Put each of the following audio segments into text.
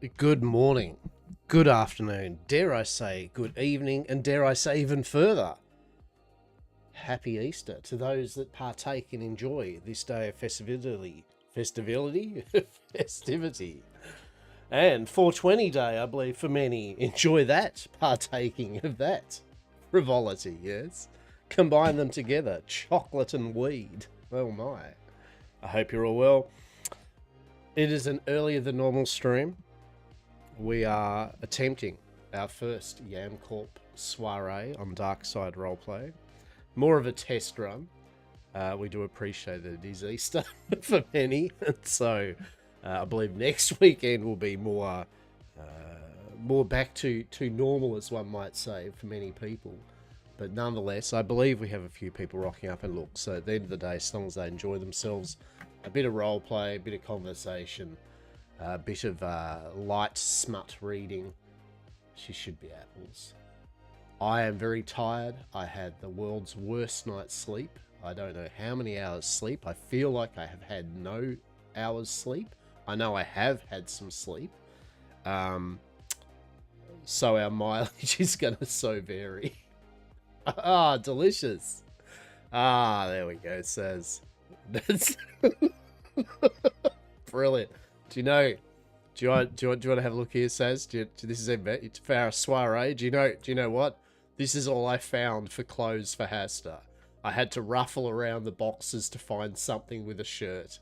Good morning, good afternoon, dare I say good evening, and dare I say even further, happy Easter to those that partake and enjoy this day of festivity. And 420 day, I believe, for many, enjoy that, partaking of that frivolity, yes? Combine them together, chocolate and weed. Oh my. I hope you're all well. It is an earlier than normal stream. We are attempting our first Yam Corp soiree on Darkside Roleplay. More of a test run. We do appreciate that it is Easter for many, and so I believe next weekend will be more back to normal, as one might say, for many people. But nonetheless, I believe we have a few people rocking up, and look, so at the end of the day, as long as they enjoy themselves, a bit of roleplay, a bit of conversation, a bit of light smut reading, she should be apples. I am very tired. I had the world's worst night's sleep. I don't know how many hours sleep. I feel like I have had no hours sleep. I know I have had some sleep. So our mileage is going to so vary. Ah, delicious. Ah, there we go, it says. That's brilliant. Do you want to have a look here, Saz? This is it's for our soiree. Do you know what? This is all I found for clothes for Hastur. I had to ruffle around the boxes to find something with a shirt.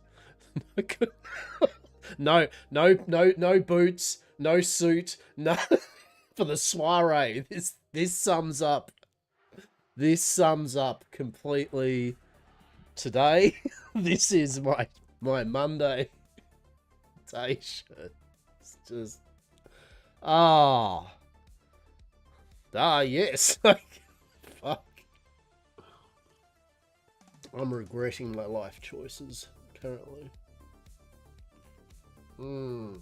No boots, no suit, no for the soiree. This sums up. This sums up completely today. This is my Monday day shirt. It's just yes. Fuck. I'm regretting my life choices currently. But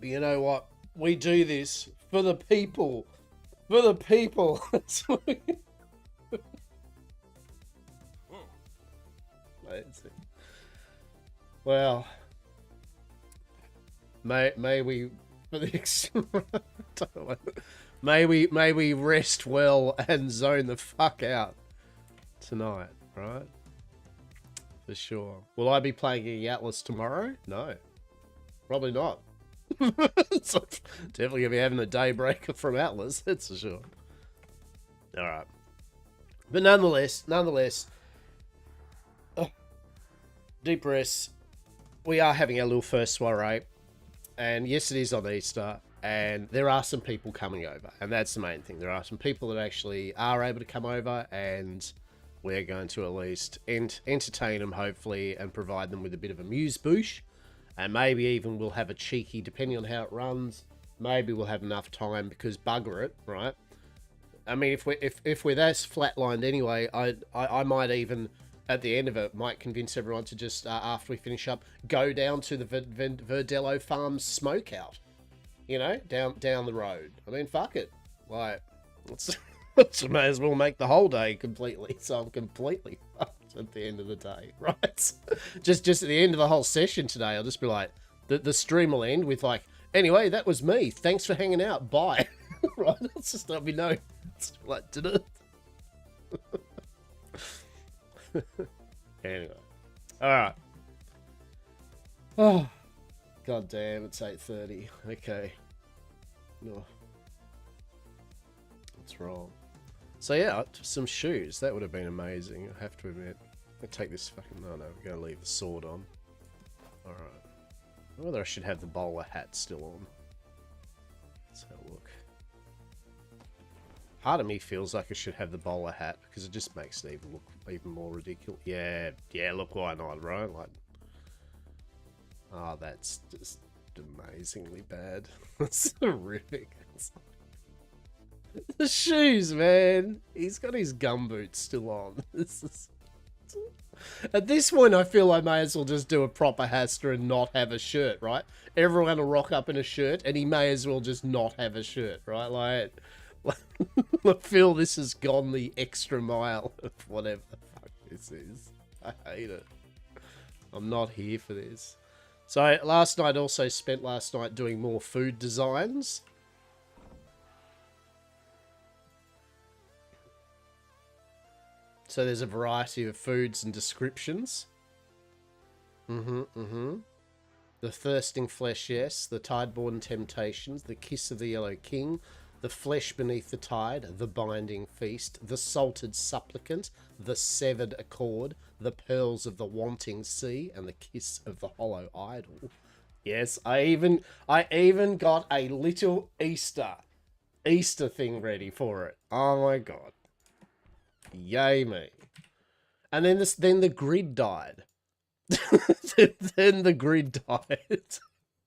you know what? We do this for the people. For the people. Well, may we for the may we rest well and zone the fuck out tonight, right? For sure. Will I be playing any Atlas tomorrow? No, probably not. So definitely gonna be having a daybreak from Atlas, that's for sure. All right, but nonetheless, deep breaths. We are having our little first soiree, and yes, it is on Easter, and there are some people coming over, and that's the main thing. There are some people that actually are able to come over, and we're going to at least entertain them, hopefully, and provide them with a bit of amuse-bouche, and maybe even we'll have a cheeky, depending on how it runs, maybe we'll have enough time, because bugger it, right? I mean, if we're that flatlined anyway, I might even, at the end of it, might convince everyone to just, after we finish up, go down to the Verdello Farms smokeout. You know, down the road. I mean, fuck it. Like, let's may as well make the whole day completely. So I'm completely fucked at the end of the day, right? just at the end of the whole session today, I'll just be like, the stream will end with like, anyway, that was me. Thanks for hanging out. Bye. Right? Let's just let me know. It's like, did it? Anyway, all right. Oh, god damn! It's 8:30. Okay. No, what's wrong? So yeah, some shoes. That would have been amazing. I have to admit. I take this fucking. No, we're gonna leave the sword on. All right. Whether I should have the bowler hat still on. Let's have a look. Part of me feels like I should have the bowler hat because it just makes it even look even more ridiculous. Yeah, look, why not, right? Like, oh, that's just amazingly bad. That's horrific. The shoes, man. He's got his gumboots still on. At this point, I feel I may as well just do a proper Hastur and not have a shirt, right? Everyone will rock up in a shirt, and he may as well just not have a shirt, right? Like, I feel this has gone the extra mile of whatever the fuck this is. I hate it. I'm not here for this. So last night also spent doing more food designs. So there's a variety of foods and descriptions. The thirsting flesh, yes. The tide-born temptations. The kiss of the Yellow King. The flesh beneath the tide. The binding feast. The salted supplicant. The severed accord. The pearls of the wanting sea. And the kiss of the hollow idol. Yes, I even got a little Easter thing ready for it. Oh my god. Yay me. And then the grid died. Then the grid died.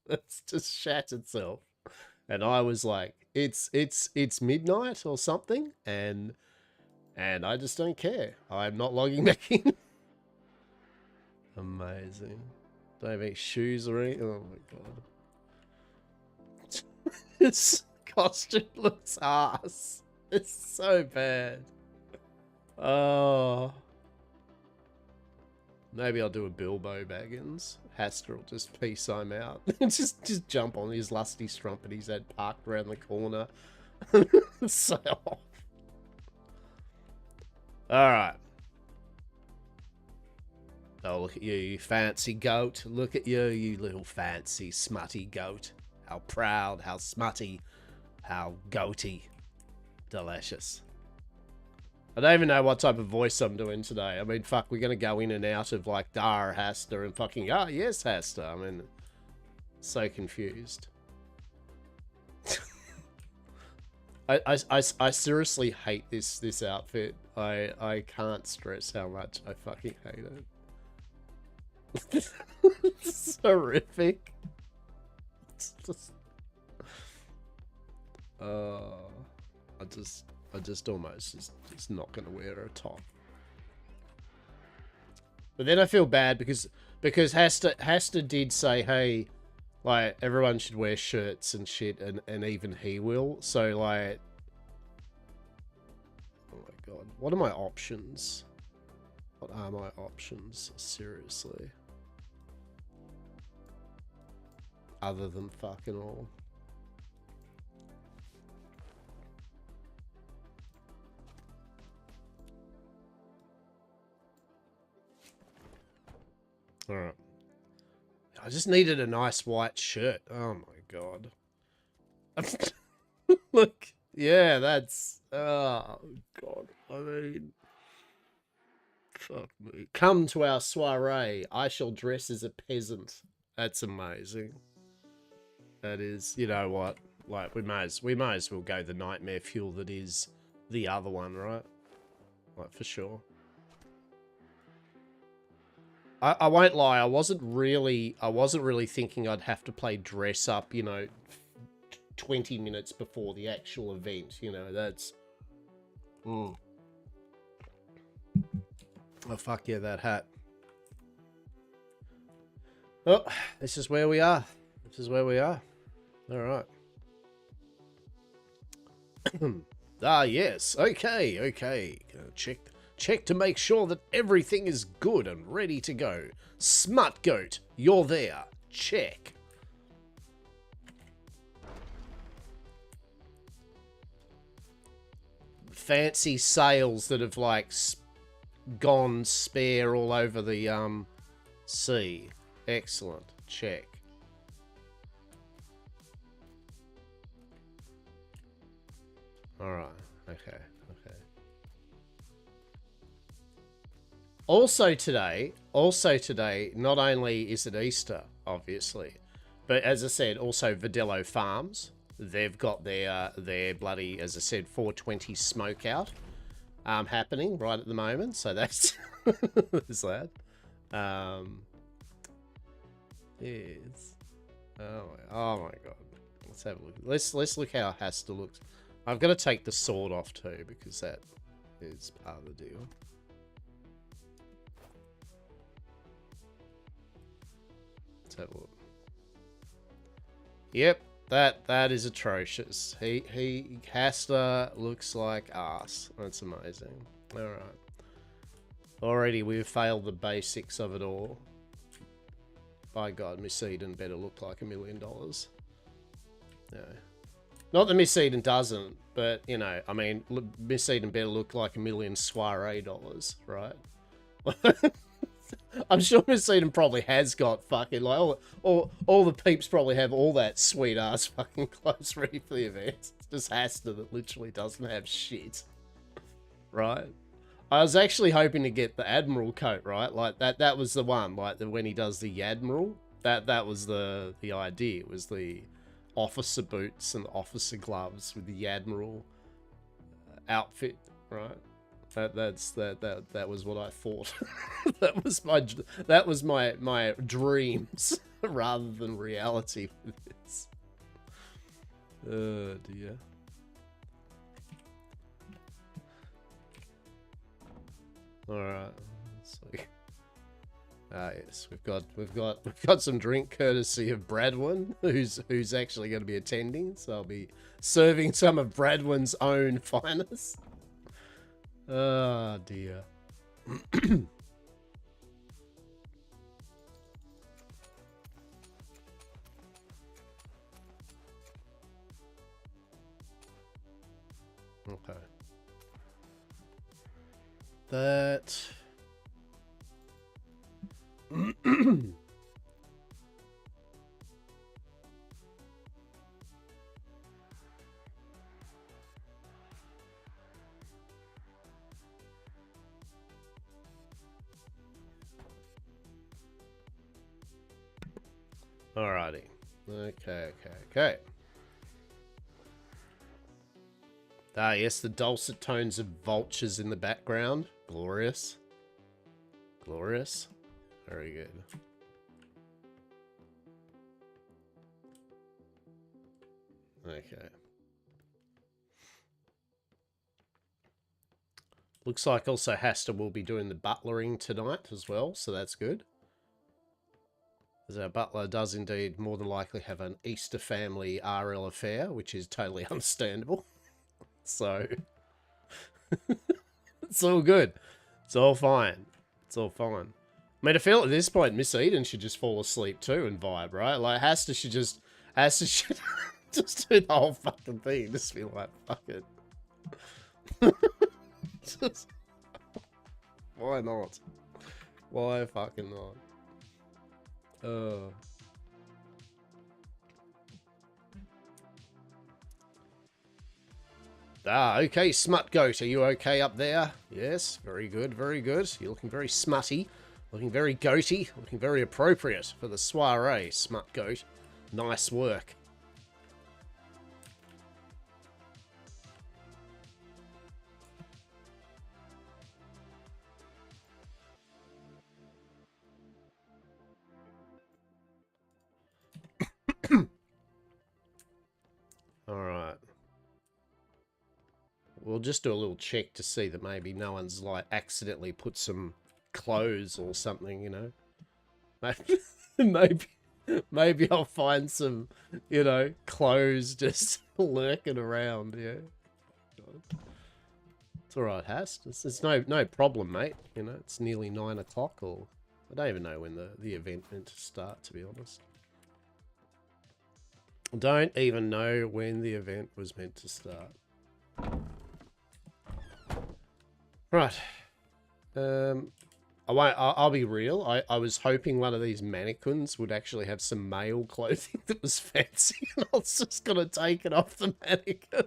It's just shat itself. And I was like, it's midnight or something, and I just don't care. I'm not logging back in. Amazing. Don't have any shoes or anything. Oh my god. This costume looks ass. It's so bad. Oh. Maybe I'll do a Bilbo Baggins. Hastur will just peace I'm out. just jump on his lusty strumpet he's had parked around the corner. So off. Alright. Oh, look at you, you fancy goat. Look at you, you little fancy smutty goat. How proud, how smutty, how goaty. Delicious. I don't even know what type of voice I'm doing today. I mean, fuck, we're going to go in and out of, like, Dar, Hastur, and fucking, ah, yes, Hastur. I mean, so confused. I seriously hate this outfit. I can't stress how much I fucking hate it. It's horrific. It's just... I just almost just not going to wear a top. But then I feel bad because Hastur did say, hey, like, everyone should wear shirts and shit, and even he will. So, like, oh my god, what are my options? What are my options? Seriously. Other than fucking all. Alright. I just needed a nice white shirt. Oh my god. Look. Yeah, that's... Oh god. I mean... Fuck me. Come to our soiree. I shall dress as a peasant. That's amazing. That is... You know what? Like, we may as well go the nightmare fuel that is the other one, right? Like, for sure. I won't lie, I wasn't really thinking I'd have to play dress up, you know, 20 minutes before the actual event, you know, that's... Oh, fuck yeah, that hat. Oh, this is where we are. This is where we are. Alright. Ah, yes. Okay. Check to make sure that everything is good and ready to go. Smut Goat, you're there. Check. Fancy sails that have, like, gone spare all over the, sea. Excellent. Check. Alright. Okay. Also today, not only is it Easter, obviously, but as I said, also Vidello Farms. They've got their bloody, as I said, 420 smoke out happening right at the moment. So that's there's that. Yes. Oh my god. Let's have a look. Let's look how Hastur looks. I've got to take the sword off too because that is part of the deal. Have a look. Yep, that is atrocious. Hastur looks like ass. That's amazing. Alright. Already we've failed the basics of it all. By God, Miss Eden better look like $1 million. No. Not that Miss Eden doesn't, but, you know, I mean, Miss Eden better look like $1 million Soiree dollars, right? I'm sure Miss Eden probably has got fucking, like, all the peeps probably have all that sweet-ass fucking clothes ready for the event. It's just Hastur that literally doesn't have shit. Right? I was actually hoping to get the Admiral coat, right? Like, that was the one, like, when he does the Admiral, that was the idea. It was the officer boots and the officer gloves with the Admiral outfit, right? That was what I thought. that was my dreams rather than reality with this. Oh dear. All right. So, yes, we've got some drink courtesy of Bradwin, who's actually going to be attending. So I'll be serving some of Bradwin's own finest. Oh dear. Okay. That. Alrighty. Okay. Ah, yes, the dulcet tones of vultures in the background. Glorious. Glorious. Very good. Okay. Looks like also Hastur will be doing the butlering tonight as well, so that's good. As our butler does indeed more than likely have an Easter family RL affair, which is totally understandable. So, it's all good. It's all fine. It's all fine. I mean, I feel at this point, Miss Eden should just fall asleep too and vibe, right? Like, Hastur should just just do the whole fucking thing. Just be like, fuck it. Just, why not? Why fucking not? Ah, okay, Smut Goat, are you okay up there? Yes, very good, very good. You're looking very smutty, looking very goaty, looking very appropriate for the soiree, Smut Goat. Nice work. Alright. We'll just do a little check to see that maybe no one's, like, accidentally put some clothes or something, you know? Maybe I'll find some, you know, clothes just lurking around, yeah. It's alright, Hast. It's no problem, mate. You know, it's nearly 9 o'clock, or... I don't even know when the event meant to start, to be honest. Don't even know when the event was meant to start. Right. I'll be real. I was hoping one of these mannequins would actually have some male clothing that was fancy, and I was just gonna take it off the mannequin.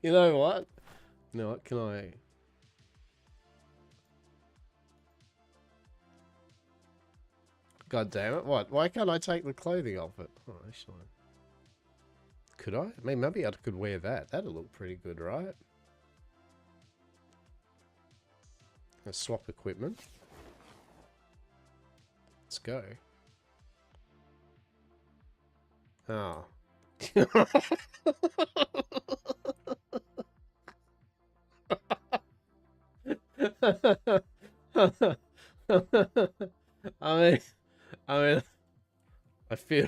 You know what? You know what? Can I... God damn it. What? Why can't I take the clothing off it? Oh, actually. Could I? I mean, maybe I could wear that. That'd look pretty good, right? Let's swap equipment. Let's go. Oh. I mean, I feel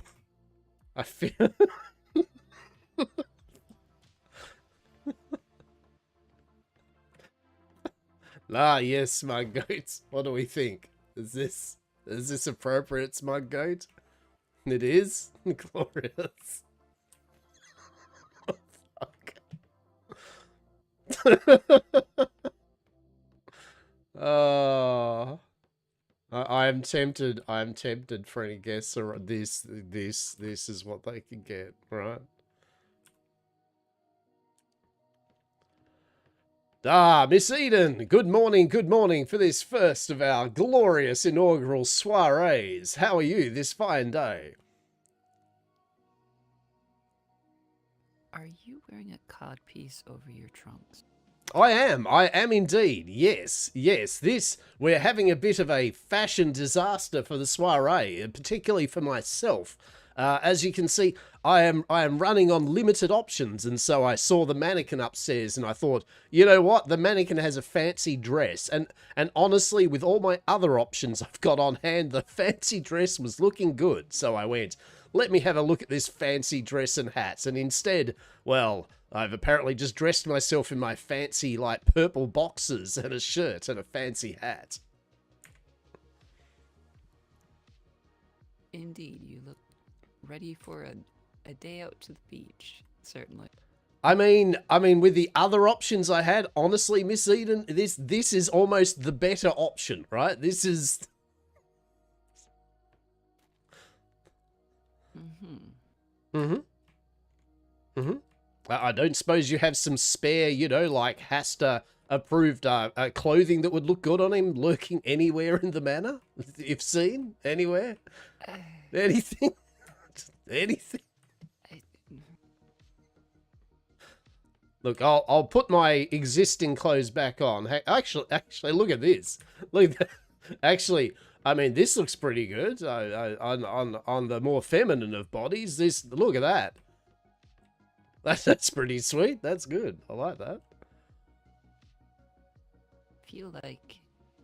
Ah, yes, Smug Goat. What do we think? Is this appropriate, Smug Goat? It is? Glorious. Oh, I am tempted. I'm tempted for any guess. Or this is what they can get, right? Ah, Miss Eden, good morning for this first of our glorious inaugural soirees. How are you this fine day? Are you wearing a codpiece over your trunks? I am indeed. Yes. We're having a bit of a fashion disaster for the soiree, particularly for myself. As you can see, I am running on limited options, and so I saw the mannequin upstairs, and I thought, you know what, the mannequin has a fancy dress, and honestly, with all my other options I've got on hand, the fancy dress was looking good, so I went, let me have a look at this fancy dress and hats, and instead, well, I've apparently just dressed myself in my fancy, like, purple boxers and a shirt and a fancy hat. Indeed, you look ready for a day out to the beach, certainly. I mean, with the other options I had, honestly, Miss Eden, this is almost the better option, right? This is... I don't suppose you have some spare, you know, like Hastur approved clothing that would look good on him lurking anywhere in the manor? If seen? Anywhere? Anything? Anything? Look, I'll put my existing clothes back on. Hey, actually, look at this. Look at that. Actually, I mean, this looks pretty good. On the more feminine of bodies, look at that. That's pretty sweet. That's good. I like that. I feel like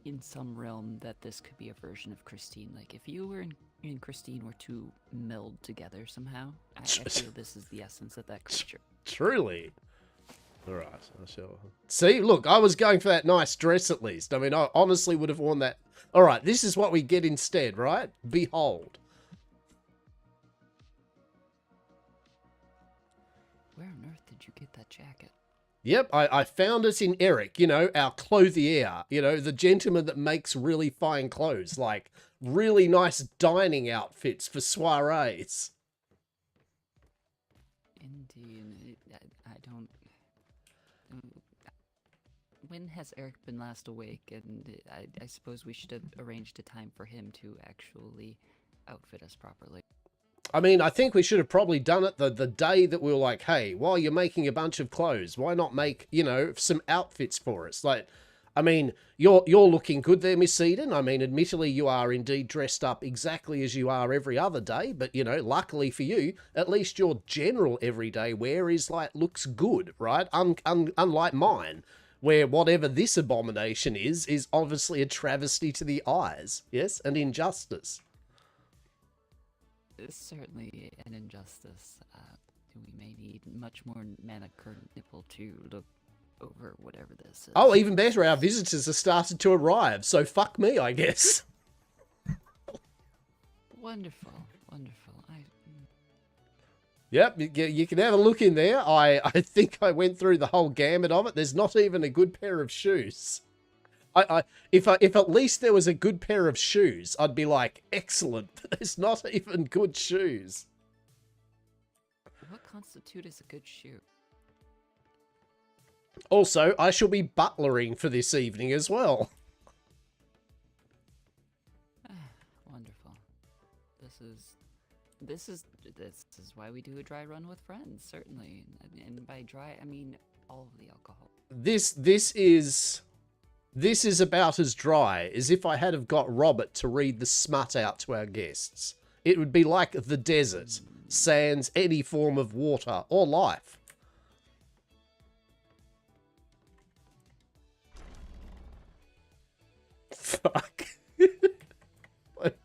in some realm that this could be a version of Christine. Like if you were in Christine were to meld together somehow, I feel this is the essence of that creature. Truly. All right, I shall. See, look, I was going for that nice dress at least. I mean, I honestly would have worn that. All right, this is what we get instead, right? Behold. Where on earth did you get that jacket? Yep, I found it in Eric, you know, our clothier, you know, the gentleman that makes really fine clothes, like really nice dining outfits for soirees. Indeed, I don't... When has Eric been last awake? And I suppose we should have arranged a time for him to actually outfit us properly. I mean, I think we should have probably done it the day that we were like, hey, while you're making a bunch of clothes, why not make, you know, some outfits for us? Like, I mean, you're looking good there, Miss Eden. I mean, admittedly, you are indeed dressed up exactly as you are every other day. But, you know, luckily for you, at least your general everyday wear is like, looks good, right? Unlike mine, where whatever this abomination is obviously a travesty to the eyes, yes, and injustice. It's certainly an injustice. We may need much more manicure nipple to look over whatever this is. Oh, even better, our visitors have started to arrive, so fuck me, I guess. Wonderful, wonderful. Yep, you can have a look in there. I think I went through the whole gamut of it. There's not even a good pair of shoes. If at least there was a good pair of shoes, I'd be like, excellent. But there's not even good shoes. What constitutes as a good shoe? Also, I shall be butlering for this evening as well. Wonderful. This is why we do a dry run with friends, certainly. And by dry, I mean all of the alcohol. This is about as dry as if I had have got Robert to read the smut out to our guests. It would be like the desert, sans any form of water or life. Fuck. What?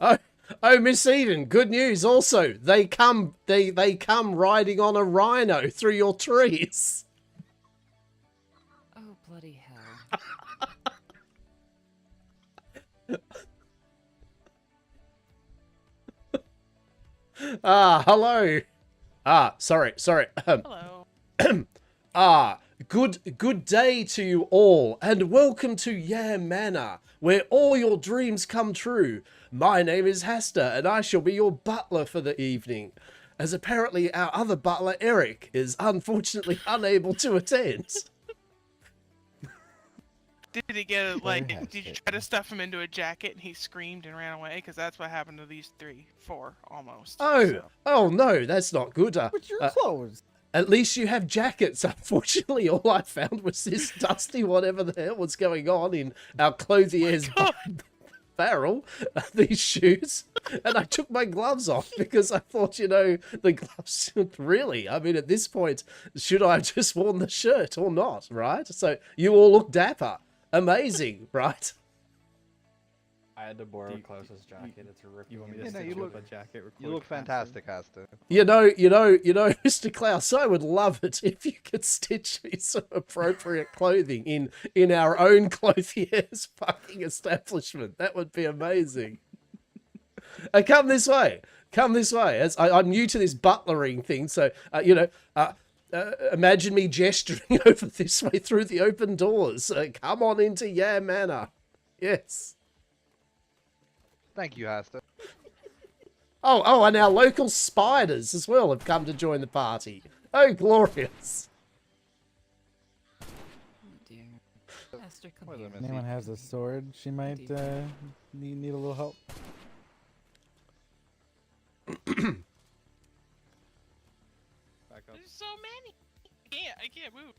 Oh, Miss Eden, good news also. They come riding on a rhino through your trees. Oh, bloody hell. Hello. Sorry. Hello. Good day to you all, and welcome to Yam Manor, where all your dreams come true. My name is Hastur, and I shall be your butler for the evening, as apparently our other butler, Eric, is unfortunately unable to attend. Did he get did you try to stuff him into a jacket and he screamed and ran away? Because that's what happened to these four, almost. Oh no, that's not good. But your clothes. At least you have jackets. Unfortunately, all I found was this dusty whatever the hell was going on in our clothier's barrel, these shoes, and I took my gloves off because I thought, the gloves, really, I mean, at this point, should I have just worn the shirt or not, right? So you all look dapper. Amazing, right? I had to borrow Klaus's jacket. It's a rip. You want me to stitch you you look, up a jacket? You look fantastic, Hastur. You know, Mr. Klaus, I would love it if you could stitch me some appropriate clothing in our own clothier's fucking establishment. That would be amazing. Come this way. As I'm new to this butlering thing, so imagine me gesturing over this way through the open doors. Come on into Yam Manor. Yes. Thank you, Hastur. Oh, and our local spiders as well have come to join the party. Oh, glorious. Oh dear. Esther, come here. If anyone has a sword, she might need a little help. Back up. There's so many. I can't move.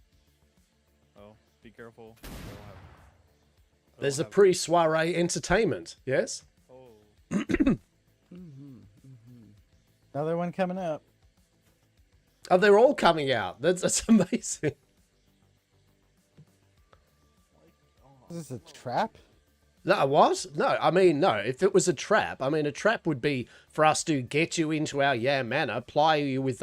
Oh, be careful. There's a pre-soiree entertainment, yes? Oh. Another one coming up. Oh, they're all coming out. That's amazing. Is this a trap? No, what? No, I mean, no. If it was a trap, a trap would be for us to get you into our Yam Manor, ply you with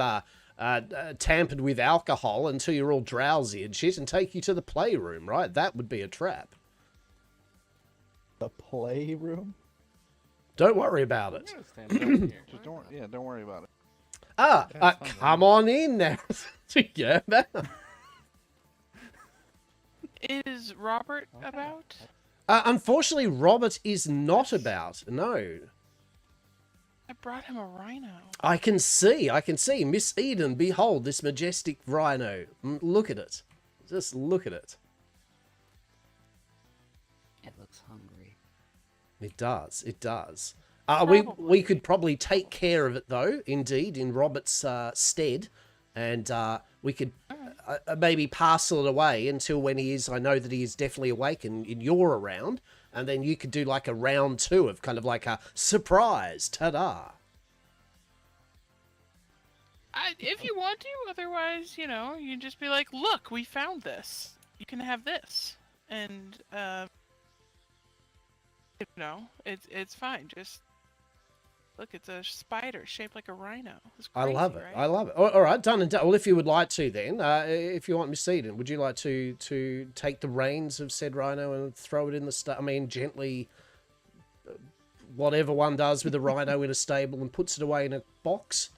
tampered with alcohol until you're all drowsy and shit, and take you to the playroom, right? That would be a trap. The playroom? Don't worry about it. Just don't worry about it. Come on in now to Yam Manor. Is Robert about? Unfortunately, Robert is not about. No. I brought him a rhino. I can see. Miss Eden, behold this majestic rhino. Look at it. Just look at it. It looks hungry. It does. We could probably take care of it, though, indeed, in Robert's stead. And we could maybe parcel it away until when he is, I know that he is definitely awake and you're around. And then you could do like a round 2 of kind of like a surprise, ta-da. If you want to, otherwise, you just be like, look, we found this. You can have this. And, it's fine. Just, look, it's a spider shaped like a rhino. It's crazy, I love it. right? I love it. All right, done and done. Well, if you would like to then, if you want Miss Eden, would you like to take the reins of said rhino and throw it in the gently, whatever one does with a rhino in a stable and puts it away in a box?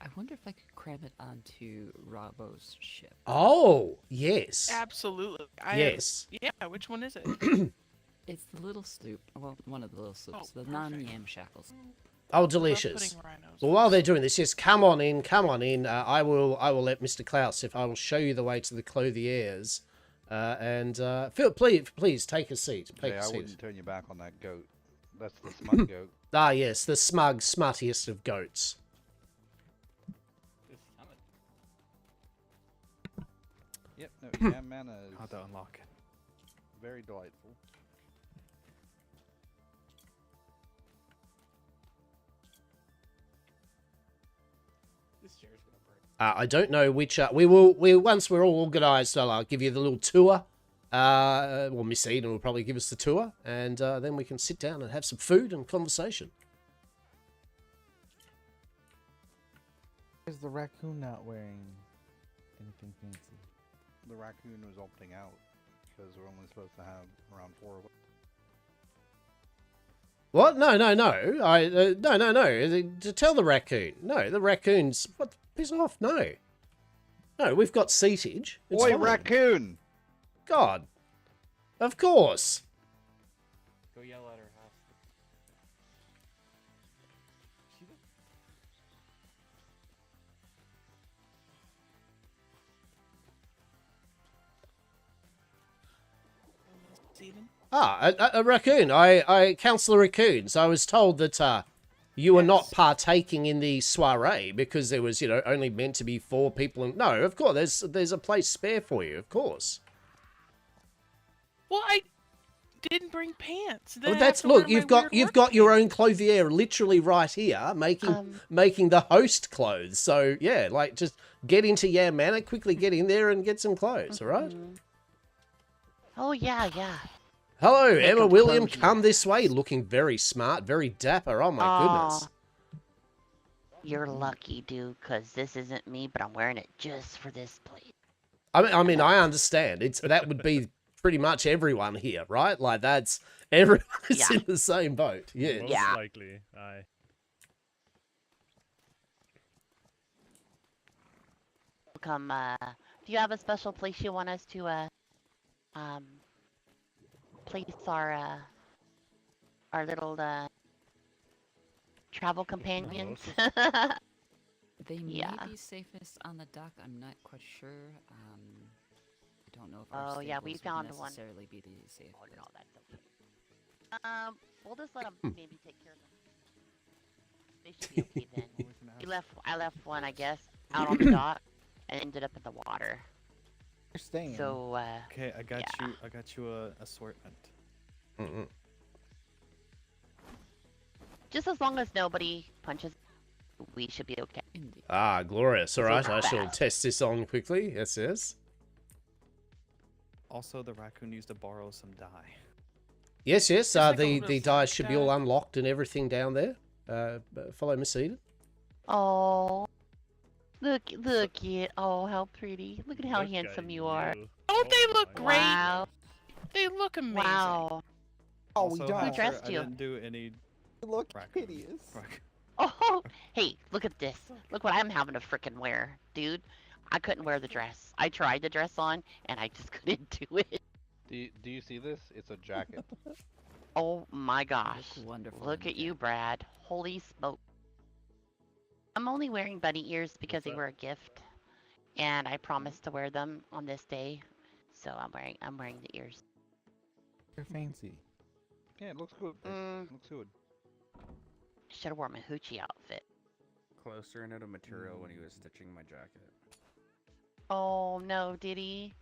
I wonder if I could cram it onto Robbo's ship. Oh, yes. Absolutely. Yes. Yeah, which one is it? It's the little sloop. Well, one of the little sloops. Oh, the non-yam shackles. Oh, Love delicious. putting rhinos Well, on. while they're doing this, yes, come on in. I will let Mr. Klaus, I will show you the way to the clothiers. Please take a seat. Take a I seat. wouldn't turn you back on that goat. That's the smug goat. Ah, yes, the smug, smuttiest of goats. Yep, no, Yam Manor is How to unlock it. very delightful. This chair's gonna break. I don't know which. Once we're all organised, I'll give you the little tour Well, Miss Eden will probably give us the tour, and then we can sit down and have some food and conversation. Why is the raccoon not wearing anything fancy? The raccoon was opting out because we're only supposed to have around 4 of them. What? No. No. To tell the raccoon. No, the raccoon's... What? Piss off. No. No, we've got seatage. It's Oi, fine. raccoon! God. Of course. Go yell at her, Hastur. Steven? A raccoon. I Councillor Raccoons. I was told that you were not partaking in the soiree because there was, only meant to be 4 people. No, of course, there's a place spare for you, of course. Well, I didn't bring pants. Then Well, I have that's to wear look. my You've got weird work your pants. own clothier literally right here, making the host clothes. So yeah, like just get into Yam Manor, quickly get in there and get some clothes. All right. Oh, yeah. Hello, Make Emma 'em William. clothes. Come this way. Looking very smart, very dapper. Oh my goodness. You're lucky, dude, because this isn't me, but I'm wearing it just for this place. I mean, I understand. That would be pretty much everyone here, right? Like that's everyone is Yeah. in the same boat. Yeah. Most Yeah. likely, aye. Come, do you have a special place you want us to, place our little, travel companions? They may Yeah. be safest on the dock. I'm not quite sure. I don't know if our Oh, yeah, we stables found would one. necessarily be the safest. Oh, no, that's okay. We'll just let them maybe take care of them. They should be okay then. I left one, I guess, out on the dock and ended up in the water. You're staying. So, Okay, I got yeah. you. I got you a assortment. Mm-mm. just as long as nobody punches, we should be okay. Indeed. Ah, glorious. All right, Super I shall fast. test this on quickly. Yes. Also, the raccoon used to borrow some dye. Yes. like a The little dice sack should be all bag. unlocked and everything down there. Follow Miss Eden. Oh, look it. Oh, how pretty. Look at how Look handsome at you are. Don't they look my great? Wow. They look amazing. Wow. Oh, Also, we don't. Who Hastur, dressed I you? didn't do any You look raccoon. hideous. Oh, hey, look at this. Look what I'm having to frickin' wear, dude. I couldn't wear the dress. I tried the dress on, and I just couldn't do it. Do you see this? It's a jacket. Oh my gosh. Look wonderful. Look in at you, that. Brad. Holy smoke. I'm only wearing bunny ears because What's they that? were a gift, and I promised to wear them on this day, so I'm wearing the ears. You're fancy. Yeah, it looks good. Mm. Looks good. Should have worn my hoochie outfit. Closer into material when he was stitching my jacket. Oh no, did he?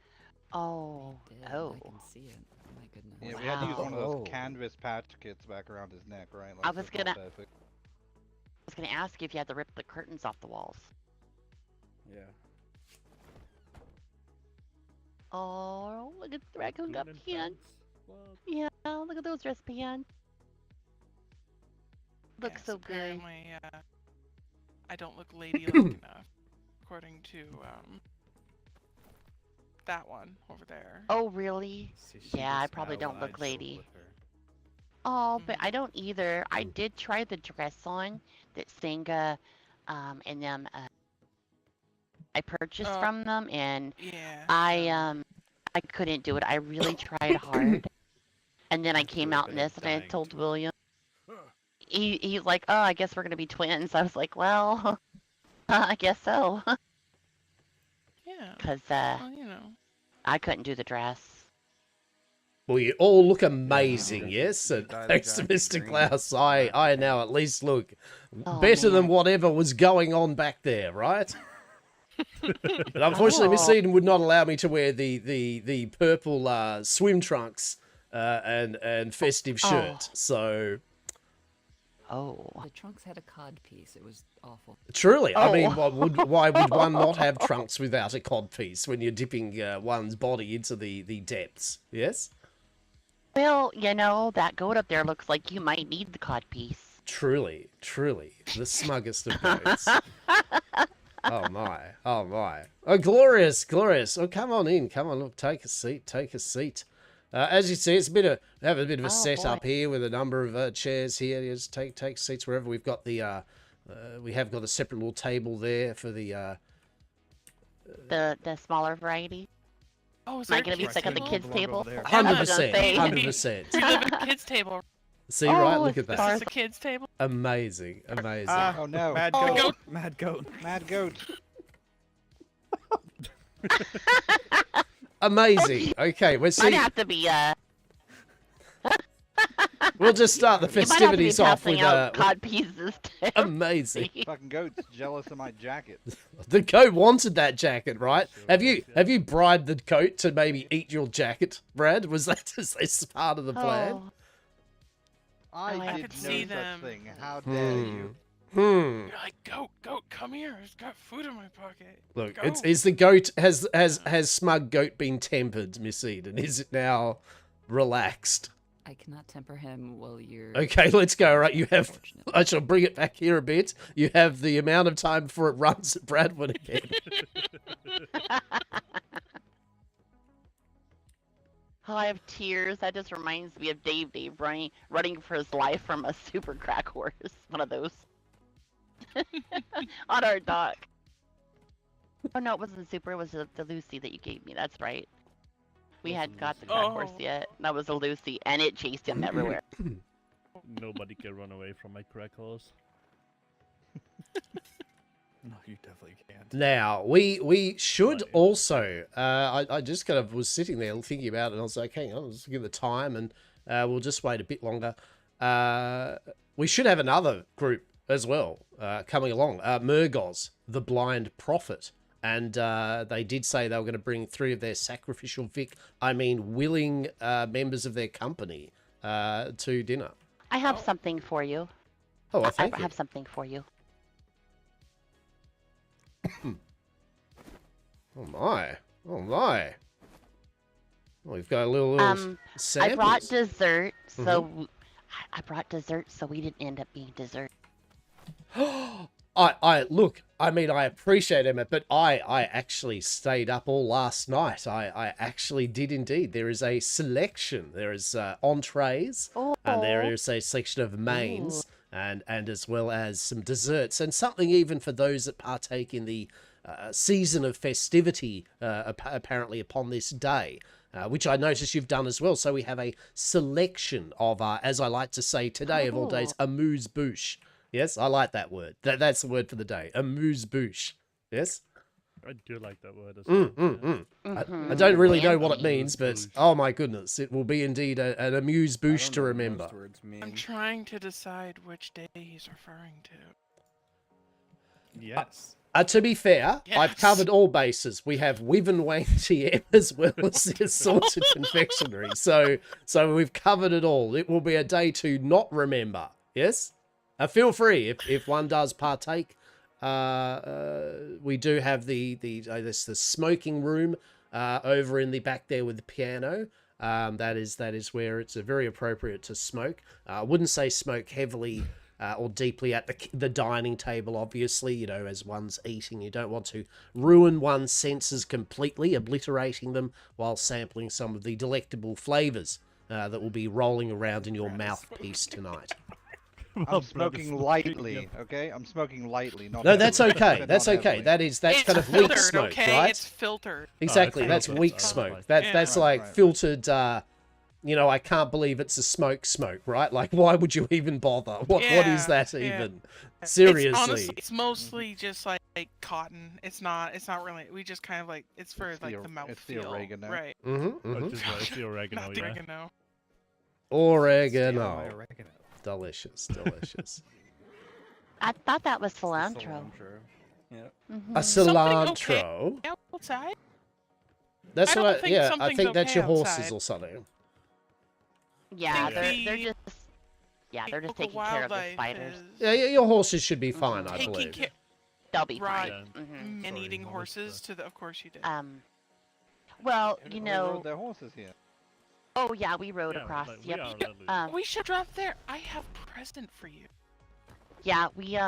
Oh, He did, oh. I can see it. Oh my goodness. Yeah, we had to use one of those Wow. canvas patch kits back around his neck, right? I Like was the gonna- Delta effect. I was gonna ask you if you had to rip the curtains off the walls. Yeah. Oh, look at the raccoon got Linen pants. What? Yeah, look at those dress pants. Looks Yes, so good. apparently, I don't look ladylike enough, according to that one over there. Oh, really? See, she Yeah, I gets probably mad don't when I look joke lady. with her. Oh, but I don't either. I did try the dress on that Senga, and them, I purchased Oh. from them, and Yeah. I couldn't do it. I really tried hard. And then I Went came through a out in bit of this, and I dying told to- William. He's like, oh, I guess we're gonna be twins. I was like, well, I guess so, Yeah. cause Well, you know. I couldn't do the dress. Well, you all look amazing, Yeah. yes? And Dye the thanks to jacket Mr. green. Klaus, I now at least look Oh, better than man. whatever was going on back there, right? But unfortunately, Miss Oh. Eden would not allow me to wear the purple swim trunks and festive shirt. Oh. So Oh. The trunks had a cod piece. It was awful. Truly, I mean, Oh. why would one not have trunks without a cod piece when you're dipping one's body into the depths? Yes. Well, you know, that goat up there looks like you might need the cod piece. Truly, the smuggest of goats. Oh my, oh my. Oh, glorious. Oh, come on in, look, take a seat. As you see, it's we have a bit of a setup here with a number of chairs here. You just take seats wherever. We've got we have got a separate little table there for the smaller variety. Oh, is Am I there a gonna be kids stuck at the table? kids table? 100%. You live at a kids table. See, right? Look at This that. is a kids table. Amazing. Oh no. Mad Oh. goat. Mad goat. Mad goat. Amazing. Okay, we're Might seeing. have to be We'll just start the you might have to be festivities off passing with out cod pieces. amazing. Fucking goat's jealous of my jacket. The goat wanted that jacket, right? Have you bribed the goat to maybe eat your jacket, Brad? Was that just part of the plan? Oh. I I did could no see such them. thing. How dare you? Hmm. You're like, goat, come here. I've got food in my pocket. Look, Go. is the goat has smug goat been tempered, Miss Eden? Is it now relaxed? I cannot temper him while you're... Okay, let's go. Right, you have. Unfortunately. I shall bring it back here a bit. You have the amount of time before it runs at Bradwood again. Oh, I have tears. That just reminds me of Dave running for his life from a super crack horse. One of those. On our dock. Oh no, it wasn't super. It was the Lucy that you gave me. That's right. We hadn't got the crack horse Oh. yet. That was a Lucy, and it chased him everywhere. Nobody can run away from my crack horse. No, you definitely can't. Now, we should also, I just kind of was sitting there thinking about it, and I was like, hang on, let's give it time, and we'll just wait a bit longer. We should have another group as well coming along. Murgoz, the Blind Prophet. And they did say they were going to bring 3 of their sacrificial willing members of their company to dinner. I have something for you. Oh, well, thank I you. have something for you. Oh my. Well, we've got a little I samples. brought dessert, so I brought dessert, so we didn't end up being dessert. I look, I mean, I appreciate it, but I actually stayed up all last night. I actually did indeed. There is a selection. There is entrees, and there is a section of mains, and as well as some desserts, and something even for those that partake in the season of festivity, apparently upon this day. Which I notice you've done as well. So we have a selection of, as I like to say today of all days, amuse-bouche. Yes, I like that word. That's the word for the day. Amuse-bouche. Yes? I do like that word as well. I don't really know what it means, but oh my goodness, it will be indeed an amuse-bouche to remember. I'm trying to decide which day he's referring to. Yes. To be fair, I've Yes. covered all bases. We have Wyvern Wang TM as well as the assorted confectionery. So we've covered it all. It will be a day to not remember. Yes? Feel free if one does partake. We do have the smoking room over in the back there with the piano. That is where it's very appropriate to smoke. I wouldn't say smoke heavily or deeply at the dining table, obviously. You know, as one's eating, you don't want to ruin one's senses completely, obliterating them while sampling some of the delectable flavors that will be rolling around in your mouthpiece tonight. I'm smoking lightly, okay? I'm smoking lightly, not No, that's heavily, okay. but That's not okay. heavily. That's It's kind of filtered, weak smoke, okay? right? It's filtered. Exactly. it's That's filtered. weak Oh, smoke. right. That's Right, like right. filtered. You know, I can't believe it's a smoke, right? Like, why would you even bother? What is Yeah, that yeah. even? Seriously. It's honestly, it's mostly just like cotton. It's not really. We just kind of like it's for It's like the the mouth it's the feel, oregano. right? Just like the oregano, Not the yeah. oregano. Oregano. Oregano. Delicious. I thought that was cilantro. Yeah. A Something cilantro. Outside? That's I what. don't think Yeah, I something's think that's your okay horses outside. or something. Yeah, Think they're the- just Yeah, they're just Local taking care of the wildlife spiders. is Yeah, your horses should be fine, I taking believe. care. They'll be Right. fine. Yeah. And Sorry, eating I was, horses to the. Of course you did. Well, Who- you who know. rode their horses here? Oh yeah, we rode Yeah, across. like, we Yep. are literally- We should drop there. I have present for you. Yeah, we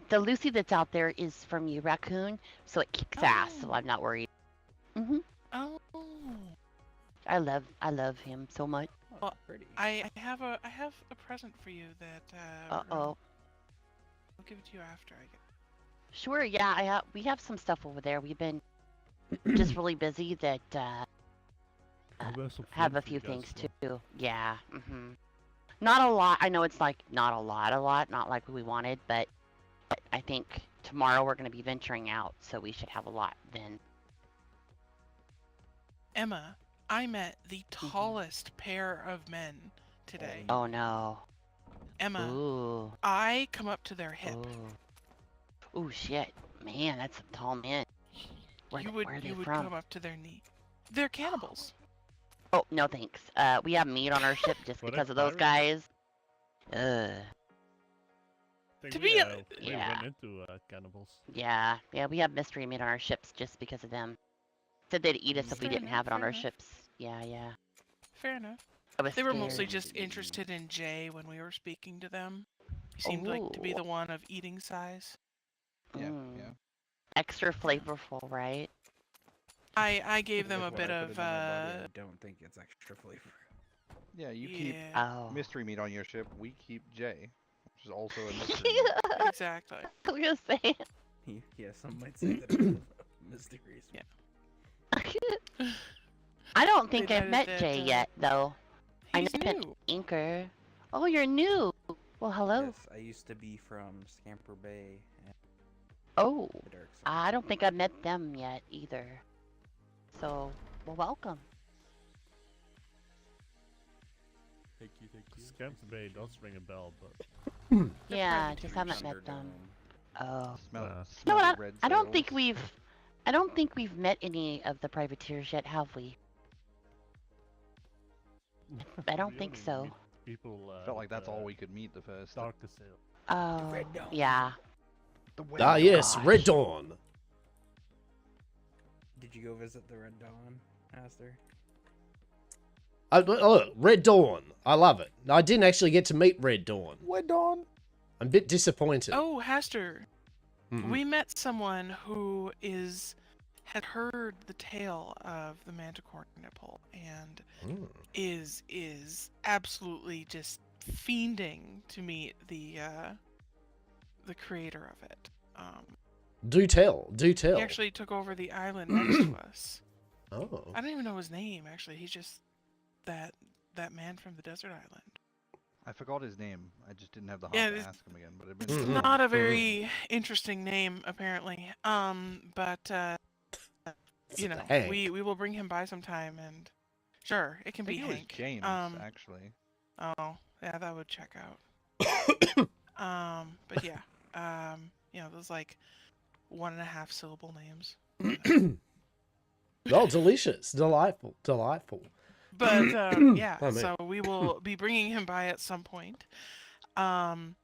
the Lucy that's out there is from you, Raccoon, so it kicks ass, so Oh. I'm not worried. Oh. I love him so much. Well, Pretty. I have a present for you that. Uh-oh. I'll give it to you after I get. Sure, yeah, we have some stuff over there. We've been just really busy that have a few things too. Yeah. Not a lot. I know it's like not a lot, not like we wanted, but I think tomorrow we're going to be venturing out, so we should have a lot then. Emma, I met the tallest pair of men today. Oh no. Emma, Ooh. I come up to their hip. Ooh, shit. Man, that's a tall man. Where you where are would they you would from? come up to their knee. They're cannibals. Oh, no thanks. We have meat on our ship just What because a of those pirate. guys. To be we Yeah. went into cannibals. Yeah, we have mystery meat on our ships just because of them. Said they'd eat us if we Fair didn't enough, have it on fair our enough. ships. Yeah. Fair enough. I was They were scared. mostly just interested in Jay when we were speaking to them. He seemed like to be Ooh. the one of eating size. Yeah, Mm. yeah. Extra flavorful, right? I gave them a With what bit I put of in my body, I don't think it's extra flavor. Yeah, you keep Oh. mystery meat on your ship. We keep Jay, which is also a mystery meat. Exactly. I was gonna say. Yeah, some might say that it's mysteries. Yeah. I don't think They I've noted met that, Jay yet, though. I He's know that new. Inker. Oh, you're new. Well, hello. Yes, I used to be from Scamper Bay and Oh, the Dark Side. I don't think I've met them yet either. So, well, welcome. Thank you. Scamps Bay does ring a bell, but Yeah, probably just too haven't met them. Oh. Smell, Uh, No, smell I, red I don't think sails. we've met any of the privateers yet, have we? I don't we think only so. meet People Felt like that's all we could meet the first. Darker Sail. Oh, Red Dawn. yeah. The Ah, Red yes, gosh. Red Dawn. Did you go visit the Red Dawn, Hastur? Look, Red Dawn. I love it. I didn't actually get to meet Red Dawn. What, Dawn? I'm a bit disappointed. Oh, Hastur, Mhm. we met someone who had heard the tale of the Manticore nipple and Mm. is absolutely just fiending to meet the creator of it. Do tell. He actually took over the island next to us. Oh. I don't even know his name actually. He's just that man from the desert island. I forgot his name. I just didn't have the heart Yeah, to it's- ask him again. But it'd It's been Mhm. not a very interesting name apparently. But you know, Hank. we will bring him by sometime and sure, it can I be think it was Hank. James, actually. Oh, yeah, that would check out. But yeah, you know, those like 1.5 syllable names. Oh, delicious. Delightful. But yeah, Oh, man. so we will be bringing him by at some point. And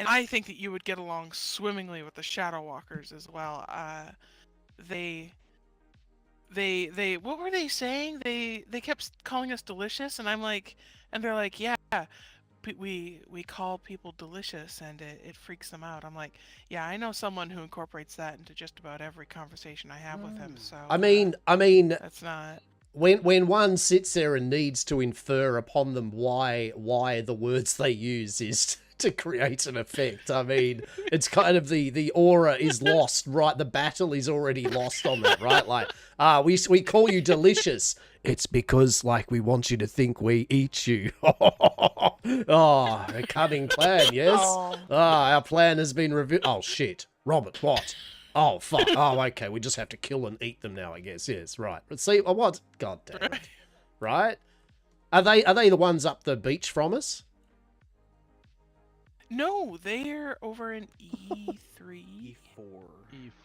I think that you would get along swimmingly with the Shadow Walkers as well. They what were they saying? They kept calling us delicious, and I'm like, and they're like, yeah, we call people delicious, and it freaks them out. I'm like, yeah, I know someone who incorporates that into just about every conversation I have with him. So I mean, that's not. when one sits there and needs to infer upon them why the words they use is to create an effect, I mean, it's kind of the aura is lost, right? The battle is already lost on that, right? Like, we call you delicious. It's because, like, we want you to think we eat you. Oh, a cunning plan, yes? Our plan has been revealed. Oh, shit. Robert, what? Oh, fuck. Oh, okay. We just have to kill and eat them now, I guess. Yes, right. But see, what? God damn it. Right? Are they the ones up the beach from us? No, they're over in E3. E4.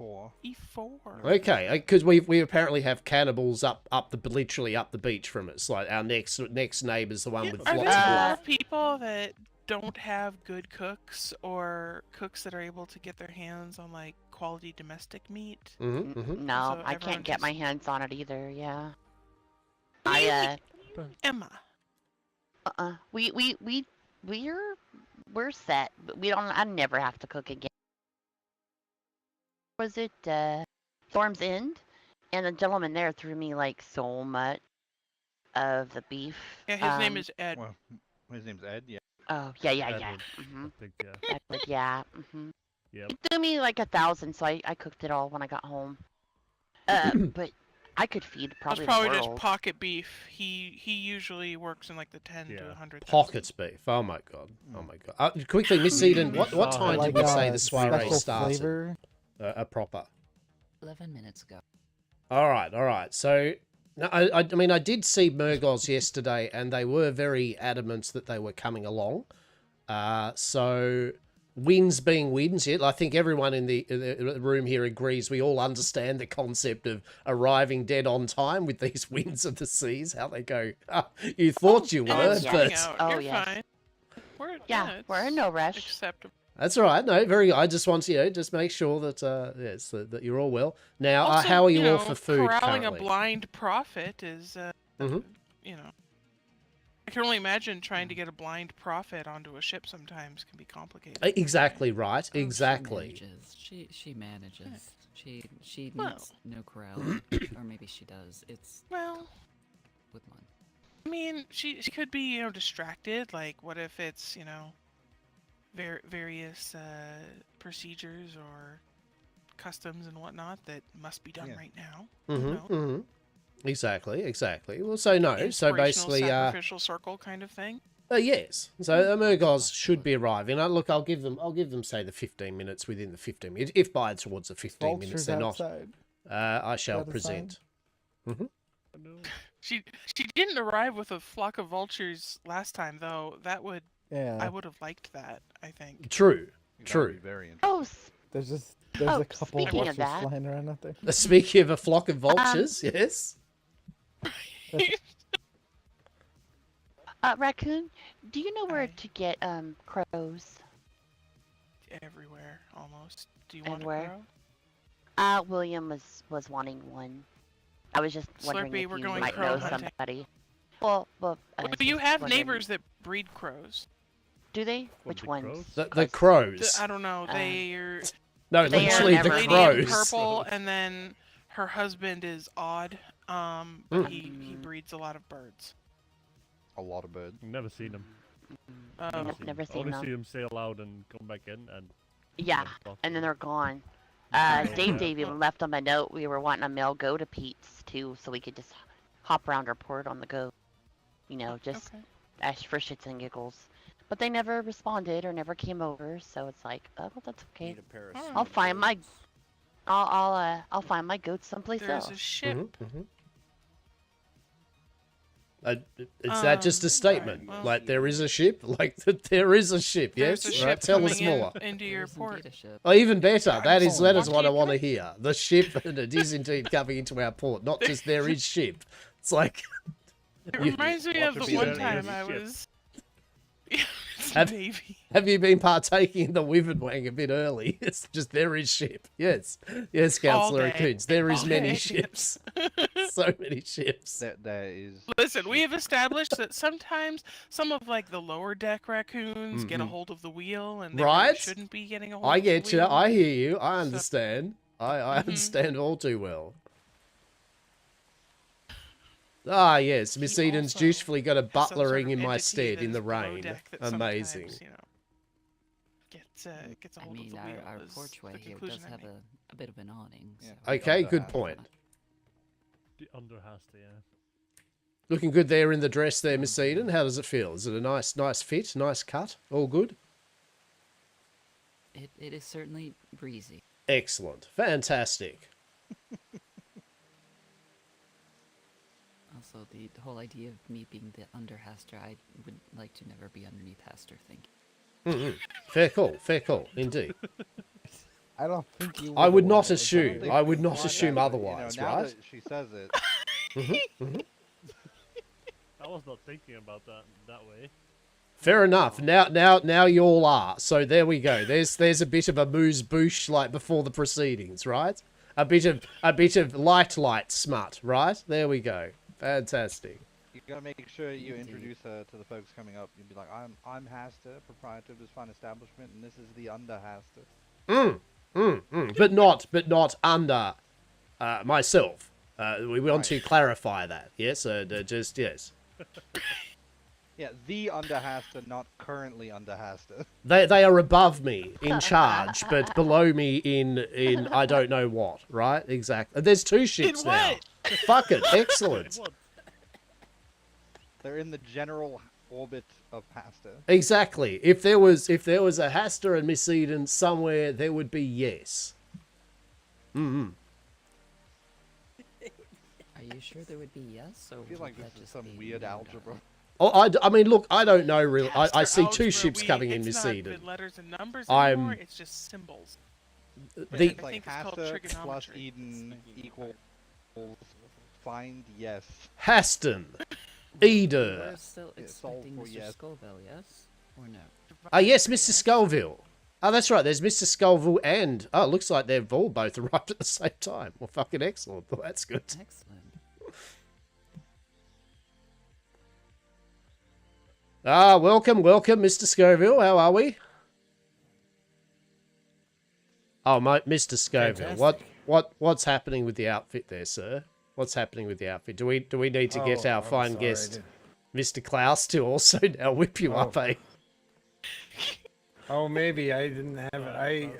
E4. E4. Okay, because we apparently have cannibals literally up the beach from us. Like our next neighbour's the one Yeah, with are lots there of a wood. lot of people that don't have good cooks or cooks that are able to get their hands on like quality domestic meat? Mm-hmm, mm-hmm. No, So I everyone can't get my just- hands on it either. Yeah. Emma. We're set. But we don't. I never have to cook again. Was it Storm's End? And the gentleman there threw me like so much of the beef. Yeah, his name is Ed. Well, his name's Ed. Yeah. Oh yeah. Edward, Mm-hmm. I think, yeah. Edward, yeah. Mm-hmm. Yep. He threw me like 1,000, so I cooked it all when I got home. But I could feed That's probably probably the just world. pocket beef. He usually works in like the 10 to 100. Pockets beef. Oh my god. Oh my god. Quickly, Miss Eden, what time Like did we say the special soiree started? flavor. A proper. 11 minutes ago. All right. So, no, I mean, I did see Murgos yesterday, and they were very adamant that they were coming along. So, wins being wins, I think everyone in the room here agrees. We all understand the concept of arriving dead on time with these winds of the seas. How they go. You thought you And were, then starting but out, Oh, you're yes. fine. Yeah, we're in no rush. Acceptable. that's all right. No, very. I just want to, just make sure that yes, that you're all well. Now, Also, how are you all know, for food corralling currently? a blind prophet is, Mhm. you know, I can only imagine trying to get a blind prophet onto a ship sometimes can be complicated. Exactly right. Oh, Exactly. She manages. She Well. needs no corral, or maybe she does. It's Well, with one. I mean, she could be, distracted. Like, what if it's, various procedures or customs and whatnot that must be done Yeah. right now? Who Mm-hmm, knows? mm-hmm. Exactly. Well, so no. So Inspirational basically, sacrificial circle kind of thing. yes. So the Murgos should be arriving. Look, I'll give them say the 15 minutes within the 15 minutes. If by towards the 15 minutes Vultures they're not, outside. I shall Is that a present. She didn't arrive with a flock of vultures last time, though. I Yeah. would have liked that, I think. True. That would True. be very interesting. Oh, There's Oh, a couple speaking of vultures that- flying around out there. Speaking of a flock of vultures, yes. Raccoon, do you know where Aye. to get crows? Everywhere, almost. Do you want Everywhere? a crow? William was wanting one. I was just wondering Slurpee, if we're you going might crow know hunting. somebody. Well, I Well, was you just have wondering- neighbors that breed crows. Do they? Which the ones? crows? The 'Cause- crows. I don't know. They're No, They are literally never the lady crows. in crows. purple, and then her husband is odd. But he breeds a lot of birds. A lot of birds. Never seen them. Never seen Only them. see them sail out and come back in, and Yeah, fuck and then they're gone. Yeah. Dave even left on a note. We were wanting a male goat to Pete's too, so we could just hop around our port on the go. Just Okay. ask for shits and giggles. But they never responded or never came over, so it's like, oh, well, that's okay. Need a pair of Alright. I'll smooth find my, boots. I'll find my goats someplace There's else. a ship. Is that just a statement? well- Like there is a ship? Like that there is a ship, There's yes? a Right, ship tell coming us more. into your There's port. indeed a ship. Oh, even better. That is What what I keep want to it? hear. The ship, and it is indeed coming into our port. Not just there is ship. It's like It You- reminds me What of to the be one done time is I ship. was. Yeah, it's Have- Navy. have you been partaking in the Wyvern Wang a bit early? It's just there is ship. Yes, Councillor day. Raccoons. There is All many day. ships. So many ships. There is. Listen, we have established that sometimes some of like the lower deck raccoons get a Mhm. hold of the wheel, and they really Right? shouldn't be getting a hold. I of the get you. wheel. I hear you. I So- understand. I Mhm. understand all too well. Ah, yes. Miss He Eden's also dutifully got a has some sort butlering of in my entity stead that in is the below rain. deck that Amazing. sometimes, gets a I hold mean, of the wheel. our is porchway the here conclusion does I have made. a bit of an awning. Yeah. So. Okay, Under good half. point. the under has to, yeah. Looking good there in the dress there, Miss Eden. How does it feel? Is it a nice fit, nice cut? All good? It is certainly breezy. Excellent. Fantastic. Also, the whole idea of me being the under Hastur, I would like to never be underneath Hastur, thank you. Fair call, indeed. I don't think you. I would not I don't assume. think I would we not want assume that, but, you know, otherwise, now right? that she says it, I was not thinking about that way. Fair enough. Now you all are. So there we go. There's a bit of a moose boosh like before the proceedings, right? A bit of light smut, right? There we go. Fantastic. you gotta make sure you introduce her to the folks coming up. You'd be like, I'm Hastur, proprietor of this fine establishment, and this is the under Hastur. But not under myself. We want to clarify that. Yes, just yes. Yeah, the under Hastur, not currently under Hastur. They are above me in charge, but below me in I don't know what. Right? Exactly. There's two ships In now. what? Fuck it. Excellent. They're in the general orbit of Hastur. Exactly. If there was a Hastur and Miss Eden somewhere, there would be yes. Are you sure there would be yes? Or I feel like would this that is just some be weird no algebra. Oh, I mean, look, I don't know really. I Hastur see two algebra, ships coming in, it's Miss not Eden. with letters and numbers I'm- anymore. It's just symbols. The I It's like think it's called Hastur plus trigonometry. Eden equals find yes. Haston, Eder. We're still Yeah, solve expecting for Mr. yes. Scoville, yes? Or no? Ah, yes, Mr. Scoville. Oh, that's right. There's Mr. Scoville and it looks like they've all both arrived at the same time. Well, fucking excellent. Well, that's good. Excellent. Ah, welcome, Mr. Scoville. How are we? Oh, Mr. Scoville. What's happening with the outfit there, sir? What's happening with the outfit? Do we need to get our fine guest, Mr. Klaus, to also now whip you up, eh? Oh, maybe I didn't have it.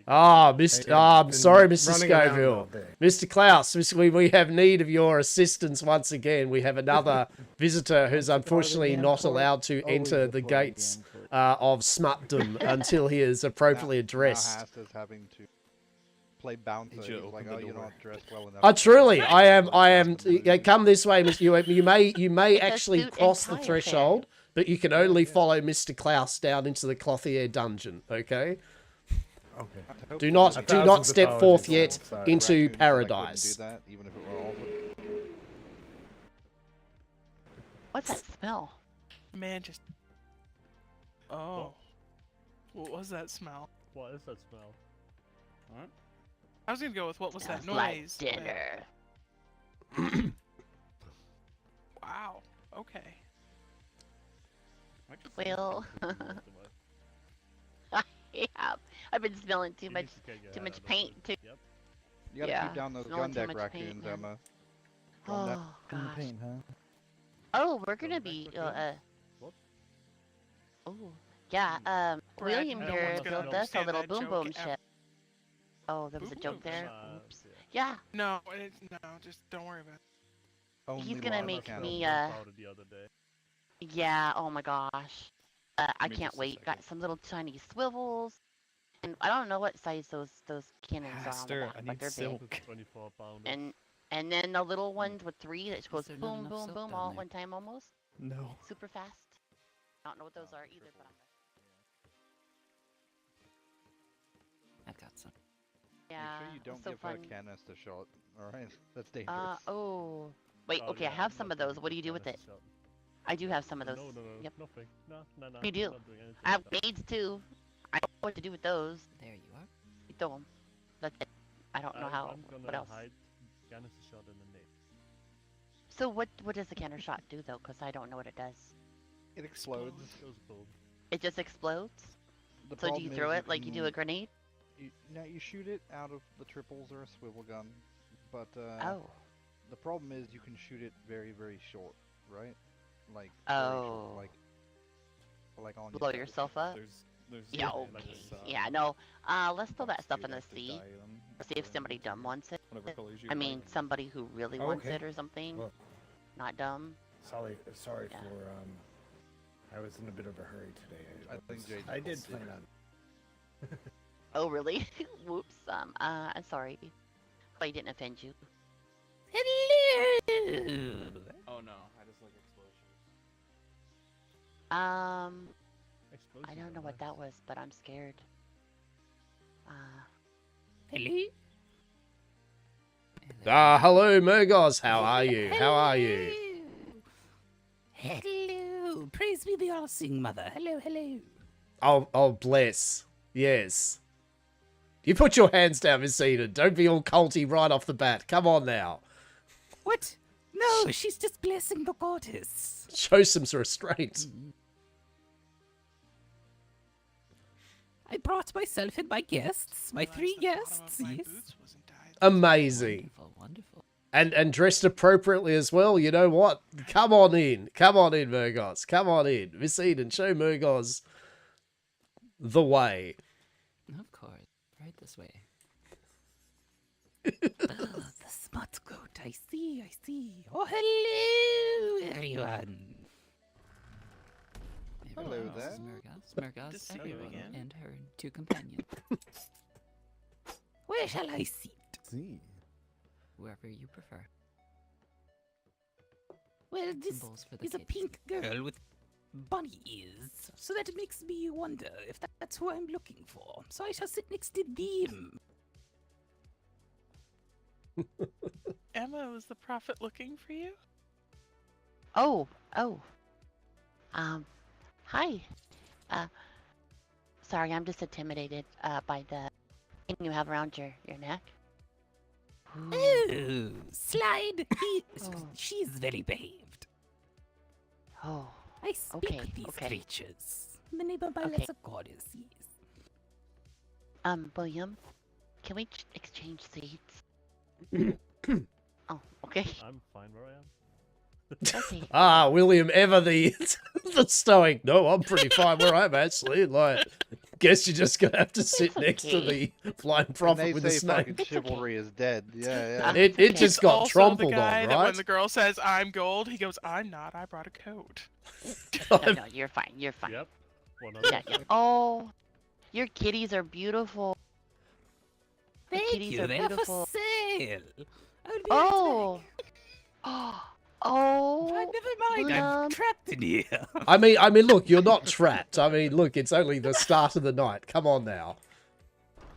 I'm sorry, Mr. running around Scoville. all day. Mr. Klaus, we have need of your assistance once again. We have another visitor who's unfortunately not allowed to enter the gates of smutdom until he is appropriately addressed. Now Hastur's having to play bouncer. He's like, oh, you're not dressed well enough. Truly, I am. Come this way, you may actually suit and cross the tie affair. threshold, but you can only follow Mr. Klaus down into the Clothier dungeon. Okay. Okay. Do not step forth yet Sorry. into Raccoons said I couldn't paradise. do that, even if it were all of it. What's that smell? Man, just. Oh. What was that smell? What is that smell? What? I was gonna go with what was that Smells like noise? but- dinner. Wow. Okay. Well, yeah, I've been smelling too much paint too. Yep. You gotta Yeah, keep down those smelling gun too deck much paint, raccoons, man. Emma. Calm down. Oh In the gosh. paint, huh? Oh, we're gonna be What? Oh, yeah. Brad, William no here one's gonna built us a understand little that boom joke boom ever. ship. Oh, there was a Boom joke boom there. Uh, Oops. Yeah, No, no, just don't worry about it. Only he's gonna lava make cannons. me The other day. yeah. Oh my gosh. I Give me can't just a wait. Got second. some little tiny swivels, and I don't know what size those cannons are on the Hastur, back, I but need they're silk. big. 24 pounder. And then the little ones with 3 that goes there not boom enough boom silk boom down all at there? one time almost. No. Super fast. I don't know what those are either, but I've got some. yeah. Make sure you don't so give fun. her canister shot. Alright, that's dangerous. Oh. Wait, Oh, okay, yeah, I have I'm some not of gonna those. What do you do with it? canister shot. I do have some of those. No, Yep. nothing. No. You do. I'm not doing anything I have with that. grenades too. I don't know what to do with those. There you are. You throw them. That's it. I don't know how. I'm gonna What else? hide canister shot in the net. So what does the cannon shot do though? Because I don't know what it does. It explodes. Goes boom. It just explodes. The So do you problem throw is it like you do a grenade? No, you shoot it out of the triples or a swivel gun, but Oh. the problem is you can shoot it very, very short, right? Like Oh. like on Blow your yourself up. There's Yeah. like Okay. this, Yeah. No. Let's throw that stuff in the student to sea. die them, See if somebody dumb wants it. whatever colors you I mean, like. somebody who really wants Okay. it or something. Well, Not dumb. sorry Yeah. for I was in a bit of a hurry today. I think Jade I did called plan you. on. Oh really? Whoops. I'm sorry. Hope I didn't offend you. Hello. Oh no, I just like explosions. I don't know what that was, but I'm scared. Hello? Hello, Murgos. How are you? How are you? Hello. Praise be the all-seeing mother. Hello, hello. Oh, bless. Yes. You put your hands down, Miss Eden. Don't be all culty right off the bat. Come on now. What? No, she's just blessing the goddess. Show some restraint. I brought myself and my guests, my 3 guests, yes. Amazing. Wonderful, wonderful. And dressed appropriately as well. You know what? Come on in. Come on in, Murgos. Come on in. Miss Eden, show Murgos the way. Of course. Right this way. Oh, the smut goat. I see, I see. Oh, hello, everyone. Hello there. Smurgas, see you everyone, again. and her 2 companions. Where shall I sit? See. Wherever you prefer. Well, this Symbols for the is a kids. pink girl with bunny ears, so that makes me wonder if that's who I'm looking for. So I shall sit next to them. Emma, was the prophet looking for you? Oh. Hi. Sorry, I'm just intimidated by the thing you have around your neck. Oh, Slide. Oh. She's very behaved. Oh. I speak Okay, with these okay. creatures. The neighbor by Okay. lesser goddess, yes. William, can we exchange seats? Oh, okay. I'm fine where I am. Okay. William, ever the stoic. No, I'm pretty fine where I'm actually. Like, guess you're just gonna have to sit next to the flying And prophet they with say the snake. fucking chivalry is dead. Yeah, yeah. It Okay. just got Also trampled the guy on, that when right? the girl says, I'm gold, he goes, I'm not, I brought a coat. No, you're fine. You're fine. Yep. One Yeah, yeah. Oh, your kitties are beautiful. The Thank kitties you. are They are beautiful. for sale. I'll be Oh. right Oh. back. Never mind. I'm William. trapped in here. I mean, look, you're not trapped. I mean, look, it's only the start of the night. Come on now.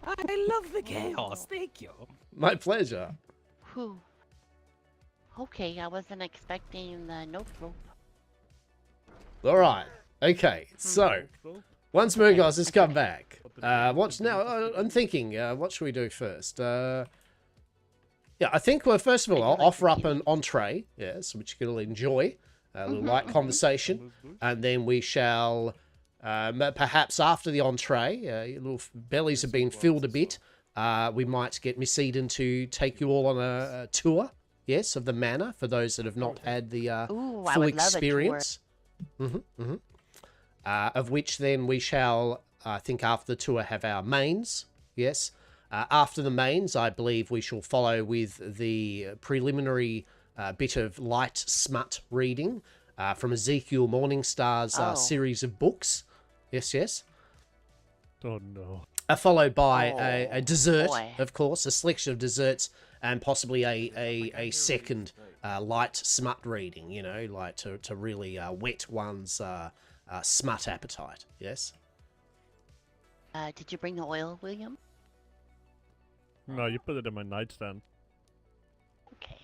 I love the chaos. Thank you. My pleasure. Whew. Okay, I wasn't expecting the rope. All right. Okay. So once Murgos has come back, what's now? I'm thinking. What should we do first? Yeah, I think. Well, first of all, I'll offer up an entree. Yes, which you'll enjoy. A little light conversation, and then we shall. Perhaps after the entree, your little bellies have been filled a bit. We might get Miss Eden to take you all on a tour. Yes, of the manor for those that have not had the Ooh, I full would love a tour. experience. Of which then we shall, I think, after the tour, have our mains. Yes. After the mains, I believe we shall follow with the preliminary bit of light smut reading from Ezekiel Morningstar's series of books. Yes, yes. Oh no. Followed by a dessert, boy. of course, a selection of desserts, and possibly a second light smut reading, you know, like to really whet one's smut appetite. Yes? Did you bring the oil, William? No, you put it in my nightstand. Okay.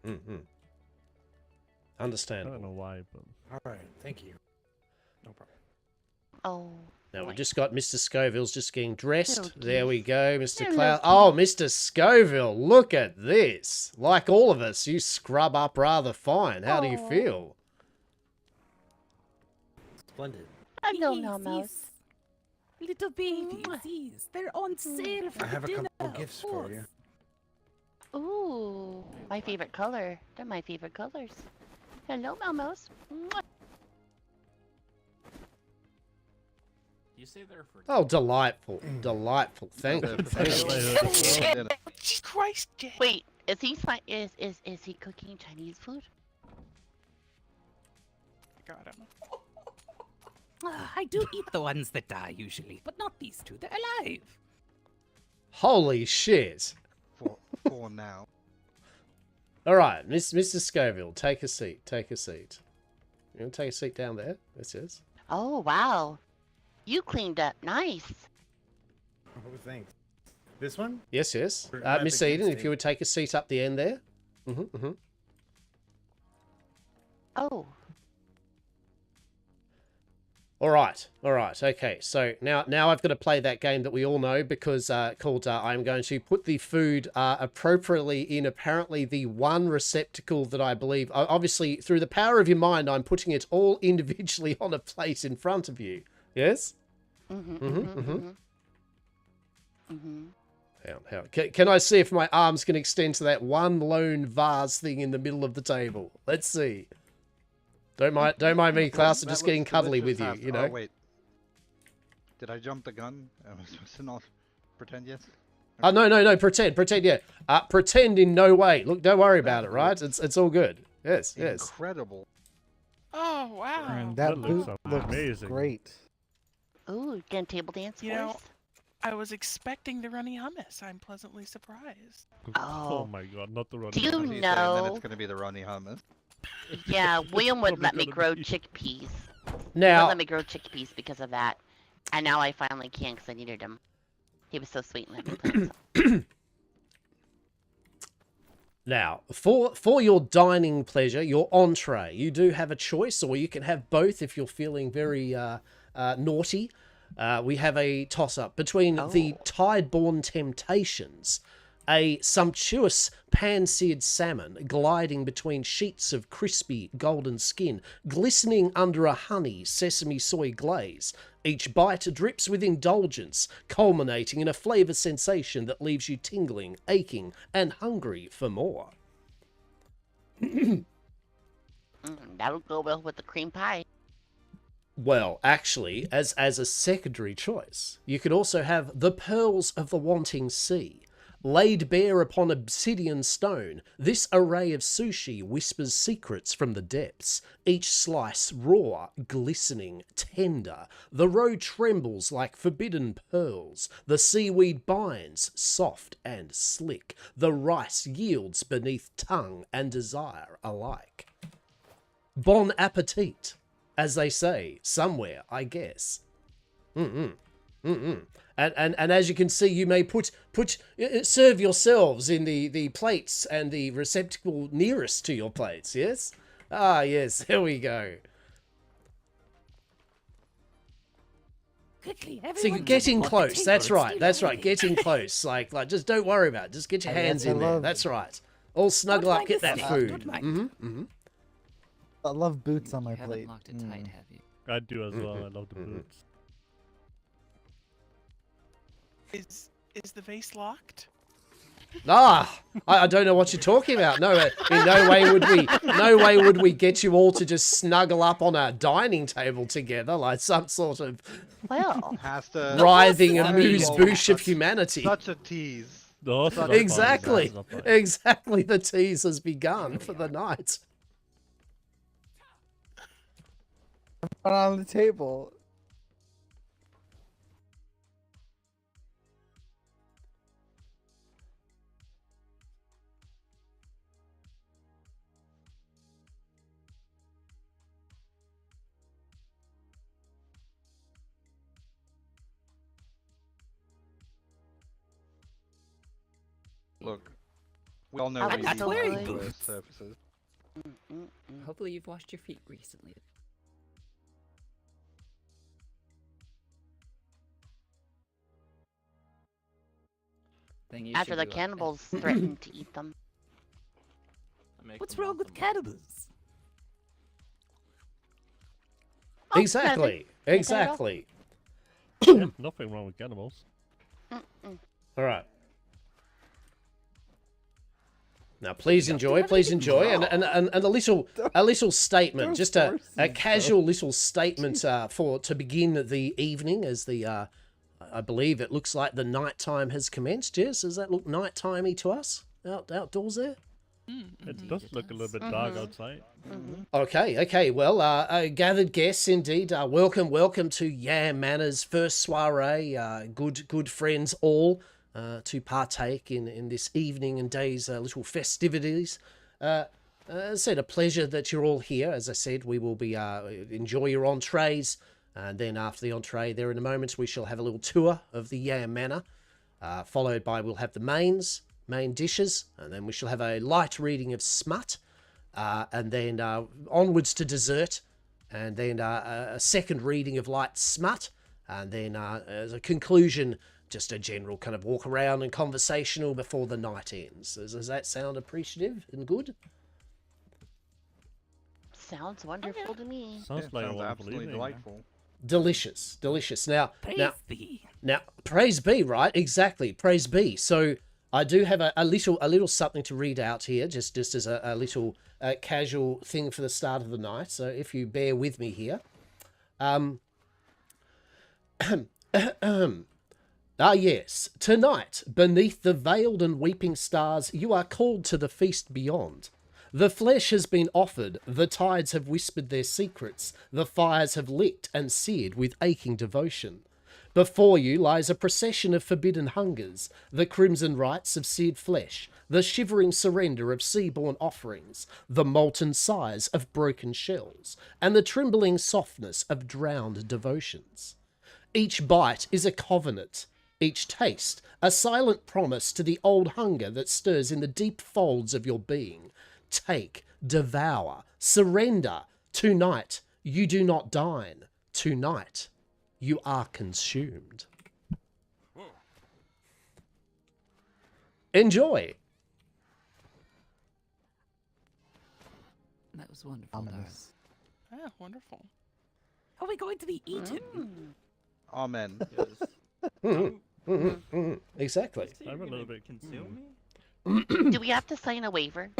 Mm-hmm. I Understandable. don't know why, but All right, thank you. No problem. Oh. Now boy. we've just got Mr. Scoville's just getting dressed. Little There we go, Mr. Little Cloud. Oh, Mr. Scoville, look at this. Like all of us, you scrub up rather fine. How do you Aw. feel? Splendid. Hello, Yes, Mouse. yes. Little babies, yes. They're on sale for I have a dinner, couple gifts of for course. you. Ooh, my favorite color. They're my favorite colors. Hello, Mouse. You say they're for Oh, delightful. Delightful. Thank you. Thank you. Jesus Christ, Jay. Wait, is he cooking Chinese food? Got him. I do eat the ones that die usually, but not these two. They're alive. Holy shit. For now. All right, Mr. Scoville, take a seat. Take a seat. You want to take a seat down there? This is. Oh, wow. You cleaned up nice. Oh, thanks. This one? Yes, yes. Or at the Miss Eden, if campsite? you would take a seat up the end there. Oh. All right. Okay. So now I've got to play that game that we all know because called I'm going to put the food appropriately in apparently the one receptacle that I believe. Obviously, through the power of your mind, I'm putting it all individually on a plate in front of you. Yes. Can I see if my arms can extend to that one lone vase thing in the middle of the table? Let's see. Don't mind me, Klaus. I'm That just getting looks cuddly delicious, with you. Hastur. You know. Oh, wait. Did I jump the gun? Am I supposed to not pretend yet? Oh no! Pretend. Yeah. Pretend in no way. Look, don't worry about it. Right? It's all good. Yes. Incredible. Oh wow! And That that looks boot looks amazing. great. Ooh, gonna table dance You for know, us? I was expecting the runny hummus. I'm pleasantly surprised. Oh. my god, not the running. Do you As you say, and then know? it's gonna be the runny hummus. Yeah, William would Probably let me gonna grow be. chickpeas. He would Now, let me grow chickpeas because of that. And now I finally can because I needed him. He was so sweet and let me plant some. Now, for your dining pleasure, your entree, you do have a choice, or you can have both if you're feeling very naughty. We have a toss-up between the Tideborn Temptations, a sumptuous pan-seared salmon gliding between sheets of crispy golden skin, glistening under a honey sesame soy glaze. Each bite drips with indulgence, culminating in a flavour sensation that leaves you tingling, aching, and hungry for more. That'll go well with the cream pie. Well, actually, as a secondary choice, you could also have the Pearls of the Wanting Sea. Laid bare upon obsidian stone, this array of sushi whispers secrets from the depths. Each slice raw, glistening, tender. The roe trembles like forbidden pearls. The seaweed binds, soft and slick. The rice yields beneath tongue and desire alike. Bon appetit, as they say somewhere, I guess. And as you can see, you may serve yourselves in the plates and the receptacle nearest to your plates, yes? Ah, yes, here we go. Quickly, So everyone. you're getting jump on the close, table. that's It's right, still early. getting close. Like, just don't worry about it, just get your hands in there, that's right. All snuggle Don't up, mind get the that snake, food. don't mind. I love boots on my You haven't plate. locked it tight, have you? I do as well. I love the boots. Is the vase locked? Ah, I don't know what you're talking about. No, in no way would we get you all to just snuggle up on a dining table together like some sort of Well, writhing Such a amuse-bouche of humanity. Such a tease. No, that's not fine, Exactly, that's not fine. exactly. The tease has begun for the night. Put on the table. Look, we all know I'm we not use wearing hardware boots. surfaces. Hopefully you've washed your feet recently. Then you after should the do a- cannibals threatened to eat them. What's wrong with cannibals? Oh, Exactly, nothing. exactly. Yeah, nothing wrong with cannibals. All right. Now, please enjoy, and a little statement, Don't just a force yourself. casual little statement to begin the evening, as the I believe it looks like the nighttime has commenced. Yes, does that look nighttimey to us outdoors there? It does look a little bit dark outside. Okay. Well, gathered guests, indeed. Welcome to Yam Manor's first soiree. Good friends all to partake in this evening and day's little festivities. As I said, a pleasure that you're all here. As I said, we will be enjoy your entrees. And then after the entree there in a moment, we shall have a little tour of the Yam Manor. Followed by, we'll have the main dishes, and then we shall have a light reading of smut, and then onwards to dessert, and then a second reading of light smut, and then as a conclusion, just a general kind of walk around and conversational before the night ends. Does that sound appreciative and good? Sounds wonderful to me. Sounds like sounds a wonderful absolutely evening. delightful. Delicious. Now, Praise thee. Now, praise be, right? Exactly, praise be. So I do have a little something to read out here, just as a little casual thing for the start of the night. So if you bear with me here. Yes. Tonight, beneath the veiled and weeping stars, you are called to the feast beyond. The flesh has been offered, the tides have whispered their secrets, the fires have licked and seared with aching devotion. Before you lies a procession of forbidden hungers, the crimson rites of seared flesh, the shivering surrender of sea-born offerings, the molten sighs of broken shells, and the trembling softness of drowned devotions. Each bite is a covenant, each taste a silent promise to the old hunger that stirs in the deep folds of your being. Take, devour, surrender. Tonight, you do not dine. Tonight, you are consumed. Enjoy. That was wonderful, Ominous. Yeah, wonderful. Are we going to be eaten? Amen. Exactly. I'm a little bit consumed. Do we have to sign a waiver?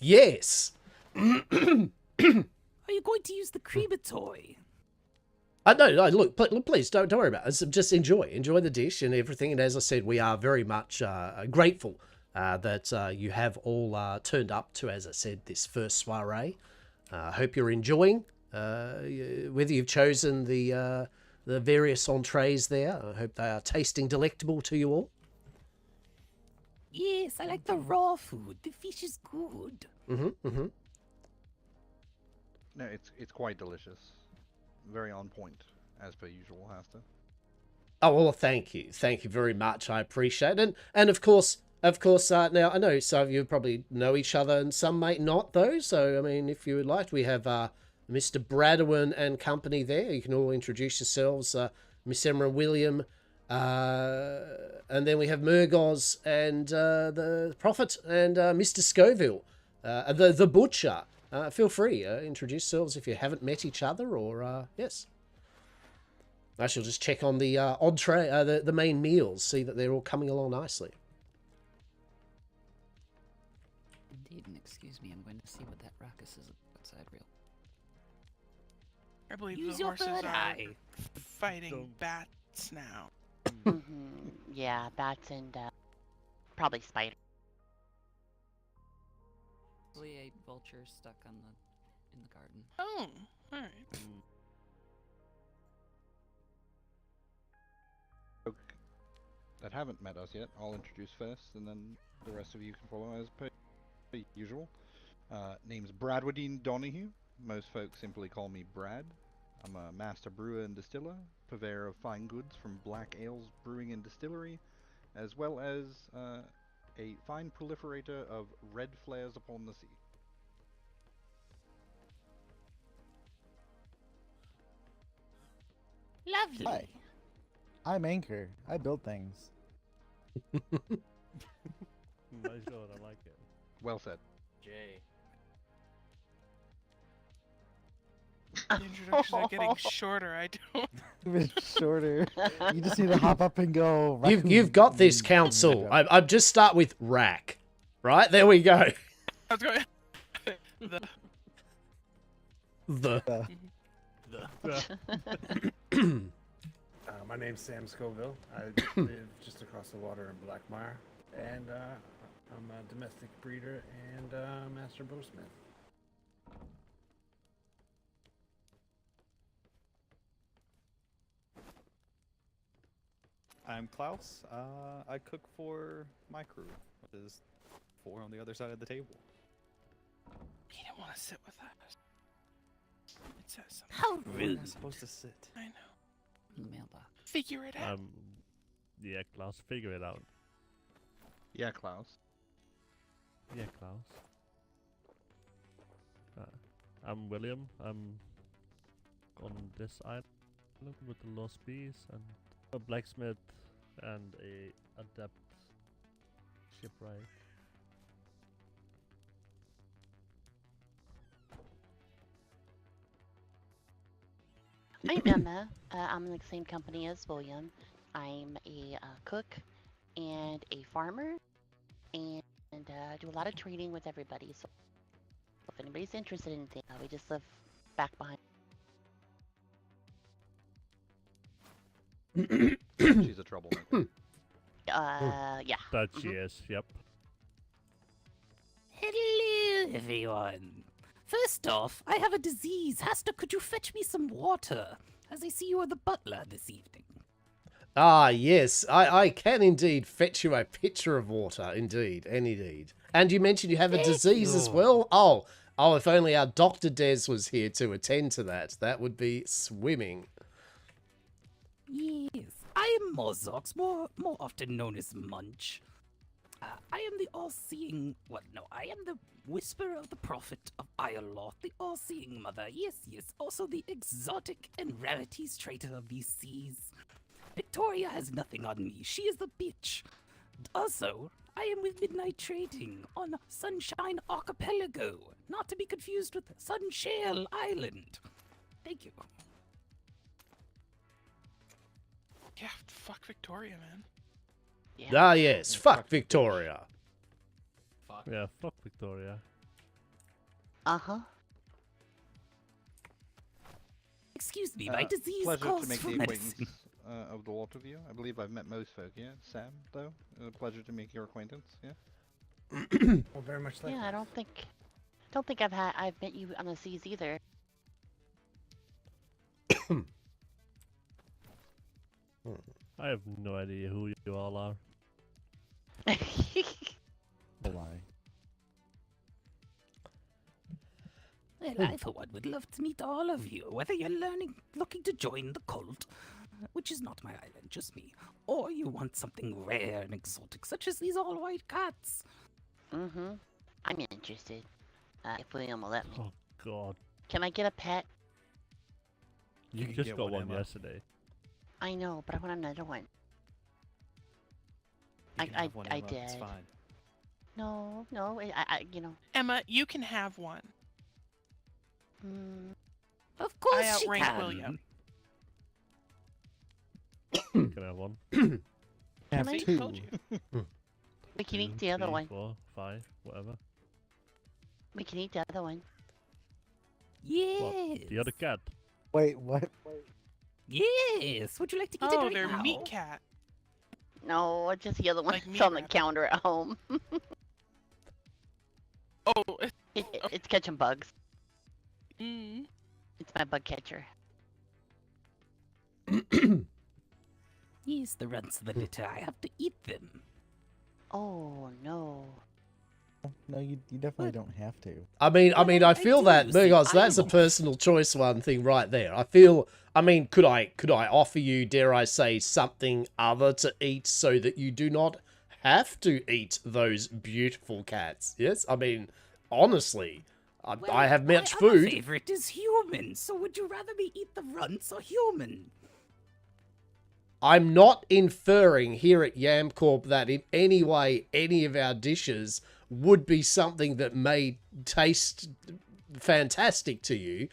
Yes. Are you going to use the crematory? No, look, please don't worry about it. Just enjoy the dish and everything. And as I said, we are very much grateful that you have all turned up to, as I said, this first soiree. I hope you're enjoying. Whether you've chosen the various entrees there, I hope they are tasting delectable to you all. Yes, I like the raw food. The fish is good. No, it's quite delicious. Very on point, as per usual, Hastur. Oh, well, thank you very much. I appreciate it. And of course, now I know some of you probably know each other and some might not, though. So, I mean, if you would like, we have Mr. Bradwin and company there. You can all introduce yourselves. Miss Emma and William. And then we have Murgoz and the Prophet and Mr. Scoville, the Butcher. Feel free, introduce yourselves if you haven't met each other, or yes. I shall just check on the entree, the main meals, see that they're all coming along nicely. Indeed, and excuse me, I'm going to see what that ruckus is outside real. I believe Use the your horses third are eye. fighting bats now. Yeah, bats and probably spiders. Probably a vulture stuck on in the garden. Oh, alright. Folk that haven't met us yet, I'll introduce first, and then the rest of you can follow as per usual. Name's Bradwardine Donahue. Most folks simply call me Brad. I'm a master brewer and distiller, purveyor of fine goods from Black Ales Brewing and Distillery, as well as a fine proliferator of red flares upon the sea. Lovely. Hi. I'm Anchor. I build things. Nice shot, I like it. Well said. Jay. The introductions are getting shorter. I don't. A bit shorter. You just need to hop up and go. You've got this, council. I'm just start with rack, right? There we go. I was going. My name's Sam Scoville. I live just across the water in Blackmire, and I'm a domestic breeder and master bowsmith. I'm Klaus. I cook for my crew, which is 4 on the other side of the table. He didn't want to sit with us. It says something. How Where am rude. I supposed to sit? I know. Mailbox. Figure it out. Yeah, Klaus, figure it out. Yeah, Klaus. Yeah, Klaus. I'm William. I'm on this island with the lost bees and a blacksmith and a adept shipwright. I'm Emma. I'm in the same company as William. I'm a cook and a farmer, and do a lot of trading with everybody. So if anybody's interested in anything, we just live back behind. She's a troublemaker. Yeah. That she is, yep. Hello, everyone. First off, I have a disease. Hastur, could you fetch me some water? As I see you are the butler this evening. Ah, yes, I can indeed fetch you a pitcher of water, indeed, indeed. And you mentioned you have a disease as well? Oh, if only our Dr. Des was here to attend to that. That would be swimming. Yes, I am Mozox, more often known as Munch. I am the all-seeing... I am the Whisperer of the Prophet of Ireloth, the all-seeing mother. Yes, also the exotic and rarities trader of these seas. Victoria has nothing on me. She is the bitch. Also, I am with Midnight Trading on Sunshine Archipelago, not to be confused with Sunshale Island. Thank you. Yeah, fuck Victoria, man. Yeah. Ah, yes, fuck Victoria. Yeah, fuck Victoria. Uh-huh. Excuse me, my disease Pleasure calls to make for the medicine. acquaintance of the lot of you. I believe I've met most folk, yeah? Sam, though? A pleasure to make your acquaintance, yeah? Well, very much like Yeah, I don't think I've met you on the seas either. I have no idea who you all are. Lie. Well, I for one would love to meet all of you, whether you're looking to join the cult, which is not my island, just me, or you want something rare and exotic, such as these all-white cats. Mm-hmm. I'm interested. If William will let me. Oh god. Can I get a pet? You can just get got one, one Emma. yesterday. I know, but I want another one. You can have one, I Emma, did. It's fine. No, you know. Emma, you can have one. Of course I she outrank can. William. Can I have one? Have See, two. told you. We can eat 2, the other 3, one. 4, 5, whatever. We can eat the other one. Yes. What? The other cat? Wait, what? Yes. Would you like to eat it Oh, right they're now? meat cat. No, just the other one. Like It's on the meat counter at home. Oh, It's catching bugs. mm. It's my bug catcher. Yes, the runs of the litter. I have to eat them. Oh no. No, you definitely don't have to. I mean, I feel that do, see, because I that's a am- personal choice one thing right there. I feel, I mean, could I offer you, dare I say, something other to eat so that you do not have to eat those beautiful cats? Yes, I mean, honestly, I have my much other food. favorite is human. So would you rather me eat the runts or human? I'm not inferring here at Yamcorp that in any way any of our dishes would be something that may taste fantastic to you,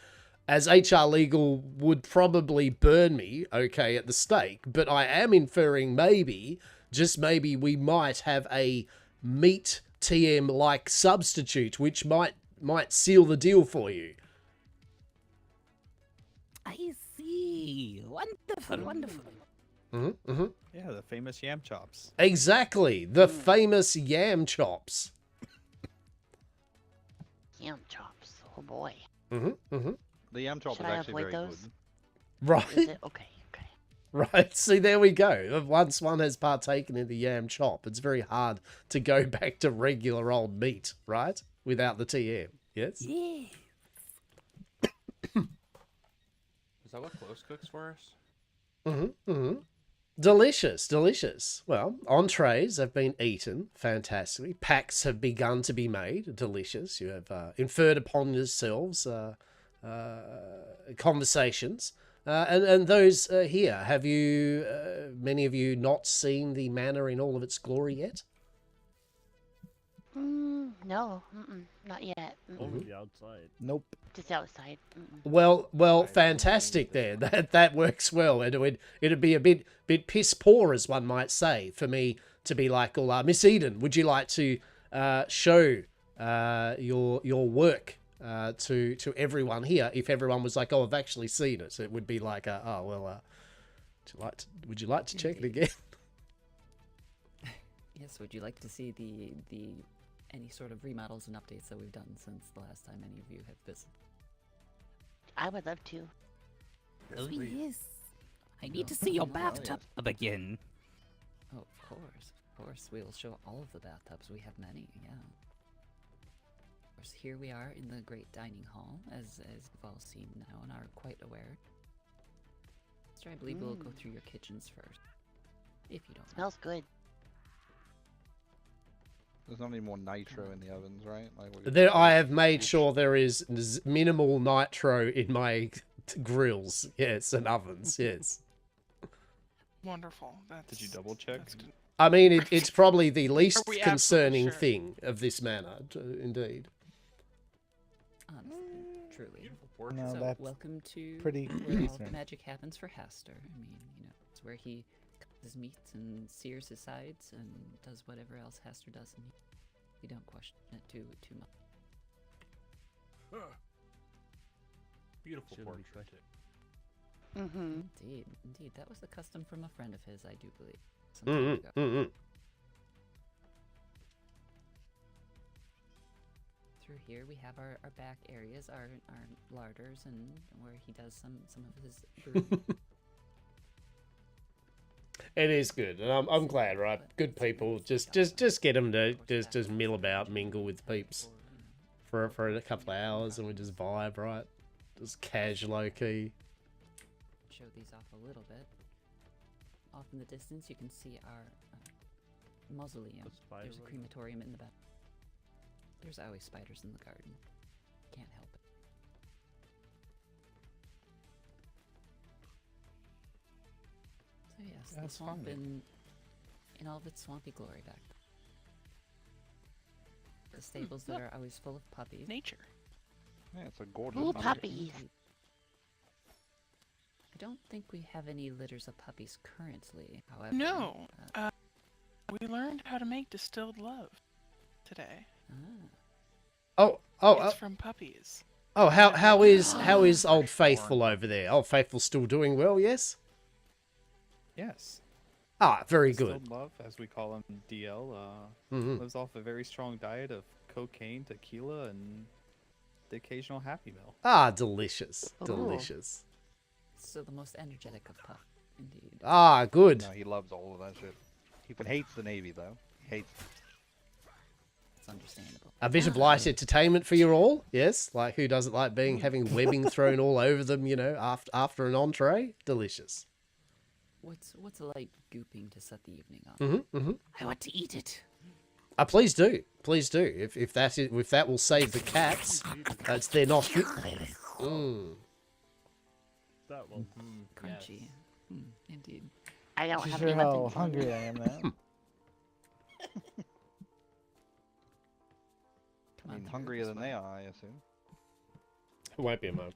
as HR Legal would probably burn me, okay, at the stake. But I am inferring maybe, just maybe, we might have a meat TM-like substitute, which might seal the deal for you. I see. Wonderful, wonderful. Yeah, the famous yam chops. Exactly, the famous yam chops. Yam chops. Oh boy. The yam chop Should is I actually avoid very those? good. Right. Is it? Okay. Right, see, there we go. Once one has partaken in the yam chop, it's very hard to go back to regular old meat, right? Without the TM. Yes. Yeah. Is that what Close cooks for us? Delicious, delicious. Well, entrees have been eaten fantastically. Packs have begun to be made. Delicious. You have inferred upon yourselves conversations. And those here, have you, many of you, not seen the manor in all of its glory yet? No, not yet. Only outside. Nope. Just outside. Well, fantastic there. That works well. It'd be a bit piss poor, as one might say, for me to be like, "Well, Miss Eden, would you like to show your work to everyone here?" If everyone was like, "Oh, I've actually seen it," so it would be like, "Oh, well, would you like to check it again?" Yes, would you like to see the any sort of remodels and updates that we've done since the last time any of you have visited? I would love to. Oh, yes. I need to see your bathtub again. Oh, of course. We'll show all of the bathtubs. We have many, yeah. Of course, here we are in the great dining hall, as you've all seen now and are quite aware. So I believe we'll go through your kitchens first, if you don't mind. Smells good. There's not any more nitro in the ovens, right? I have made sure there is minimal nitro in my grills, yes, and ovens, yes. Wonderful. Did you double check? I mean, it's probably the least Are we concerning absolutely sure? thing of this manor, indeed. Honestly, truly. No, So, that's welcome to pretty where all the decent. magic happens for Hastur. I mean, it's where he cuts his meats and sears his sides and does whatever else Hastur does, and you don't question it too much. Beautiful Shouldn't be portrait. Mm-hmm. Indeed, that was a custom from a friend of his, I do believe. Some time ago. Through here we have our back areas, our larders, and where he does some of his brewing. It is good, and I'm glad, right? Good people, just get them to just mill about, mingle with peeps for a couple of hours, and we just vibe, right? Just cash, low key. Show these off a little bit. Off in the distance, you can see our mausoleum. There's a crematorium in the back. There's always spiders in the garden. Can't help it. So yes, That's the swamp fine. in all of its swampy glory back there. The stables that are always full of puppies. Nature. Yeah, it's a gorgeous Ooh, number. puppies. I don't think we have any litters of puppies currently, however. No. We learned how to make distilled love today. It's from puppies. How is Old Faithful over there? Old Faithful still doing well? Yes. Yes. Very good. Distilled Love, as we call him, DL, lives off a very strong diet of cocaine, tequila, and the occasional Happy Meal. Delicious, delicious. So the most energetic of pup, indeed. Good. No, he loves all of that shit. He hates the Navy, though. He hates it. It's understandable. A bit of light entertainment for you all, yes. Like who doesn't like having webbing thrown all over them, after an entree? Delicious. What's a light gooping to set the evening on? I want to eat it. Please do, please do. If that will save the cats, they're not. That one. Crunchy. Indeed. I don't have Sure any how weapons. hungry I am now. I mean, hungrier than they are, I assume. It won't be a moment.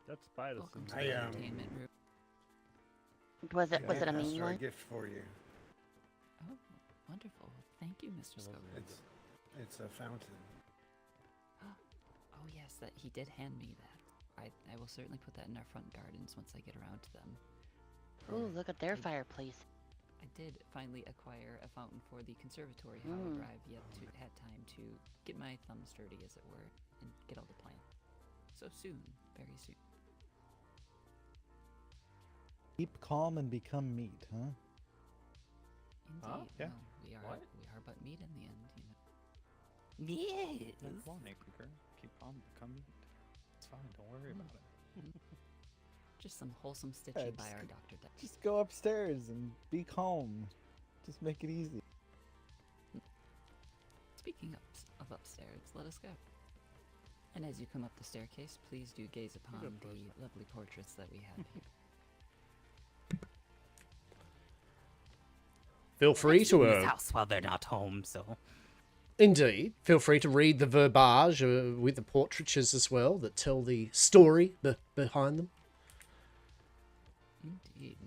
That's spider. Welcome to I, the entertainment room. Was it I a have mean a one? gift for you. Oh, wonderful. Thank you, Mr. Scoville. It's a fountain. Oh yes, that he did hand me that. I will certainly put that in our front gardens once I get around to them. Ooh, look at their fireplace. I did finally acquire a fountain for the conservatory, however, I've yet to had time to get my thumbs dirty, as it were, and get all the plants. So soon, very soon. Keep calm and become meat, huh? Indeed. Yeah. Well, we are but meat in the end, Yes. Come on, Acre. Keep on. Come eat. It's fine. Don't worry about it. Just some wholesome stitching by just- our Dr. Dex. Just go upstairs and be calm. Just make it easy. Speaking of upstairs, let us go. And as you come up the staircase, please do gaze upon Good the person. lovely portraits that we have here. Feel free to In this house while they're not home, so indeed. Feel free to read the verbage with the portraitures as well that tell the story behind them. Indeed.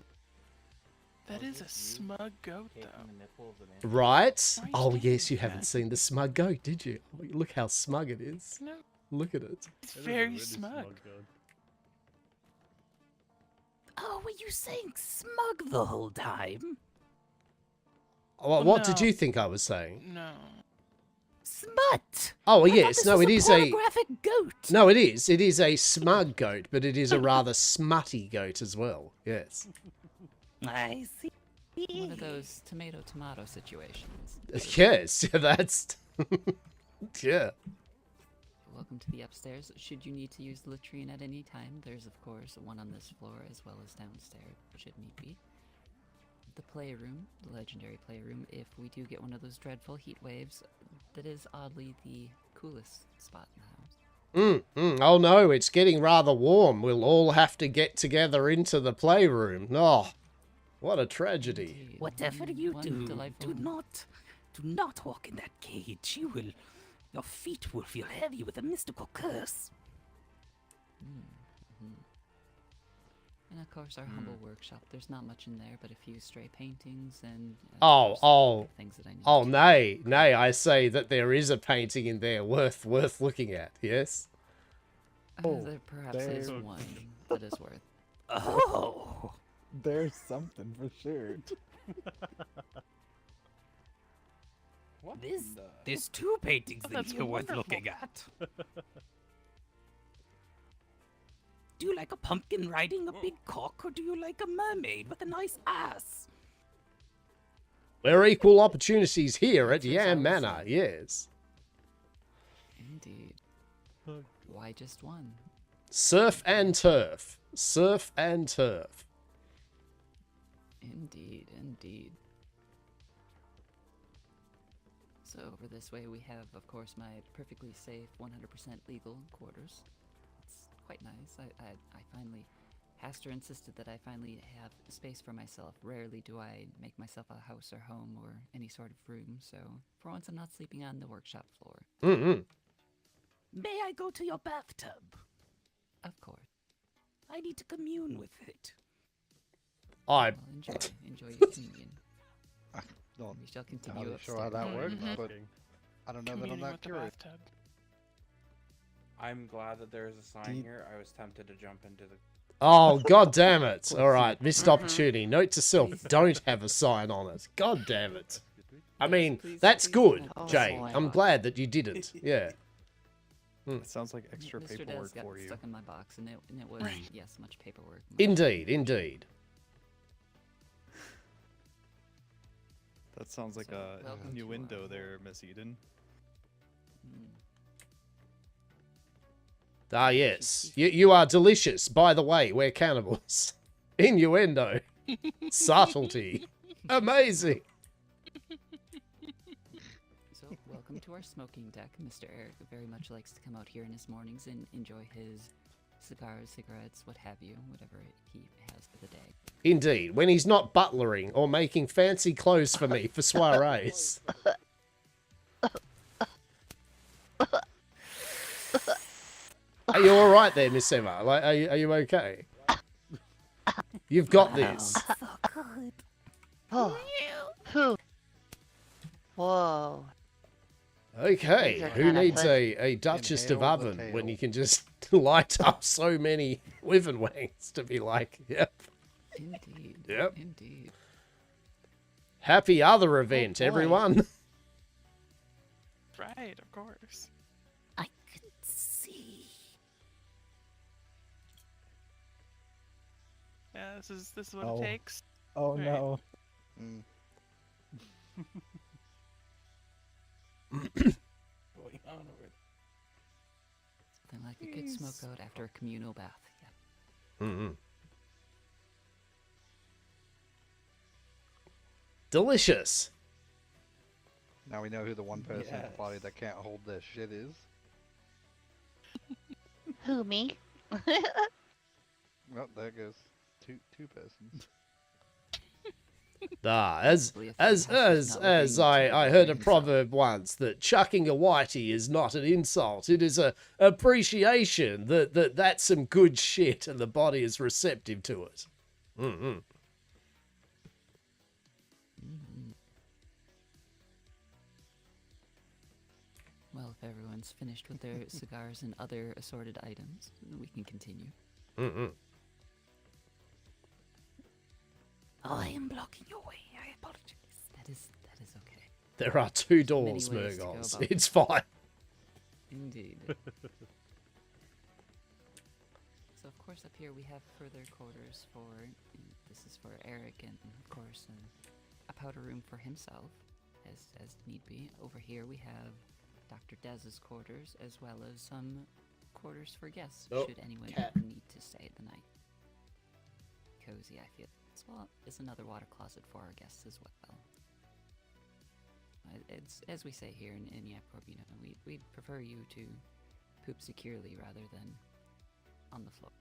That is a smug goat, though. Right? Why are you Oh staring yes, you at haven't that? seen the smug goat, did you? Oh, look how smug it is. No, Look at it. it's It is a very really smug. goat. Oh, were you saying smug the whole time? Well, what did you think I was saying? No. Smut! Oh well, I thought yes. this No, was it a is a. pornographic goat. No, it is. It is a smug goat, but it is a rather smutty goat as well. Yes. I see. One of those tomato situations. Yes. That's. Yeah. Welcome to the upstairs. Should you need to use the latrine at any time, there's of course one on this floor as well as downstairs, should need be. The playroom, the legendary playroom, if we do get one of those dreadful heat waves, that is oddly the coolest spot in the house. Oh no, it's getting rather warm. We'll all have to get together into the playroom. Oh, what a tragedy. Indeed. Whatever you One do, delightful- do not walk in that cage. Your feet will feel heavy with a mystical curse. And of course, our humble workshop. There's not much in there, but a few stray paintings and things that I need. Oh, to- nay, I say that there is a painting in there worth looking at. Yes. There perhaps is there- one that is worth. Oh, There's something for sure. What? there's two paintings Oh, in that's here worth wonderful. looking at. Do you like a pumpkin riding a big cock, or do you like a mermaid with a nice ass? We're equal opportunities here at That's what Yam I Manor. said. Yes. Indeed. Why just one? Surf and turf. Surf and turf. Indeed, indeed. So over this way we have, of course, my perfectly safe, 100% legal quarters. It's quite nice. I finally... Hastur insisted that I finally have space for myself. Rarely do I make myself a house or home or any sort of room, so for once I'm not sleeping on the workshop floor. May I go to your bathtub? Of course. I need to commune with it. I. Well, enjoy your communion. Not We shall continue entirely upstairs. sure how that works, Mhm. but I don't know that I'm Communing that with the curious. bathtub. I'm glad that there's a sign you- here. I was tempted to jump into the. Oh, god damn it. All right, missed opportunity. Note to self, don't have a sign on it. God damn it. I mean, Please, that's please good, don't. Oh, Jay. boy. I'm glad that you didn't. Yeah. It sounds like extra Mr. Des paperwork got for you. stuck in my box, and it was, Right. yes, much paperwork. much- Indeed, indeed. That sounds like So, a welcome to innuendo our- there, Miss Eden. Mm. Ah, yes. You are delicious. By the way, we're cannibals. Innuendo. Subtlety. Amazing. So, welcome to our smoking deck. Mr. Eric very much likes to come out here in his mornings and enjoy his cigars, cigarettes, what have you, whatever he has for the day. Indeed. When he's not butlering or making fancy clothes for me for soirees. Are you all right there, Miss Emma? Like, are you okay? You've got this. So good. Oh. Phew. Whoa. Okay, These are who kinda needs fun. a Duchess of Inhale the Oven when tail. you can just light up so many wyvern wangs to be like, yep. Indeed. Yep. Indeed. Happy other event, boy. everyone. Right, of course. I can see. Yeah, this is what Oh. it takes. Oh Right. no. Mm. Well, Oh, no, wait. Something like a good smoke out after a communal bath. Yeah. Mm-hmm. Delicious. Now we know who the one person in Yes. the party that can't hold their shit is. Who, me? Well, there goes two persons. As I heard a proverb once that chucking a whitey is not an insult. It is a appreciation that's some good shit and the body is receptive to it. Mm-hmm. Well, if everyone's finished with their cigars and other assorted items, then we can continue. Mm-hmm. Oh, I am blocking your way. I apologize. That is okay. There are two There's many doors, ways to go Murgols. about It's fine. Indeed. So of course up here we have further quarters for, this is for Eric and of course a powder room for himself, as need be. Over here we have Dr. Dez's quarters as well as some quarters for guests, Oh, should anyone cat. need to stay the night. Cozy, I feel. As well as another water closet for our guests as well. It's as we say here in Yapcorp, you know, we'd prefer you to poop securely rather than on the floor.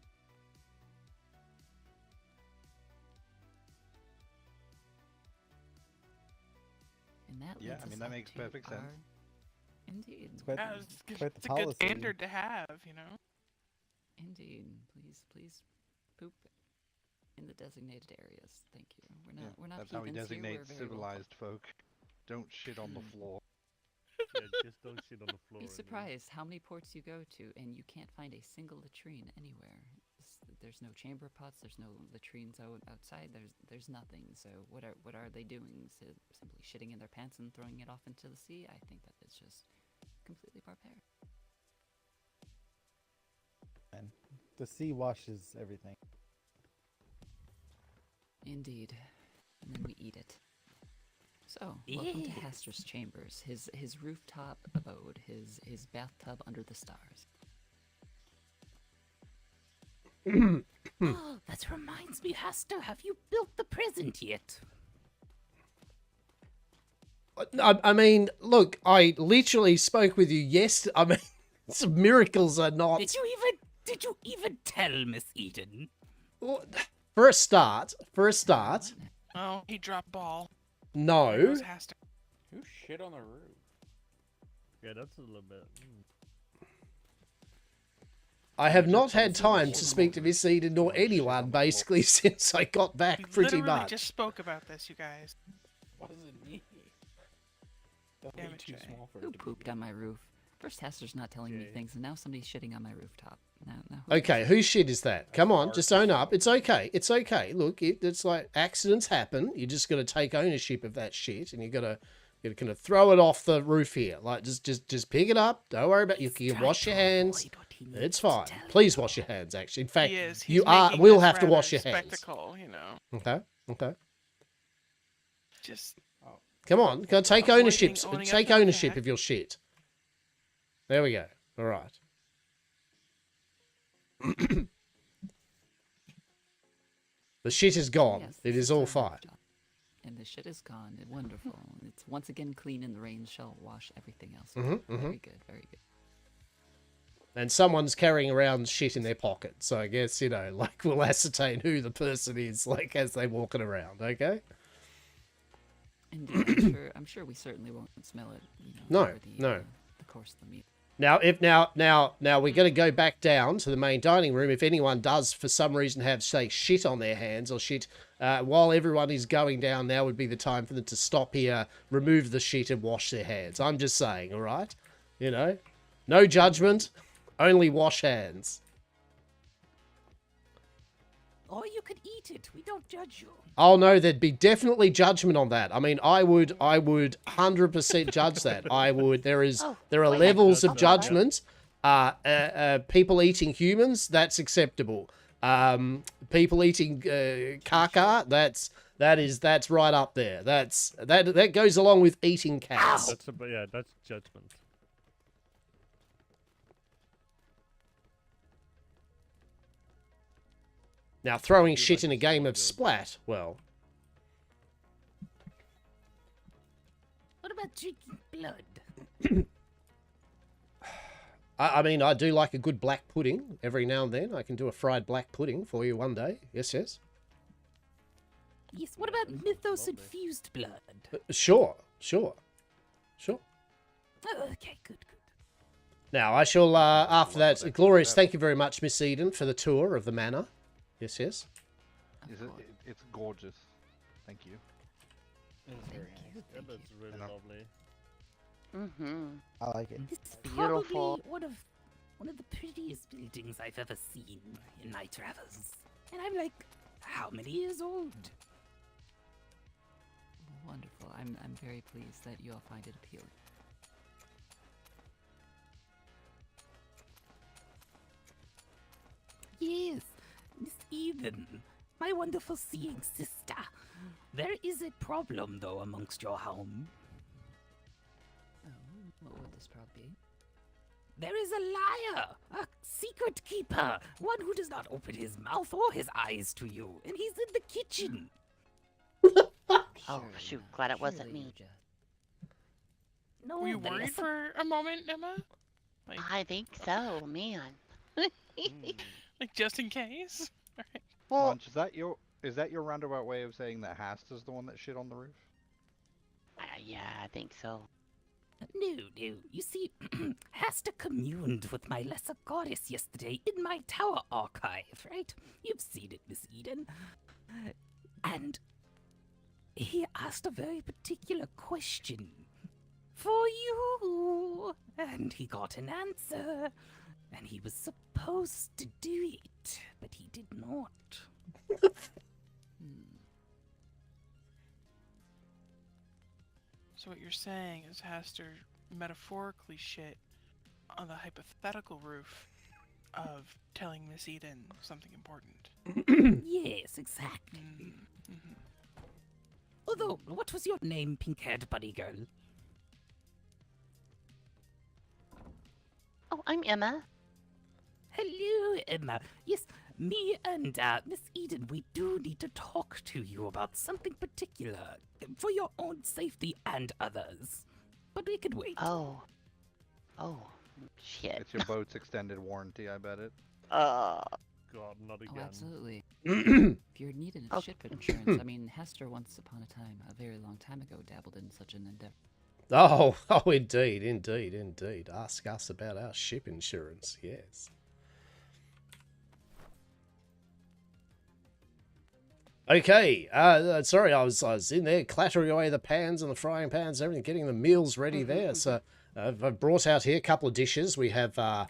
And that Yeah, leads I mean, us that up makes to perfect sense. our- Indeed. It's quite, Yeah, it's it's, quite the it's a good policy. standard to have, you know. Indeed. Please poop in the designated areas. Thank you. We're not That's how we heathens here, designate we're very welcome. civilized folk. Don't shit on the floor. Yeah, just don't shit on the floor. Be and then- surprised how many ports you go to and you can't find a single latrine anywhere. There's no chamber pots. There's no latrines outside. There's nothing. So what are they doing? Simply shitting in their pants and throwing it off into the sea? I think that is just completely barbaric. And the sea washes everything. Indeed. And then we eat it. So, welcome to Yes. Hastur's chambers, his rooftop abode, his bathtub under the stars. Oh, that reminds me, Hastur, have you built the present yet? I mean, look, I literally spoke with you yesterday. I mean, some miracles are not... Did you even tell Miss Eden? For a start, Oh, he dropped ball. no. There goes Hastur. Who shit on the roof? Yeah, that's a little bit. I have not had time to speak to Miss Eden nor anyone, basically, since I got back, We pretty literally much. just spoke about this, you guys. Wasn't me. Damn it, too Jay. small for it Who to be pooped me. on my roof? First Hastur's not telling me Jay. things, and now somebody's shitting on my rooftop. Now who Okay, whose shit is that? Come on, just own up. It's okay. It's okay. Look, it's like accidents happen. You just got to take ownership of that shit, and you got to kind of throw it off the roof here. Like just pick it up. Don't worry about it. You can wash your hands. It's fine. Please wash your hands. Actually, in fact, He is. He's you making will this have to rather wash your hands. spectacle, you know. Okay. Just Come on, go take Avoiding ownership. owning up Take to the ownership fact. of your shit. There we go. All right. The shit is gone. Yes, It this is all our fine. rooftop. And the shit is gone. Wonderful. It's once again clean, and the rain shall wash everything else. away. Very good. Very good. And someone's carrying around shit in their pocket. So I guess, like, we'll ascertain who the person is, like, as they're walking around, okay? Indeed, I'm sure we certainly won't smell it. No, over the course of the meal. Now, now we're going to go back down to the main dining room. If anyone does, for some reason, have, say, shit on their hands or shit, while everyone is going down, now would be the time for them to stop here, remove the shit and wash their hands. I'm just saying, all right? No judgment, only wash hands. Or you could eat it. We don't judge you. Oh no, there'd be definitely judgment on that. I mean, I would 100% judge that. There are levels of judgment. People eating humans, that's acceptable. People eating caca, that's right up there. That goes along with eating cats. That's judgment. Now, throwing You shit like in a to game smell of good. Splat, well, What about drinking blood? I mean, I do like a good black pudding every now and then. I can do a fried black pudding for you one day. Yes, yes. Yes, what about mythos-infused blood? Sure. Oh, okay, good. Now, I shall, after Well, that, Glorious, thank you very much, Miss Eden, for the tour of the manor. Yes, yes. It's gorgeous. Thank you. It's very nice. Yeah, it's really lovely. Mm-hmm. I like it. This is Beautiful. probably one of the prettiest buildings I've ever seen in my travels. And I'm like, how many years old? Wonderful. I'm very pleased that you all find it appealing. Yes, Miss Eden, my wonderful seeing sister. There is a problem, though, amongst your home. Oh, what would this problem be? There is a liar, a secret keeper, one who does not open his mouth or his eyes to you, and he's in the kitchen. Oh, shoot. Glad it wasn't me. No, Were you there worried is a- for a moment, Emma? Like, I think so, man. like just in case? Alright. Well, Munch, is that your roundabout way of saying that Hastur's the one that shit on the roof? yeah, I think so. No. You see, Hastur communed with my lesser goddess yesterday in my tower archive, right? You've seen it, Miss Eden. And he asked a very particular question for you, and he got an answer, and he was supposed to do it, but he did not. So what you're saying is Hastur metaphorically shit on the hypothetical roof of telling Miss Eden something important. Yes, exactly. Although, what was your name, pink-haired bunny girl? Oh, I'm Emma. Hello, Emma. Yes, me and Miss Eden, we do need to talk to you about something particular for your own safety and others. But we could wait. Oh, shit. It's your boat's extended warranty, I bet it. God, not Oh, again. absolutely. If you're needing Oh. ship insurance, I mean, Hastur once upon a time, a very long time ago, dabbled in such an endeavor. Oh, indeed. Ask us about our ship insurance, yes. Okay, sorry, I was in there clattering away the pans and the frying pans, everything, getting the meals ready there. So I've brought out here a couple of dishes. We have a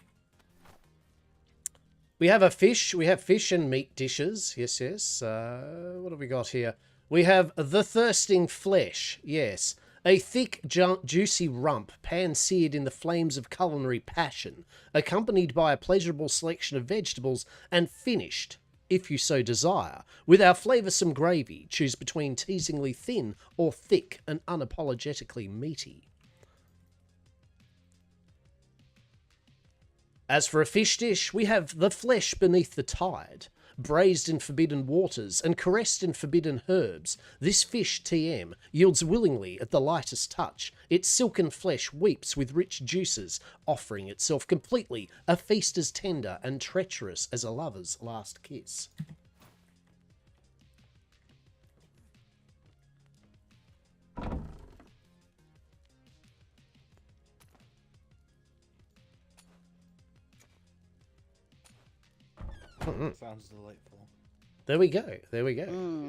fish. We have fish and meat dishes. Yes. What have we got here? We have the thirsting flesh. Yes. A thick, juicy rump, pan-seared in the flames of culinary passion, accompanied by a pleasurable selection of vegetables, and finished, if you so desire, with our flavoursome gravy. Choose between teasingly thin or thick and unapologetically meaty. As for a fish dish, we have the flesh beneath the tide, braised in forbidden waters and caressed in forbidden herbs. This fish, TM, yields willingly at the lightest touch. Its silken flesh weeps with rich juices, offering itself completely, a feast as tender and treacherous as a lover's last kiss. Sounds delightful. There we go.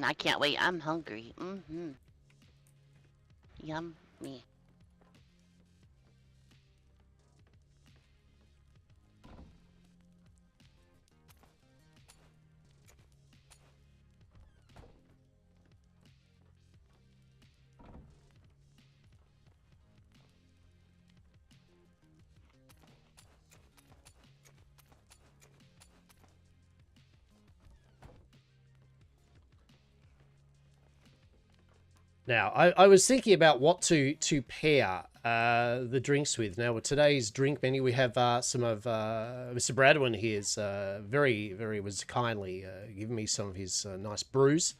I can't wait. I'm hungry. Yummy. Now, I was thinking about what to pair the drinks with. Now, with today's drink menu, we have some of Mr. Bradwin here's very was kindly giving me some of his nice brews.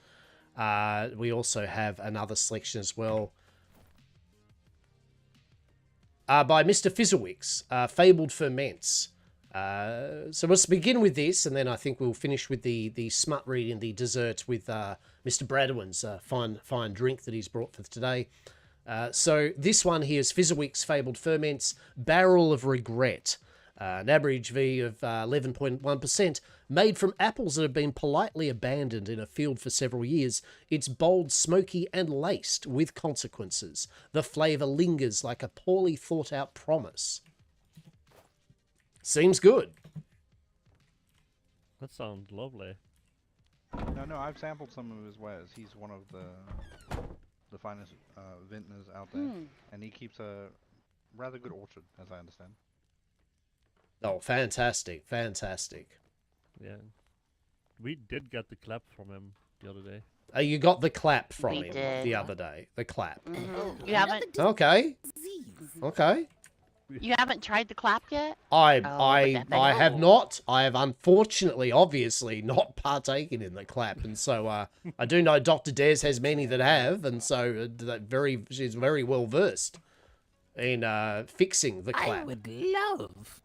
We also have another selection as well by Mr. Fizzlewicks, Fabled Ferments. So let's begin with this, and then I think we'll finish with the smut reading, the dessert with Mr. Bradwin's fine drink that he's brought for today. So this one here is Fizzlewicks Fabled Ferments Barrel of Regret. An average V of 11.1%, made from apples that have been politely abandoned in a field for several years. It's bold, smoky, and laced with consequences. The flavour lingers like a poorly thought-out promise. Seems good. That sounds lovely. No, I've sampled some of his wares. He's one of the finest vintners out there, and he keeps a rather good orchard, as I understand. Oh, fantastic. Yeah. We did get the clap from him the other day. You got the clap from We him did. the other day. The clap. You haven't. Okay. You haven't tried the clap yet? I that have thing. not. I have unfortunately, obviously, not partaken in the clap, and so I do know Dr. Des has many that have, and so she's very well versed in fixing the clap. I would love.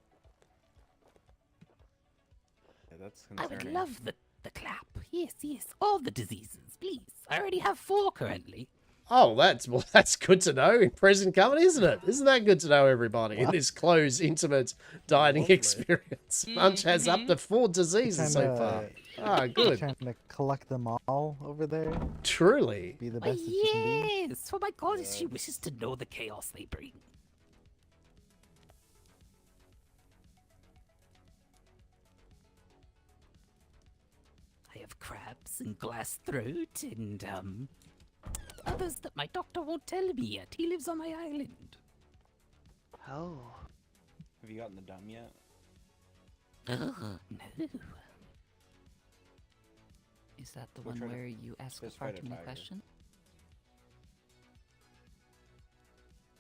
That's I would concerning. love the clap. Yes, all the diseases, please. I already have 4 currently. Oh, that's good to know in present company, isn't it? Isn't that good to know, everybody, in this close, intimate dining experience? Munch has up to 4 diseases so far. Ah, good. Trying to collect them all over there. Truly. Be the Why, best that you can be. yes, for my goddess, she wishes to know the chaos they bring. I have crabs and glass throat and others that my doctor won't tell me yet. He lives on my island. Oh. Have you gotten the dumb yet? No. Is that the We'll one try to where you ask fist far fight too a many tiger. questions?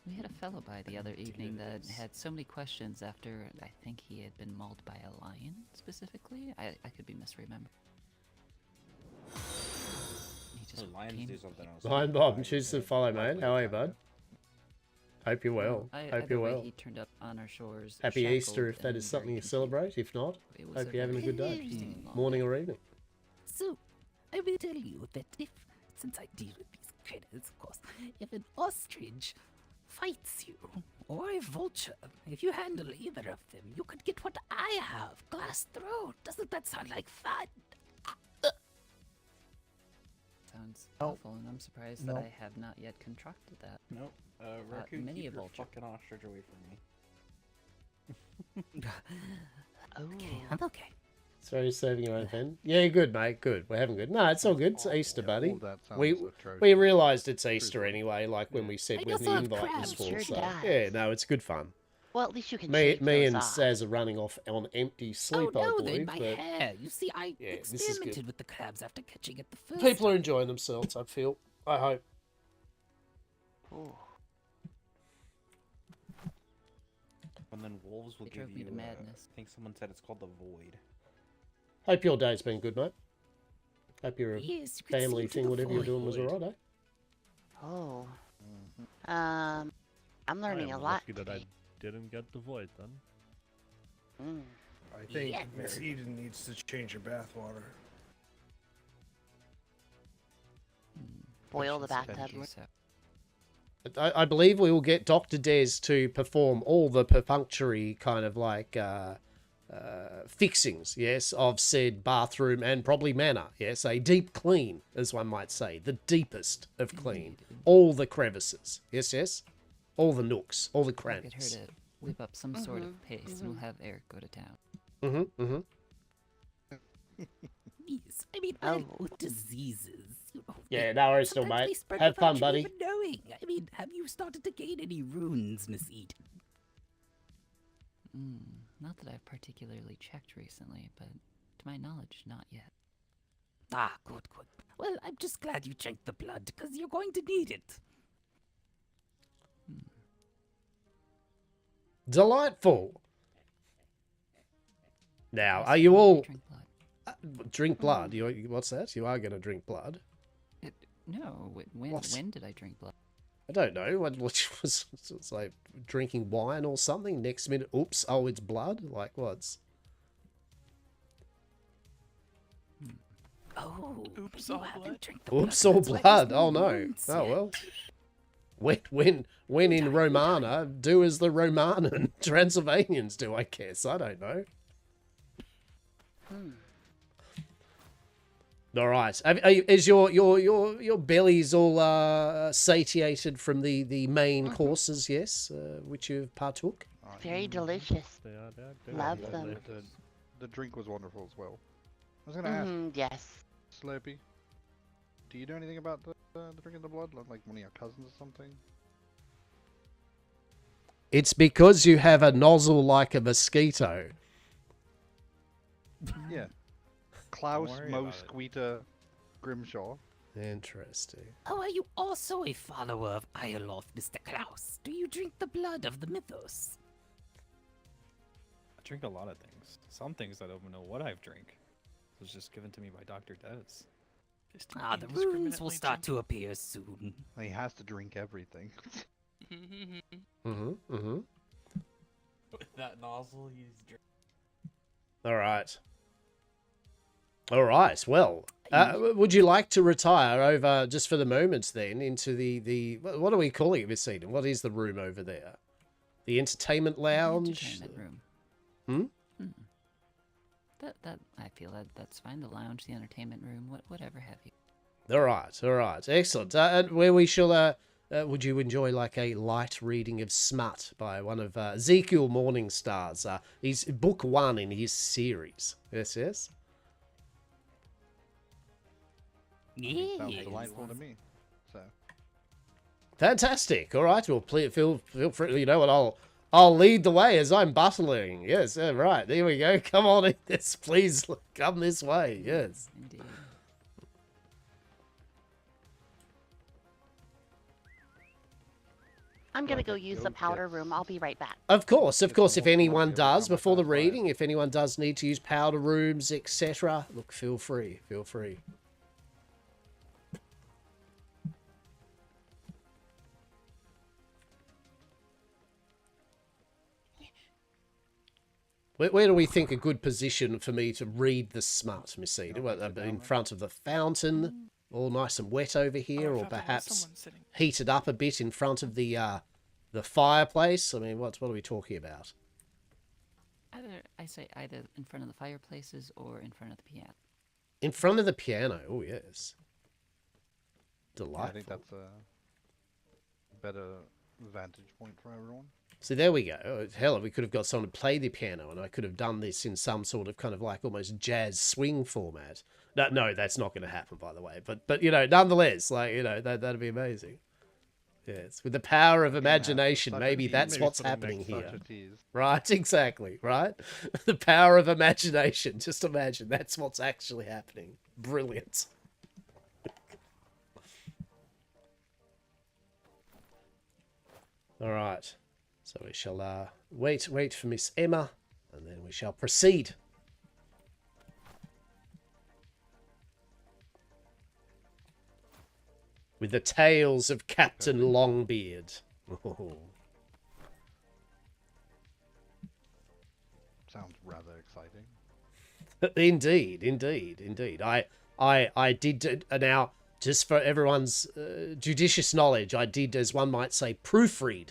We had a fellow by the other evening that had so many questions after I think he had been mauled by a lion, specifically. I could be misremembering. He just Lions came- do something else. Lion Bob, choose to follow, mate. How are you, bud? Hope you're well. Hope Either you're way, well. He turned up on our shores. Happy Easter shackled if that and is something very you confused. celebrate. If not, It was hope you're having a good day. interesting long Morning day. or evening. So, I will tell you that since I deal with these critters, of course, if an ostrich fights you, or a vulture, if you handle either of them, you could get what I have, glass throat. Doesn't that sound like fun? Sounds Nope. awful, and I'm surprised that Nope. I have not yet contracted that. Nope. Raccoon, many keep a your vulture. fucking ostrich away from me. Okay, I'm okay. So you're serving your own pen? Yeah, good, mate. Good. We're having good. No, it's all good. It's Easter, buddy. All that sounds We atrocious. realised it's Easter anyway, like when we said I when also the have invite was crabs. for. Sure So does. yeah, no, it's good fun. Well, at least you can Me shake and those off. Saz are running off on empty sleep, oh no, I they're in believe. my But hair. You see, I Yeah, this is good. experimented with the crabs after catching it the first people are time. enjoying themselves, I feel. I hope. Ooh. And then wolves will They give drove me you. to madness. I think someone said it's called the void. Hope your day's been good, mate. Hope your Yes, you can see family into thing, the whatever you're doing, was void. alright, eh? Oh. I'm learning I a am lot lucky that I today. didn't get the void then. Mm. I think Yes. Miss Eden needs to change her bathwater. Boil the bathtub. Thank you, sir. I believe we will get Dr. Des to perform all the perfunctory kind of like fixings, yes, of said bathroom and probably manor, yes, a deep clean, as one might say, the deepest of clean, all the crevices, yes, all the nooks, all the I'll get her crannies. to whip up some sort of paste, and we'll have Eric go to town. Yes, I mean, Oh. I know diseases. You know, Yeah, no worries, still, sometimes mate. they spread Have without fun, you buddy. even knowing. I mean, have you started to gain any runes, Miss Eden? Not that I've particularly checked recently, but to my knowledge, not yet. Ah, good. Well, I'm just glad you drank the blood, because you're going to need it. Delightful. Now, Yes, are you we all drink blood? drink blood? What's that? You are going to drink blood? No. When? What? When did I drink blood? I don't know. What was it's like drinking wine or something? Next minute, oops! Oh, it's blood. Like what's? Oh, Oops, you all haven't blood. drank the Oops, blood. all That's why blood. there's Oh no. wounds Oh yet. well. When in Romana, do as the Romanan Transylvanians do. I guess. I don't know. All right. Is your bellies all satiated from the main courses? Yes, which you've partook. Very delicious. They are Love lovely. them. The drink was wonderful as well. I was gonna ask, Yes. Slurpee, do you know anything about the drinking the blood? Like one of your cousins or something? It's because you have a nozzle like a mosquito. Yeah. Klaus worry about it. Mosquito Grimshaw. Interesting. Oh, are you also a follower of Ioloth, Mr. Klaus? Do you drink the blood of the mythos? I drink a lot of things. Some things I don't even know what I've drank. It was just given to me by Dr. Des. Just Ah, the runes will start to appear soon. He has to drink everything. Mm-hmm. With that nozzle, he's drinking. All right. All right. Well, would you like to retire over just for the moment then into the what are we calling it this evening? What is the room over there? The entertainment lounge. Entertainment room. That I feel that's fine. The lounge, the entertainment room, whatever have you. All right, excellent. And where we shall, would you enjoy like a light reading of Smut by one of Ezekiel Morningstar's? He's book 1 in his series. Yes. Sounds delightful to me. So. Fantastic. All right. Well, feel free. You know what? I'll lead the way as I'm bustling. Yes. Right. There we go. Come on. Yes, please come this way. Yes. Indeed. I'm gonna go use the powder room. I'll be right back. Of course. If anyone does before the reading, if anyone does need to use powder rooms, etc., look, feel free. Where do we think a good position for me to read the smut, Miss Eda? In front of the fountain, all nice and wet over here, or perhaps heated up a bit in front of the fireplace? I mean, what are we talking about? Either in front of the fireplaces or in front of the piano. In front of the piano. Oh yes. Delightful. Yeah, I think that's a better vantage point for everyone. So there we go. Hell, we could have got someone to play the piano, and I could have done this in some sort of kind of like almost jazz swing format. No, that's not going to happen, by the way. But you know, nonetheless, like that'd be amazing. Yes, with the power of imagination, maybe that's what's happening here. Right, exactly. Right, the power of imagination. Just imagine that's what's actually happening. Brilliant. All right. So we shall wait for Miss Emma, and then we shall proceed. With the tales of Captain Longbeard. Oh. Sounds rather exciting. Indeed. I did now, just for everyone's judicious knowledge, I did, as one might say, proofread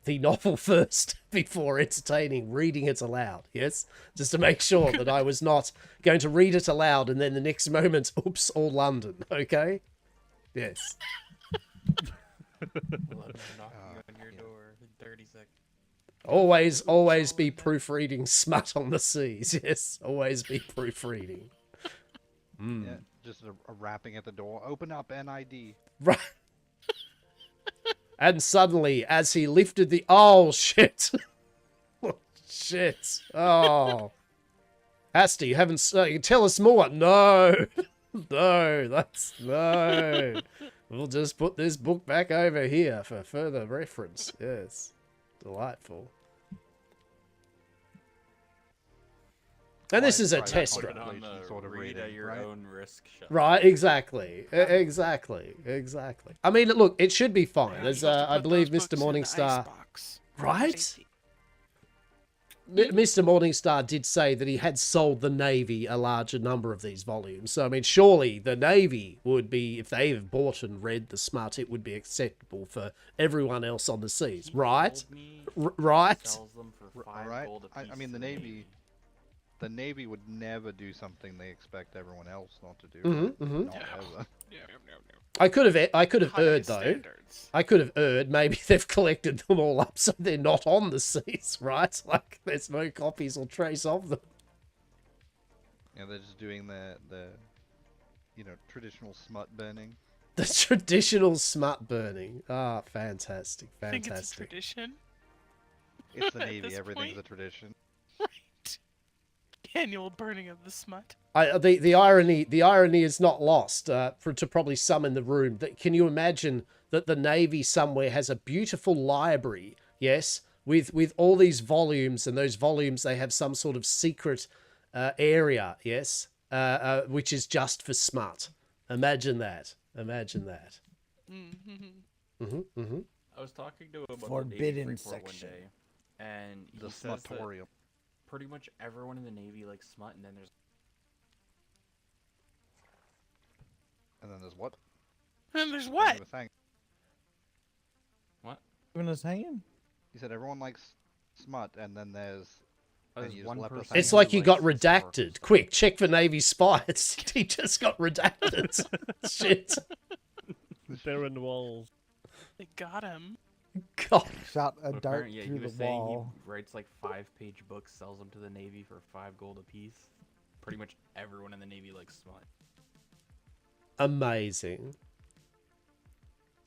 the novel first before reading it aloud. Yes, just to make sure that I was not going to read it aloud and then the next moment, oops, all London. Okay. Yes. Knocking on your door in 30 seconds. Always be proofreading Smut on the Seas. Yes, always be proofreading. Yeah, just a rapping at the door. Open up, NID. Right. And suddenly, as he lifted the... Oh, shit. Oh, shit. Oh. Hastur, you haven't... you tell us more. No. No. We'll just put this book back over here for further reference. Yes. Delightful. And this is a private test Put it run. on the sort of read reading, at your right? own risk show. Right, exactly. Exactly. I mean, look, it should be fine. You're There's, supposed to I put believe those Mr. books in the Morningstar... icebox for Right? safety. Mr. Morningstar did say that he had sold the Navy a larger number of these volumes. So, I mean, surely the Navy would be, if they have bought and read the smut, it would be acceptable for everyone else on the seas, right? Told me Right? sells them for 5 Right? gold a piece I mean, to the Navy would never do something they expect everyone else not to do. Mhm. Not ever. Yeah. I could have High erred, though. standards. I could have erred. Maybe they've collected them all up so they're not on the seas, right? Like, there's no copies or trace of them. Yeah, they're just doing the traditional smut burning. The traditional smut burning. Ah, fantastic. I think it's a Fantastic. tradition. It's the At Navy. this Everything's point. a tradition. Right. Annual burning of the smut. The irony is not lost. To probably some in the room, that can you imagine that the Navy somewhere has a beautiful library, yes, with all these volumes, and those volumes they have some sort of secret area, yes, which is just for smut. Imagine that. Imagine that. I was talking to him about Forbidden the Navy Report section. one day, and he The says that smutorium. pretty much everyone in the Navy likes smut, and then there's And then there's what? And there's He what? was saying- Even us hanging? He said everyone likes smut, and then there's. there's you just one left us person. hanging. It's like who you got likes historical redacted. Quick, check for Navy spies. He just got redacted. Shit. They're in the walls. They got him. God. Shot a But dart apparently, yeah, through he the was saying wall. he writes like 5-page books, sells them to the Navy for 5 gold a piece. Pretty much everyone in the Navy likes smut. Amazing.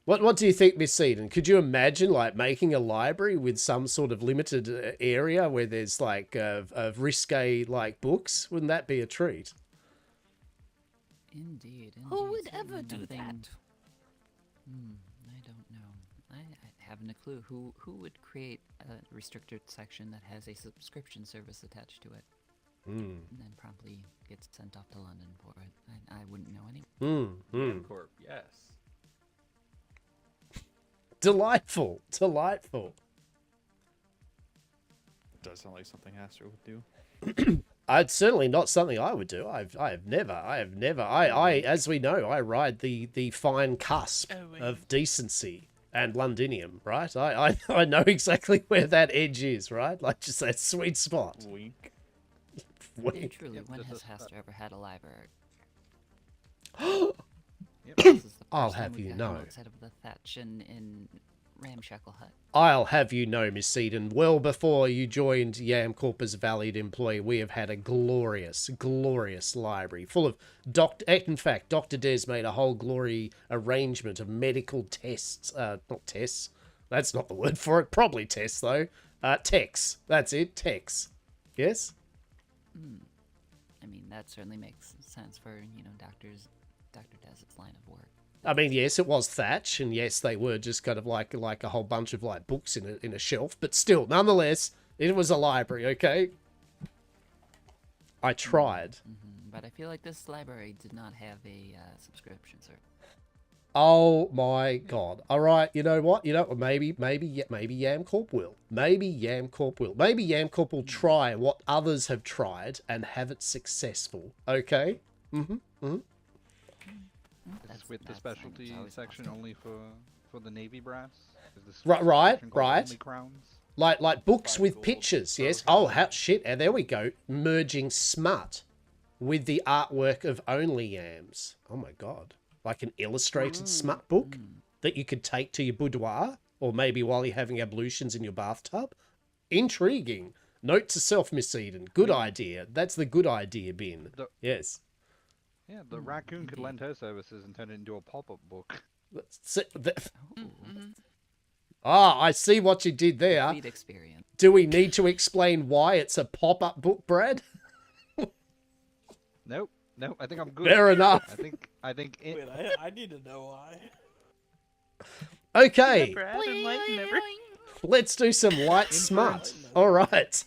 What do you think, Miss Eden? Could you imagine like making a library with some sort of limited area where there's like risque like books? Wouldn't that be a treat? Indeed. Who would indeed, ever do nothing- that? I don't know. I haven't a clue. Who would create a restricted section that has a subscription service attached to it? And then promptly gets sent off to London for it. I wouldn't know anyway. Corp, yes. Delightful. Does sound like something Hastur would do. It's certainly not something I would do. I have never. As we know, I ride the fine cusp of decency and Londinium, right? I know exactly where that edge is, right? Like just that sweet spot. Wink. And truly, Yep, when this has is- Hastur ever had a library? Yep. This is the I'll first time have we've you got know. him outside of the thatch in Ramshackle Hut. I'll have you know, Miss Eden, well before you joined Yamcorp as a valued employee, we have had a glorious library full of in fact, Dr. Des made a whole glory arrangement of medical tests, not tests, that's not the word for it, probably tests though, techs, that's it, techs, yes? I mean, that certainly makes sense for, Dr. Des's line of work. I mean, yes, it was thatch, and yes, they were just kind of like a whole bunch of like books in a shelf, but still, nonetheless, it was a library, okay? I tried. But I feel like this library did not have a subscription service. Oh my god! All right, you know what? Maybe Yamcorp will. Maybe Yamcorp will try what others have tried and have it successful. Okay. Is this with the that's specialty always section possible. only for the Navy brass? Is this Right, section called right. Only Crowns? Like books 5 with gold. pictures. Yes. Oh, Oh, how shit! And there we go. Merging smut with the artwork of Only Yams. Oh my god! Like an illustrated smut book that you could take to your boudoir, or maybe while you're having ablutions in your bathtub. Intriguing. Note to self, Miss Eden. Good idea. That's the good idea bin. Yes. Yeah, the raccoon could lend her services and turn it into a pop-up book. I see what you did there. Complete experience. Do we need to explain why it's a pop-up book, Brad? Nope, I think I'm good. Fair enough. I think it. Wait, I need to know why. Okay, Brad, enlighten everyone. let's do some light smut. All right.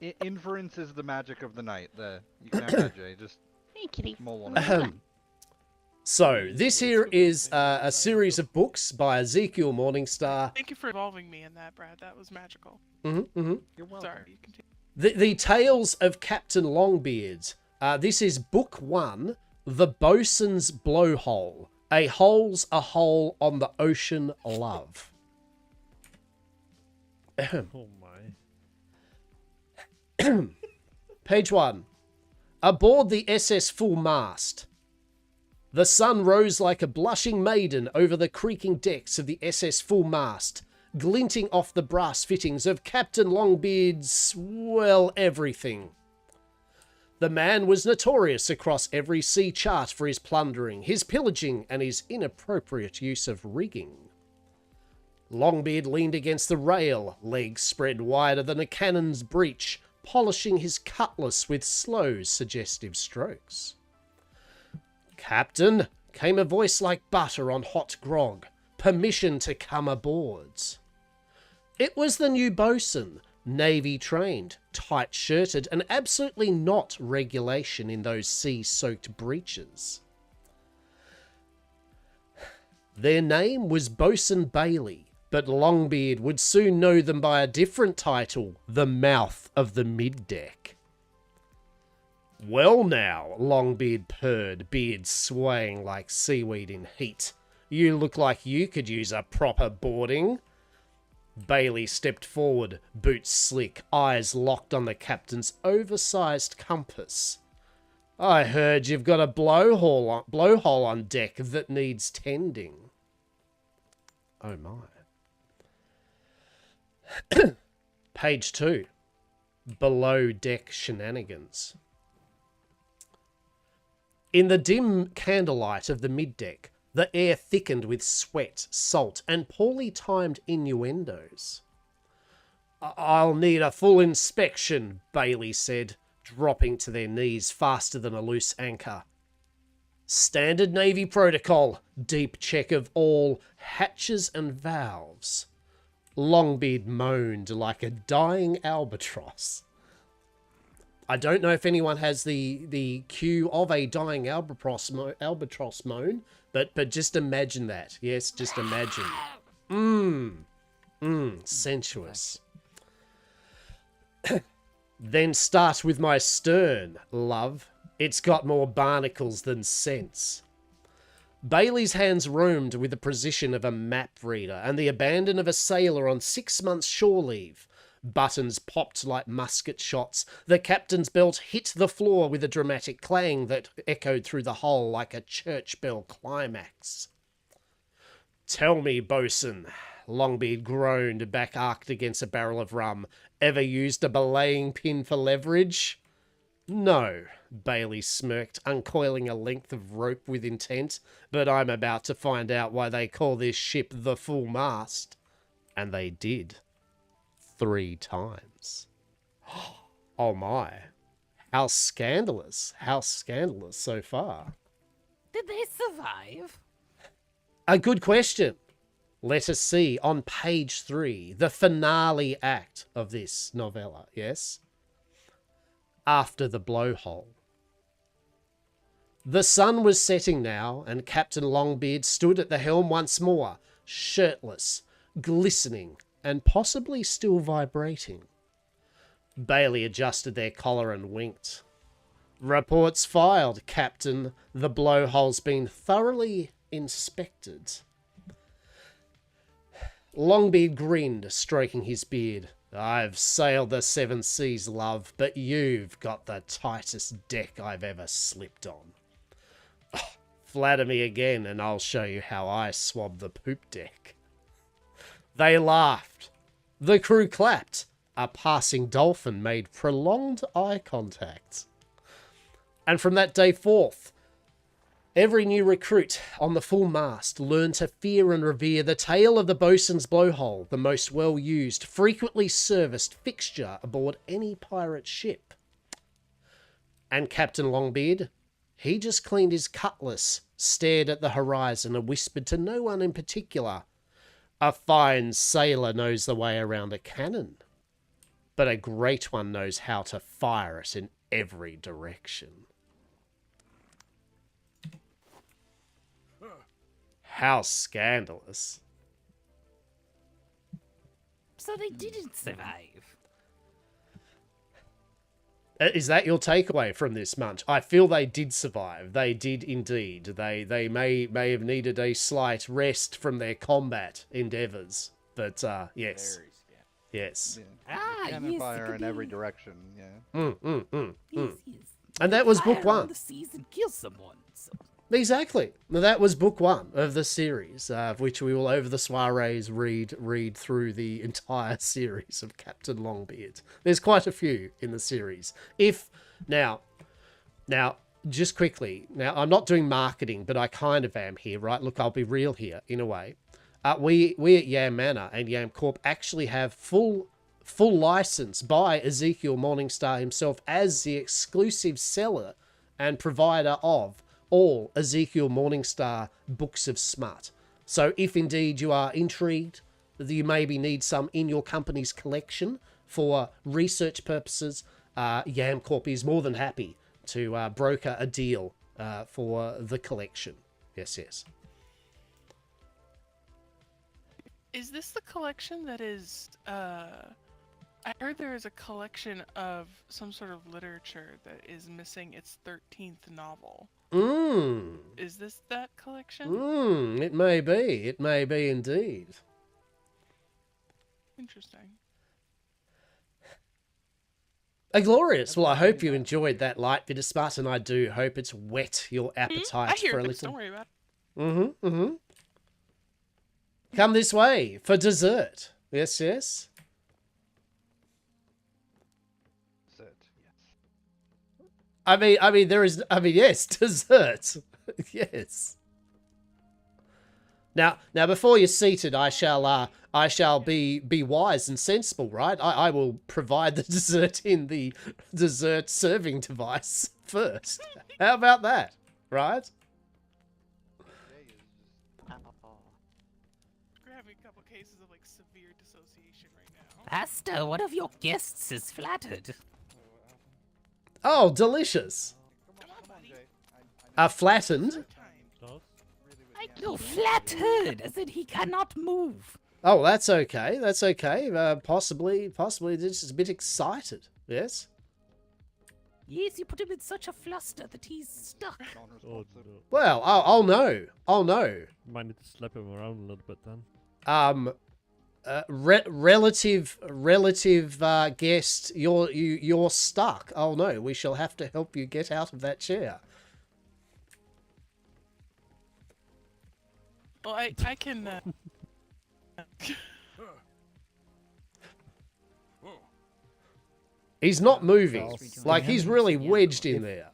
Inference is the magic of the night. There, you can have that, Jay. Just Hey, kitty. mull on it. So, this here is a series of books by Ezekiel Morningstar. Thank you for involving me in that, Brad. That was magical. You're welcome. Sorry, you continue. The Tales of Captain Longbeard. This is Book 1, The Bosun's Blowhole. A hole's a hole on the ocean, love. Oh my. Page 1. Aboard the SS Full Mast. The sun rose like a blushing maiden over the creaking decks of the SS Full Mast, glinting off the brass fittings of Captain Longbeard's, well, everything. The man was notorious across every sea chart for his plundering, his pillaging, and his inappropriate use of rigging. Longbeard leaned against the rail, legs spread wider than a cannon's breech, polishing his cutlass with slow, suggestive strokes. "Captain," came a voice like butter on hot grog. "Permission to come aboard." It was the new bosun, Navy-trained, tight-shirted, and absolutely not regulation in those sea-soaked breeches. Their name was Bosun Bailey, but Longbeard would soon know them by a different title, the Mouth of the Middeck. "Well now," Longbeard purred, beard swaying like seaweed in heat. "You look like you could use a proper boarding." Bailey stepped forward, boots slick, eyes locked on the captain's oversized compass. "I heard you've got a blowhole on deck that needs tending." Oh my. Page 2. Below deck shenanigans. In the dim candlelight of the middeck, the air thickened with sweat, salt, and poorly timed innuendos. "I'll need a full inspection," Bailey said, dropping to their knees faster than a loose anchor. "Standard Navy protocol, deep check of all hatches and valves." Longbeard moaned like a dying albatross. I don't know if anyone has the cue of a dying albatross moan, but just imagine that. Yes, just imagine. Sensuous. "Then start with my stern, love. It's got more barnacles than sense." Bailey's hands roamed with the precision of a map reader and the abandon of a sailor on 6 months shore leave. Buttons popped like musket shots. The captain's belt hit the floor with a dramatic clang that echoed through the hull like a church bell climax. "Tell me, bosun," Longbeard groaned, back arced against a barrel of rum. "Ever used a belaying pin for leverage?" "No," Bailey smirked, uncoiling a length of rope with intent. "But I'm about to find out why they call this ship the Full Mast." And they did. 3 times. Oh my. How scandalous. How scandalous so far. Did they survive? A good question. Let us see on page 3, the finale act of this novella, yes? After the blowhole. The sun was setting now, and Captain Longbeard stood at the helm once more, shirtless, glistening, and possibly still vibrating. Bailey adjusted their collar and winked. "Reports filed, Captain. The blowhole's been thoroughly inspected." Longbeard grinned, stroking his beard. "I've sailed the 7 seas, love, but you've got the tightest deck I've ever slipped on. Oh, flatter me again, and I'll show you how I swab the poop deck." They laughed. The crew clapped. A passing dolphin made prolonged eye contact. And from that day forth, every new recruit on the full mast learned to fear and revere the tale of the bosun's blowhole, the most well-used, frequently serviced fixture aboard any pirate ship. And Captain Longbeard, he just cleaned his cutlass, stared at the horizon, and whispered to no one in particular, "A fine sailor knows the way around a cannon." but a great one knows how to fire it in every direction. How scandalous. So they didn't survive. Is that your takeaway from this, Munch? I feel they did survive. They did indeed. They may have needed a slight rest from their combat endeavours. But, yes. Very scary. Yes. Yeah. Ah, Cannon yes, it fire could in every be. direction, yeah. Yes, yes. And that was book Fire on one. the seas and kill someone. So. Exactly. Now, that was book one of the series, of which we will, over the soirees, read through the entire series of Captain Longbeard. There's quite a few in the series. Now, just quickly, now I'm not doing marketing, but I kind of am here, right? Look, I'll be real here, in a way. We at Yam Manor and Yam Corp actually have full license by Ezekiel Morningstar himself as the exclusive seller and provider of all Ezekiel Morningstar books of smut. So if indeed you are intrigued, that you maybe need some in your company's collection for research purposes, Yam Corp is more than happy to broker a deal for the collection. Yes, yes. Is this the collection that is, I heard there is a collection of some sort of literature that is missing its 13th novel. Is this that collection? It may be. It may be indeed. Interesting. Glorious. Well, I hope you enjoyed that light bit of smut, and I do hope it's whet your appetite I hear for a this, little. don't worry about it. Come this way for dessert. Yes, yes. Dessert, yes. Yes, dessert. Yes. Now, before you're seated, I shall be wise and sensible, right? I will provide the dessert in the dessert serving device first. How about that, right? We're having a couple cases of like severe dissociation right now. Hastur, one of your guests is flattered. Oh, delicious. Flattened. No, flattered, as in he cannot move. Oh, that's okay. That's okay. Possibly just a bit excited. Yes. Yes, you put him in such a fluster that he's stuck. Oh, no. Well, I'll know. I'll know. Might need to slap him around a little bit then. Relative guest, you're stuck. Oh no, we shall have to help you get out of that chair. Well, I can. He's not moving. I'll Like stand he's and really see. wedged in there.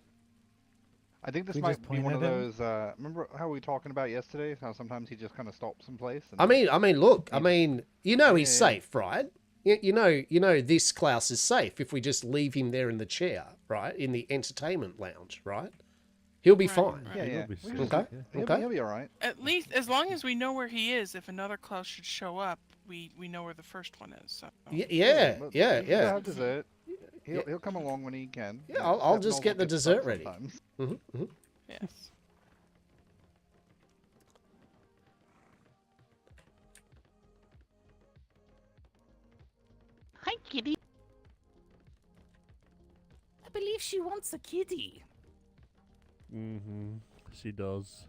I think this We might just be point one of at him? those. Remember how we were talking about yesterday? How sometimes he just kind of stops in place. And I mean, look. I mean, you know he's Yeah. safe, right? You know this Klaus is safe if we just leave him there in the chair, right? In the entertainment lounge, right? He'll be Right, fine. right. yeah, He will yeah. be We safe, just- Okay. yeah. Okay. He'll be all right. At least, as long as we know where he is, if another Klaus should show up, we know where the first one is. So. Yeah. But Yeah. he'll Yeah. have dessert. He'll come along when he can. Yeah, I'll just get the Captain dessert Oswald ready. sometimes. Yes. Hi, kitty. I believe she wants a kitty. Mm-hmm. She does.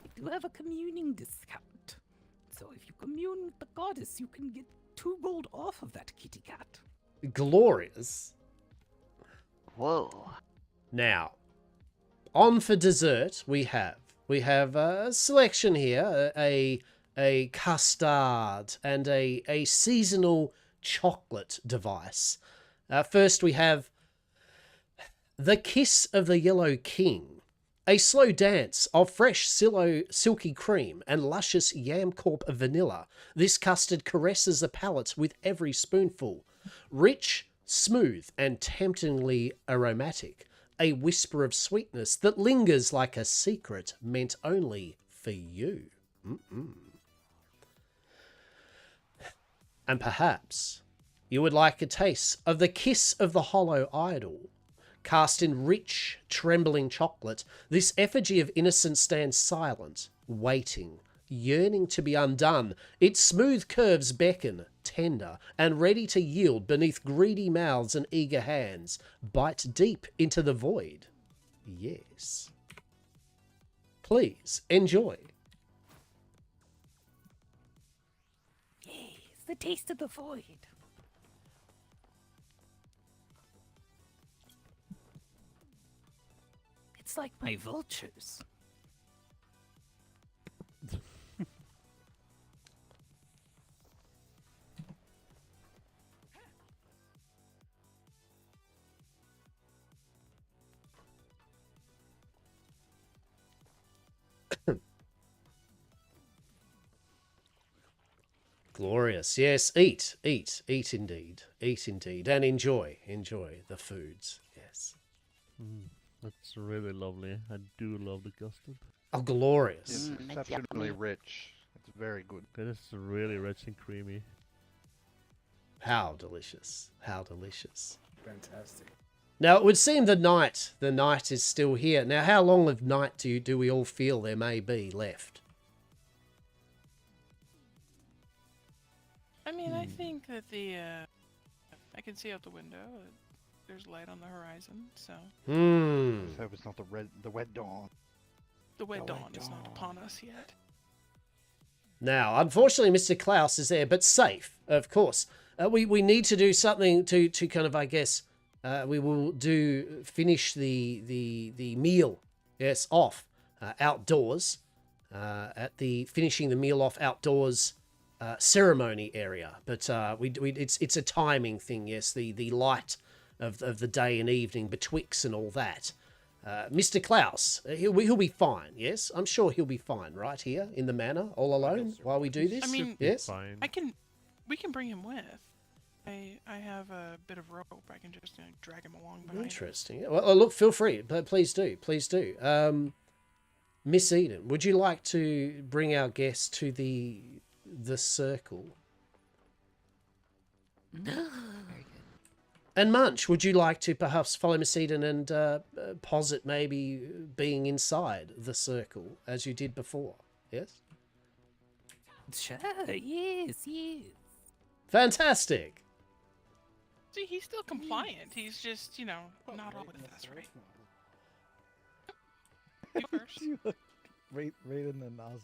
We do have a communing discount. So if you commune with the goddess, you can get 2 gold off of that kitty cat. Glorious. Whoa. Now, on for dessert, we have a selection here, a custard and a seasonal chocolate device. First, we have the Kiss of the Yellow King, a slow dance of fresh silky cream and luscious Yam Corp vanilla. This custard caresses the palate with every spoonful. Rich, smooth and temptingly aromatic, a whisper of sweetness that lingers like a secret meant only for you. And perhaps you would like a taste of the kiss of the hollow idol. Cast in rich, trembling chocolate, this effigy of innocence stands silent, waiting, yearning to be undone. Its smooth curves beckon, tender, and ready to yield beneath greedy mouths and eager hands. Bite deep into the void. Yes. Please, enjoy. Yes, the taste of the void. It's like my vultures. Glorious. Yes, eat indeed. Eat indeed. And enjoy the foods. Yes. That's really lovely. I do love the custard. Oh, glorious. It's exceptionally rich. It's very good. It is really rich and creamy. How delicious. How delicious. Fantastic. Now, it would seem the night is still here. Now, how long of night do we all feel there may be left? I mean, I think that I can see out the window. There's light on the horizon, so. Let's hope it's not the wet dawn. The wet dawn is not upon us yet. Now, unfortunately, Mr. Klaus is there, but safe, of course. We need to do something to kind of, I guess, we will finish the meal, yes, off outdoors, finishing the meal off outdoors ceremony area. But it's a timing thing, yes, the light of the day and evening betwixt and all that. Mr. Klaus, he'll be fine, yes? I'm sure he'll be fine right here in the manor, all alone, while we do this? I mean, yes? we can bring him with. I have a bit of rope. I can just drag him along behind. Interesting. Well, look, feel free. Please do. Miss Eden, would you like to bring our guest to the circle? Very good. And Munch, would you like to perhaps follow Miss Eden and posit maybe being inside the circle as you did before? Yes? Sure, yes. Fantastic. See, he's still compliant. He's just, not all with us, right? You first. You look right in the nozzle.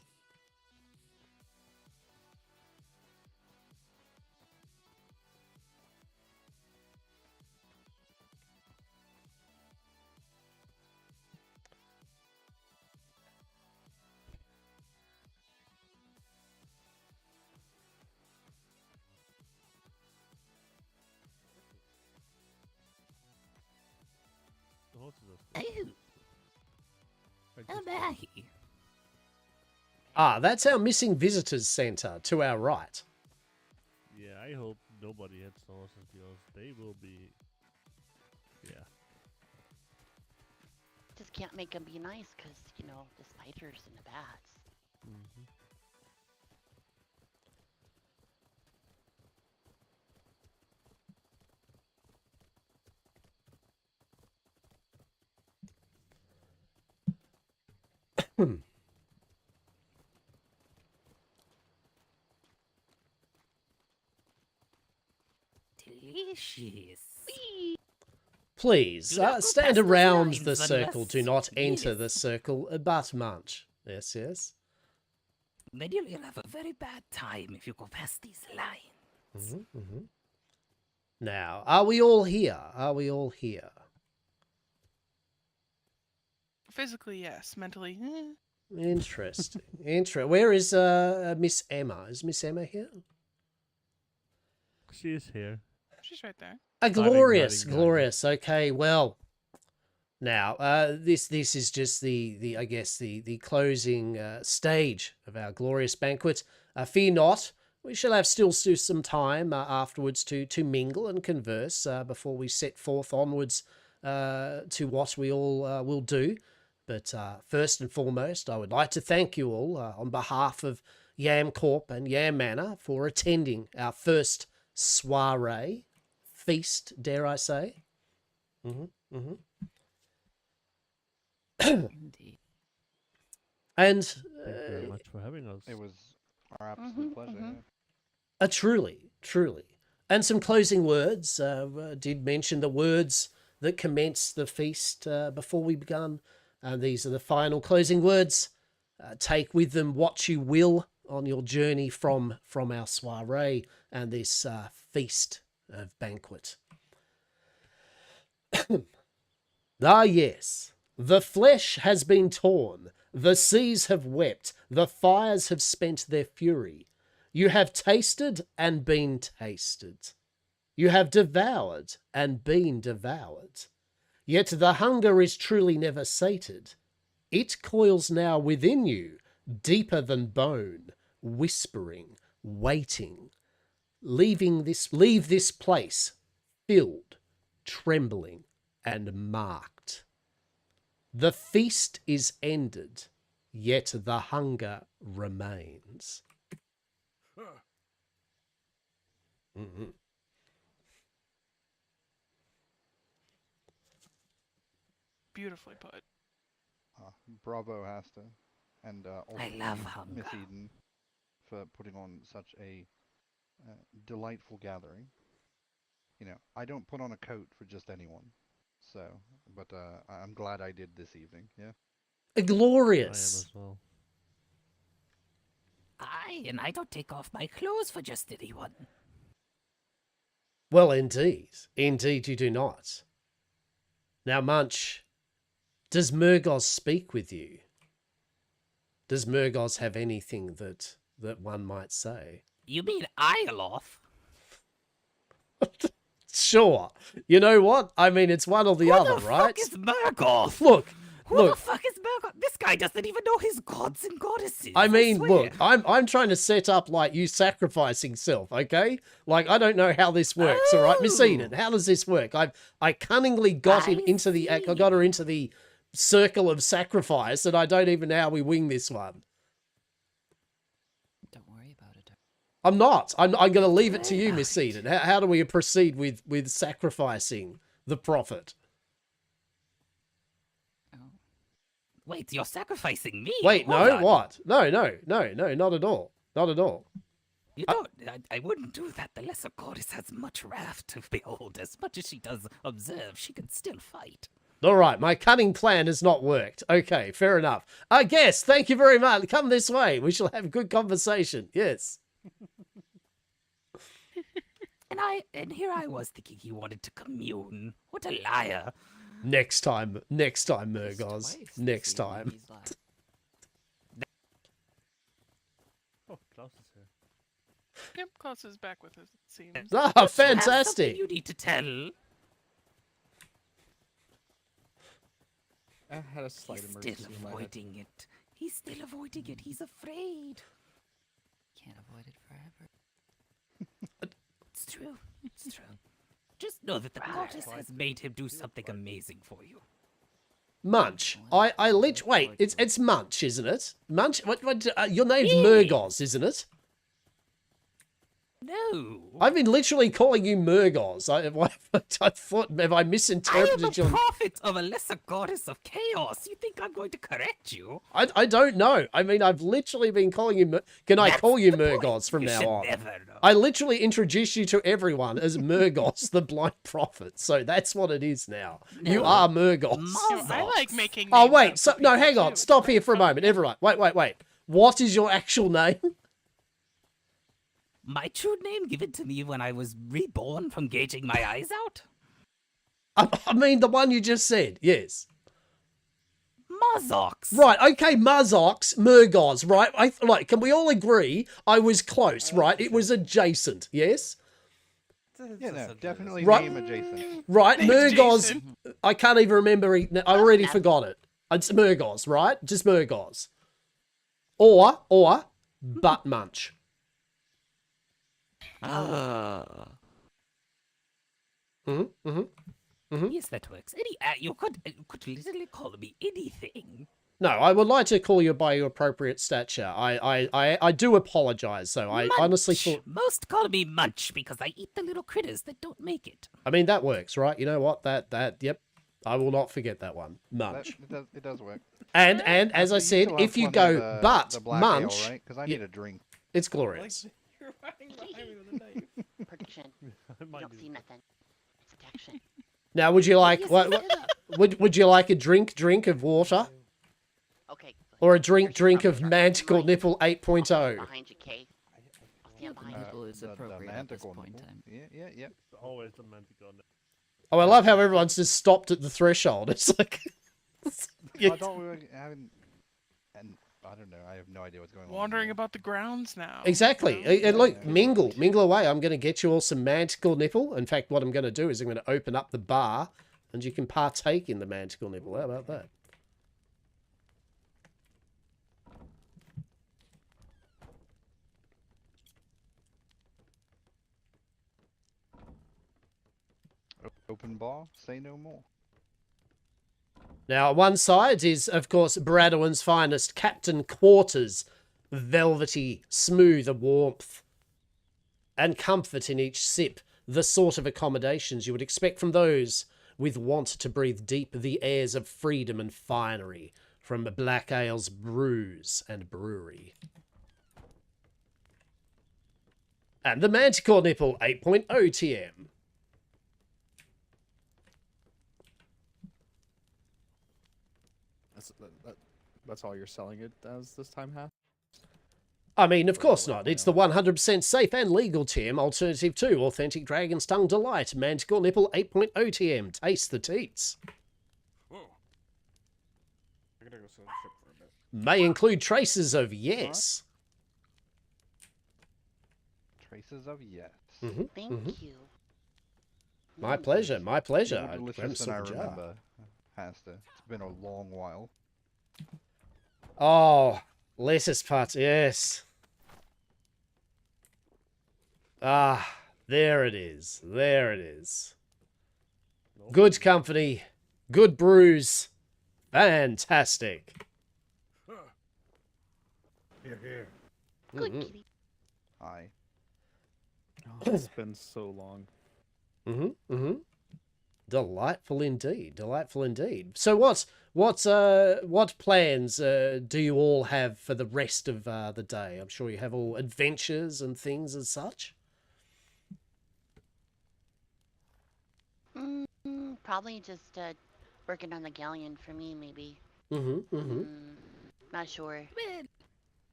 Oh, Maggie. Ah, that's our missing visitors center to our right. Yeah, I hope nobody hits horses because they will be. Yeah. Just can't make them be nice because, the spiders and the bats. Mm-hmm. Delicious. Please, Do not go stand past those around lines the circle. unless- Do not enter Yes. the circle, but munch. Yes, yes. Then you'll have a very bad time if you go past these lines. Now, are we all here? Are we all here? Physically, yes. Mentally, Interesting. Where is Miss Emma? Is Miss Emma here? She is here. she's right there. Glorious. Hiding. Okay, well, now this is just the I guess the closing stage of our glorious banquet. Fear not, we shall have still some time afterwards to mingle and converse before we set forth onwards to what we all will do. But first and foremost, I would like to thank you all on behalf of Yam Corp and Yam Manor for attending our first soiree feast, dare I say. Indeed. And Thank you very much for having us. It was our absolute pleasure. Yeah. Truly. And some closing words. Did mention the words that commenced the feast before we began. These are the final closing words. Take with them what you will on your journey from our soiree and this feast of banquet. Yes, the flesh has been torn, the seas have wept, the fires have spent their fury. You have tasted and been tasted. You have devoured and been devoured. Yet the hunger is truly never sated. It coils now within you, deeper than bone, whispering, waiting. Leave this place filled, trembling, and marked. The feast is ended, yet the hunger remains. Beautifully put. Bravo, Hastur, and also I love Miss hunger. Eden for putting on such a delightful gathering. You know, I don't put on a coat for just anyone, so, but I'm glad I did this evening. Yeah. Glorious. I am as well. And I don't take off my clothes for just anyone. Well, indeed you do not. Now, Munch, does Murgoz speak with you? Does Murgoz have anything that one might say? You mean Ioloth? Sure. You know what? I mean, it's one or the other, right? Who the fuck is Murgoth? Look. Who the fuck is Murgoth? This guy doesn't even know his gods and goddesses. I mean, swear. look, I'm trying to set up like you sacrificing self, okay? Like I don't know how this works, all right, Miss Eden? How does this work? I cunningly got him into the I got her into the circle of sacrifice, and I don't even know how we wing this one. Don't worry about it. I'm not. I'm going to leave it to you, Miss Eden. How do we proceed with sacrificing the prophet? Wait, you're sacrificing me? Wait, Hold no, on. what? No, not at all. Not at all. You don't. I wouldn't do that. The lesser goddess has much wrath to behold. As much as she does observe, she can still fight. All right, my cunning plan has not worked. Okay, fair enough. I guess, thank you very much. Come this way. We shall have a good conversation. Yes. And here I was thinking he wanted to commune. What a liar. Next time, Murgoz. Next time. Oh, Klaus is here. Yep, Klaus is back with us, it seems. Ah, fantastic. You need to tell. I had a slight He's emergency still in my head. avoiding it. He's still avoiding it. He's afraid. Can't avoid it forever. It's true. It's true. Just know that the goddess has made him do something amazing for you. Munch. Wait, it's Munch, isn't it? Munch? What, your name's Murgoz, isn't it? No. I've been literally calling you Murgoz. I thought, have I misinterpreted I am the your... prophet of a lesser goddess of chaos. You think I'm going to correct you? I don't know. I mean, I've literally been calling you... Can I call you Murgoz from now on? Never know. I literally introduced you to everyone as Murgoz, the blind prophet. So that's what it is now. No. You are Murgoz. I like making Oh, names wait. up So, for no, people, hang on. too. Stop here for a moment. Everyone. Wait. What is your actual name? My true name given to me when I was reborn from gauging my eyes out? I mean, the one you just said. Yes. Mazox. Right, okay, Mazox, Murgoz, right? Can we all agree I was close, right? It was adjacent, yes? Yeah, no, definitely Right. name adjacent. Right, Thanks, Murgoz, Jason. I can't even remember, I already forgot it. It's Murgoz, right? Just Murgoz. Or, Butt Munch. Yes, that works. You could literally call me anything. No, I would like to call you by your appropriate stature. I do apologize. So I honestly Munch. thought. Most call me Munch because I eat the little critters that don't make it. I mean, that works, right? You know what? Yep. I will not forget that one. Munch. It does work. And as I said, still if have you plenty go of but the black Munch, ale, right? Because I need a drink. it's glorious. You're riding behind me with a knife. Protection. You don't see nothing. It's protection. Now, would you like Yes, what? set it up. Would you like a drink of water Okay. or a drink There's of probably Manticore right Nipple I'll 8.0? stand behind you, Kay. I'll stand behind you. Nipple is appropriate at this manticore point in nipple. time. Yeah. Always the Manticore. Oh, I love how everyone's just stopped at the threshold. It's like, I thought we were having, and I don't know. I have no idea what's going on. Wandering about the grounds now. exactly. you know? And look, mingle away. I'm going to get you all some Manticore Nipple. In fact, what I'm going to do is I'm going to open up the bar, and you can partake in the Manticore Nipple. How about that? Open bar. Say no more. Now, one side is, of course, Bradwin's finest, Captain Quarters, velvety, smooth warmth, and comfort in each sip, the sort of accommodations you would expect from those with want to breathe deep the airs of freedom and finery from Black Ale's brews and brewery. And the Manticore Nipple 8.0 TM. That's all you're selling it as this time, Hath? I mean, of course not. It's the 100% safe and legal TM alternative to Authentic Dragon's Tongue Delight, Manticore Nipple 8.0 TM. Taste the teats. Whoa. I gotta go sell the ship for a bit. May include traces of yes. Traces of yes. Thank you. My pleasure, my pleasure. More I delicious grabbed than some I jar. remember, Hastur. It's been a long while. Oh, lettuce pot, yes. Ah, there it is. There it is. Good company, good brews, fantastic. Here. Good kitty. Aye. Oh, it's been so long. Delightful indeed. Delightful indeed. So what plans do you all have for the rest of the day? I'm sure you have all adventures and things as such. Probably just working on the galleon for me, maybe. Not sure. Well,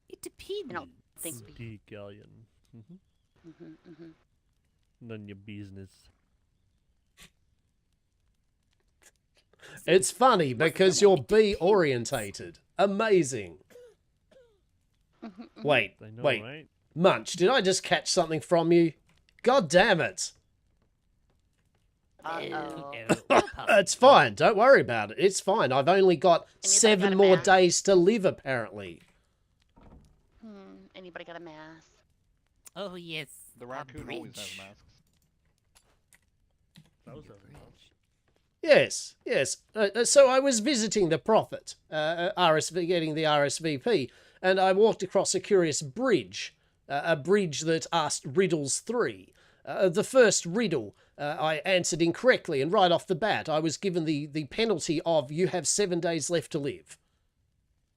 it depends. I don't think we... The galleon. None your business. It's funny because you're bee orientated. Amazing. Wait, I know, wait. right? Munch, did I just catch something from you? God damn it. Uh-oh. It's fine. Don't worry about it. It's fine. I've only got Anybody 7 got a more mask? days to live, apparently. Anybody got a mask? Oh yes. The a raccoon always bridge. has masks. That was Yes, yes. So I was visiting the Prophet, getting the RSVP, and I walked across a curious bridge, a bridge that asked riddles 3. The first riddle I answered incorrectly, and right off the bat I was given the penalty of you have 7 days left to live.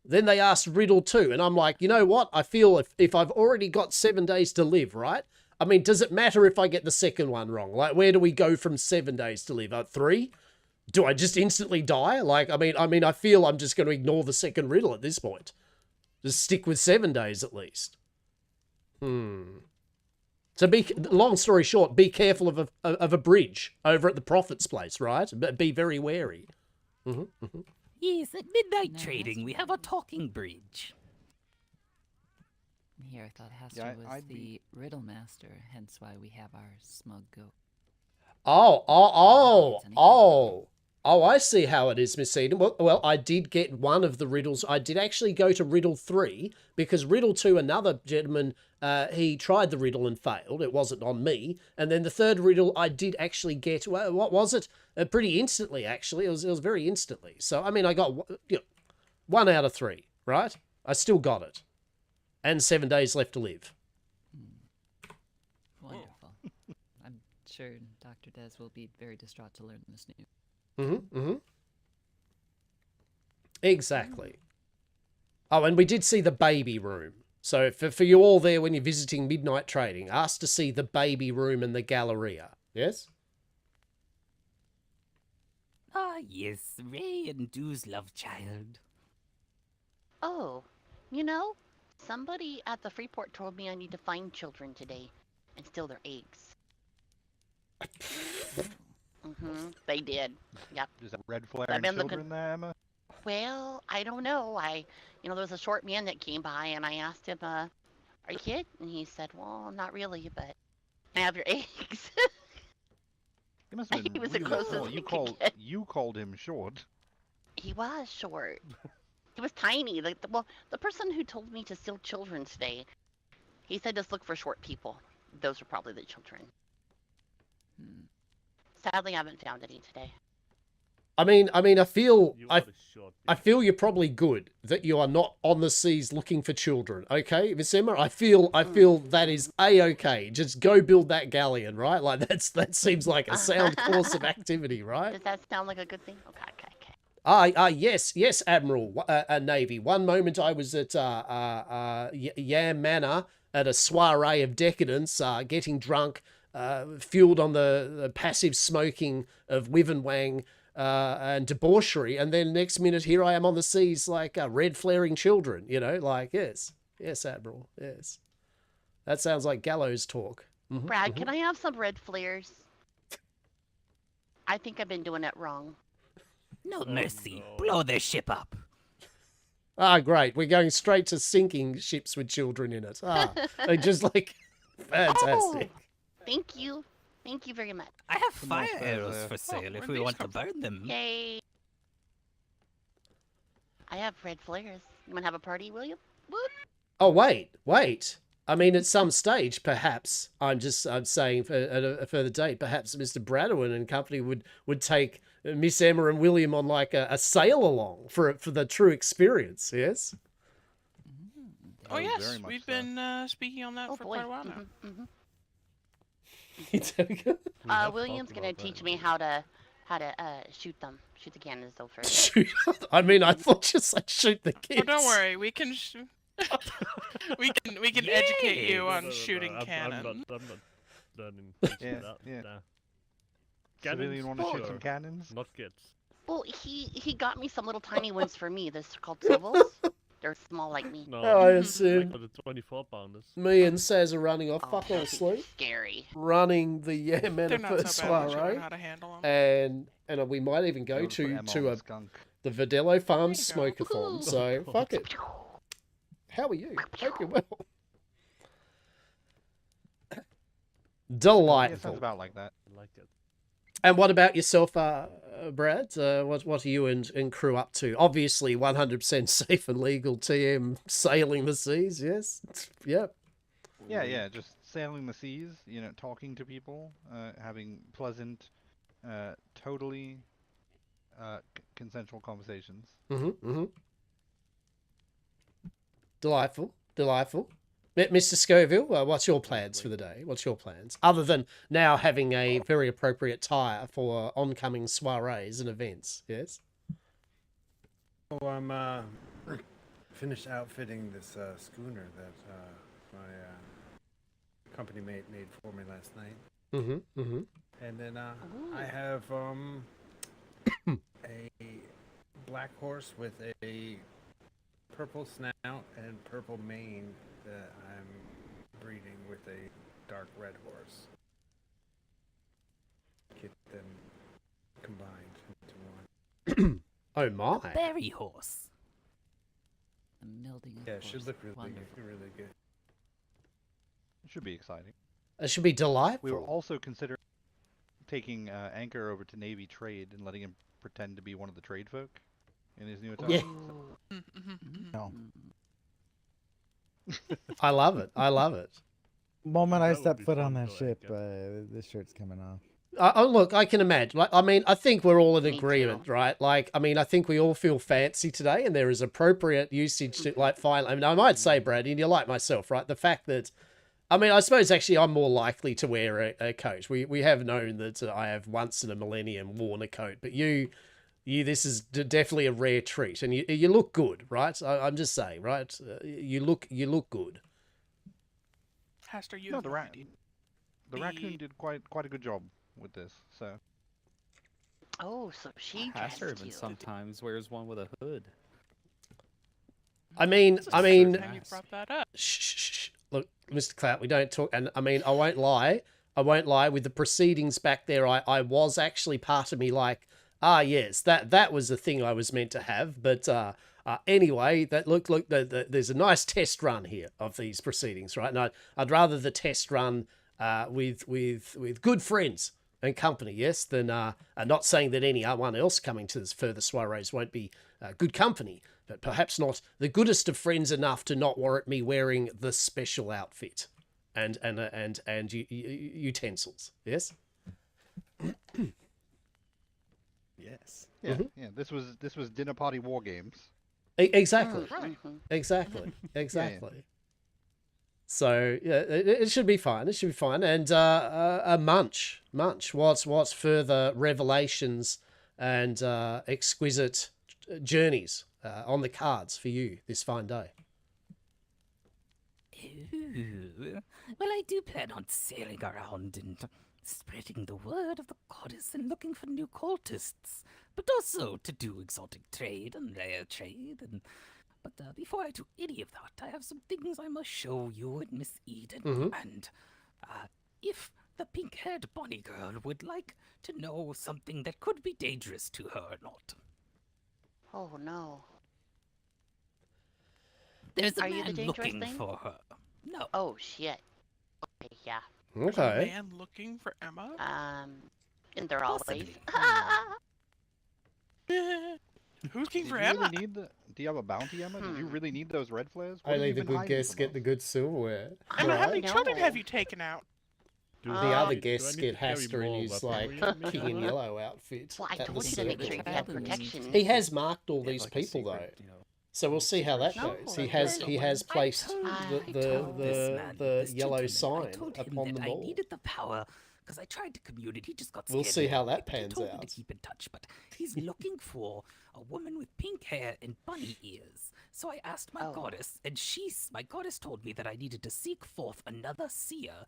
Then they asked riddle 2, and I'm like, you know what? I feel if I've already got 7 days to live, right? I mean, does it matter if I get the second one wrong? Like, where do we go from 7 days to live? 3? Do I just instantly die? Like, I mean, I feel I'm just going to ignore the second riddle at this point. Just stick with 7 days at least. So long story short, be careful of a bridge over at the Prophet's place, right? But be very wary. Yes, at midnight trading we have a talking bridge. Here, I thought Hastur Yeah, was I'd the be- riddle master, hence why we have our smug goat. Oh. Oh, I see how it is, Miss Eden. Well, I did get one of the riddles. I did actually go to riddle 3 because riddle 2, another gentleman, he tried the riddle and failed. It wasn't on me. And then the third riddle, I did actually get. Well, what was it? Pretty instantly, actually. It was very instantly. So I mean, I got 1 out of 3, right? I still got it, and 7 days left to live. Wonderful. I'm sure Dr. Des will be very distraught to learn this news. Exactly. Oh, and we did see the baby room. So for you all there when you're visiting Midnight Trading, ask to see the baby room and the Galleria. Yes? Ah, yes, Ray and Dew's love child. Oh, you know, somebody at the Freeport told me I need to find children today and steal their eggs. They did. Yep. Is that red flaring children there, Emma? Well, I don't know. There was a short man that came by and I asked him, are you kid? And he said, well, not really, but I have your eggs. He must have been He was the really closest small. we could get. You called him short. He was short. He was tiny. The person who told me to steal children today, he said just look for short people. Those are probably the children. Sadly, I haven't found any today. I mean, I feel you're probably good that you are not on the seas looking for children. Okay, Miss Emma, I feel that is a-okay. Just go build that galleon, right? Like that seems like a sound course of activity, right? Does that sound like a good thing? Okay. Yes, Admiral, Navy. One moment I was at Yam Manor at a soiree of decadence, getting drunk, fueled on the passive smoking of Wivenwang and debauchery, and then next minute here I am on the seas like red flaring children, yes, Admiral, yes. That sounds like gallows talk. Brad, can I have some red flares? I think I've been doing it wrong. No mercy. Blow their ship up. Ah, great. We're going straight to sinking ships with children in it. They're just like fantastic. Oh, thank you. Thank you very much. I have fire arrows for sale if we want to burn them. Yay. I have red flares. You want to have a party, William? Whoop. Oh, wait. I mean, at some stage, perhaps, I'm saying at a further date, perhaps Mr. Bradwin and company would take Miss Emma and William on like a sail along for the true experience, yes? Oh, yes, we've been speaking on that for quite a while now. William's gonna teach me how to shoot them. Shoot the cannons though first. Shoot? I mean, I thought you said shoot the kids. Oh, don't worry, we can we can educate you on shooting cannons. I'm not learning that. Yeah. Nah. So really you want to shoot some cannons? Not kids. Well, he got me some little tiny ones for me. They're called swivels. They're small like me. No, I assume. Like the 24-pounders. Me and Saz are running off. Fuck all sleep. Scary. Running the Yamana They're first not so bad once you soiree. learn how to handle them. And we might even go to skunk. the Verdello Farms smoke-a-thon. So fuck it. How are you? Hope you're well. Yeah, Delightful. sounds about like that. I like it. And what about yourself, Brad? What are you and crew up to? Obviously, 100% safe and legal TM sailing the seas. Yes. Yep. Yeah. Just sailing the seas. Talking to people, having pleasant, totally consensual conversations. Delightful. Mr. Scoville, what's your plans for the day? What's your plans? Other than now having a very appropriate attire for oncoming soirees and events, yes? Oh, I'm finished outfitting this schooner that my company mate made for me last night. And then I have a black horse with a purple snout and purple mane that I'm breeding with a dark red horse. Get them combined into one. Oh my. A berry horse. The melding of Yeah, it should force. look really Wonderful. good. It should be exciting. It should be delightful. We were also considering taking Anchor over to Navy Trade and letting him pretend to be one of the trade folk in his new Yeah. attire. No. I love it. I love it. Moment I That would step be foot on fun, that though, ship, Edgar. this shirt's coming off. Look, I can imagine. Like, I mean, I think we're all in Me agreement, too. right? Like, I mean, I think we all feel fancy today, and there is appropriate usage to, like, fine. I mean, I might say, Brad, and you're like myself, right? The fact that, I mean, I suppose actually I'm more likely to wear a coat. We have known that I have once in a millennium worn a coat, but you, this is definitely a rare treat, and you look good, right? I'm just saying, right? You look good. Hastur, you No, have the no rat. idea. The raccoon did quite a good job with this. So Oh, so she Hastur dressed even you. sometimes wears one with a hood. I mean, This is the first time you brought that up. Shh. Look, Mr. Clout, we don't talk. And I mean, I won't lie. With the proceedings back there, I was actually part of me like, yes, that was the thing I was meant to have. But anyway, look, there's a nice test run here of these proceedings, right? And I'd rather the test run with good friends and company, yes, than not saying that anyone else coming to this further soirees won't be good company, but perhaps not the goodest of friends enough to not warrant me wearing the special outfit and utensils, yes. Yes. yeah, yeah. This was dinner party war games. Exactly. Right. Exactly. Yeah. So yeah, it should be fine. It should be fine. And a munch. What's further revelations and exquisite journeys on the cards for you this fine day? Ooh. Well, I do plan on sailing around and spreading the word of the goddess and looking for new cultists, but also to do exotic trade and rare trade. But before I do any of that, I have some things I must show you and Miss Eden. And if the pink-haired bunny girl would like to know something that could be dangerous to her or not. Oh no. There's a Are you the man dangerous looking thing? for her. No. Oh shit. Okay, yeah. There's a Okay. man looking for Emma? And they're always. Possibly. Who's looking Did for you Emma? really need the? Do you have a bounty, Emma? Did you really need those red flares? What have Only you the been good hiding guests from get us? the good silverware. Emma, how Right? many No. children have you taken out? The Oh. other Do I guests need get to carry Hastur in more his weaponry like in me, king and Emma? yellow outfit. Well, I at the told you to make circle. sure you had protection. He has marked all Yeah, these like a people though. secret, So we'll see how that No, goes. I He has I placed told- I told this man, the this yellow gentleman, I sign told him upon that the I mall. needed the power because I tried to commute. He just got scared. We'll see how that He pans told me out. to keep in touch, but he's looking for a woman with pink hair and bunny ears. So I asked my Oh. goddess, and my goddess told me that I needed to seek forth another seer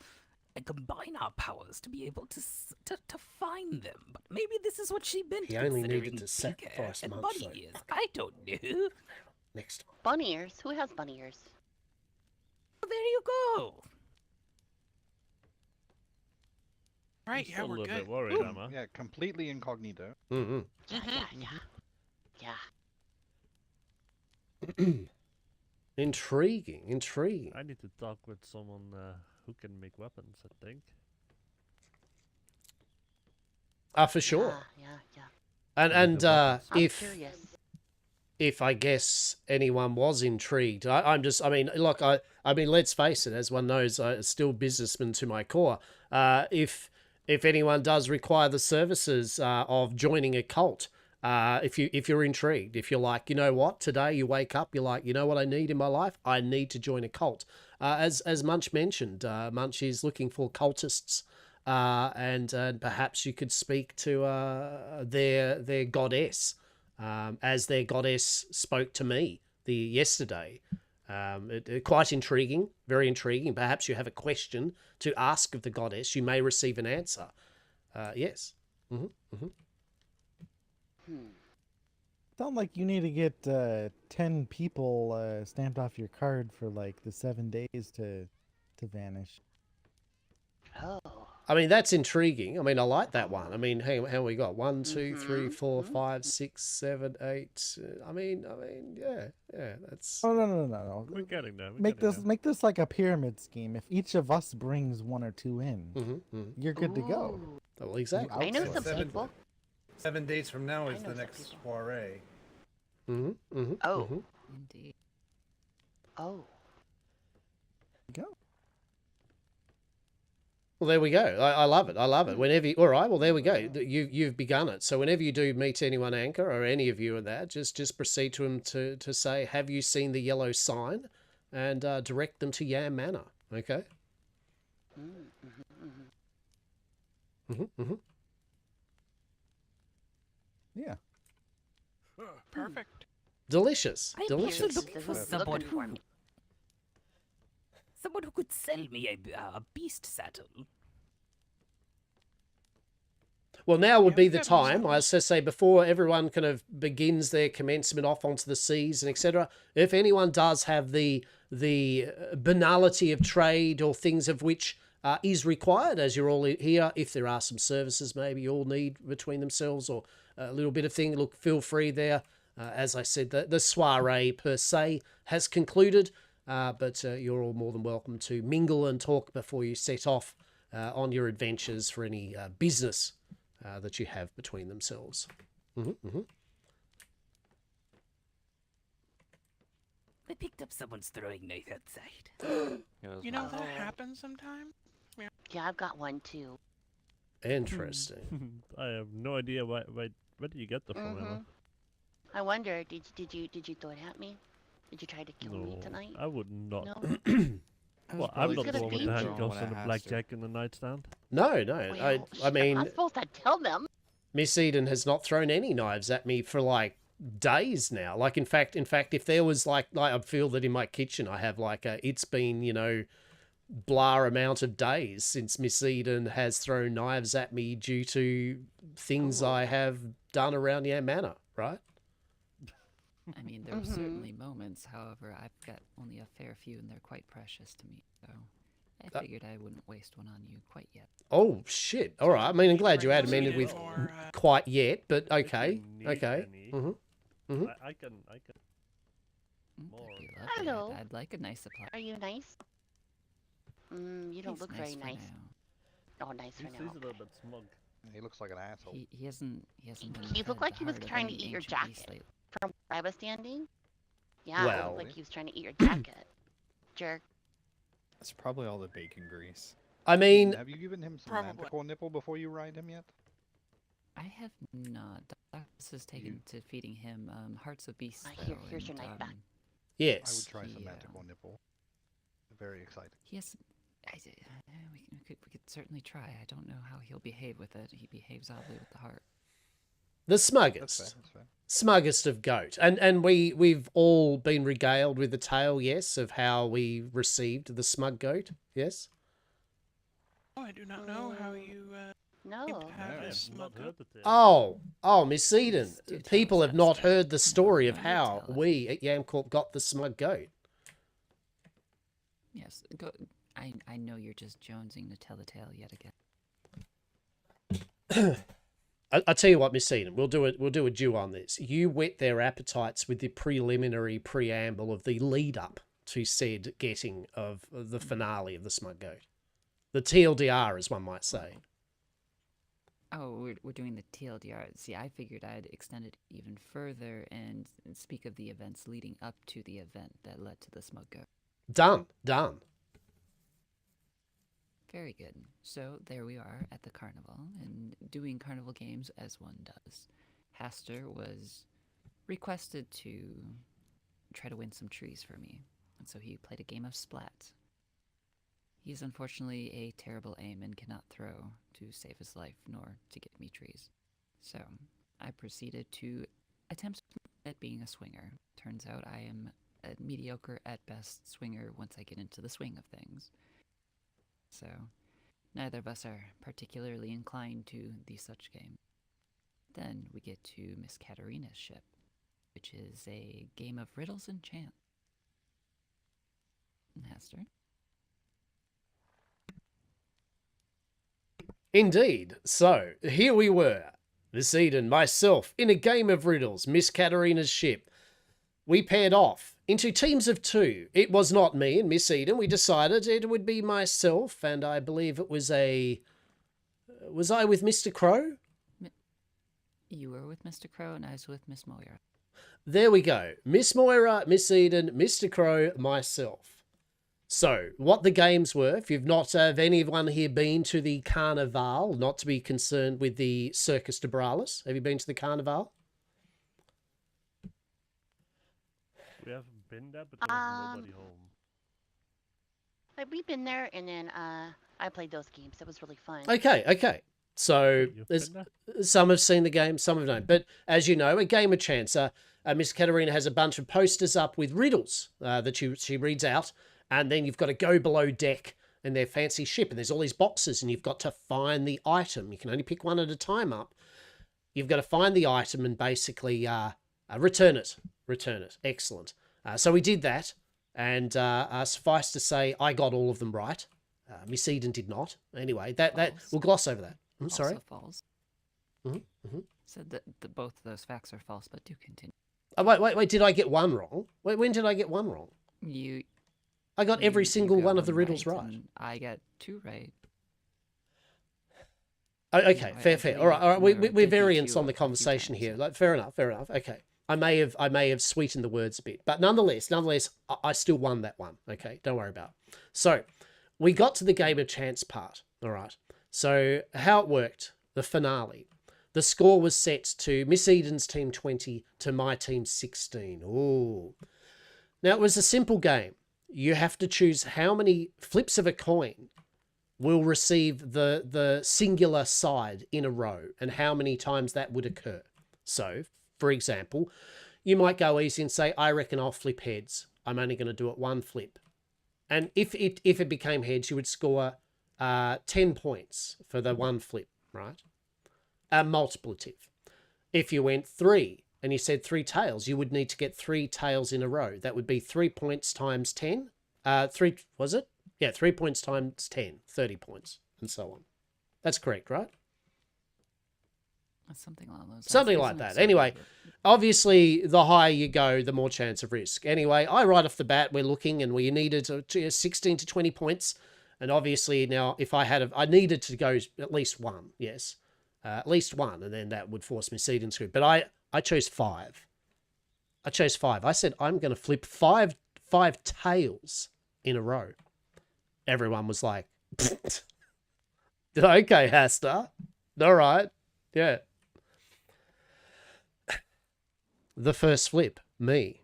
and combine our powers to be able to find them. But maybe this is what she meant. He only considering needed to pink hair sacrifice and Munch, bunny though. ears. I don't know. Next time. Bunny ears? Who has bunny ears? Well, there you go. Right, I'm yeah, still we're a little good. bit worried, Emma. Yeah, completely incognito. Mm-hmm. Yeah. Intriguing. I need to talk with someone who can make weapons, I think. For sure. Yeah. And I'm if curious. if I guess anyone was intrigued, I mean, let's face it, as one knows, I'm still businessman to my core. If anyone does require the services of joining a cult, if you're intrigued, if you're like, you know what, today you wake up, you're like, you know what I need in my life? I need to join a cult. As Munch mentioned, Munch is looking for cultists, and perhaps you could speak to their goddess, as their goddess spoke to me yesterday. Quite intriguing, very intriguing. Perhaps you have a question to ask of the goddess. You may receive an answer. Yes. Sound like you need to get 10 people stamped off your card for like the 7 days to vanish. Oh. I mean, that's intriguing. I mean, I like that one. I mean, how we got 1, 2, 3, 4, 5, 6, 7, 8. I mean, yeah. That's. Oh no. We're getting there. Make this like a pyramid scheme. If each of us brings 1 or 2 in, you're good to go. Well, exactly. I know Outsource. some Seven. people. 7 days from now I is know the some next people. soiree. Oh. Indeed. Oh. Go. Well, there we go. I love it. I love it. Whenever you, all right, well, there we go. You've begun it. So whenever you do meet anyone, Anchor, or any of you in that, just proceed to them to say, have you seen the yellow sign? And direct them to Yam Manor. Okay? Yeah. Perfect. Delicious. I'm Delicious. also looking for Looking someone for who, me. someone who could sell me a beast saddle. Well, now would Yeah, be we the got most of time, them. I was to say, before everyone kind of begins their commencement off onto the seas and etc. If anyone does have the banality of trade or things of which is required, as you're all here, if there are some services maybe you all need between themselves or a little bit of thing, look, feel free there. As I said, the soiree per se has concluded, but you're all more than welcome to mingle and talk before you set off on your adventures for any business that you have between themselves. I picked up someone's throwing knife outside. You know, that happens sometimes. Yeah, I've got one too. Interesting. I have no idea where do you get the from, Emma? I wonder, did you throw it at me? Did you try to kill me No, tonight? I would not. No. Well, probably I'm not just the one with the gonna handcuffs and the blackjack in the nightstand. No. Well, I shit, mean, I'm supposed to tell them. Miss Eden has not thrown any knives at me for like days now. Like in fact, if there was like I feel that in my kitchen I have like it's been blah amount of days since Miss Eden has thrown knives at me due to things I have done around Yam Manor, right? I mean, there were certainly moments. However, I've got only a fair few, and they're quite precious to me. So I figured I wouldn't waste one on you quite yet. Oh shit! All right. I mean, I'm glad you Right, admitted so with more, quite yet, but If you okay, need okay. any, Mhm. I can. More. That'd be lovely. Hello. I'd like a nice supply. Are you nice? You don't He's look nice very for nice. now. Oh, nice for He's now. a little Okay. bit smug. He looks like an asshole. He hasn't been He looked fed like the he was heart of trying to any eat your ancient beast jacket. lately. From where I was standing? Yeah, it Well- looked like he was trying to eat your jacket. Jerk. That's probably all the bacon grease. I mean, Have you given him some Probably. manticore nipple before you ride him yet? I have not. This is taken to feeding him hearts of beasts. Here's your knife back. I would yes. try some Yeah. manticore nipple. Very exciting. He has. We could certainly try. I don't know how he'll behave with it. He behaves oddly with the heart. The That's smuggest. fair. That's fair. Smuggest of goat. And we've all been regaled with the tale, yes, of how we received the smug goat, yes? Oh, I do not know how you No. came to have I a have not smug heard the tale. Oh, Miss Eden. Do tell People us have that not story. heard the story of No, how tell it. we at Yamcorp got the smug goat. Yes. Go. I know you're just jonesing to tell the tale yet again. I'll tell you what, Miss Eden, we'll do a due on this. You whet their appetites with the preliminary preamble of the lead up to said getting of the finale of the smug goat. The TLDR, as one might say. Oh, we're doing the TLDR. See, I figured I'd extend it even further and speak of the events leading up to the event that led to the smug goat. Done. Very good. So there we are at the carnival and doing carnival games as one does. Hastur was requested to try to win some trees for me, and so he played a game of Splat. He is unfortunately a terrible aim and cannot throw to save his life, nor to get me trees. So I proceeded to attempt at being a swinger. Turns out I am a mediocre at best swinger once I get into the swing of things. So neither of us are particularly inclined to the such game. Then we get to Miss Katarina's ship, which is a game of riddles and chants. Hastur? Indeed. So, here we were. Miss Eden, myself, in a game of riddles, Miss Katarina's ship. We paired off into teams of two. It was not me and Miss Eden. We decided it would be myself, and I believe it was a... Was I with Mr. Crow? You were with Mr. Crow and I was with Miss Moira. There we go. Miss Moira, Miss Eden, Mr. Crow, myself. So, what the games were, if you've not, have anyone here been to the Carnival, not to be concerned with the Circus de Bralis? Have you been to the Carnival? We haven't been there, but there was nobody home. Like, we've been there, and then I played those games. It was really fun. Okay. So, there's, some have seen the game, some have not. But as you know, a game of chance. Miss Katerina has a bunch of posters up with riddles that she reads out. And then you've got to go below deck in their fancy ship. And there's all these boxes and you've got to find the item. You can only pick one at a time up. You've got to find the item and basically return it. Return it. Excellent. So we did that. And suffice to say, I got all of them right. Miss Eden did not. Anyway, that we'll gloss over that. I'm sorry. Also false. Mm-hmm. Said that both of those facts are false, but do continue. Oh, wait. Did I get one wrong? When did I get one wrong? I got every single one of the riddles right. I got 2 right. Oh, okay, fair. All right. We're variants on the conversation here. Like, fair enough. Okay. I may have sweetened the words a bit, but nonetheless, I still won that one. Okay, don't worry about it. So, we got to the game of chance part. All right. So, how it worked, the finale. The score was set to Miss Eden's team 20 to my team 16. Ooh. Now, it was a simple game. You have to choose how many flips of a coin will receive the singular side in a row and how many times that would occur. So, for example, you might go easy and say, I reckon I'll flip heads. I'm only going to do it 1 flip. And if it became heads, you would score 10 points for the 1 flip, right? A multiplicative. If you went 3 and you said 3 tails, you would need to get 3 tails in a row. That would be 3 points times 10. 3 was it? Yeah, 3 points times 10, 30 points, and so on. That's correct, right? Something along those lines. Something like that. Anyway, obviously, the higher you go, the more chance of risk. Anyway, right off the bat, we're looking, and we needed 16 to 20 points. And obviously, now, if I needed to go at least 1, yes. At least 1, and then that would force Miss Eden to. But I chose 5. I said, I'm going to flip five tails in a row. Everyone was like, okay, Hastur. All right. Yeah. The first flip, me.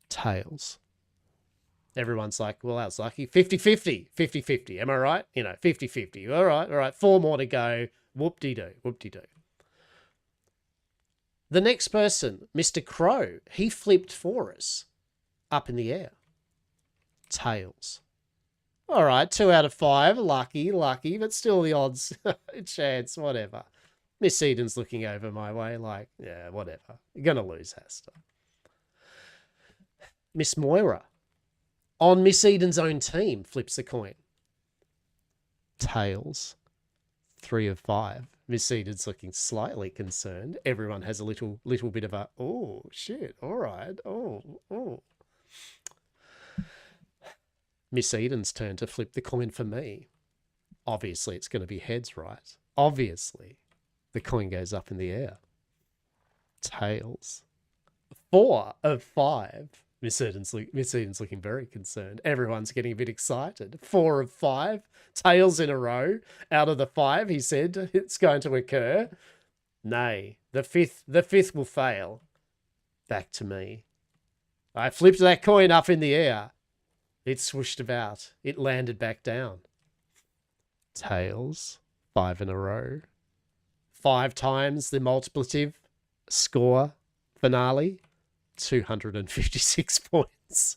Tails. Everyone's like, well, that was lucky. 50-50. 50-50. Am I right? 50-50. All right. 4 more to go. Whoop-de-doo. The next person, Mr. Crow, he flipped for us. Up in the air. Tails. All right, 2 out of 5. Lucky, but still the odds. Chance, whatever. Miss Eden's looking over my way like, yeah, whatever. You're going to lose, Hastur. Miss Moira, on Miss Eden's own team, flips a coin. Tails. 3 of 5. Miss Eden's looking slightly concerned. Everyone has a little bit of a, oh, shit, all right, oh. Miss Eden's turn to flip the coin for me. Obviously, it's going to be heads, right? Obviously. The coin goes up in the air. Tails. 4 of 5. Miss Eden's looking very concerned. Everyone's getting a bit excited. 4 of 5. Tails in a row. Out of the 5, he said, it's going to occur. Nay, the fifth will fail. Back to me. I flipped that coin up in the air. It swooshed about. It landed back down. Tails. 5 in a row. 5 times the multiplicative. Score. Finale. 256 points.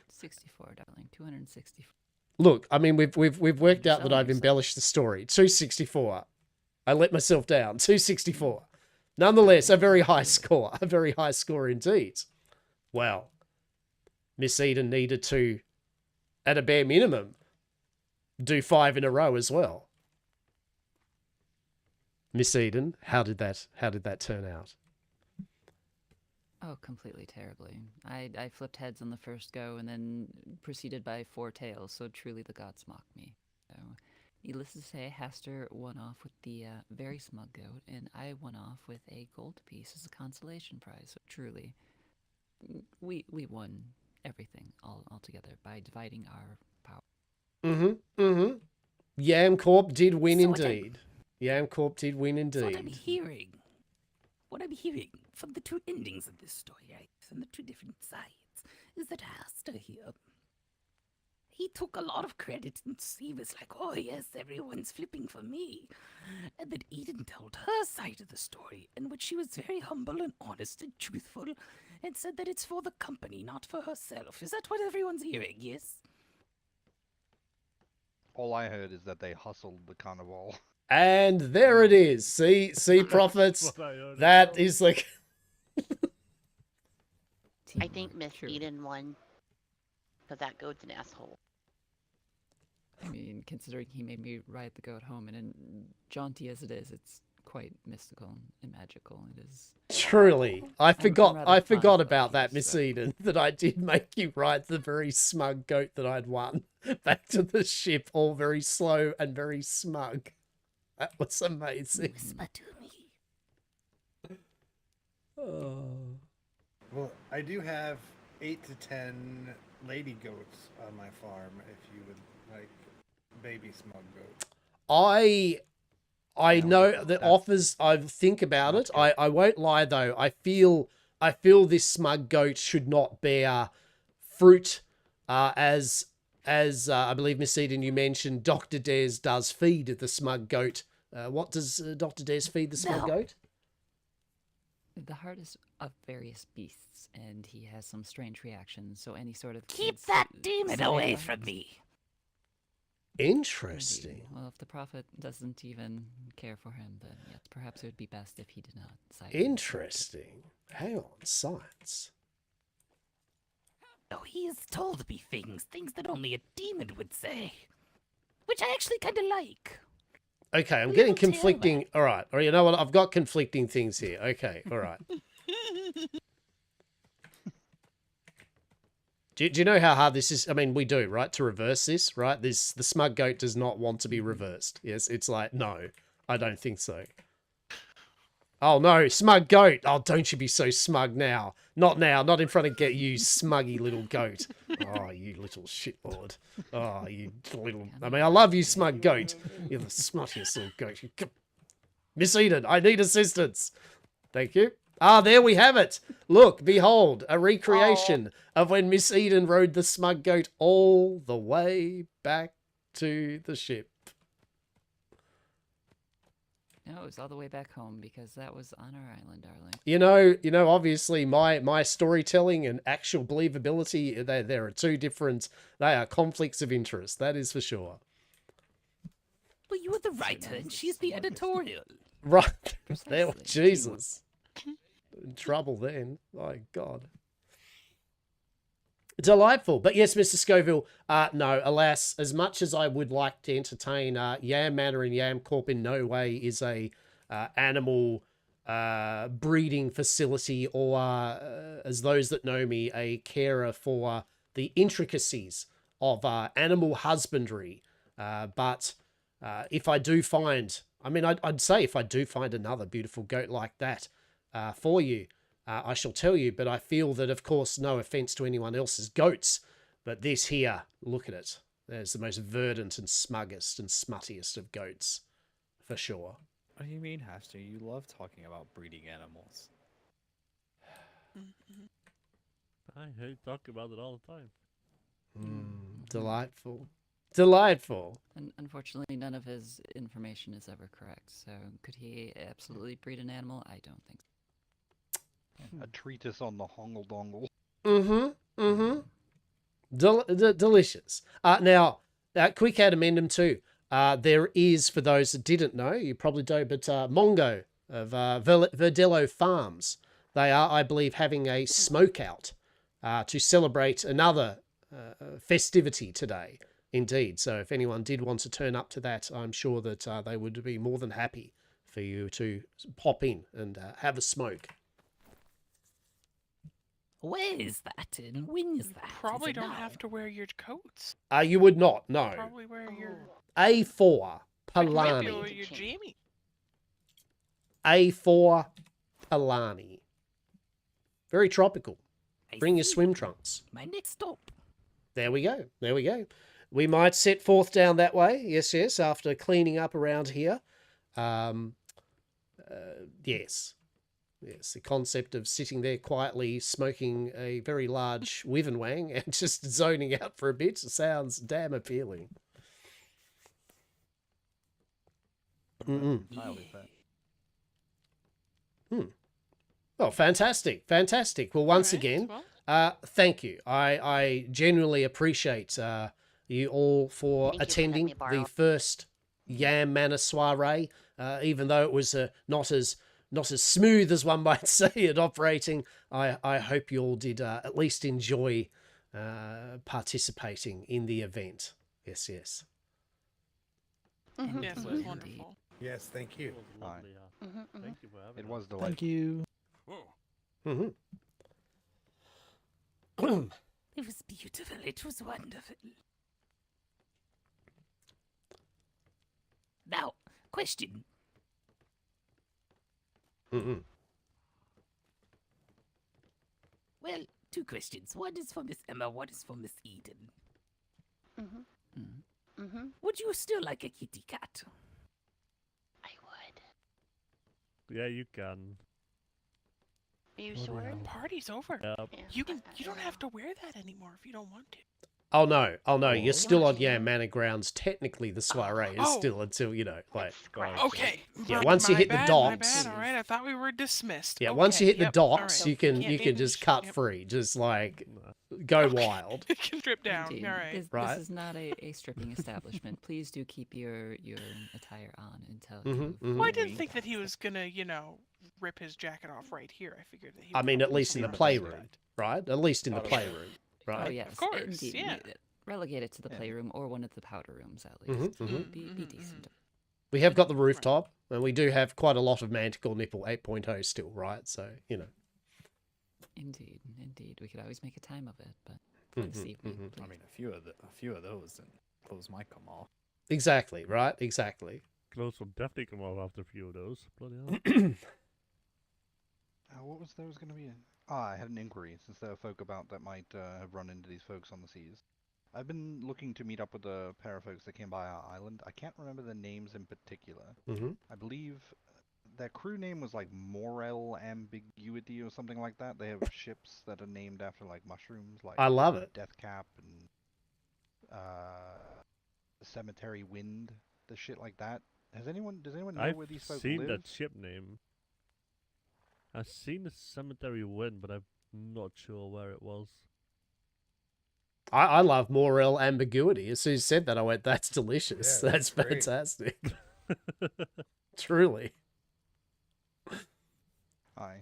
64, darling. 264. Look, I mean, we've worked out that I've embellished the story. 264. I let myself down. 264. Nonetheless, a very high score. A very high score indeed. Well, Miss Eden needed to, at a bare minimum, do 5 in a row as well. Miss Eden, how did that turn out? Oh, completely terribly. I flipped heads on the first go and then proceeded by 4 tails, so truly the gods mocked me. So, Needless to say, Hastur won off with the very smug goat, and I won off with a gold piece as a consolation prize. So truly, we won everything all together by dividing our power. Yam Corp did win So indeed. Yam Corp did win indeed. So what I'm hearing from the two endings of this story, right, from the two different sides, is that Hastur here, he took a lot of credit and he was like, oh yes, everyone's flipping for me. And then Eden told her side of the story, in which she was very humble and honest and truthful, and said that it's for the company, not for herself. Is that what everyone's hearing, yes? All I heard is that they hustled the carnival. And there it is. See, prophets. That is like. I think Miss Eden won. Because that goat's an asshole. I mean, considering he made me ride the goat home, and jaunty as it is, it's quite mystical and magical. It is. Truly, I forgot rather about that, Miss Eden, that I did make you ride the very smug goat that I'd won back to the ship, all very slow and very smug. That was amazing. Whisper to me. Oh. Well, I do have 8 to 10 lady goats on my farm. If you would like baby smug goat. I know the offers. I think about it. I won't lie though. I feel this smug goat should not bear fruit, as I believe Miss Eden, you mentioned Dr. Des does feed the smug goat. What does Dr. Des feed the smug goat? The hardest of various beasts, and he has some strange reactions. So any sort of Keep that demon away from me. Interesting. Well, if the prophet doesn't even care for him, then yes, perhaps it would be best if he did not side. Interesting. Hang on, science. Oh, he has told me things that only a demon would say, which I actually kind of like. Okay, I'm getting conflicting. All right, or you know what? I've got conflicting things here. Okay, all right. Do you know how hard this is? I mean, we do, right? To reverse this, right? The smug goat does not want to be reversed. Yes, it's like, no, I don't think so. Oh, no, smug goat. Oh, don't you be so smug now. Not now, not in front of you, smuggy little goat. Oh, you little shitlord. Oh, you little... I mean, I love you, smug goat. You're the smuttiest little goat. Miss Eden, I need assistance. Thank you. Ah, there we have it. Look, behold, a recreation of when Miss Eden rode the smug goat all the way back to the ship. No, it was all the way back home because that was on our island, darling. You know, obviously my storytelling and actual believability, there are two different, they are conflicts of interest. That is for sure. Well, you are the writer and she's the editorial. Right. There, Jesus. In trouble then. My God. Delightful. But yes, Mr. Scoville, no, alas, as much as I would like to entertain, Yam Manor and Yam Corp in no way is a animal breeding facility or, as those that know me, a carer for the intricacies of animal husbandry. But if I do find, I mean, I'd say if I do find another beautiful goat like that for you, I shall tell you, but I feel that, of course, no offense to anyone else's goats, but this here, look at it. There's the most verdant and smuggest and smuttiest of goats, for sure. What do you mean, Hastur? You love talking about breeding animals. I hate talking about it all the time. Delightful. Delightful. And unfortunately, none of his information is ever correct. So could he absolutely breed an animal? I don't think so. A treatise on the hongle dongle. Delicious. Now, quick addendum too. There is, for those that didn't know, you probably don't, but Mongo of Verdello Farms, they are, I believe, having a smoke out to celebrate another festivity today. Indeed. So if anyone did want to turn up to that, I'm sure that they would be more than happy for you to pop in and have a smoke. Where is that and when is that? Probably Is it don't now? have to wear your coats. You would not, no. Probably wear your... A4 I might be Palani. over your Jamie. A4 Palani. Very tropical. I Bring your see. swim trunks. My next stop. There we go. There we go. We might set forth down that way. Yes, yes. After cleaning up around here. Yes. Yes. The concept of sitting there quietly smoking a very large Wivenwang and just zoning out for a bit sounds damn appealing. Entirely fair. Oh, fantastic. Fantastic. Well, once Alright, again, well. thank you. I genuinely appreciate you all for Thank you for letting attending me borrow. the first Yam Manor soiree, even though it was not as smooth as one might say it operating. I hope you all did at least enjoy participating in the event. Yes, yes. Yes, it was wonderful. Yes, thank you. It was lovely, Thank you for having It us. was delightful. Thank you. Mm-hmm. It was beautiful. It was wonderful. Now, question. Mm-hmm. Well, two questions. One is for Miss Emma, one is for Miss Eden. Would you still like a kitty cat? I would. Yeah, you can. Are you Oh, sure? dear. Party's over. Yeah. Yeah, You I- don't have to wear that anymore if you don't want to. Oh no, you're still on gosh. Yam Manor grounds. Technically, the soiree is Oh. still until, like, That's scratchy. Okay. Yeah, my- once you my hit the bad, docks- My bad. All right, I thought we were dismissed. yeah, once you hit the yep, docks, all right. you can Can't just binge. cut Yep. free, just like go Okay. wild. You can drip down. Indeed. All right. This Right. is not a stripping establishment. Please do keep your attire on until Mhm, you've mhm. Well, I didn't read think that he past was gonna, rip his jacket off right here. I figured that he. I would mean, at probably least in the somewhere else. playroom, right? At least in the Out of playroom, Oh right? yes, course, indeed. yeah. Relegate it to the Yeah. playroom or one of the powder rooms at Mhm, least. mhm. Be Mhm, decent. We have got the rooftop, and we do have quite a lot of Manticore Nipple 8.0 still, right? So, Indeed. We could always make a time of it, but for this Mhm, evening, mhm. I please. mean, a few of those, and clothes might come off. Exactly, right? Exactly. Clothes will definitely come off after a few of those. Bloody hell. What was there was going to be? I had an inquiry since there are folk about that might have run into these folks on the seas. I've been looking to meet up with a pair of folks that came by our island. I can't remember their names in particular. hmm I believe their crew name was like Morel Ambiguity or something like that. They have ships that are named after like mushrooms, like I love it. Deathcap and Cemetery Wind, the shit like that. Does anyone know I've where these folks seen live? that ship name. I've seen the cemetery wind, but I'm not sure where it was. I love Morel Ambiguity. As soon as you said that, I went, that's delicious. Yeah, That's that's great. fantastic. Truly. Aye.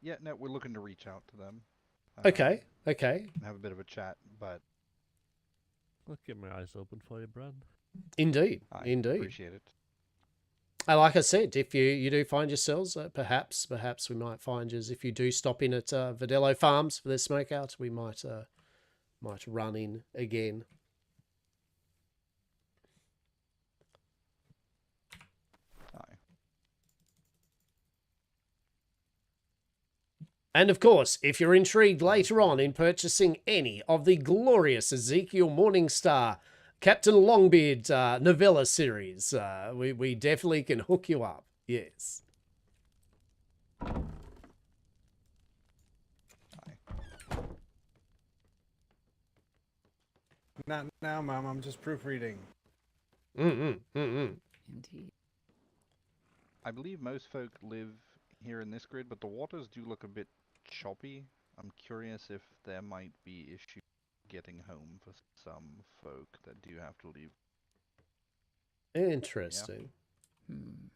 Yeah, no, we're looking to reach out to them. Okay. And have a bit of a chat, but I'll keep my eyes open for you, Brad. Indeed. I Indeed. appreciate it. And like I said, if you do find yourselves, perhaps we might find you, if you do stop in at Vidello Farms for their smokeout, we might run in again. Aye. And of course, if you're intrigued later on in purchasing any of the glorious Ezekiel Morningstar Captain Longbeard novella series, we definitely can hook you up. Yes. Not now, Mom. I'm just proofreading. Indeed. I believe most folk live here in this grid, but the waters do look a bit choppy. I'm curious if there might be issues getting home for some folk that do have to leave. Interesting. Hmm.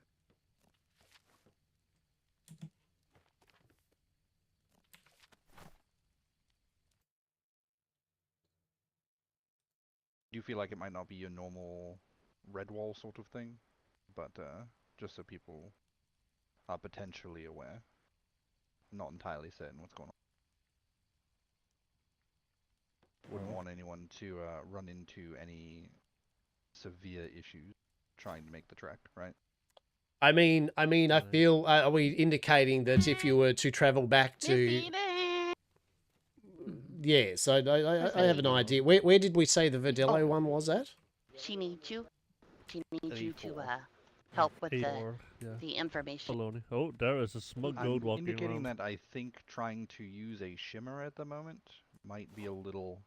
Do you feel like it might not be your normal red wall sort of thing, but just so people are potentially aware, not entirely certain what's going on. Wouldn't want anyone to run into any severe issues trying to make the trek, right? I mean, I feel. Are we indicating that if you were to travel back to? Yeah, so I have an idea. Where did we say the Verdelho one was at? She needs you. She needs you to help with the information. Baloney. Oh, there is a smug goat walking indicating around. that I think trying to use a shimmer at the moment might be a little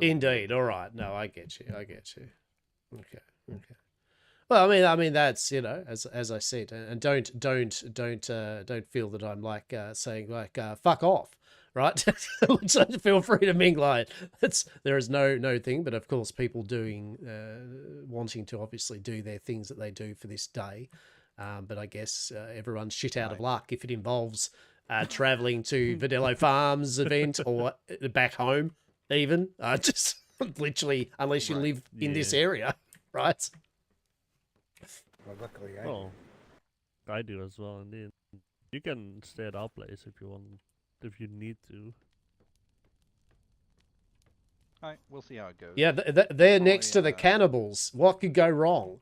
Indeed. All right. No, I get you. Okay. Well, I mean that's, you know, as I said, and don't feel that I'm like saying like fuck off, right? So feel free to mingle. There is no thing, but of course people doing wanting to obviously do their things that they do for this day, but I guess everyone's shit out of luck if it involves traveling to Verdelho Farms event or back home even. Just literally, unless you live in this area, right? Well, luckily, I do as well. Indeed, you can stay at our place if you want, if you need to. Alright, we'll see how it goes. Yeah, they're next to the cannibals. What could go wrong?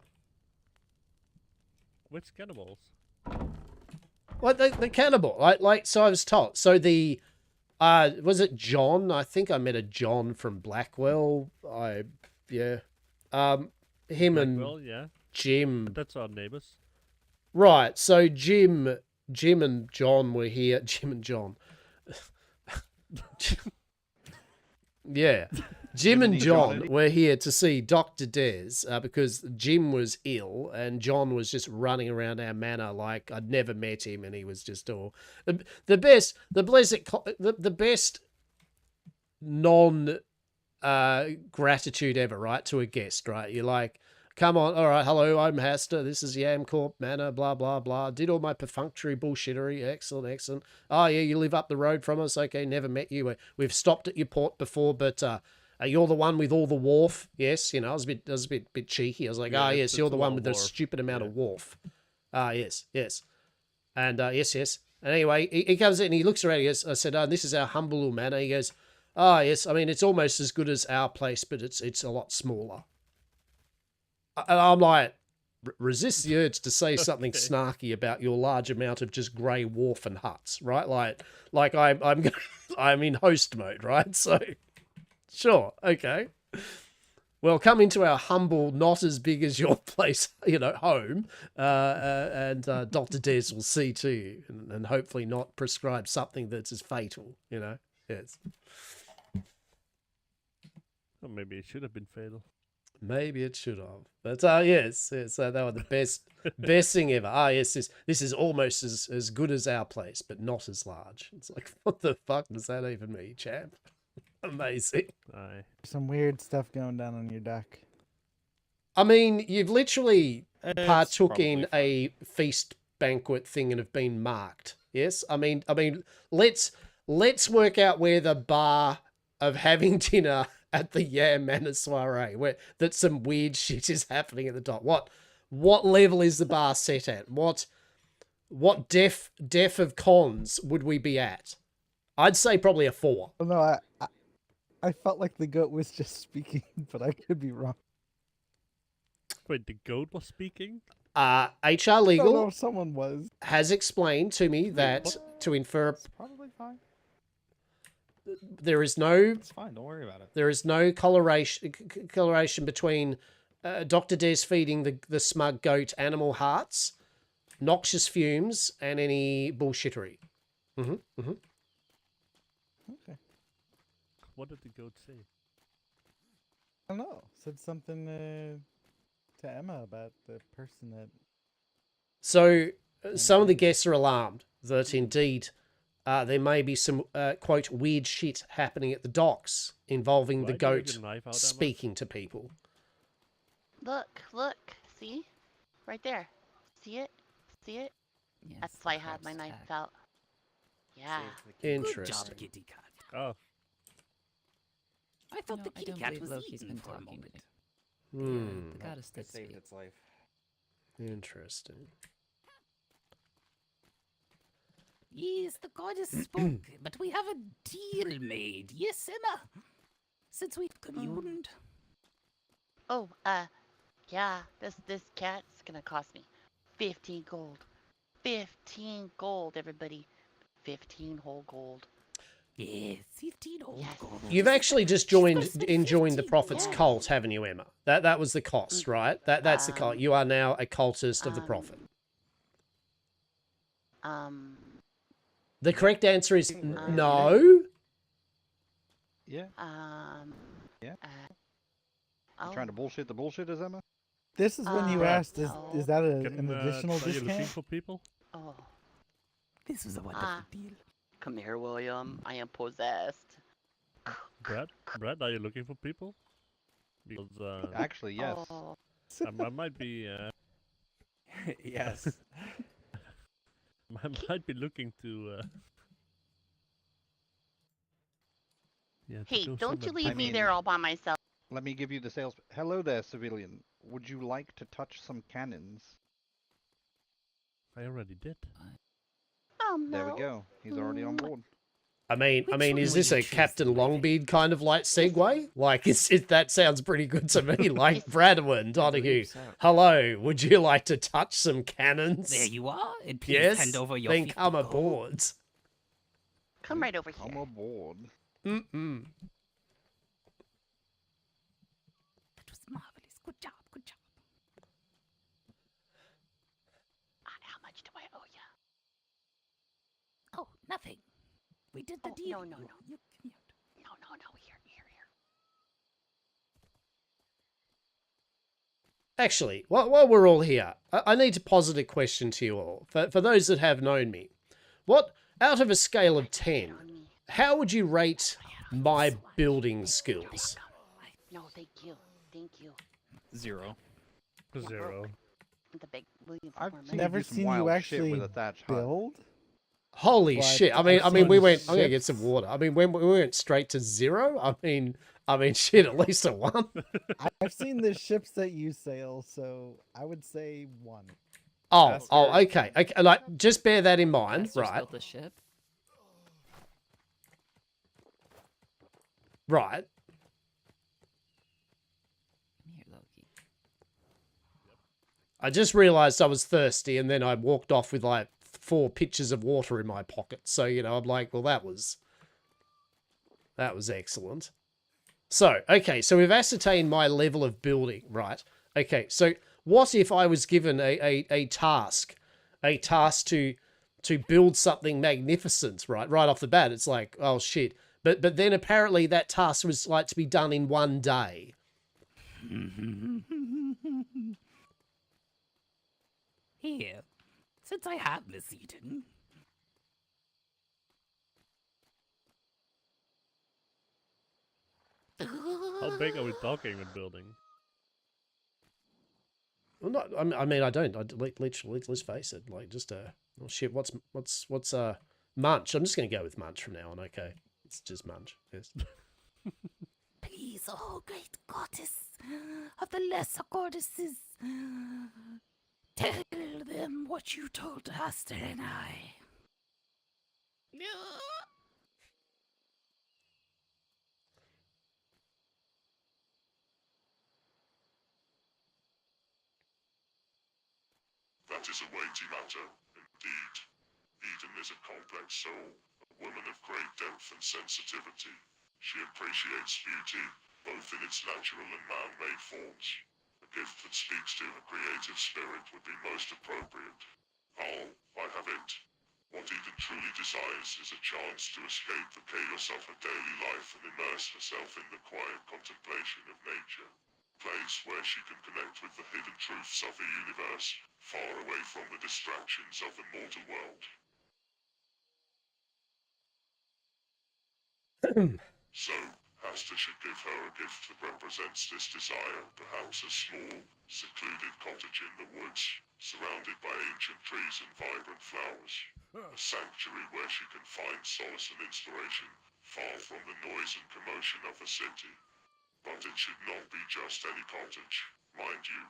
Which cannibals? Well, the cannibal. Like so I was told. So the was it John? I think I met a John from Blackwell. Him Blackwell, and yeah. Jim. That's our neighbors. Right. So Jim and John were here. Jim and John. Yeah. Jim and John were here to see Dr. Des because Jim was ill and John was just running around our manor like I'd never met him, and he was just all the best non gratitude ever, right? To a guest, right? You're like, come on, all right, hello, I'm Hastur, this is Yamcorp Manor, blah, blah, blah. Did all my perfunctory bullshittery, excellent. Oh, yeah, you live up the road from us, okay, never met you. We've stopped at your port before, but you're the one with all the wharf, yes, you know, I was a bit cheeky. I was like, yes, you're the one with the stupid amount of wharf. Yes. And, yes. And anyway, he comes in and he looks around, he goes, I said, this is our humble little manor. He goes, yes, I mean, it's almost as good as our place, but it's a lot smaller. And I'm like, resist the urge to say something snarky about your large amount of just grey wharf and huts, right? Like I'm in host mode, right? So, sure, okay. Well, come into our humble, not as big as your place, you know, home, and Dr. Des will see to you, and hopefully not prescribe something that's as fatal, you know. Yes. Or maybe it should have been fatal. Maybe it should have. But yes, they were the best thing ever. Yes, this is almost as good as our place, but not as large. It's like, what the fuck does that even mean, champ? Amazing. Aye. Some weird stuff going down on your deck. I mean, you've literally partook in fine. a feast banquet thing and have been marked. Yes, I mean, let's work out where the bar of having dinner at the Yam Manor Soiree, where that some weird shit is happening at the top. What level is the bar set at? What def of cons would we be at? I'd say probably a 4. Oh, no, I felt like the goat was just speaking, but I could be wrong. Wait, the goat was speaking? HR Legal No, someone was. has explained to me that to infer It's probably fine. there is no It's fine. Don't worry about it. there is no correlation between Dr. Des feeding the smug goat animal hearts, noxious fumes, and any bullshittery. Okay. What did the goat say? I don't know. Said something to Emma about the person that. So some of the guests are alarmed that indeed there may be some quote weird shit happening at the docks involving the Why do you have goat your knife out, Emma? speaking to people. Look, see? Right there. See it? Yes, That's why I had crab's my knife attack. out. Yeah. Good job, Interesting. kitty cat. Oh, I thought No, the I kitty don't cat believe was Loki's eaten been for a talking. moment. The goddess did It saved speak. its life. Interesting. Yes, the goddess spoke, but we have a deal made. Yes, Emma? Since we've communed. Oh, yeah, this cat's gonna cost me 15 gold. 15 gold, everybody. 15 whole gold. Yes, 15 old Yes. gold. You've This is actually the just cheapest joined the 15 Prophet's gold. cult, haven't you, Emma? That was the cost, right? That's the cult. You are now a cultist of the Prophet. The correct answer is no. Yeah. Yeah. You trying to bullshit the bullshitters, Emma? This is when you Brad, asked, is that an additional are you looking discount? for people? Oh. This was a wonderful deal. Come here, William. I am possessed. Brad, are you looking for people? Because Actually, yes. Oh. I might be. Yes. I might be looking to. Yeah. to Hey, do don't you some leave me there all by myself. Let me give you the sales. Hello there, civilian. Would you like to touch some cannons? I already did. Oh, There we go. He's already on board. I mean, Which one is will this you a choose, Captain my Longbeard kind of like segue? Like, that sounds pretty good to me. Like, Bradwin, Donahue, so. hello, would you like to touch some cannons? There you are, and please Yes, hand over your then 50 come gold. aboard. Come right over here. Come aboard. Mm-mm. That was marvelous. Good job, good job. How much do I owe you? Oh, nothing. We did the Oh, deal. no. You come here. No. Here. Actually, while we're all here, I need to posit a question to you all. For those that have known me, what, out of a scale of 10, how would you rate my building skills? No, thank you. 0. 0. The big William. I've Foreman. seen Never you do some seen wild you shit actually with a thatched hut. build. Holy But shit! I I've mean, seen we went. I'm gonna get ships. some water. I mean, when we went straight to 0. I mean, shit, at least a 1. I've seen the ships that you sail, so I would say 1. Oh, Hastur- okay. Like, just bear that in mind, Hastur's right? built the ship. Right. Come here, Loki. I just realized I was thirsty, and then I walked off with like 4 pitchers of water in my pocket. So, I'm like, well, that was excellent. So, okay, so we've ascertained my level of building, right? Okay, so what if I was given a task to build something magnificent, right off the bat? It's like, oh shit. But then apparently that task was like to be done in 1 day. Here, since I have Miss Eden. How big are we talking with building? Well, not. I mean, I don't. Let's face it. Like, just oh shit. What's Munch? I'm just gonna go with Munch from now on. Okay, it's just Munch. Yes. Please, oh great goddess of the lesser goddesses, tell them what you told Hastur and I. That is a weighty matter, indeed. Eden is a complex soul, a woman of great depth and sensitivity. She appreciates beauty, both in its natural and man-made forms. A gift that speaks to her creative spirit would be most appropriate. I have it. What Eden truly desires is a chance to escape the chaos of her daily life and immerse herself in the quiet contemplation of nature. Place where she can connect with the hidden truths of the universe, far away from the distractions of the mortal world. So, Hastur should give her a gift that represents this desire, perhaps a small, secluded cottage in the woods, surrounded by ancient trees and vibrant flowers. A sanctuary where she can find solace and inspiration, far from the noise and commotion of a city. But it should not be just any cottage, mind you.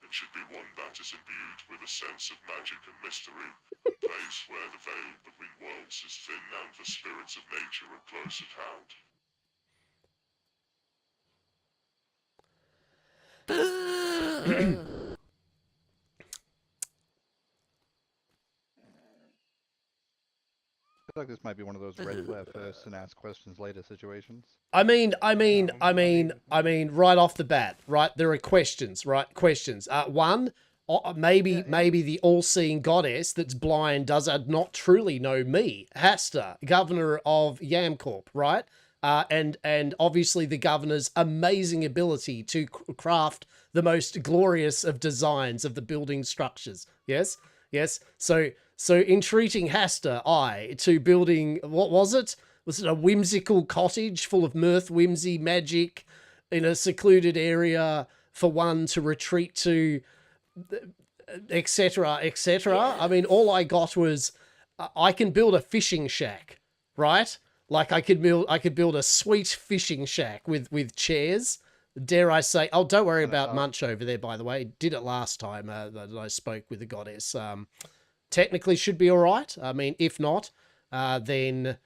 It should be one that is imbued with a sense of magic and mystery, a place where the veil between worlds is thin and the spirits of nature are close at hand. I feel like this might be one of those red flare first and ask questions later situations. I mean, right off the bat, right? There are questions, right? Questions. One, maybe the all-seeing goddess that's blind does not truly know me, Hastur, governor of Yamcorp, right? And obviously the governor's amazing ability to craft the most glorious of designs of the building structures. Yes, yes. So entreating Hastur, to building, what was it? Was it a whimsical cottage full of mirth, whimsy, magic, in a secluded area for one to retreat to, etc., etc.? I mean, all I got was, I can build a fishing shack, right? Like I could build a sweet fishing shack with chairs. Dare I say? Oh, don't worry about Munch over there. By the way, did it last time that I spoke with the goddess. Technically should be all right. I mean, if not, then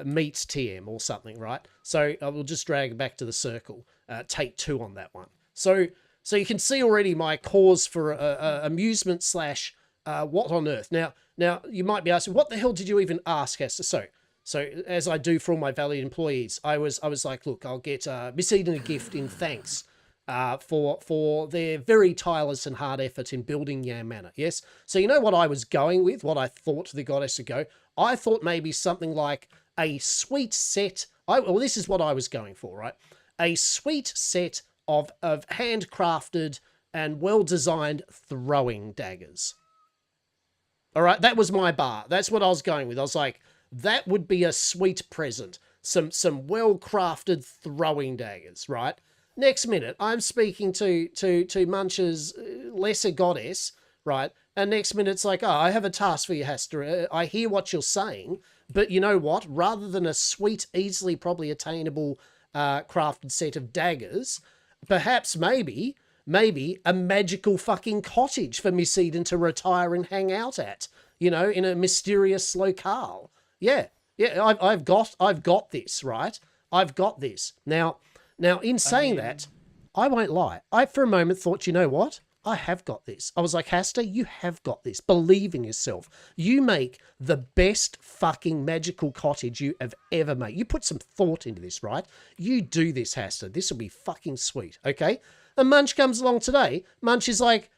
meets TM or something, right? So I will just drag it back to the circle. Take 2 on that one. So you can see already my cause for amusement slash what on earth. Now you might be asking, what the hell did you even ask, Hastur? So as I do for all my valued employees, I was like, look, I'll get Miss Eden a gift in thanks for their very tireless and hard effort in building Yam Manor. Yes. So you know what I was going with, what I thought the goddess would go. I thought maybe something like a sweet set. Well, this is what I was going for, right? A sweet set of handcrafted and well-designed throwing daggers. All right, that was my bar. That's what I was going with. I was like, that would be a sweet present. Some well-crafted throwing daggers, right? Next minute, I'm speaking to Munch's lesser goddess, right? And next minute, it's like, oh, I have a task for you, Hastur. I hear what you're saying, but you know what? Rather than a sweet, easily probably attainable crafted set of daggers, perhaps maybe a magical fucking cottage for Miss Eden to retire and hang out at, you know, in a mysterious locale. Yeah, I've got this, right? I've got this. Now, in saying that, I won't lie. I, for a moment, thought, you know what? I have got this. I was like, Hastur, you have got this. Believe in yourself. You make the best fucking magical cottage you have ever made. You put some thought into this, right? You do this, Hastur. This will be fucking sweet, okay? And Munch comes along today. Munch is like,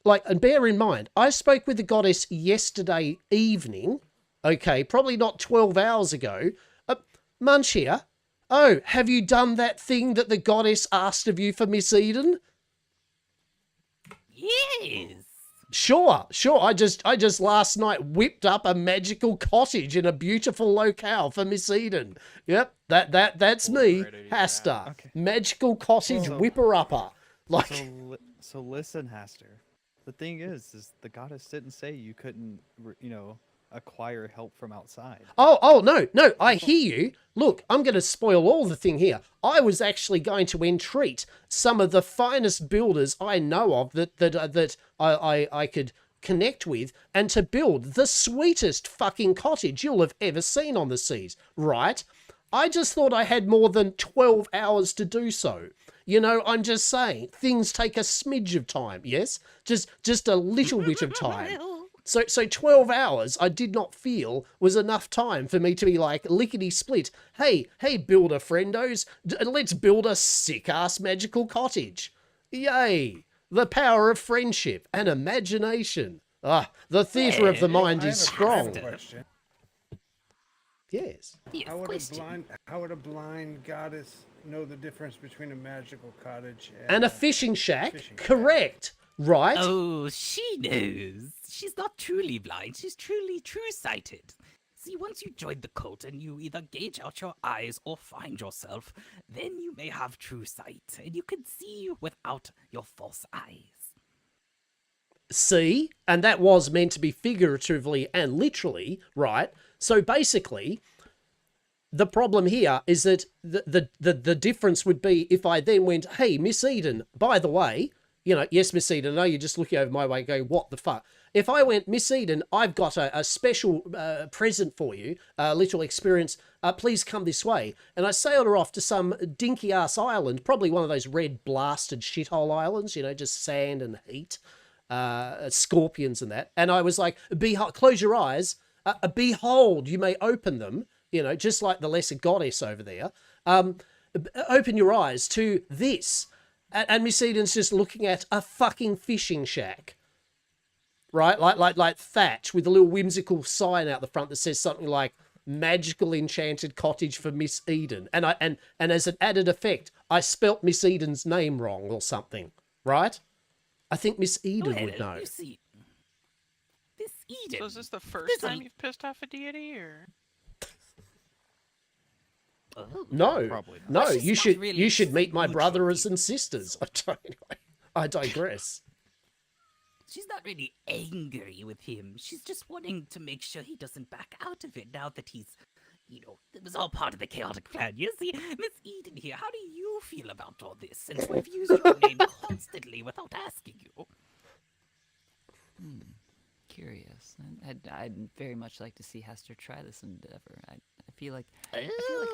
and bear in mind, I spoke with the goddess yesterday evening, okay, probably not 12 hours ago. Munch here. Oh, have you done that thing that the goddess asked of you for Miss Eden? Yes. Sure. I just last night whipped up a magical cottage in a beautiful locale for Miss Eden. Yep, that's me, Hastur. Okay. Magical cottage whipper-upper. Like, so listen, Hastur. The thing is the goddess didn't say you couldn't, acquire help from outside. Oh, no, I hear you. Look, I'm going to spoil all the thing here. I was actually going to entreat some of the finest builders I know of that I could connect with, and to build the sweetest fucking cottage you'll have ever seen on the seas, right? I just thought I had more than 12 hours to do so. You know, I'm just saying, things take a smidge of time, yes? Just a little bit of time. So 12 hours I did not feel was enough time for me to be like, lickety-split, hey, builder friendos, let's build a sick-ass magical cottage. Yay! The power of friendship and imagination. The theatre of the mind is strong. Yes. How would a blind goddess know the difference between a magical cottage and a fishing shack? Correct. Right? Oh, she knows. She's not truly blind. She's truly true-sighted. See, once you join the cult and you either gauge out your eyes or find yourself, then you may have true sight, and you can see without your false eyes. See? And that was meant to be figuratively and literally, right? So basically, the problem here is that the difference would be if I then went, hey, Miss Eden, by the way, you know, yes, Miss Eden, I know you're just looking over my way going, what the fuck? If I went, Miss Eden, I've got a special present for you, a little experience, please come this way. And I sailed her off to some dinky-ass island, probably one of those red blasted shithole islands, you know, just sand and heat, scorpions and that. And I was like, close your eyes, behold, you may open them, you know, just like the lesser goddess over there. Open your eyes to this. And Miss Eden's just looking at a fucking fishing shack. Right? Like thatch with a little whimsical sign out the front that says something like magical enchanted cottage for Miss Eden. And as an added effect, I spelt Miss Eden's name wrong or something. Right? I think Miss Eden would know. Miss Eden. So is this the first time you've pissed off a deity, or? No, Probably not. no. Well, You she's should not really you should meet my good brothers and sisters. I digress. She's not really angry with him. She's just wanting to make sure he doesn't back out of it now that he's, you know, it was all part of the chaotic plan. You see, Miss Eden here, how do you feel about all this since we've used your name constantly without asking you? Curious. I'd very much like to see Hastur try this endeavor. I feel like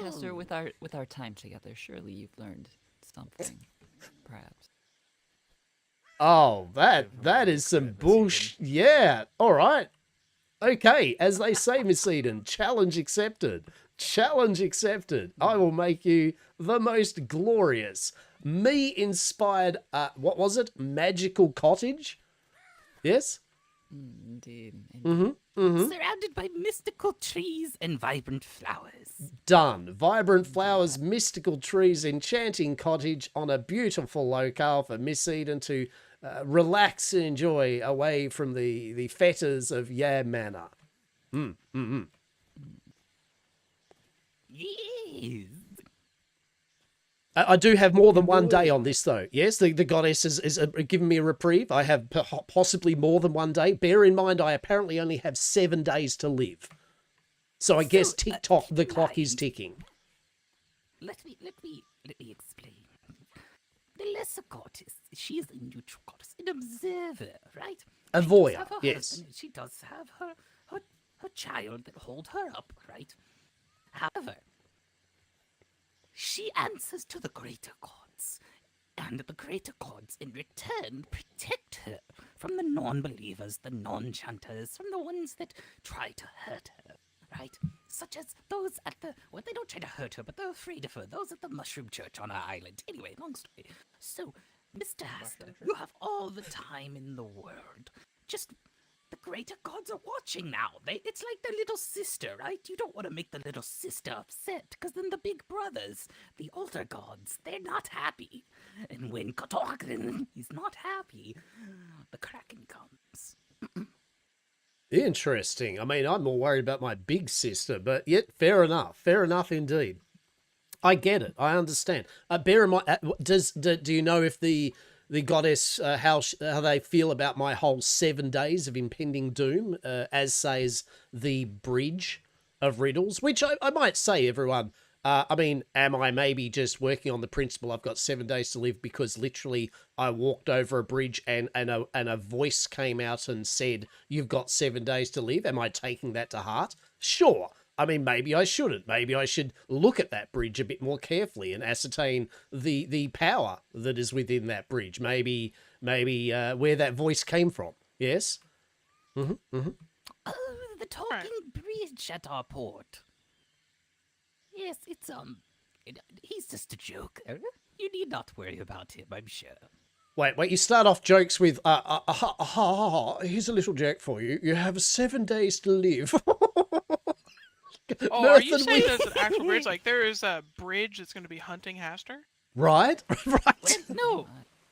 Hastur, with our time together, surely you've learned something, perhaps. Oh, that is some bullshit. Yeah. All right. Okay. As they say, Miss Eden, challenge accepted. Challenge accepted. I will make you the most glorious, me-inspired, what was it? Magical cottage? Yes? Indeed. Surrounded by mystical trees and vibrant flowers. Done. Vibrant flowers, mystical trees, enchanting cottage on a beautiful locale for Miss Eden to relax and enjoy away from the fetters of Yam Manor. Yes. I do have more than one day on this, though. Yes, the goddess is giving me a reprieve. I have possibly more than one day. Bear in mind, I apparently only have 7 days to live. So I guess tick-tock, the clock is ticking. Let me explain. The lesser goddess, she is a neutral goddess, an observer, right? A She does voyeur, have her yes. husband, she does have her child that hold her up, right? However, she answers to the greater gods, and the greater gods in return protect her from the non-believers, the non-chanters, from the ones that try to hurt her, right? Such as those at the, well, they don't try to hurt her, but they're afraid of her, those at the Mushroom Church on our island. Anyway, long story. So, Mr. Hastur, you have all the time in the world. Just, the greater gods are watching now. It's like their little sister, right? You don't want to make the little sister upset, because then the big brothers, the older gods, they're not happy. And when Kotokrin is not happy, the Kraken comes. Interesting. I mean, I'm more worried about my big sister, but yet, fair enough. Fair enough indeed. I get it. I understand. Bear in mind, do you know if the goddess, how they feel about my whole 7 days of impending doom, as says the bridge of riddles, which I might say, everyone, I mean, am I maybe just working on the principle I've got 7 days to live because literally I walked over a bridge and a voice came out and said, you've got 7 days to live? Am I taking that to heart? Sure. I mean, maybe I shouldn't. Maybe I should look at that bridge a bit more carefully and ascertain the power that is within that bridge. Maybe where that voice came from. Yes? Oh, the talking bridge at our port. Yes, it's, he's just a joker. You need not worry about him, I'm sure. Wait, you start off jokes with, here's a little joke for you. You have 7 days to live. Oh, are you saying there's an actual bridge? Like, there is a bridge that's going to be hunting Hastur? Right? Right. No.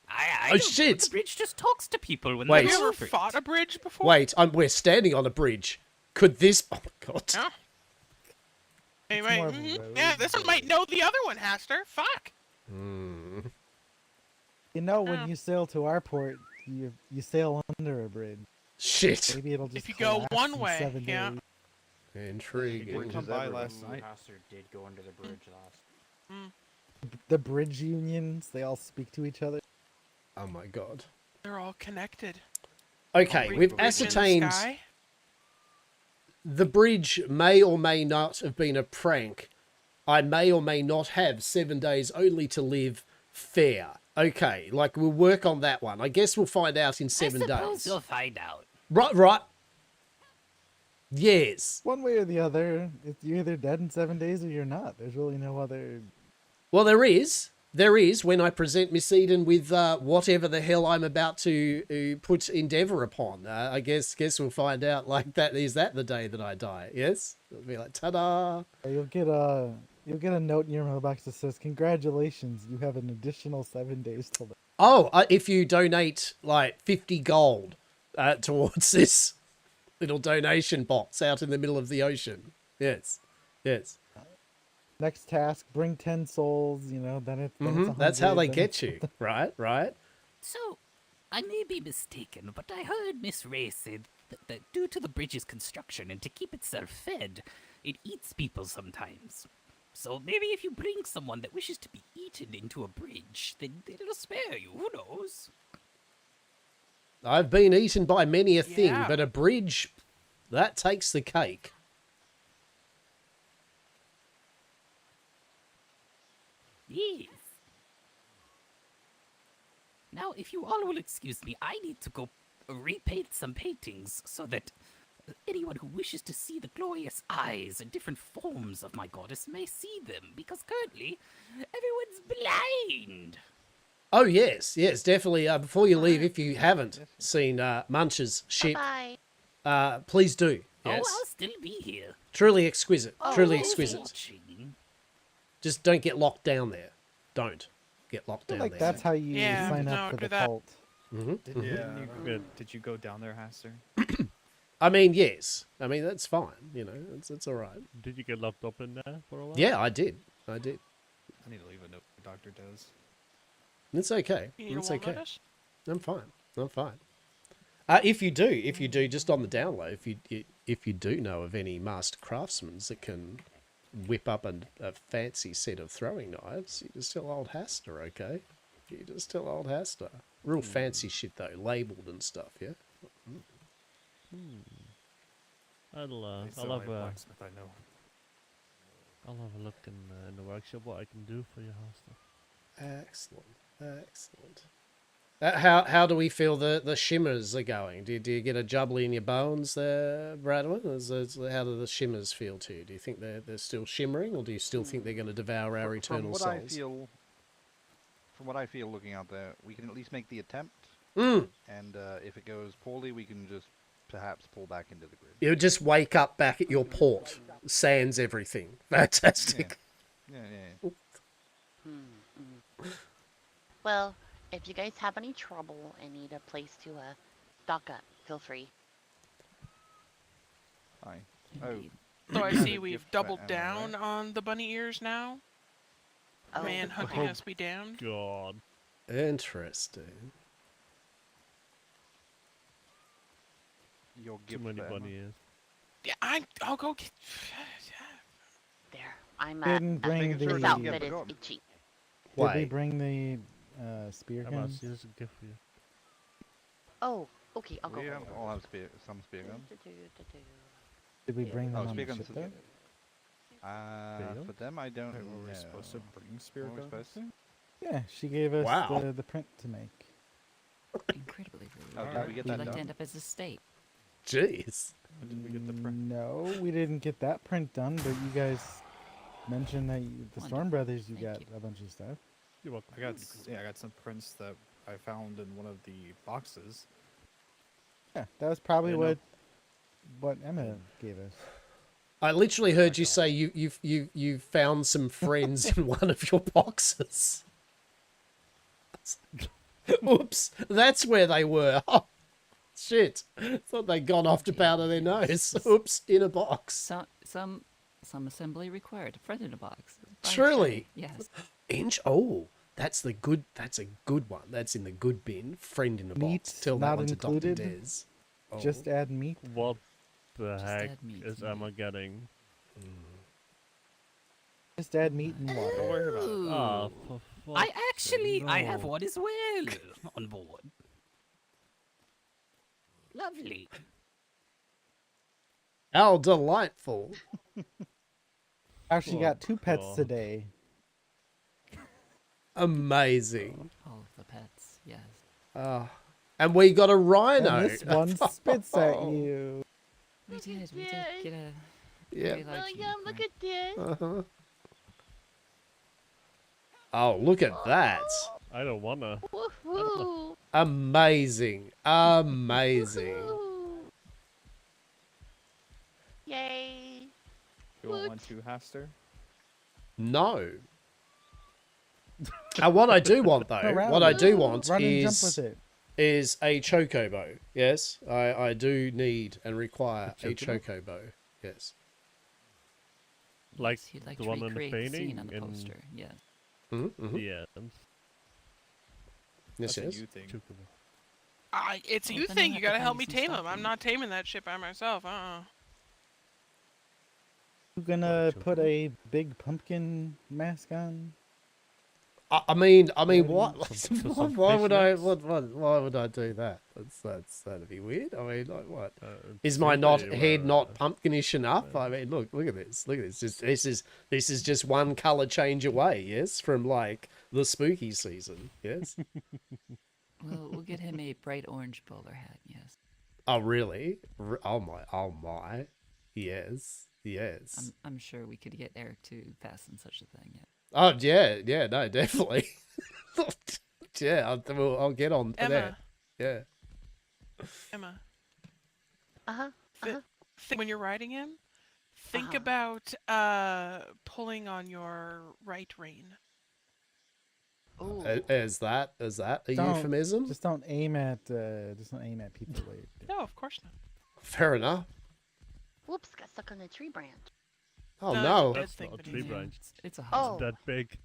I Oh, don't shit. know. The bridge just talks to people when Wait. they're Have you ever afraid. fought a bridge before? Wait, we're standing on a bridge. Could this... Oh, my God. Yeah. Anyway, more of a road. yeah, this one might know the other one, Hastur. Fuck. You know, when you sail to our port, you sail under a bridge. Shit. Maybe it'll just If you go collapse one in way, 7 yeah. days. Intriguing. Didn't come by last night. Hastur did go under the bridge last. The bridge unions, they all speak to each other. Oh my god. They're all connected. Okay, All we've bridge in the ascertained sky? the bridge may or may not have been a prank. I may or may not have 7 days only to live. Fair. Okay, like we'll work on that one. I guess we'll find out in 7 I suppose days. you'll find out. Right. Yes. One way or the other, you're either dead in 7 days or you're not. There's really no other. Well, there is. There is when I present Miss Eden with whatever the hell I'm about to put Endeavour upon. I guess we'll find out like that. Is that the day that I die? Yes? It'll be like, ta-da! You'll get a note in your mailbox that says, "Congratulations, you have an additional 7 days to live." Oh, if you donate like 50 gold towards this little donation box out in the middle of the ocean. Yes. Next task, bring 10 souls, then it's 100, That's how they then get it's- you. Right. So, I may be mistaken, but I heard Miss Ray say that due to the bridge's construction and to keep itself fed, it eats people sometimes. So maybe if you bring someone that wishes to be eaten into a bridge, then it'll spare you. Who knows? I've been eaten by many a thing, Yeah. but a bridge, that takes the cake. Yes. Now, if you all will excuse me, I need to go repaint some paintings so that anyone who wishes to see the glorious eyes and different forms of my goddess may see them, because currently everyone's blind. Oh, yes, definitely. Before you leave, if you haven't seen Munch's ship, Bye. please do. Oh, Yes. I'll still be here. Truly exquisite. Oh, Truly thank you. exquisite. Watching. Just don't get locked down there. Don't get locked I feel down like there. that's how you Yeah, sign no, up for do the that. cult. Did you go down there, Hastur? I mean, yes. I mean, that's fine. It's all right. Did you get locked up in there for a while? Yeah, I did. I need to leave a note. The doctor does. It's okay. You need a It's walnut okay. us? I'm fine. If you do, just on the down low, if you do know of any master craftsmen that can whip up a fancy set of throwing knives, you just tell old Hastur, okay? You just tell old Hastur. Real fancy shit though, labelled and stuff, yeah? I'll He's the have only a blacksmith I know. I'll have a look in the workshop what I can do for you, Hastur. Excellent. How do we feel the shimmers are going? Do you get a jubbly in your bones there, Bradwin? How do the shimmers feel to you? Do you think they're still shimmering, or do you still think they're going to devour our eternal souls? From what I feel looking out there, we can at least make the attempt. Mm. And if it goes poorly, we can just perhaps pull back into the grid. You just wake up back at your port, sans everything. Fantastic. Yeah. Well, if you guys have any trouble and need a place to dock up, feel free. Hi. Oh. So I you have see a we've gift for doubled Emma, down right? on the bunny ears now. Oh, Man hunting us be damned. God. Interesting. Your Too gift many for Emma. bunny ears. Yeah, I'll go get. there. I'm Didn't bring making sure this it doesn't the. get outfit is forgotten. itchy. Did we Wait. bring the spear Emma, guns? here's a gift for you. Oh, okay, I'll go. We for have, it. all have some spear guns. Did we bring them Oh, on spear the guns. ship though? Spear For them, I don't Wait, were we know. supposed to bring spear Were we guns? supposed to? Yeah, she gave us Wow. the print to make. Incredibly rude. Oh, did we get We'd that like to done? end up as a state. Jeez. When did we get the print? No, we didn't get that print done, but you guys mentioned that the Storm Brothers, you Thank got you. a bunch of stuff. You're welcome. I got some prints that I found in one of the boxes. Yeah, that was probably Yeah, no. what Emma gave us. I literally heard you say you found some friends in one of your boxes. Oops, that's where they were. Oh, shit. Thought they'd gone off to powder their nose. Oops, in a box. Some assembly required. A friend in a box. By Truly? Yes. That's a good one. That's in the good bin. Friend in a Meat box. Tell that not one to Dr. included? Des. Oh. Just add meat. What the Just heck add meat is to Emma getting? Just add meat and Don't water. worry about it. Ah, for I actually, I have no. one as well on board. Lovely. How delightful. Actually, Oh, got 2 pets God. today. Amazing. All of the pets, yes. And we got a rhino. And this one spits at you. We Look did at get a Yeah. very large William, look unicorn. at this. Uh-huh. Oh, look at that. I don't wanna. Woohoo! Amazing. Amazing. Woohoo! Yay! You want one too, Hastur? No. And what I do want, though, Run. what I do want Run and jump with is it. a chocobo. Yes, I do need and require a chocobo. Yes. Like He'd like the to one in the recreate the scene painting on the in poster, yes. Mm-hmm. the end. Yes, That's a yes. you thing. Chocobo. It's a Well, you then thing. I'll You have to gotta help find me some tame him. stuff I'm and- not taming that shit by myself. You gonna put chocobo. a big pumpkin mask on? I mean, Yeah, what? some Why would I? fishnets? Why would I do that? That'd be weird. I mean, like what? It Is my seems not like you head were, not pumpkinish enough? I mean, look at this. Look at this. This is just one color change away. Yes, from like the spooky season. Yes. We'll get him a bright orange bowler hat, yes. Oh really? Oh my. Oh my. Yes. Yes. I'm sure we could get Eric to fasten such a thing, yeah. Oh yeah. No, definitely. Yeah. I'll get on to that. Yeah. Emma, Uh-huh. when you're riding him, think Uh-huh. about pulling on your right rein. Ooh. Is that a euphemism? Just don't aim at people. No, of course not. Fair enough. Whoops, got stuck on a tree branch. Oh No, no. it's That's a dead thing not a beneath tree you. branch. It's a Oh. husband. That big.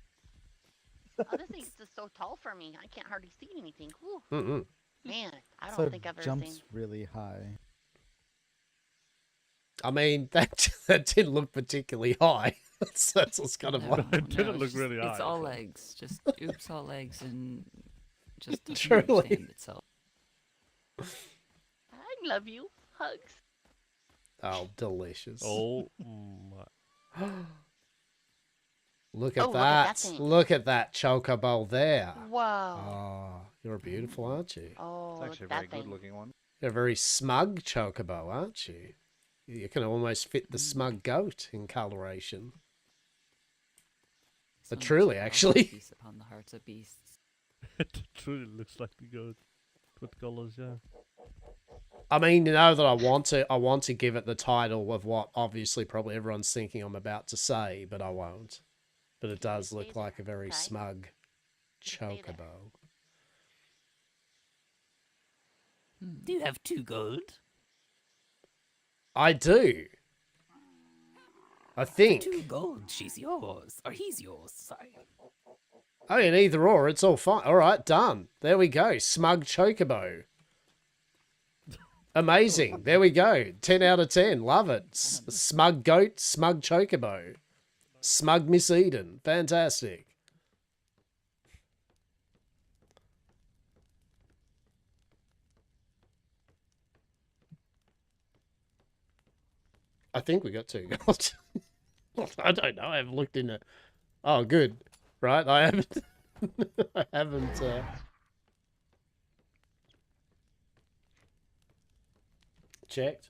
Oh, this thing's just so tall for me. I can't hardly see anything. Whew. Mm-mm. Man, I So don't think I've ever jumps seen. really high. I mean, that didn't look particularly high. That's what's kind of No, like. It didn't it's look just- really It's high, all so- legs. Just oops, all legs, and just doesn't Truly. understand itself. I love you. Hugs. Oh, delicious. Oh my. Look at Oh, look at that that. thing. Look at that chocobo there. Wow. Oh, you're beautiful, aren't you? Oh, It's look actually at a very that thing. good looking one. You're a very smug chocobo, aren't you? You can almost fit the smug goat in coloration. But So truly, much actually. peace upon the hearts of beasts. It truly looks like the goat with colors, yeah. I mean, you know that I want to give it the title of what obviously probably everyone's thinking I'm about to say, but I won't. But it does look Stay like a there, very okay? smug Stay there. chocobo. Do you have 2 gold? I do. I For think. 2 gold, she's yours. Or he's yours, sorry. I mean, either or, it's all fine. All right, done. There we go. Smug chocobo. Amazing. There we go. 10 out of 10. Love it. Smug goat, smug chocobo. Smug Miss Eden. Fantastic. I think we got 2 gold. I don't know. I haven't looked in it. Oh, good. Right? I haven't. I haven't. Checked.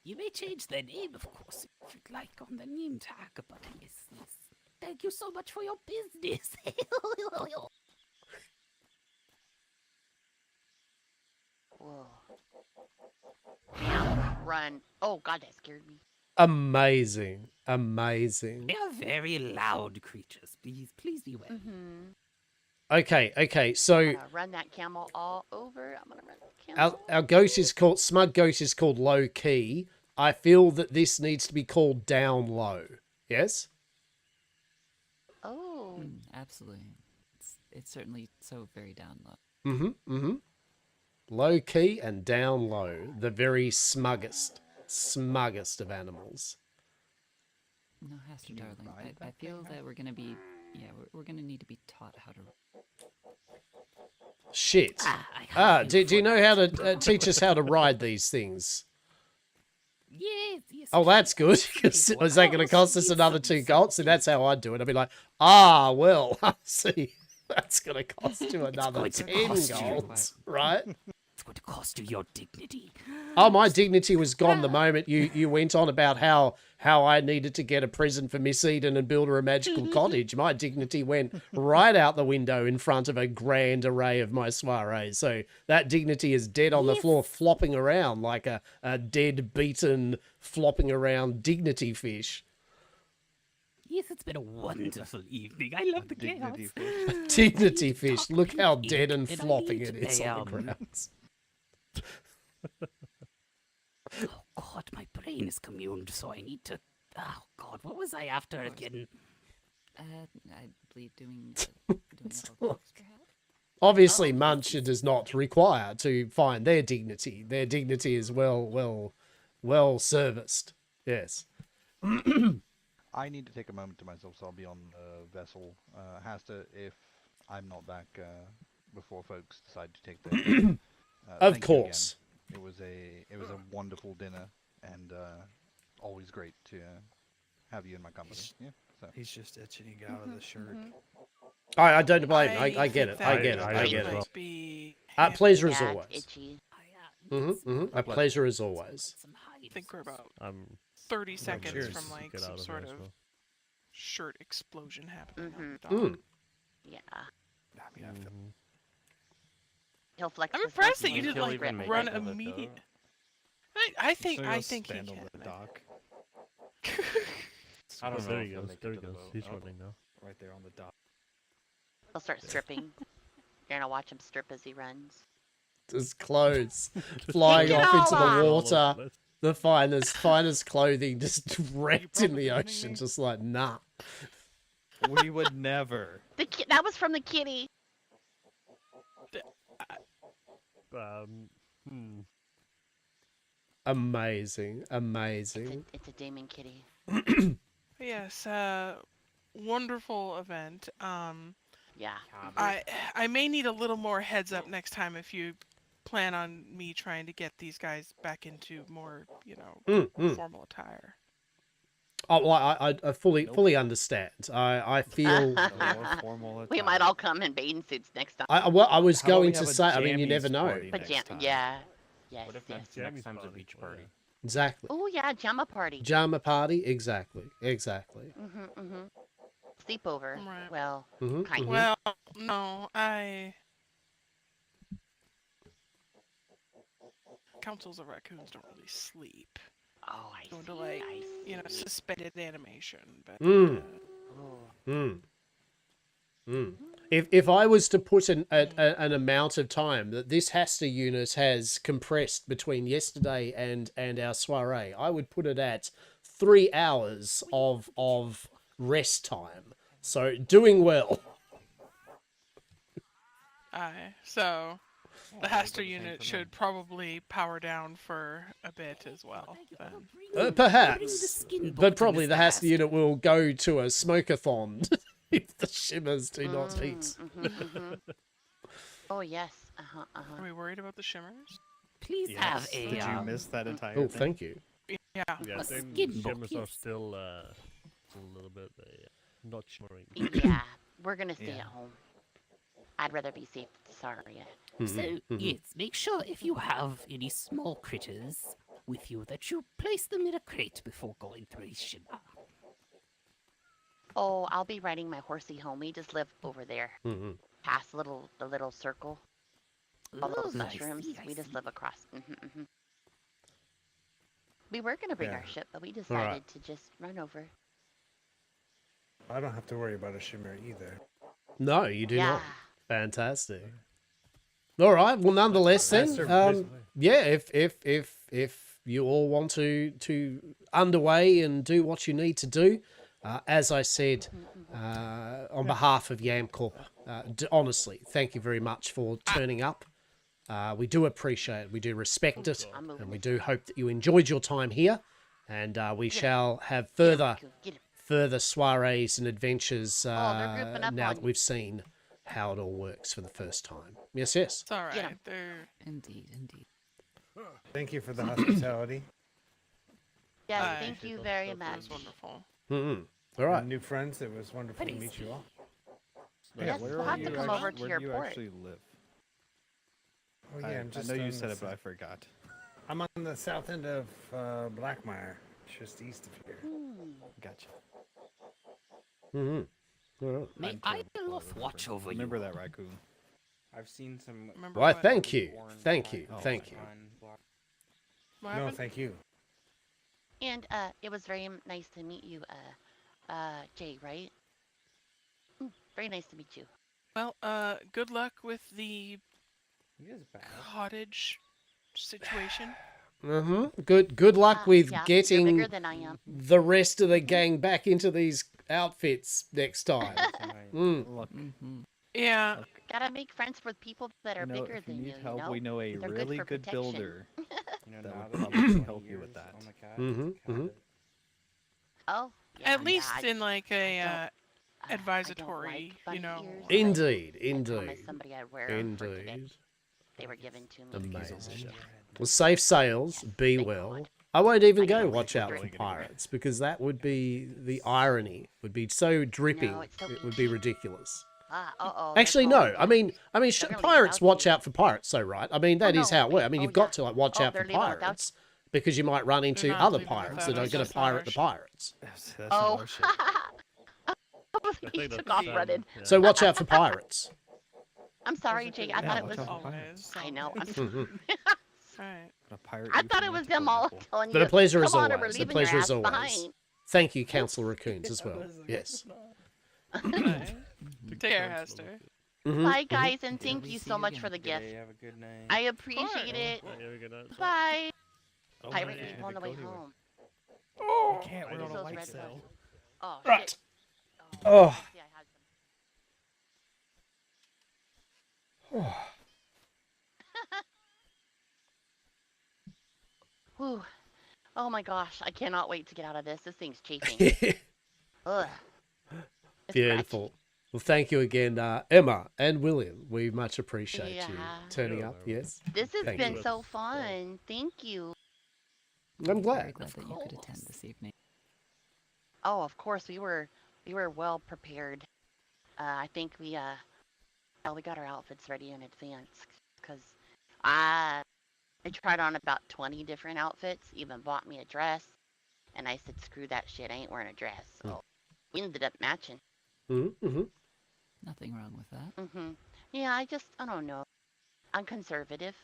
You may change their name, of course, if you'd like, on the name tag, but yes. Thank you so much for your business. Whoa. Damn, run. Oh, God, that scared me. Amazing. Amazing. They are very loud creatures. Please beware. Mm-hmm. Okay, so Run that camel all over. I'm gonna run the camel. our goat is called, smug goat is called low key. I feel that this needs to be called down low. Yes? Oh. Absolutely. It's certainly so very down low. Mm-hmm. Mm-hmm. Low key and down low. The very smuggest of animals. No, Hastur, darling. I feel that we're gonna be, we're gonna need to be taught how to. Shit. Do you know how to teach us how to ride these things? Yes. Oh, that's good. Is that going to cost us another 2 gold? See, that's how I'd do it. I'd be like, well, see, that's going to cost you another 10 gold, right? It's going to cost you your dignity. Oh, my dignity was gone the moment you went on about how I needed to get a present for Miss Eden and build her a magical cottage. My dignity went right out the window in front of a grand array of my soiree. So that dignity is dead on the floor, flopping around like a dead, beaten, flopping around dignity fish. Yes, it's been a wonderful evening. I love the chaos. Dignity fish. Look how dead and flopping it is on the ground. Oh God, my brain is communed, so I need to. Oh God, what was I after again? I believe doing the books, perhaps. Obviously, Munch does not require to find their dignity. Their dignity is well serviced. Yes. I need to take a moment to myself, so I'll be on the vessel. Hastur, if I'm not back before folks decide to take their. Of course. It was a wonderful dinner, and always great to have you in my company. Yeah. So. He's just itching to get out of the shirt. I don't blame him. I get it. I get it. Pleasure as always. A pleasure as always. I think we're about 30 seconds from like some sort of shirt explosion happening. Yeah. I mean, He'll flex. I'm impressed that you didn't like run immediate. I think he can. The dock. I don't know. There he goes. There he goes. He's running now. Right there on the dock. He'll start stripping. You're gonna watch him strip as he runs. His clothes flying off into the water. The finest clothing just wrecked in the ocean. Just like, nah. We would never. That was from the kitty. Amazing. It's a demon kitty. Yes, wonderful event. Yeah. I may need a little more heads up next time if you plan on me trying to get these guys back into more, formal attire. Oh, well, I fully understand. I feel we might all come in bathing suits next time. I was going to say, I mean, you never know. Yeah. Yes. What if next time's a beach party? Exactly. Oh yeah, Jama party. Jama party, exactly. Sleepover. Right. Well, kind of. Well, no, councils of raccoons don't really sleep. Oh, I Go see. into like, I see. suspended animation. But If I was to put an amount of time that this Hastur unit has compressed between yesterday and our soiree, I would put it at 3 hours of rest time. So doing well. So the Hastur unit should probably power down for a bit as well. Perhaps, but probably the Hastur unit will go to a smoke-a-thon if the shimmers do not eat. Oh yes. Are we worried about the shimmers? Please have a. Did you miss that entire Oh, thing? thank you. Yeah. Yeah, shimmers are still a little bit not shimmering. Yeah, we're gonna stay at home. I'd rather be safe. Sorry. So, yes, make sure if you have any small critters with you that you place them in a crate before going through a shimmer. Oh, I'll be riding my horsey home. We just live over there. Past the little circle. All those mushrooms. We just live across. We were gonna bring our ship, but we decided to just run over. I don't have to worry about a shimmer either. No, you do not. Fantastic. All right. Well, nonetheless, then, if you all want to underway and do what you need to do, as I said, on behalf of Yam Corp, honestly, thank you very much for turning up We do appreciate it. We do respect it. I'm moving And we it. do hope that you enjoyed your time here. And we shall have further soirees and adventures they're grouping up now on that you. we've seen how it all works for the first time. Yes, yes. It's all Get right. 'em. They're Indeed, indeed. Thank you for the hospitality. Yes, Aye. thank you very it much. was wonderful. Mm-hmm. All And right. new friends. It was wonderful to meet you all. Yes, where we'll are have to you come over to where your do you port. actually live? Oh yeah, I I'm just know you on said the it, but I south- forgot. I'm on the south end of Blackmire, just east of here. Gotcha. Mm-hmm. All right. May Ayaloth watch over you. Remember that raccoon. I've seen some. Remember Why, what? thank you. orange Thank you. lines Thank you. on block- What No, happened? thank you. And it was very nice to meet you, Jay, right? Very nice to meet you. Well, good luck with the He is bad. cottage situation. Mm-hmm. Good luck with Yeah, you're getting bigger than I am. the rest of the gang back into these outfits next time. Look, Yeah. Gotta make friends with people that are you know, bigger if you than need you. help, you know? we know a They're really for good protection. builder You know, that now would that probably I'm help you 20 with years that. on the cat, Mhm, it's kind mhm. of- Oh, yeah, At least yeah, in like a I don't advisory, like you bunny know. ears, Indeed, but I promised indeed, somebody I'd wear 'em for today. indeed. They were given to me. Amazing. Well, safe sails. Be well. I won't even go watch out for pirates because that would be the irony. Would be so dripping. No, it's so It would be ridiculous. Uh-oh. Actually, no. I mean, pirates watch out for pirates, so right. I mean, that is no, how it works. I mean, oh, you've got yeah. to like watch Oh, out for they're leaving without pirates because you might run into not other leaving pirates without that are us, going that's to pirate the ours. pirates. That's Oh. our shit. He took off running. So watch out for pirates. I'm sorry, Jake. I thought it watch was. out for Always. I know. I'm Mhm. Alright. A pirate I you thought from it was the them all nipple. telling you. But a pleasure as Come on, or we're always. A leaving pleasure your as ass always. behind. Thank you, Councillor Raccoons, as well. Yes. Alright. Take care, Hastur. Mhm, Bye, mhm. guys, and Till thank we you see so much again. for the Good day, gift. Have a good night. I appreciate it. Bye. Oh, Pirate yeah, people on they the way go anywhere. home. We can't. Where's We're on a those white red sail. buttons? Oh, Right. shit. Oh. See, I had some. Whew. Oh my gosh, I cannot wait to get out of this. This thing's chafing. Ugh. It's Beautiful. Well, thank you again, Emma and William. We much appreciate you Yeah. turning up. Yes. This has Thank been you. so fun. Thank you. I'm Very glad. glad that you could attend this evening. Oh, of course, we were well prepared. I think we got our outfits ready in advance because I tried on about 20 different outfits, even bought me a dress, and I said, screw that shit, I ain't wearing a dress. So we ended up matching. Mm-hmm. Nothing wrong with that. Yeah, I don't know. I'm conservative.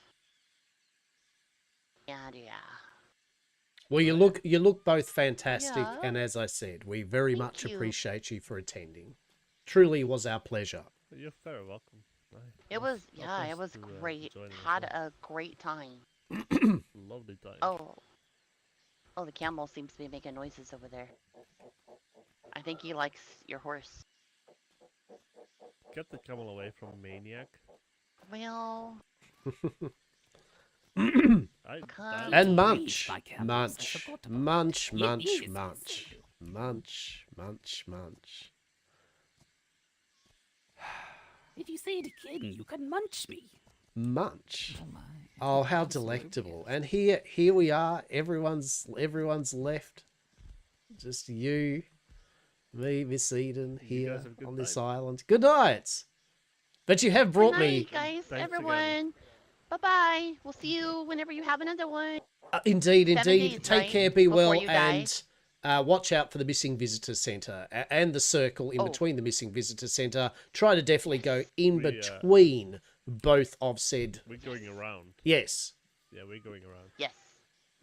And yeah. Well, you look both fantastic, Yeah. and as I said, we very Thank much you. appreciate you for attending. Truly was our pleasure. You're very welcome. It was, I'll it was post to, great. join as Had well. a great time. Lovely time. Oh, the camel seems to be making noises over there. I think he likes your horse. Get the camel away from a maniac. Well, And munch, by camels, I munch, forgot about munch, that. munch, Yes, munch, munch, munch, munch. If you say it again, you can munch me. Munch. Oh my. Oh, how delectable! And here we are. Everyone's left. Just you, me, Miss Eden here guys have a good on this night. island. Good night. But you have brought good me. night, guys, Thanks everyone. Bye-bye. We'll see you whenever you have another one. Indeed, 7 indeed. days, Take right? care, be Before well, you die. and watch out for the Missing Visitor Centre and the circle in Oh. between the Missing Visitor Centre. Try to definitely go in We, between both of said. We're going around. Yes. Yeah, we're going around. Yes.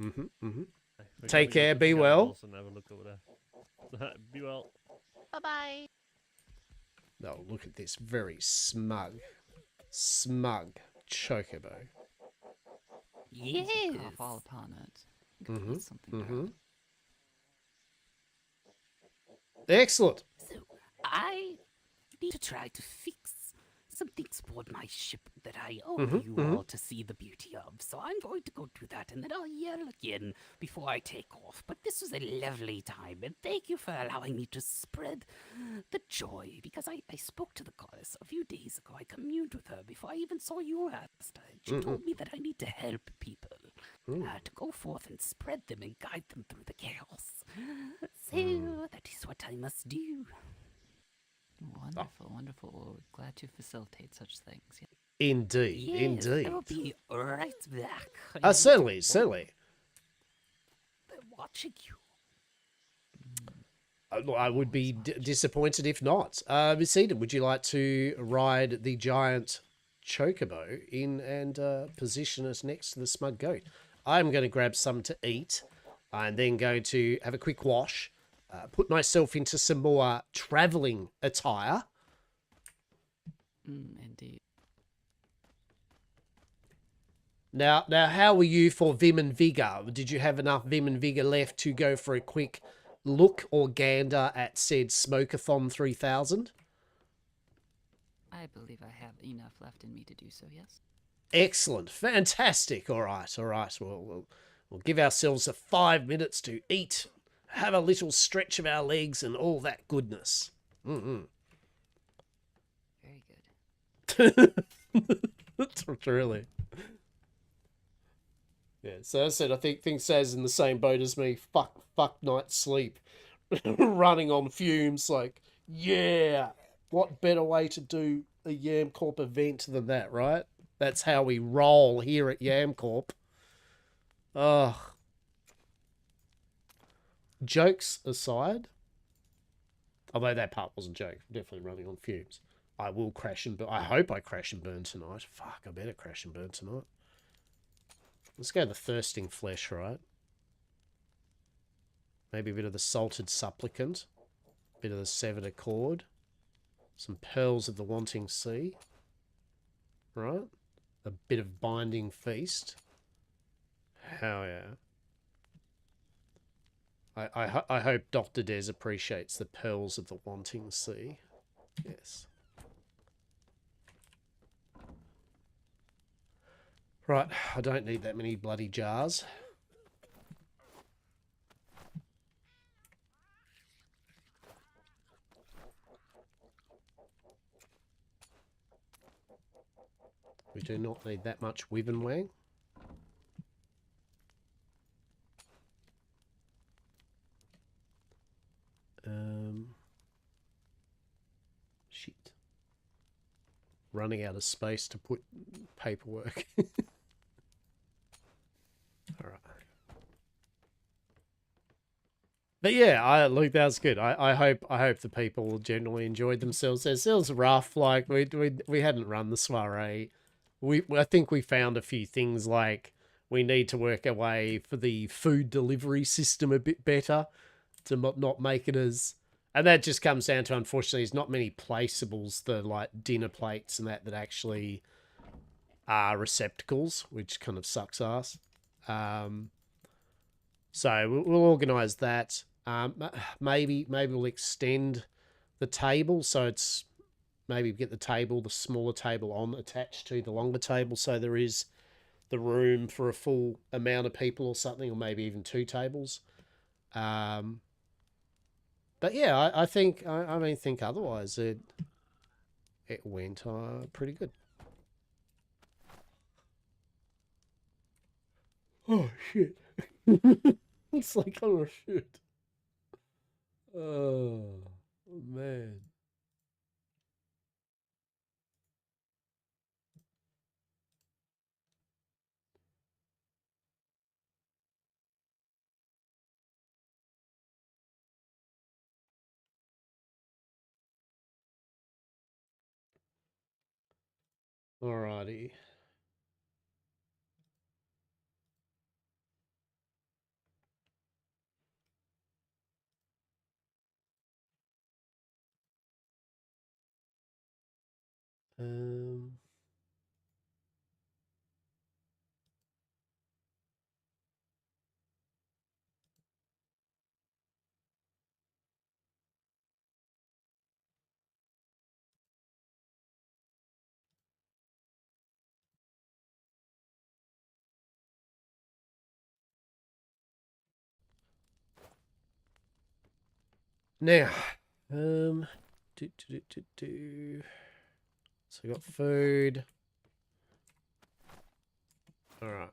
Mm-hmm. Mm-hmm. We're Take gonna go care, to be the well. camels and have a look over there. Be well. Bye-bye. Oh, look at this very smug chocobo. Yes. I'll fall upon it. Go Mhm, with something mhm. dark. Excellent. So I need to try to fix some things aboard my ship that I owe you all to see the beauty of. So I'm going to go do that, and then I'll yell again before I take off. But this was a lovely time, and thank you for allowing me to spread the joy, because I spoke to the goddess a few days ago. I communed with her before I even saw you last. She told me that I need to help people, to go forth and spread them and guide them through the chaos. So that is what I must do. Wonderful, wonderful. Well, we're glad to facilitate such things. Yeah. Indeed, Yes, indeed. I'll be right back. Certainly, certainly. They're watching you. I would be disappointed if not. Miss Eden, would you like to ride the giant chocobo in and position us next to the smug goat? I'm going to grab some to eat and then going to have a quick wash, put myself into some more travelling attire. Indeed. Now, how were you for Vim and Vigor? Did you have enough Vim and Vigor left to go for a quick look or gander at said Smokeathon 3000? I believe I have enough left in me to do so, yes. Excellent. Fantastic. All right. We'll give ourselves 5 minutes to eat, have a little stretch of our legs and all that goodness. Very good. Truly. Yeah, so as I said, I think Saz in the same boat as me. Fuck night's sleep. Running on fumes, like, yeah. What better way to do a YamCorp event than that, right? That's how we roll here at YamCorp. Ugh. Jokes aside, although that part wasn't a joke, definitely running on fumes. I will crash and burn. I hope I crash and burn tonight. Fuck, I better crash and burn tonight. Let's go the thirsting flesh, right? Maybe a bit of the salted supplicant. A bit of the severed accord. Some pearls of the wanting sea. Right? A bit of binding feast. Hell yeah. I hope Dr. Des appreciates the pearls of the wanting sea. Yes. Right, I don't need that many bloody jars. We do not need that much Wyvern Wang. Shit. Running out of space to put paperwork. Alright. But yeah, Luke, that was good. I hope the people generally enjoyed themselves. It was rough. Like we hadn't run the soiree. I think we found a few things, like we need to work our way for the food delivery system a bit better to not make it as, and that just comes down to, unfortunately, there's not many placeables, the like dinner plates and that actually are receptacles, which kind of sucks ass. So we'll organise that. Maybe we'll extend the table, so it's maybe get the smaller table on attached to the longer table, so there is the room for a full amount of people or something, or maybe even 2 tables. But yeah, I think otherwise it went pretty good. Oh shit. It's like, oh shit. Oh man. Alrighty. Now, so we got food. All right,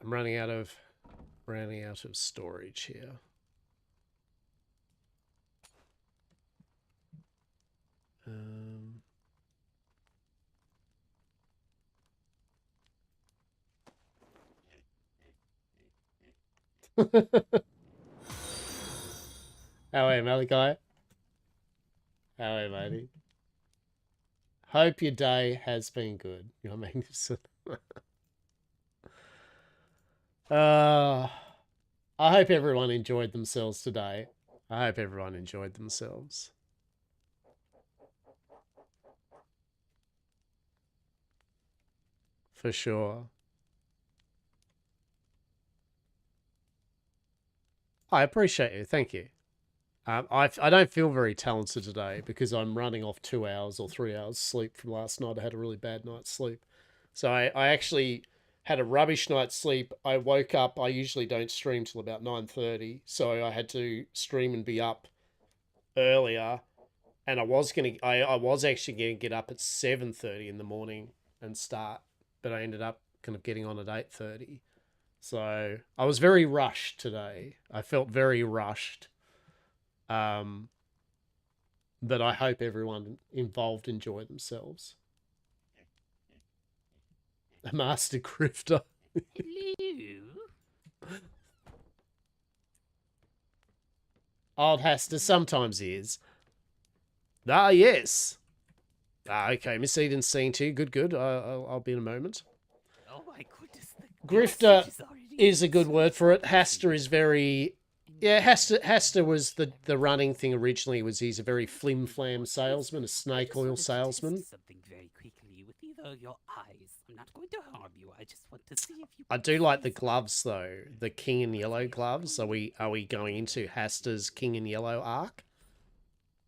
I'm running out of storage here. How are you, Malachi? How are you, matey? Hope your day has been good. You're magnificent. I hope everyone enjoyed themselves today. I hope everyone enjoyed themselves. For sure. I appreciate you. Thank you. I don't feel very talented today because I'm running off 2 hours or 3 hours sleep from last night. I had a really bad night's sleep. So I actually had a rubbish night's sleep. I woke up. I usually don't stream till about 9:30. So I had to stream and be up earlier. And I was actually going to get up at 7:30 in the morning and start. But I ended up kind of getting on at 8:30. So I was very rushed today. I felt very rushed. But I hope everyone involved enjoyed themselves. A master grifter. Hello. Old Hastur sometimes is. Ah, yes. Ah, okay. Miss Eden's seen too. Good. I'll be in a moment. Oh my goodness. Grifter is a good word for it. Hastur is very... Yeah, Hastur was the running thing originally. He's a very flim-flam salesman, a snake oil salesman. Something very quickly with either your eyes. I'm not going to harm you. I just want to see if you... I do like the gloves though, the King in Yellow gloves. Are we going into Hastur's King in Yellow arc?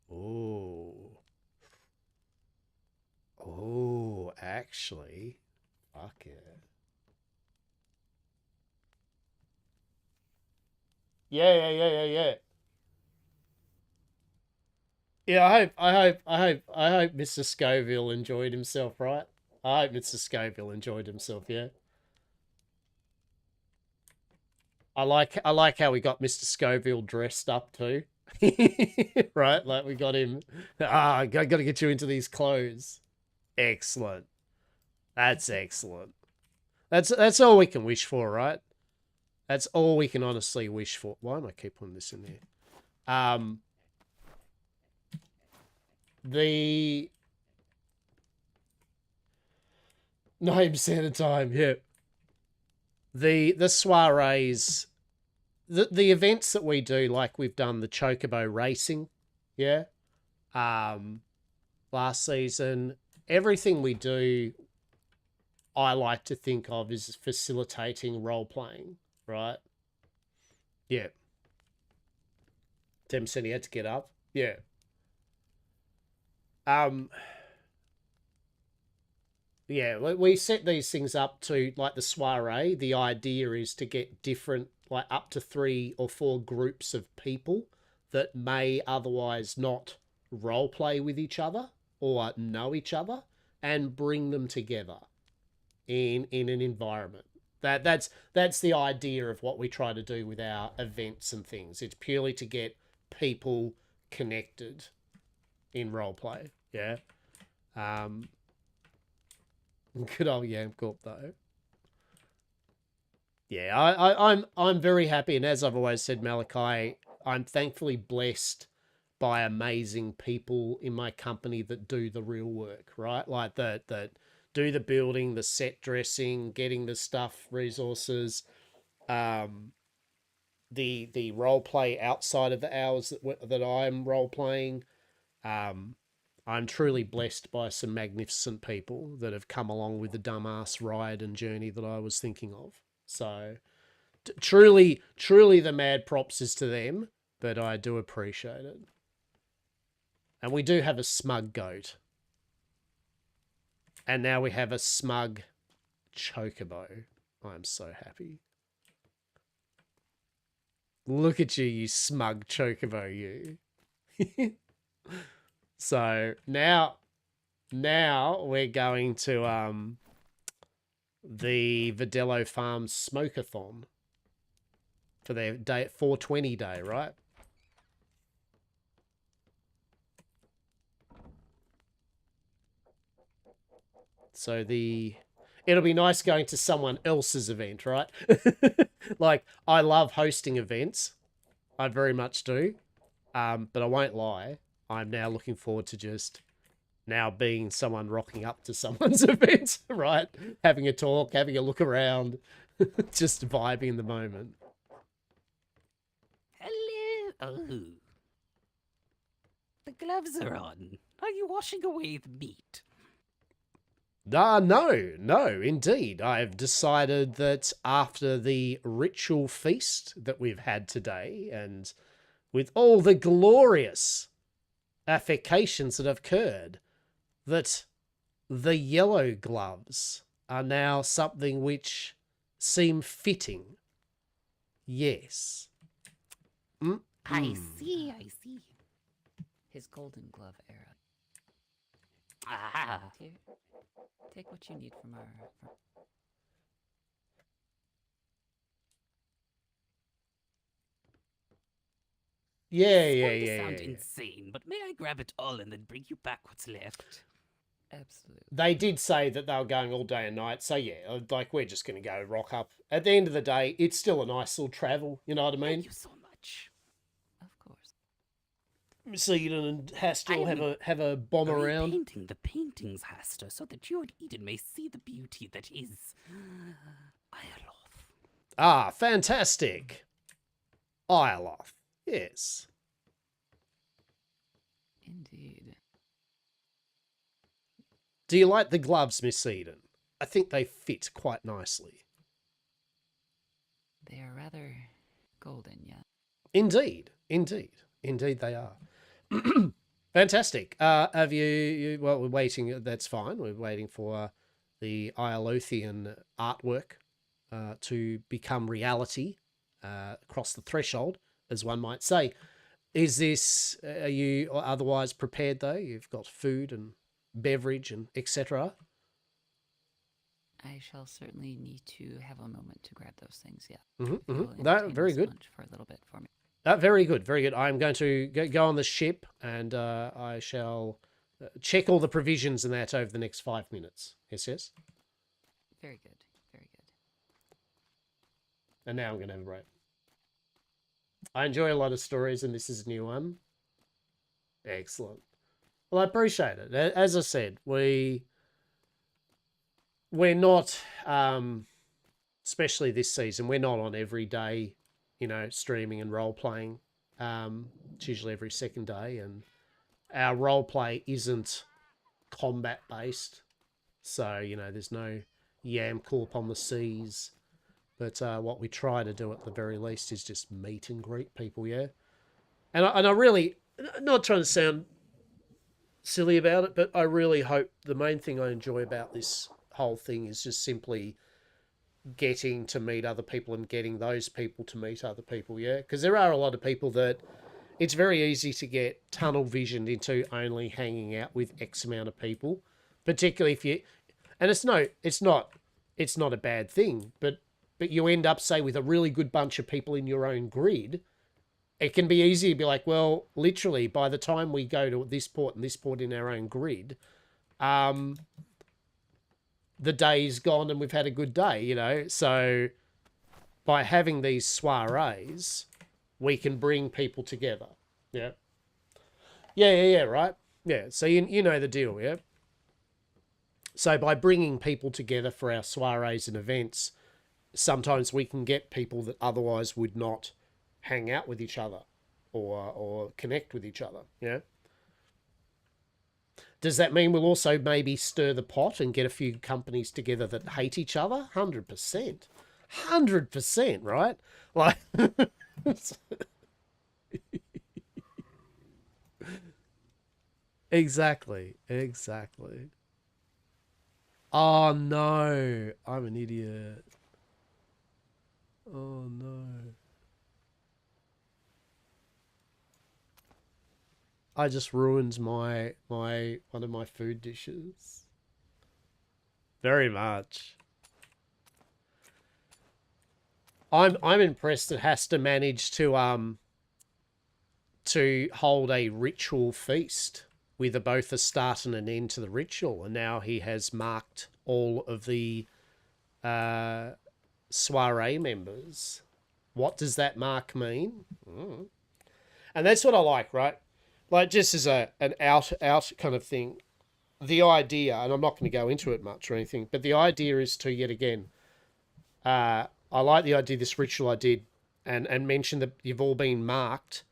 Oh, actually, fuck it. Yeah. Yeah, I hope Mr. Scoville enjoyed himself, right? I hope Mr. Scoville enjoyed himself, yeah. I like how we got Mr. Scoville dressed up too. Right? Like we got him. I gotta get you into these clothes. Excellent. That's excellent. That's all we can wish for, right? That's all we can honestly wish for. Why am I keep putting this in there? The 9% of time, yeah. The soirees, the events that we do, like we've done the Chocobo racing, yeah. Last season, everything we do, I like to think of as facilitating role playing, right? Yeah. 10% he had to get up. Yeah. Yeah, we set these things up to, like the soiree, the idea is to get different, like up to 3 or 4 groups of people that may otherwise not role play with each other or know each other and bring them together in an environment. That's the idea of what we try to do with our events and things. It's purely to get people connected in roleplay. Yeah. Good old Yamcorp though. Yeah, I'm very happy, and as I've always said, Malachi, I'm thankfully blessed by amazing people in my company that do the real work, right? Like that do the building, the set dressing, getting the stuff, resources, the role play outside of the hours that I'm role playing. I'm truly blessed by some magnificent people that have come along with the dumbass ride and journey that I was thinking of. So, truly the mad props is to them, but I do appreciate it. And we do have a smug goat. And now we have a smug chocobo. I'm so happy. Look at you, you smug chocobo, you. So now we're going to the Vidello Farm Smokeathon for their day 420 day, right? So it'll be nice going to someone else's event, right? Like, I love hosting events. I very much do. But I won't lie. I'm now looking forward to just now being someone rocking up to someone's event, right? Having a talk, having a look around, just vibing in the moment. Hello. Oh. The gloves are on. Are you washing away the meat? No, indeed. I've decided that after the ritual feast that we've had today, and with all the glorious affectations that have occurred, that the yellow gloves are now something which seem fitting. Yes. I see. His golden glove era. Ah. Here, take what you need from our... It's sound insane, but may I grab it all and then bring you back what's left? Absolutely. They did say that they were going all day and night, so yeah, like, we're just going to go rock up. At the end of the day, it's still a nice little travel, you know what I mean? Thank you so much. Of course. Seaton and Hastur have a bomb around. Painting the paintings, Hastur, so that you and Eden may see the beauty that is Ioloth. Ah, fantastic. Ioloth, yes. Indeed. Do you like the gloves, Miss Eden? I think they fit quite nicely. They are rather golden, yeah. Indeed they are. Fantastic. Have you? Well, we're waiting. That's fine. We're waiting for the Iolothian artwork to become reality, across the threshold, as one might say. Is this? Are you otherwise prepared though? You've got food and beverage and etc. I shall certainly need to have a moment to grab those things, yeah. No, very good. For a little bit for me. Very good, very good. I'm going to go on the ship, and I shall check all the provisions and that over the next 5 minutes. Yes. Very good, very good. And now I'm going to have a break. I enjoy a lot of stories, and this is a new one. Excellent. Well, I appreciate it. As I said, we're not, especially this season, we're not on every day, streaming and role-playing. It's usually every second day, and our role-play isn't combat-based. So, there's no Yam Corp on the seas. But what we try to do at the very least is just meet and greet people, yeah? And I really, not trying to sound silly about it, but I really hope the main thing I enjoy about this whole thing is just simply getting to meet other people and getting those people to meet other people, yeah? Because there are a lot of people that it's very easy to get tunnel visioned into only hanging out with X amount of people, particularly if you, and it's not a bad thing, but you end up, say, with a really good bunch of people in your own grid. It can be easy to be like, well, literally, by the time we go to this port and this port in our own grid, the day's gone and we've had a good day, So by having these soirees, we can bring people together. Yeah. Yeah, right? Yeah, so you know the deal, yeah? So by bringing people together for our soirees and events, sometimes we can get people that otherwise would not hang out with each other or connect with each other, yeah? Does that mean we'll also maybe stir the pot and get a few companies together that hate each other? 100%. 100%, right? Like... Exactly. Oh, no. I'm an idiot. Oh, no. I just ruined my one of my food dishes. Very much. I'm impressed it has to manage to hold a ritual feast with both a start and an end to the ritual, and now he has marked all of the Soiree members. What does that mark mean? And that's what I like, right? Like, just as an out kind of thing, the idea, and I'm not going to go into it much or anything, but the idea is to, yet again, I like the idea, this ritual I did, and mention that you've all been marked.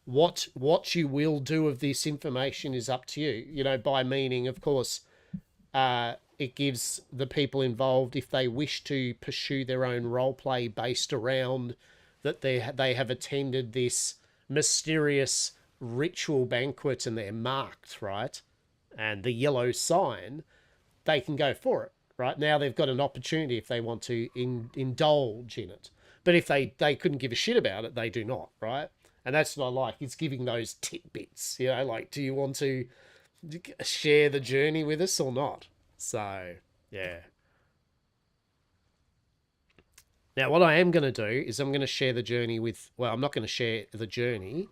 What you will do of this information is up to you. You know, by meaning, of course, it gives the people involved, if they wish to pursue their own role play based around that they have attended this mysterious ritual banquet and they're marked, right? And the yellow sign, they can go for it, right? Now they've got an opportunity if they want to indulge in it. But if they couldn't give a shit about it, they do not, right? And that's what I like. It's giving those tidbits, you know, like, do you want to share the journey with us or not? So, yeah. Now, what I am going to do is I'm going to share the journey with... Well, I'm not going to share the journey.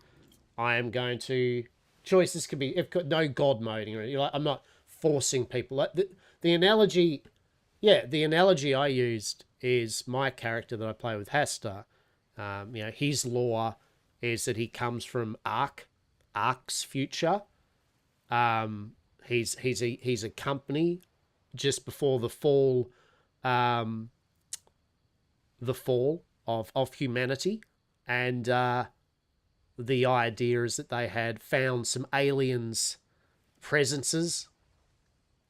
I am going to... Choices can be... No God moding or anything. Like, I'm not forcing people. Like, the analogy... Yeah, the analogy I used is my character that I play with, Hastur. You know, his lore is that he comes from Ark's future. He's a company just before the fall of humanity, and the idea is that they had found some aliens' presences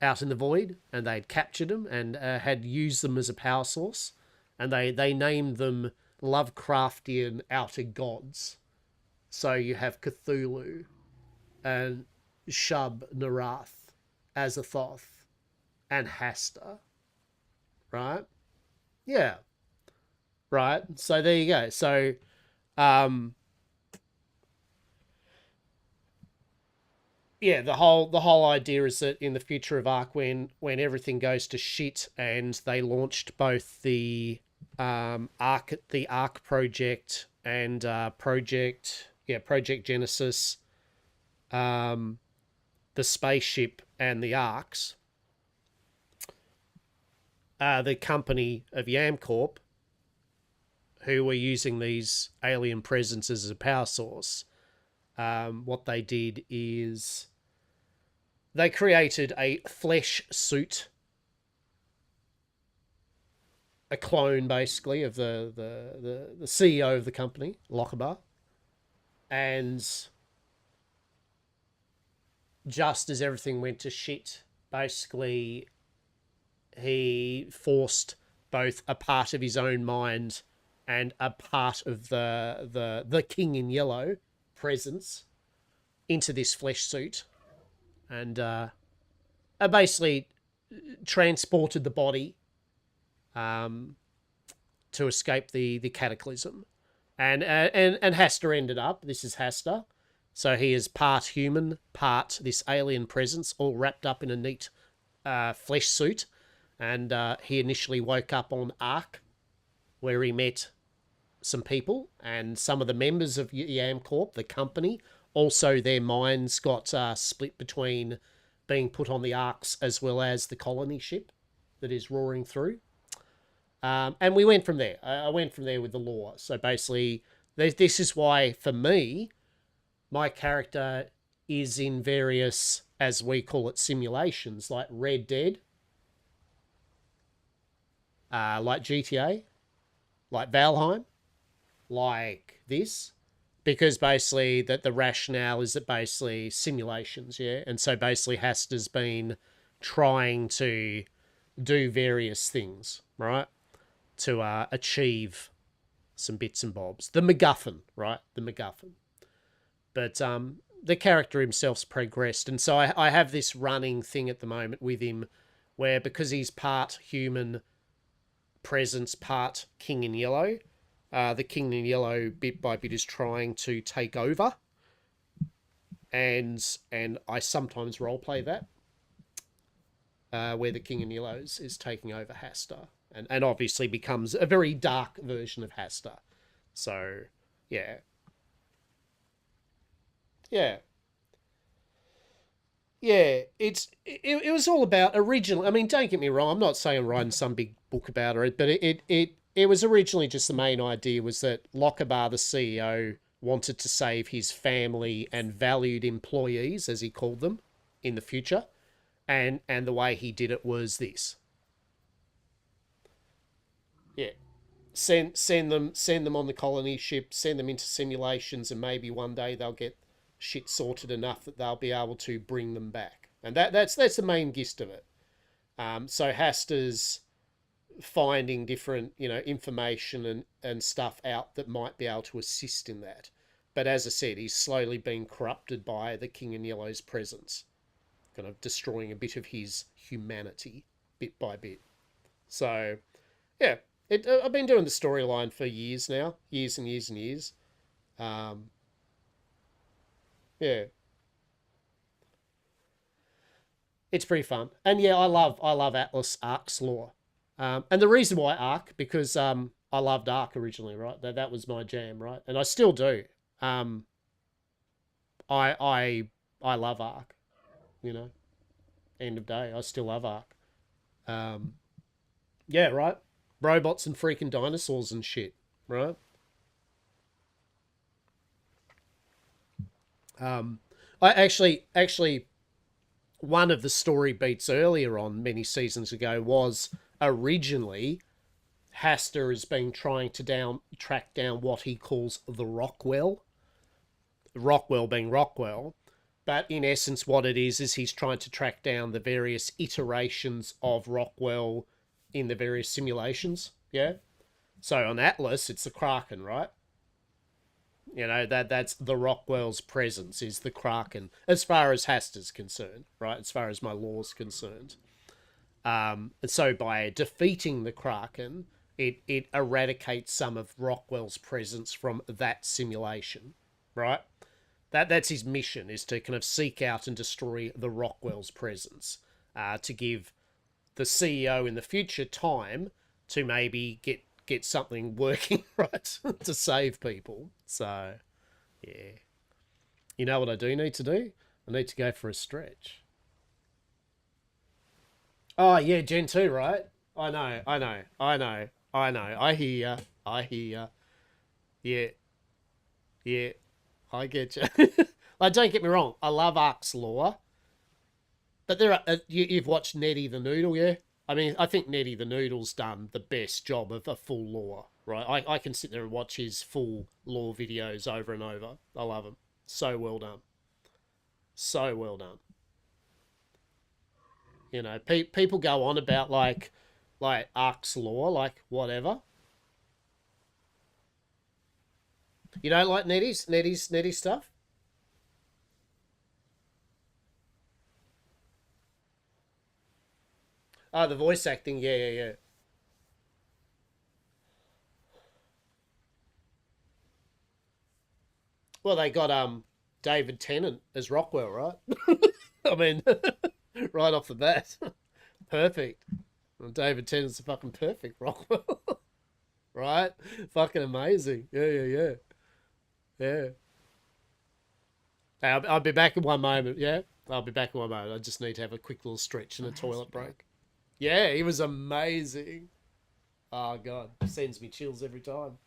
out in the void, and they'd captured them and had used them as a power source, and they named them Lovecraftian outer gods. So you have Cthulhu and Shub-Nirath, Azathoth, and Hastur, right? Yeah. Right, so there you go. So, yeah, the whole idea is that in the future of Ark, when everything goes to shit, and they launched both the Ark project and Project Genesis, the spaceship and the Arks, the company of Yamcorp, who were using these alien presences as a power source, what they did is they created a flesh suit, a clone basically of the CEO of the company, Lochabar, and just as everything went to shit, basically he forced both a part of his own mind and a part of the King in Yellow presence into this flesh suit, and basically transported the body to escape the cataclysm, and Hastur ended up. This is Hastur, so he is part human, part this alien presence, all wrapped up in a neat flesh suit, and he initially woke up on Ark, where he met some people, and some of the members of Yamcorp, the company, also their minds got split between being put on the Arks as well as the colony ship that is roaring through. And we went from there. I went from there with the lore. So basically, this is why, for me, my character is in various, as we call it, simulations, like Red Dead, like GTA, like Valheim, like this, because basically that the rationale is that basically simulations, yeah? And so basically Hastur's been trying to do various things, right, to achieve some bits and bobs. The MacGuffin, right? The MacGuffin. But the character himself's progressed, and so I have this running thing at the moment with him where, because he's part human presence, part King in Yellow, the King in Yellow bit by bit is trying to take over and I sometimes roleplay that, where the King in Yellows is taking over Hastur, and obviously becomes a very dark version of Hastur. So, yeah. Yeah. Yeah, it was all about originally. I mean, don't get me wrong. I'm not saying I'm writing some big book about it, but it was originally just the main idea was that Lochabar, the CEO, wanted to save his family and valued employees, as he called them, in the future, and the way he did it was this. Yeah, send them on the colony ship, send them into simulations, and maybe one day they'll get shit sorted enough that they'll be able to bring them back. And that's the main gist of it. So Hastur's finding different, information and stuff out that might be able to assist in that. But as I said, he's slowly being corrupted by the King in Yellow's presence, kind of destroying a bit of his humanity bit by bit. So, yeah, I've been doing the storyline for years now, years and years and years. Yeah. It's pretty fun. And yeah, I love Atlas Ark's lore. And the reason why Ark, because I loved Ark originally, right? That was my jam, right? And I still do. I love Ark, End of day, I still love Ark. Yeah, right? Robots and freaking dinosaurs and shit, right? I actually one of the story beats earlier on many seasons ago was originally Hastur has been trying to track down what he calls the Rockwell. Rockwell being Rockwell. But in essence what it is he's trying to track down the various iterations of Rockwell in the various simulations. Yeah? So on Atlas it's the Kraken, right? That's the Rockwell's presence is the Kraken, as far as Hastur's concerned, right? As far as my lore's concerned. And so by defeating the Kraken, it eradicates some of Rockwell's presence from that simulation, right? That's his mission, is to kind of seek out and destroy the Rockwell's presence, to give the CEO in the future time to maybe get something working right to save people. So, yeah. You know what I do need to do? I need to go for a stretch. Oh, yeah, Gen 2, right? I know. I hear ya. Yeah. Yeah. I get you. Like, don't get me wrong. I love Ark's lore. But there are... you've watched Nettie the Noodle, yeah? I mean, I think Nettie the Noodle's done the best job of a full lore, right? I can sit there and watch his full lore videos over and over. I love them. So well done. So well done. People go on about, like Ark's lore, like, whatever. You don't like Nettie's stuff? Oh, the voice acting, yeah. Well, they got David Tennant as Rockwell, right? I mean, right off the bat, perfect. Well, David Tennant's a fucking perfect Rockwell, right? Fucking amazing. Yeah. I'll be back in one moment. Yeah, I'll be back in one moment. I just need to have a quick little stretch and a toilet break. Yeah, he was amazing. Oh, God. Sends me chills every time.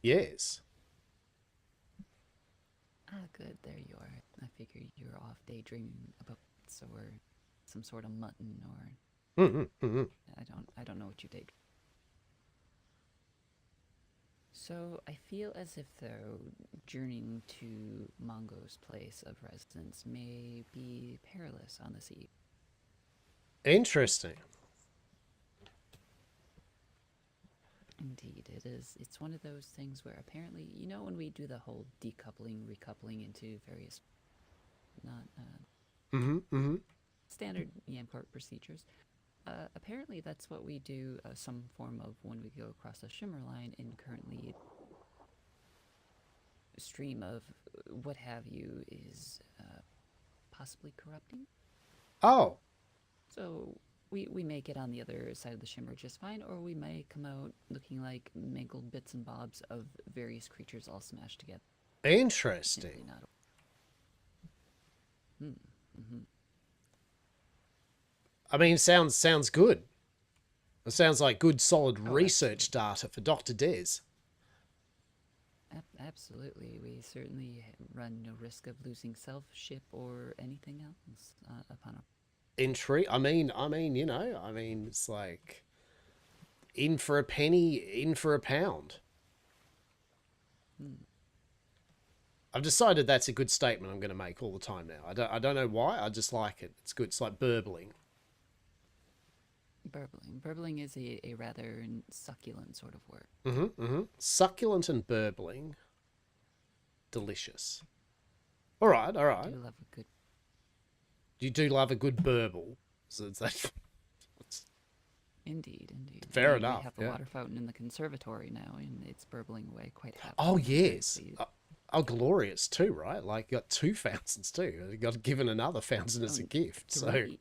Yes. Ah, good. There you are. I figured you were off daydreaming about or some sort of mutton or I don't know what you daydream. So I feel as if though journeying to Mongo's place of residence may be perilous on this eve. Interesting. Indeed, it is. It's one of those things where apparently, you know, when we do the whole decoupling, recoupling into various not standard Yamcorp procedures, apparently that's what we do some form of when we go across the shimmer line, and currently stream of what have you is possibly corrupting. Oh. So we may get on the other side of the shimmer just fine, or we may come out looking like mangled bits and bobs of various creatures all smashed together. Interesting. I mean, sounds good. It sounds like good, solid research data for Dr. Des. Absolutely. We certainly run no risk of losing self, ship, or anything else upon our... I mean, you know, I mean, it's like in for a penny, in for a pound. I've decided that's a good statement I'm going to make all the time now. I don't know why. I just like it. It's good. It's like burbling. Burbling is a rather succulent sort of word. Succulent and burbling. Delicious. All right. I do love a good... You do love a good burble. So it's that... Indeed. Fair enough. We have the water fountain in the conservatory now, and it's burbling away quite happily. Oh, yes. Oh, glorious too, right? Like, you got 2 fountains too. You got given another fountain as a gift. Three.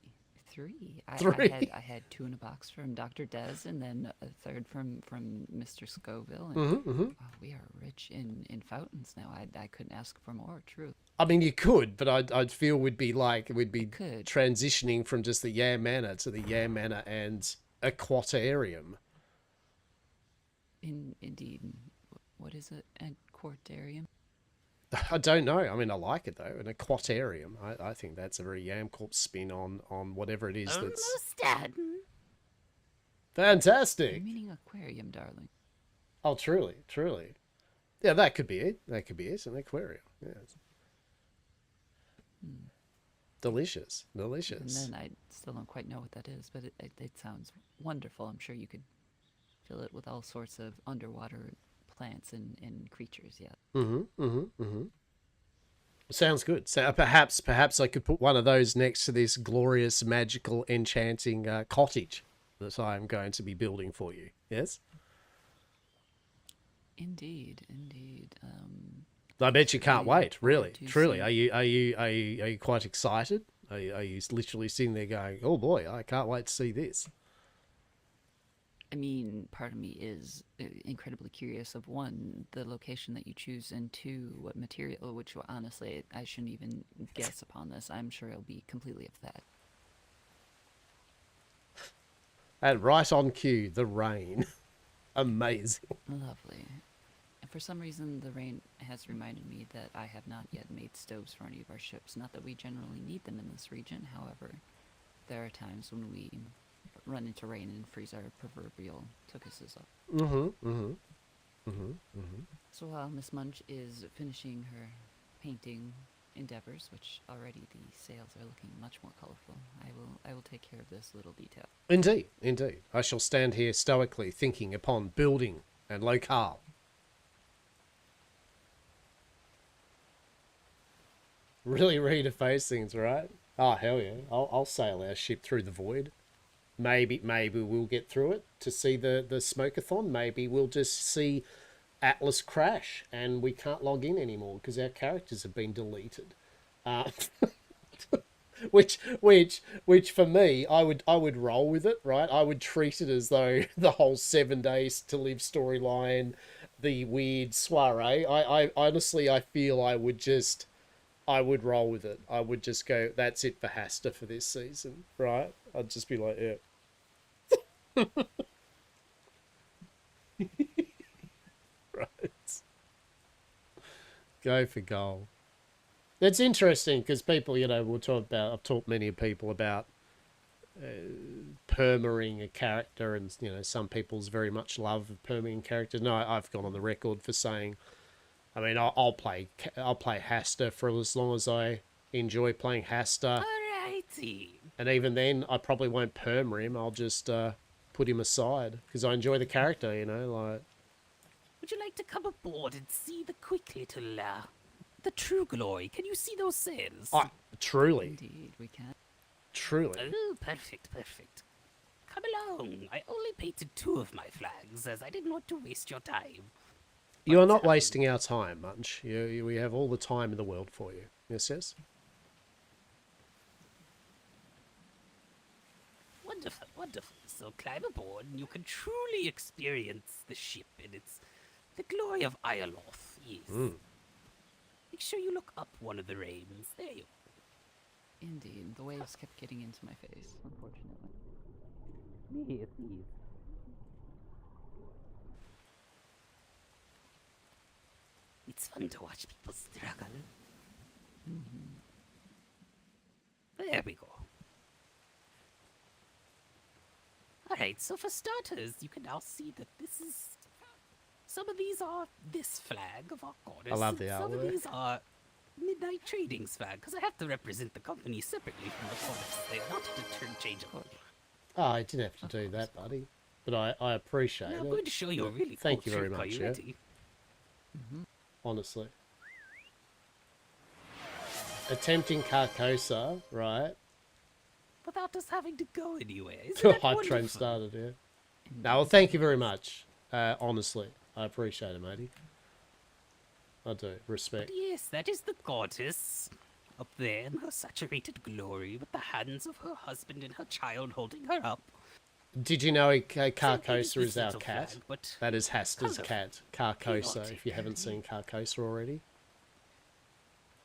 Three. I had 2 in a box from Dr. Des, and then a 3rd from Mr. Scoville. And we are rich in fountains now. I couldn't ask for more. True. I mean, you could, but I'd feel we'd be transitioning from just the Yam Manor to the Yam Manor and Aquatarium. Indeed. What is it? Aquatarium? I don't know. I mean, I like it though. An Aquatarium. I think that's a very Yamcorp spin on whatever it is that's... Almost done. Fantastic. I'm meaning aquarium, darling. Oh, truly. Yeah, that could be it. An aquarium. Yes. Delicious. And then I still don't quite know what that is, but it sounds wonderful. I'm sure you could fill it with all sorts of underwater plants and creatures. Yeah. Sounds good. So perhaps I could put one of those next to this glorious, magical, enchanting cottage that I am going to be building for you. Yes. Indeed. I bet you can't wait. Really, truly. Are you quite excited? Are you literally sitting there going, "Oh boy, I can't wait to see this"? I mean, part of me is incredibly curious of 1, the location that you choose, and 2, what material, which honestly, I shouldn't even guess upon this. I'm sure it'll be completely of that. And right on cue, the rain. Amazing. Lovely. And for some reason, the rain has reminded me that I have not yet made stoves for any of our ships. Not that we generally need them in this region, however, there are times when we run into rain and freeze our proverbial tuchuses up. So while Miss Munch is finishing her painting endeavors, which already the sails are looking much more colorful, I will take care of this little detail. Indeed. I shall stand here stoically thinking upon building and locale. Really ready to face things, right? Oh, hell yeah. I'll sail our ship through the void. Maybe we'll get through it to see the smokeathon. Maybe we'll just see Atlas crash and we can't log in anymore because our characters have been deleted. Which for me, I would roll with it, right? I would treat it as though the whole 7 days to live storyline, the weird soiree. I honestly, I feel I would roll with it. I would just go, that's it for Hastur for this season, right? I'd just be like, yeah. Right. Go for gold. It's interesting because people, you know, I've taught many people about permering a character, and you know, some people's very much love of permering a character. No, I've gone on the record for saying, I mean, I'll play Hastur for as long as I enjoy playing Hastur. Alrighty. And even then, I probably won't permer him. I'll just put him aside because I enjoy the character, you know, like. Would you like to come aboard and see the quick little, the true glory? Can you see those sails? Truly. Indeed, we can. Truly. Oh, perfect. Come along. I only painted 2 of my flags, as I didn't want to waste your time. You are not wasting our time, Munch. We have all the time in the world for you. Yes? Wonderful. So climb aboard, and you can truly experience the ship and the glory of Ioloth. Yes. Make sure you look up one of the reins. There you are. Indeed, the waves kept getting into my face, unfortunately. Yes. It's fun to watch people struggle. There we go. Alright, so for starters, you can now see that some of these are this flag of our goddess. I love the Some of artwork. these are Midnight Trading's flag, because I have to represent the company separately from the goddess. They're not interchangeable. Oh, I didn't have to do that, buddy. But I appreciate Now, I'm it. going to show you a really Thank cool you very trick. Are much, you yeah. ready? Honestly. Attempting Carcosa, right? Without us having to go anywhere. Isn't The that hype wonderful? train started, yeah. No, well, thank you very much. Honestly, I appreciate it, matey. I do. Respect. But yes, that is the goddess up there in her saturated glory, with the hands of her husband and her child holding her up. Did you know Carcosa this is our little cat? flag, but That is Hastur's kind of cat, Carcosa, chaotic. if you haven't seen Carcosa already.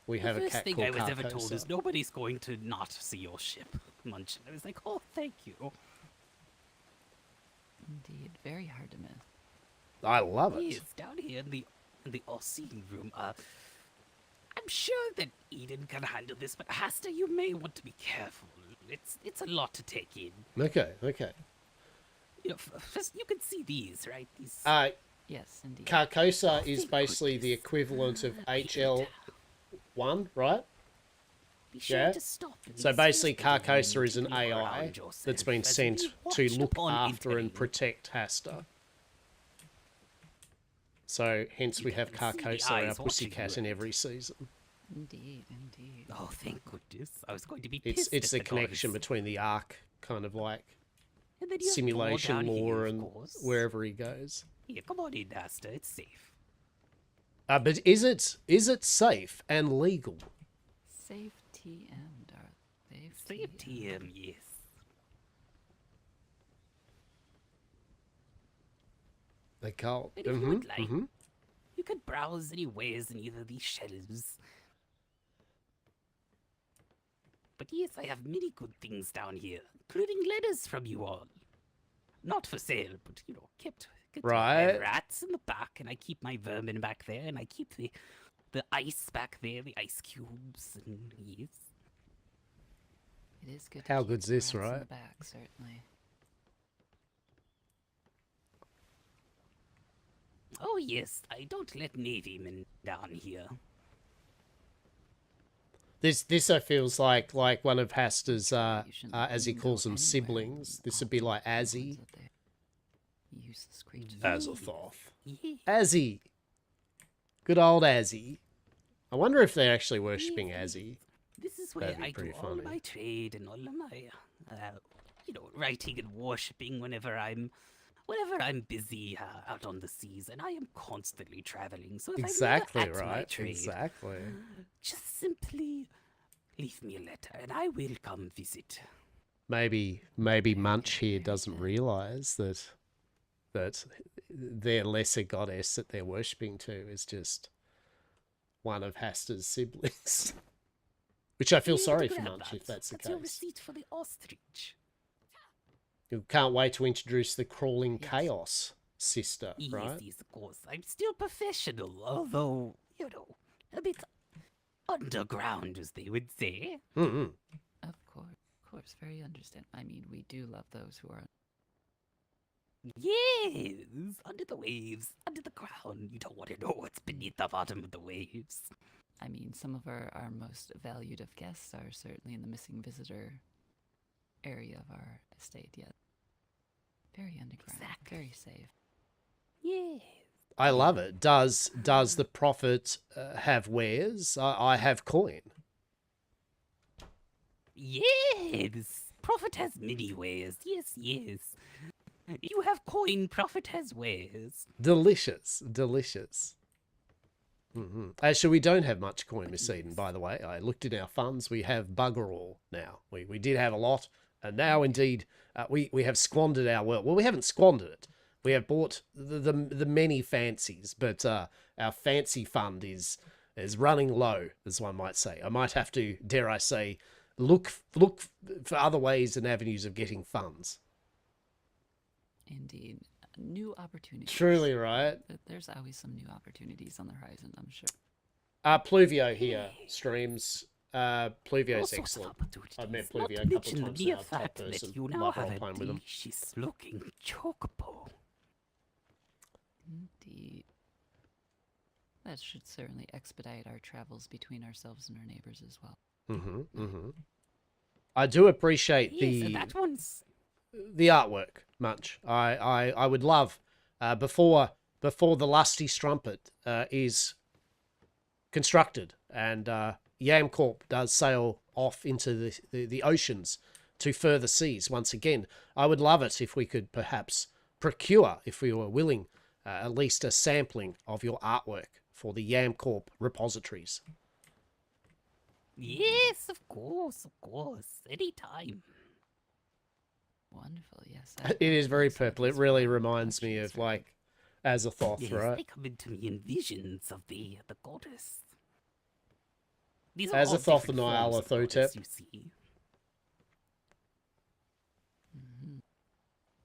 We The have a first cat thing called I was ever told Carcosa. is nobody's going to not see your ship, Munch. I was like, oh, thank you. Indeed, very hard to miss. I love it. Yes, down here in the all-seeing room. I'm sure that Eden can handle this, but Hastur, you may want to be careful. It's a lot to take in. Okay. You know, first, you can see these, right? These. Yes, indeed. Carcosa is thank basically the equivalent of HL1, right? Be sure Yeah. to stop and So basically, see if there's Carcosa is an people AI around yourself that's been as sent you to watch look upon after and entering. protect Hastur. So hence we have can see the Carcosa, our eyes watching pussycat, you. in every season. Indeed. Oh, thank goodness! I was going to be It's pissed it's if the the connection goddess- between the Ark, kind of like And then you have simulation Thor down lore here, of and course. wherever he goes. Here, come on in, Hastur. It's safe. But is it safe and legal? Safe TM, Darth. Safe TM, yes. The cult. And if you would like, you could browse any wares in either of these shelves. But yes, I have many good things down here, including letters from you all. Not for sale, but, you know, kept I Right. have rats in the back, and I keep my vermin back there, and I keep the ice back there, the ice cubes, and yes. It is good. How to keep good's this, rats in right? the back, certainly. Oh yes, I don't let Navymen down here. This I feels like one of Hastur's as he calls them siblings. This would be like Azzy. Useless creatures. Azathoth. Yeah. Azzy. Good old Azzy. I wonder if they're actually worshipping Azzy. This is where That'd be I do pretty all funny. my trade and all of my, you know, writing and worshipping whenever I'm busy out on the seas, and I am constantly traveling. So if Exactly I'm never at my right. trade, Exactly. just simply leave me a letter, and I will come visit. Maybe Munch here doesn't realise that their lesser goddess that they're worshipping to is just one of Hastur's siblings. Which I feel Here, sorry for grab Munch that. if that's the Your case. receipt for the ostrich. You can't wait to introduce the crawling chaos sister, right? Yes, of course. I'm still professional, although, you know, a bit underground, as they would say. Mm-hmm. Of course, very understand. I mean, we do love those who are. Yes, under the waves, under the ground. You don't want to know what's beneath the bottom of the waves. I mean, some of our most valued of guests are certainly in the missing visitor area of our estate yet. Very underground, very safe. Yes. I love it. Does the prophet have wares? I have coin. Yes, Prophet has many wares. Yes, yes. You have coin, Prophet has wares. Delicious, delicious. Mm-hmm. Actually, we don't have much coin, Miss Eden, by the way. I looked in our funds. We have bugger all now. We did have a lot, and now indeed we have squandered our wealth. Well, we haven't squandered it. We have bought the many fancies, but our fancy fund is running low, as one might say. I might have to, dare I say, look for other ways and avenues of getting funds. Indeed. New opportunities. Truly, right? There's always some new opportunities on the horizon, I'm sure. Pluvio here streams. Pluvio's excellent. I've met Pluvio a couple of times now. Top person. You now Love have a role-playing with him. delicious looking chocobo. Indeed. That should certainly expedite our travels between ourselves and our neighbors as well. Mm-hmm, mm-hmm. I do appreciate Yes, that one's... the artwork, Munch. I would love, before the lusty strumpet is constructed and Yam Corp does sail off into the oceans to further seas once again, I would love it if we could perhaps procure, if we were willing, at least a sampling of your artwork for the Yam Corp repositories. Yes, of course, anytime. Wonderful, yes. It is very purple. It really reminds me of, like, Azathoth, Yes, right? they come into me in visions of the goddess. These are all Azathoth different and forms of goddess, Nyarlathotep. you see.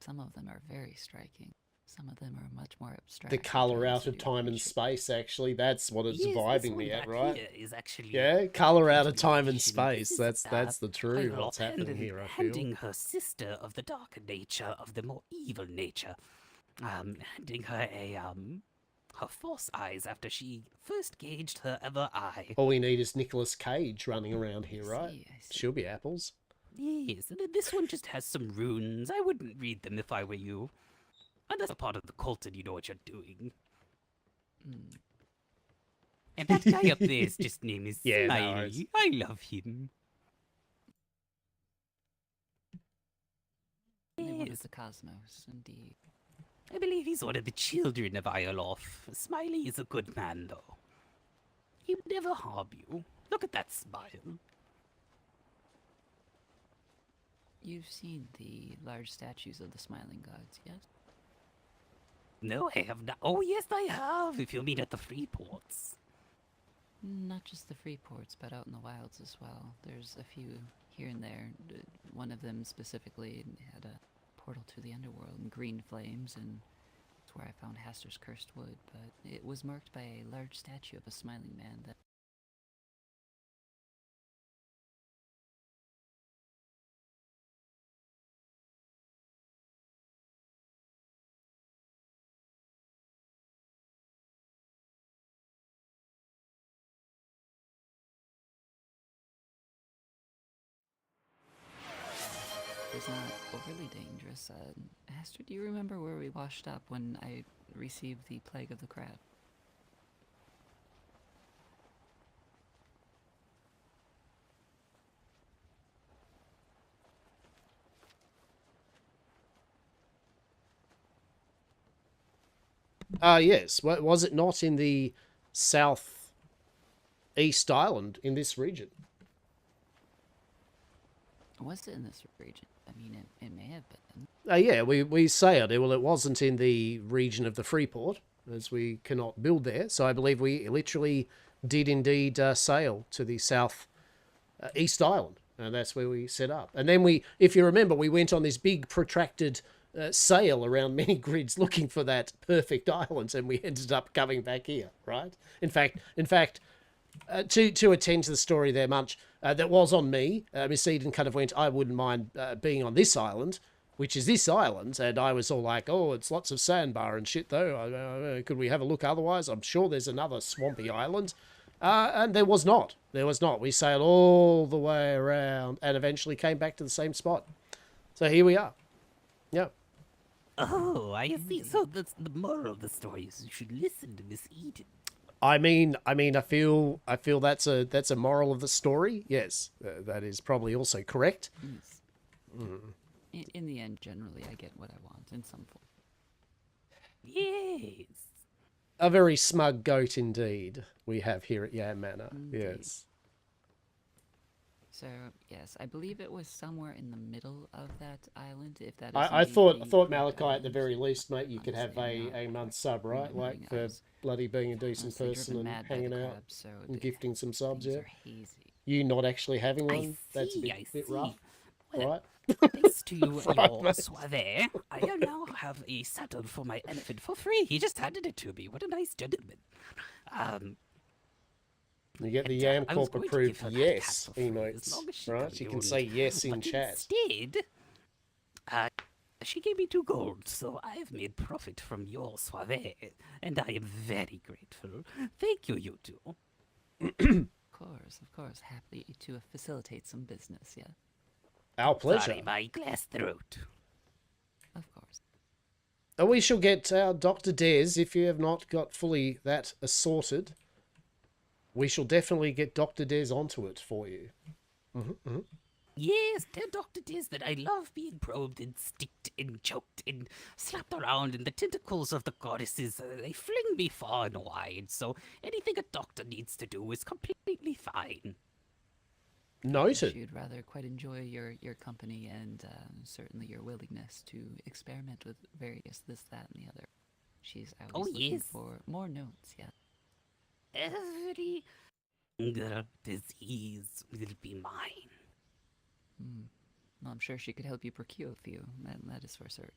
Some of them are very striking. Some of them are much more abstract. The colour out of time and space, actually, that's what it's vibing me at, right? Is actually Yeah, colour out of time and space. That's the true what's happening here, I feel. Handing her sister of the darker nature, of the more evil nature, handing her her false eyes after she first gauged her other eye. All we need is Nicolas Cage running around here, right? She'll be apples. Yes, and then this one just has some runes. I wouldn't read them if I were you. Unless a part of the cult and you know what you're doing. And that guy up there's just name is Yeah, no Smiley. worries. I love him. What is the cosmos, indeed. I believe he's one of the children of Ioloth. Smiley is a good man, though. He would never harm you. Look at that smile. You've seen the large statues of the smiling gods, yes? No, I have not. Oh, yes, I have, if you mean at the free ports. Not just the free ports, but out in the wilds as well. There's a few here and there. One of them specifically had a portal to the underworld and green flames, and that's where I found Hastur's cursed wood, but it was marked by a large statue of a smiling man that was not overly dangerous. Hastur, do you remember where we washed up when I received the plague of the crab? Yes. Was it not in the south east island in this region? Was it in this region? I mean, it may have been. Yeah, we sailed. Well, it wasn't in the region of the Freeport, as we cannot build there. So I believe we literally did indeed sail to the south east island, and that's where we set up. And then we, if you remember, we went on this big protracted sail around many grids looking for that perfect island, and we ended up coming back here, right? In fact, to attend to the story there, Munch, that was on me. Miss Eden kind of went, I wouldn't mind being on this island, which is this island. And I was all like, oh, it's lots of sandbar and shit, though. Could we have a look otherwise? I'm sure there's another swampy island. And there was not. There was not. We sailed all the way around and eventually came back to the same spot. So here we are. Yeah. Oh, I see. So that's the moral of the story is you should listen to Miss Eden. I mean, I feel that's a moral of the story. Yes, that is probably also correct. Yes. In the end, generally, I get what I want in some form. Yes. A very smug goat indeed we have here at Yam Manor. Indeed. Yes. So yes, I believe it was somewhere in the middle of that island. If that is I indeed thought the Malachi correct at the very least, mate, you could have Honestly, I'm a not month sub, right? remembering. Like I for was bloody being a decent honestly person driven and mad by hanging the out crab, so and the gifting some subs, things yeah. are hazy. You not actually having I one? That's a see, bit, I bit see. rough, Well, right? thanks to you, Right, your mate. Soiree, I now have a saddle for my elephant for free. He just handed it to me. What a nice gentleman. You get the And, Yam I was Corp going to give approved her that yes cat for free, as emotes, long as she right? got You me can on say it. yes in But chat. instead, she gave me 2 gold, so I've made profit from your soiree, and I am very grateful. Thank you, you two. Of course, happy to facilitate some business. Yeah, Our pleasure. Sorry, my glass throat. of course. We shall get our Dr. Des, if you have not got fully that assorted. We shall definitely get Dr. Des onto it for you. Yes, tell Dr. Diz that I love being probed and sticked and choked and slapped around, and the tentacles of the goddesses, they fling me far and wide, so anything a doctor needs to do is completely fine. Noted. She'd rather quite enjoy your company and certainly your willingness to experiment with various this, that, and the other. She's always looking yes. for more notes. Yeah. Every single disease will be mine. Well, I'm sure she could help you procure a few. That is for certain.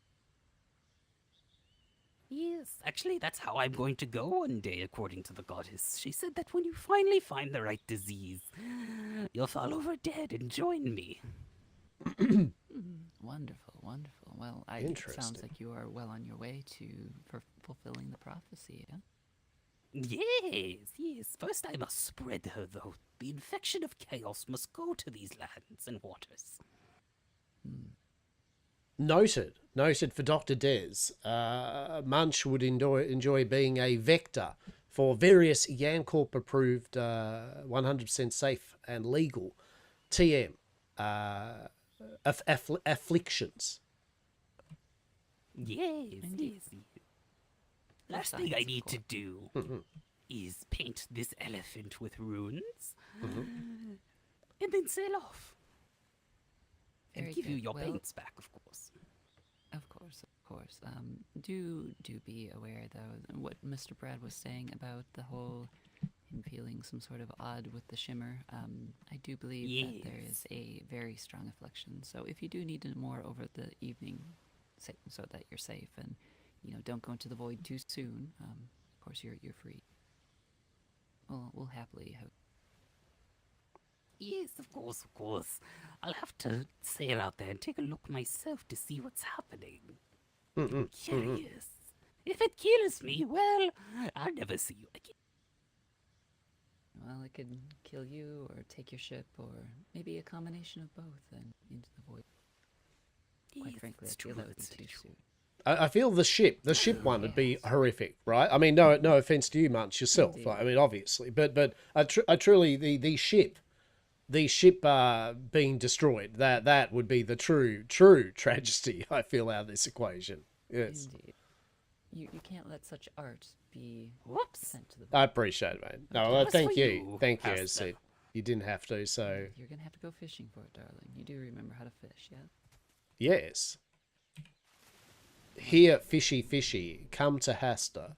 Yes, actually, that's how I'm going to go one day, according to the goddess. She said that when you finally find the right disease, you'll fall over dead and join me. Wonderful, wonderful. Well, it sounds like you are well on your way for fulfilling the prophecy. Yeah? Yes. First I must spread her, though. The infection of chaos must go to these lands and waters. Noted for Dr. Des. Munch would enjoy being a vector for various Yam Corp approved 100% safe and legal TM afflictions. Yes. Last thing I need to do is paint this elephant with runes, and then sail off. Very and give you good. your Well, paints back, of course. Of course. Do be aware, though, what Mr. Brad was saying about the whole him feeling some sort of odd with the shimmer. I do believe that there is a very strong affliction. So if you do need more over the evening, so that you're safe and don't go into the void too soon. Of course, you're free. We'll happily have. Yes, of course. I'll have to sail out there and take a look myself to see what's happening. I'm curious. If it kills me, well, I'll never see you again. Well, it could kill you or take your ship or maybe a combination of both and into the void. Quite frankly, I feel that would be too soon. I feel the ship one would be horrific, right? I mean, no offense to you, Munch, yourself. I mean, obviously, but I truly the ship being destroyed, that would be the true tragedy I feel out of this equation. Yes. Indeed. You can't let such art be sent to the void. I appreciate it, mate. No, thank you. Thank you, as I said. You didn't have to, so. You're gonna have to go fishing for it, darling. You do remember how to fish, yeah? Yes. Here, fishy, come to Hastur.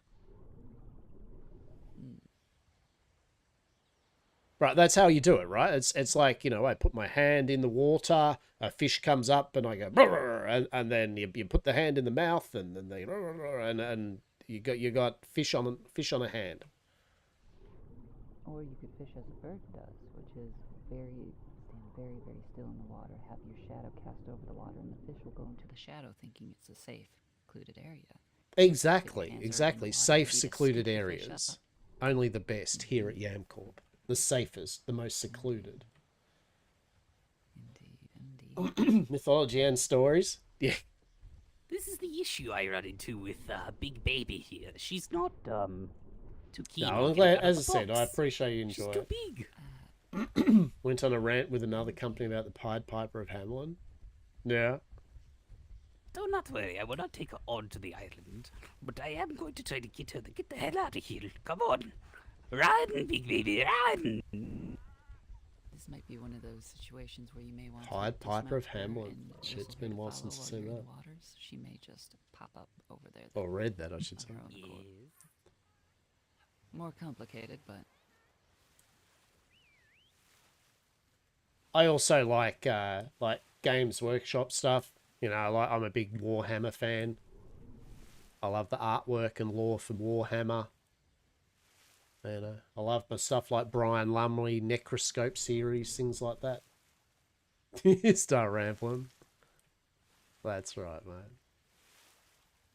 Right, that's how you do it, right? It's like, I put my hand in the water, a fish comes up, and I go, and then you put the hand in the mouth, and then they, and you got fish on a hand. Or you could fish as a bird does, which is stand very, very still in the water, have your shadow cast over the water, and the fish will go into the shadow thinking it's a safe, secluded area. Exactly, exactly. Safe, secluded areas. Only the best here at Yamcorp. The safest, the most secluded. Indeed. Mythology and stories. Yeah. This is the issue I run into with Big Baby here. She's not too keen. No, I'm glad. As I said, I appreciate you enjoy it. She's too big. Went on a rant with another company about the Pied Piper of Hamelin. Yeah. Do not worry, I will not take her onto the island, but I am going to try to get her to get the hell out of here. Come on, run, Big Baby, run. This might be one of those situations where you may want Pied to Piper of dismount her Hamelin. and Shit, it's whistle been a her while to since I've follow seen while you're that. in the waters. She may just pop up over there. Or read that, I should say. Yes. More complicated, but I also like Games Workshop stuff. You know, I'm a big Warhammer fan. I love the artwork and lore from Warhammer. And I love my stuff like Brian Lumley, Necroscope series, things like that. You start rambling. That's right, mate.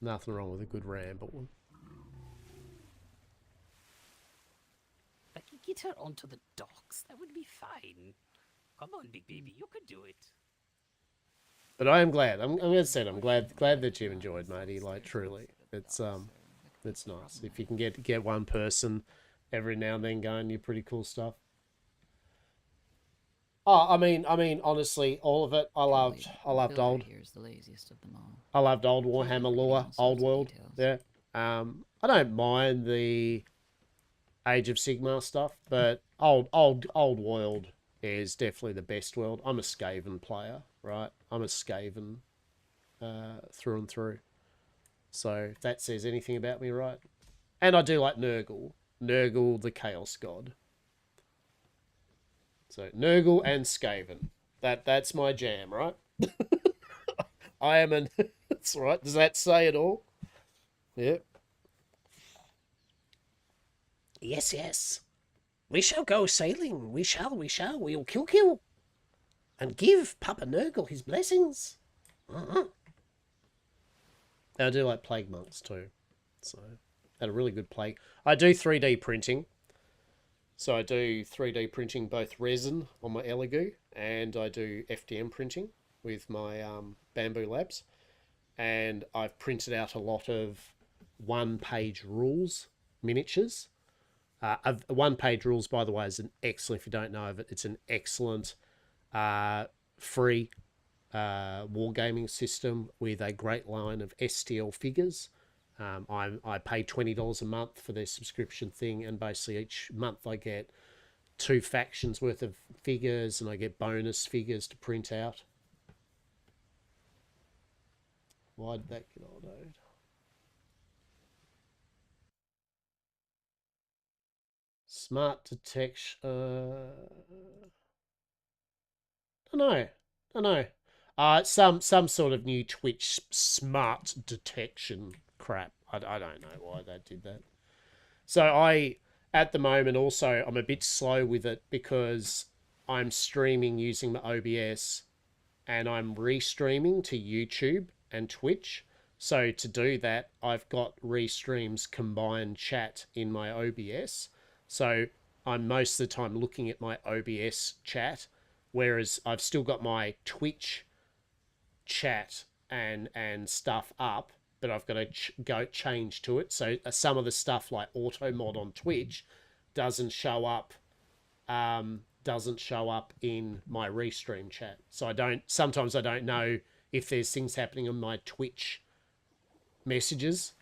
Nothing wrong with a good ramble. I can get her onto the docks. That would be fine. Come on, Big Baby, you could do it. But I am glad. I'm gonna say I'm glad that you enjoyed, matey. Like truly, it's nice if you can get one person every now and then going. You're pretty cool stuff. Oh, I mean, honestly, all of it. I loved old. here's the laziest of them all. I loved old Warhammer lore, old world. Yeah. I don't mind the Age of Sigmar stuff, but old world is definitely the best world. I'm a Skaven player, right? I'm a Skaven through and through. So if that says anything about me, right? And I do like Nurgle. Nurgle, the Chaos God. So Nurgle and Skaven. That's my jam, right? I am an... That's right. Does that say it all? Yep. Yes, yes. We shall go sailing. We shall. We'll kill. And give Papa Nurgle his blessings. And I do like Plague Monks too. So, had a really good Plague. I do 3D printing. So I do 3D printing both resin on my Elegoo and I do FDM printing with my Bamboo Labs. And I've printed out a lot of one-page rules, miniatures. One-page rules, by the way, is an excellent, if you don't know of it, it's an excellent free wargaming system with a great line of STL figures. I pay $20 a month for their subscription thing, and basically each month I get 2 factions worth of figures, and I get bonus figures to print out. Why did that get autoed? Smart detection. Don't know. Some sort of new Twitch smart detection crap. I don't know why they did that. So at the moment also, I'm a bit slow with it because I'm streaming using my OBS and I'm restreaming to YouTube and Twitch. So to do that, I've got restreams combined chat in my OBS. So I'm most of the time looking at my OBS chat, whereas I've still got my Twitch chat and stuff up, but I've got to go change to it. So some of the stuff like auto mod on Twitch doesn't show up in my restream chat. So sometimes I don't know if there's things happening on my Twitch messages,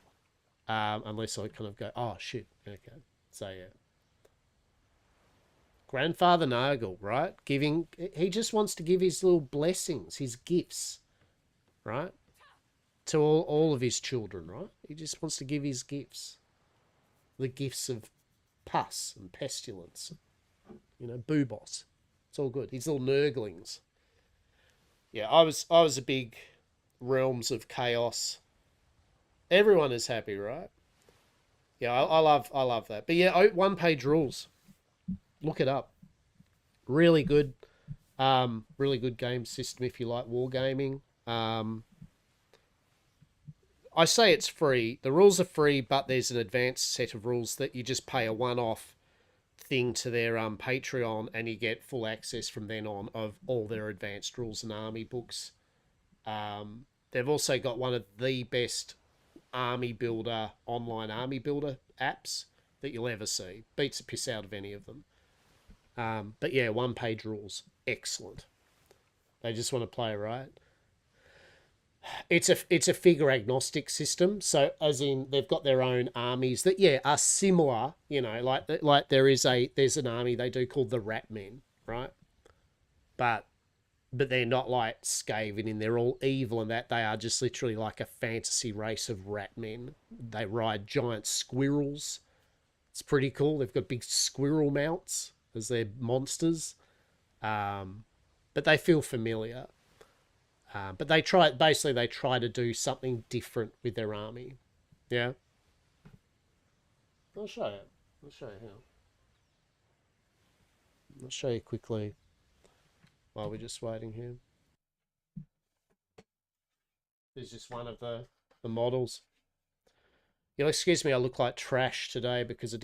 unless I kind of go, oh shit, okay. So yeah. Grandfather Nurgle, right? He just wants to give his little blessings, his gifts, right? To all of his children, right? He just wants to give his gifts. The gifts of pus and pestilence. You know, boobos. It's all good. His little nurglings. Yeah, I was a big Realms of Chaos. Everyone is happy, right? Yeah, I love that. But yeah, one-page rules. Look it up. Really good. Really good game system if you like wargaming. I say it's free. The rules are free, but there's an advanced set of rules that you just pay a one-off thing to their Patreon, and you get full access from then on of all their advanced rules and army books. They've also got one of the best online army builder apps that you'll ever see. Beats the piss out of any of them. But yeah, one-page rules, excellent. They just want to play right. It's a figure agnostic system, so as in they've got their own armies that are similar. You know, like there's an army they do called the Rat Men, right? But they're not like Skaven and they're all evil and that. They are just literally like a fantasy race of rat men. They ride giant squirrels. It's pretty cool. They've got big squirrel mounts as their monsters. But they feel familiar. But they try to do something different with their army. Yeah. I'll show you. How. I'll show you quickly while we're just waiting here. There's just one of the models. You'll excuse me, I look like trash today because I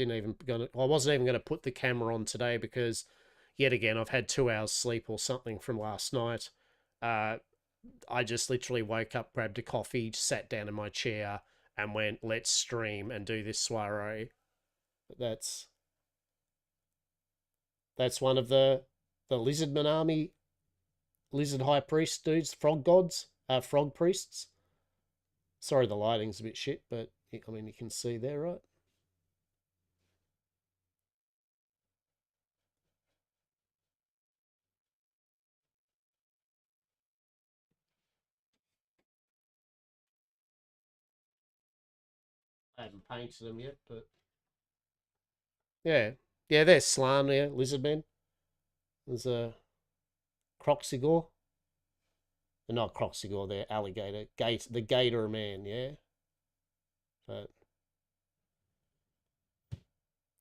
wasn't even going to put the camera on today because, yet again, I've had 2 hours sleep or something from last night. I just literally woke up, grabbed a coffee, sat down in my chair, and went, let's stream and do this soiree. That's one of the Lizardman army, Lizard High Priest dudes, frog gods, frog priests. Sorry, the lighting's a bit shit, but I mean, you can see there, right? I haven't painted them yet, but yeah, they're Slan, Lizardmen. There's a Croxigore. They're not Croxigore, they're alligator. The Gator Man, yeah. But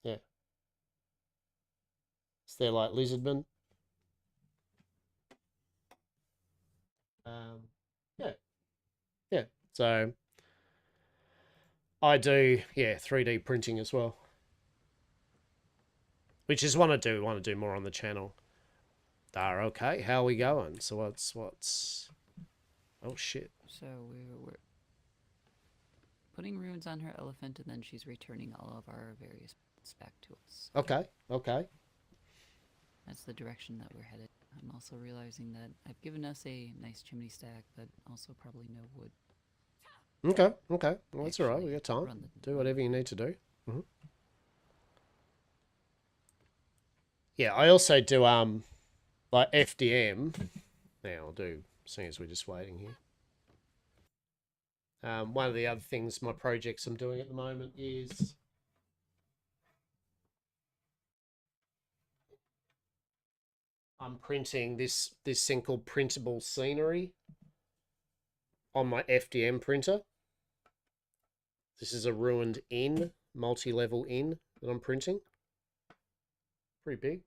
yeah, so they're like Lizardmen. Yeah. So I do 3D printing as well, which is what I do. Want to do more on the channel. Okay, how are we going? So what's? Oh shit. So we're putting runes on her elephant, and then she's returning all of our various bits back to us. Okay. That's the direction that we're headed. I'm also realizing that I've given us a nice chimney stack, but also probably no wood. Okay. Well, that's all right. We got time. Do whatever you need to do. Mm-hmm. Yeah, I also do like FDM. Now I'll do, seeing as we're just waiting here. One of the other things, my projects I'm doing at the moment is I'm printing this thing called printable scenery on my FDM printer. This is a ruined inn, multi-level inn that I'm printing. Pretty big.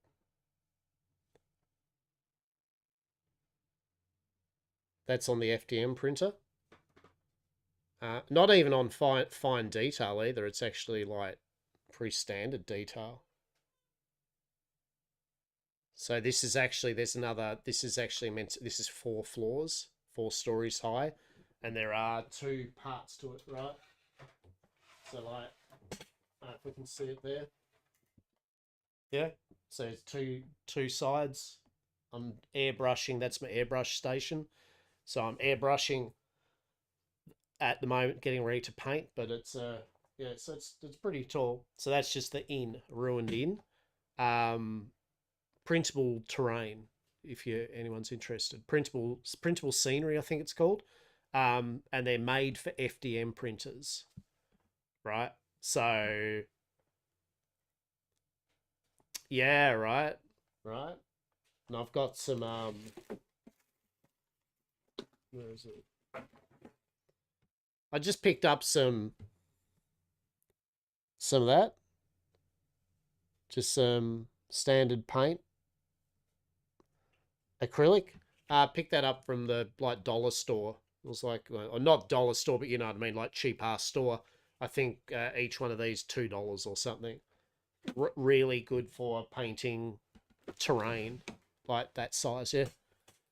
That's on the FDM printer. Not even on fine detail either. It's actually like pretty standard detail. So this is actually, this is 4 floors, 4 stories high, and there are 2 parts to it, right? So like, if we can see it there. Yeah, so it's two sides. I'm airbrushing, that's my airbrush station. So I'm airbrushing at the moment, getting ready to paint, but it's so it's pretty tall. So that's just the inn, ruined inn. Printable terrain, if anyone's interested. Printable scenery, I think it's called. And they're made for FDM printers. Right? So yeah, right. And I've got some where is it? I just picked up some of that. Just some standard paint. Acrylic. Picked that up from the like dollar store. It was like, well, or not dollar store, but you know what I mean, like cheap ass store. I think each one of these $2 or something. Really good for painting terrain like that size. Yeah,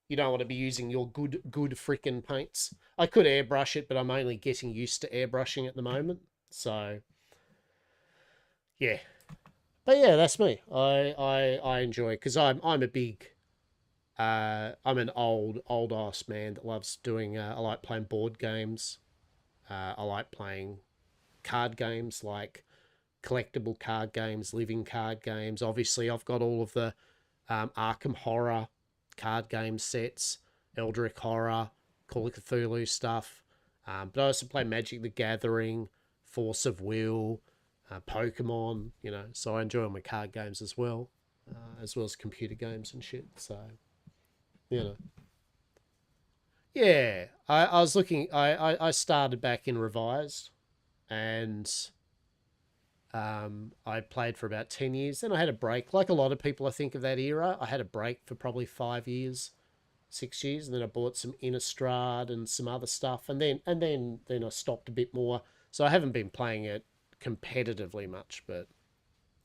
you don't want to be using your good freaking paints. I could airbrush it, but I'm only getting used to airbrushing at the moment. So yeah, but yeah, that's me. I enjoy it because I'm a big I'm an old ass man that loves doing. I like playing board games. I like playing card games, like collectible card games, living card games. Obviously, I've got all of the Arkham Horror card game sets, Eldritch Horror, Call of Cthulhu stuff. But I also play Magic the Gathering, Force of Will, Pokemon, you know, so I enjoy all my card games as well as computer games and shit. So, you know. Yeah, I was looking, I started back in Revised and I played for about 10 years. Then I had a break. Like a lot of people, I think, of that era, I had a break for probably 5 years, 6 years, and then I bought some Innistrad and some other stuff, and then I stopped a bit more. So I haven't been playing it competitively much, but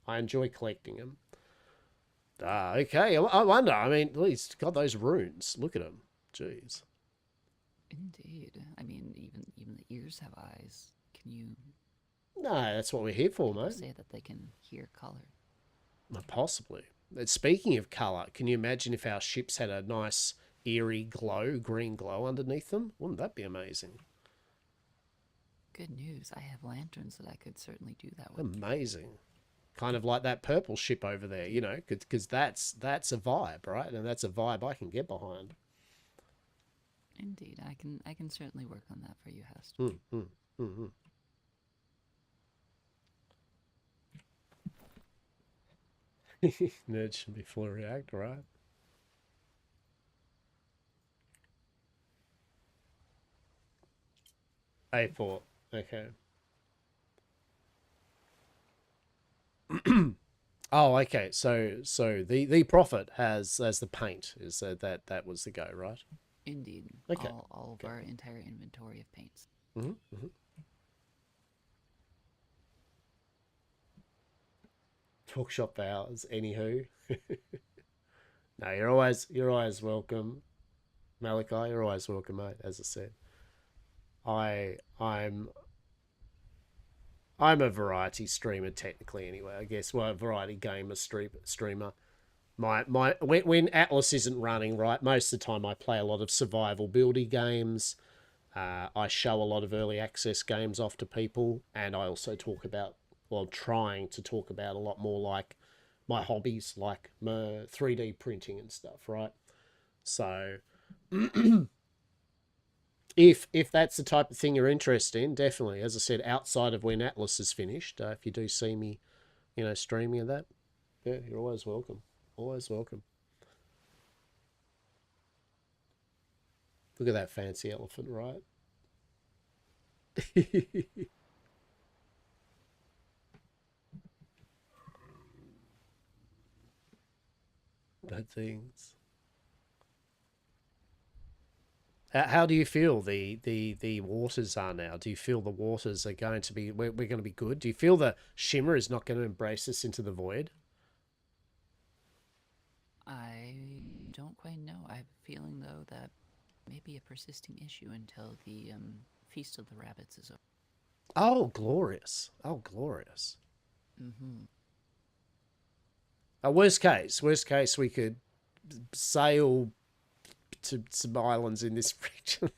I enjoy collecting them. Okay. I wonder. I mean, at least got those runes. Look at them. Jeez. Indeed. I mean, even the ears have eyes. Can you? No, that's what we're here for, mate. Say that they can hear color. Possibly. Speaking of colour, can you imagine if our ships had a nice, eerie glow, green glow underneath them? Wouldn't that be amazing? Good news. I have lanterns that I could certainly do that with. Amazing. Kind of like that purple ship over there, you know, because that's a vibe, right? And that's a vibe I can get behind. Indeed. I can certainly work on that for you, Hastur. Nerds should be full of react, right? A4. Okay. Oh, okay. So the Prophet has as the paint is that was the go, right? Indeed. Okay. All of our entire inventory of paints. Talk shop hours, anywho. No, you're always welcome, Malachi. You're always welcome, mate. As I said, I'm a variety streamer technically, anyway. I guess a variety gamer streamer. When Atlas isn't running, right, most of the time I play a lot of survival buildy games. I show a lot of early access games off to people, and I also talk about, well, trying to talk about a lot more like my hobbies, like my 3D printing and stuff, right? So if that's the type of thing you're interested in, definitely, as I said, outside of when Atlas is finished, if you do see me, you know, streaming of that, yeah, you're always welcome. Always welcome. Look at that fancy elephant, right? Bad things. How do you feel the waters are now? Do you feel the waters are going to be, we're going to be good? Do you feel the shimmer is not going to embrace us into the void? I don't quite know. I have a feeling, though, that may be a persisting issue until the Feast of the Rabbits is over. Oh, glorious. Oh, glorious. Worst case, we could sail to some islands in this region.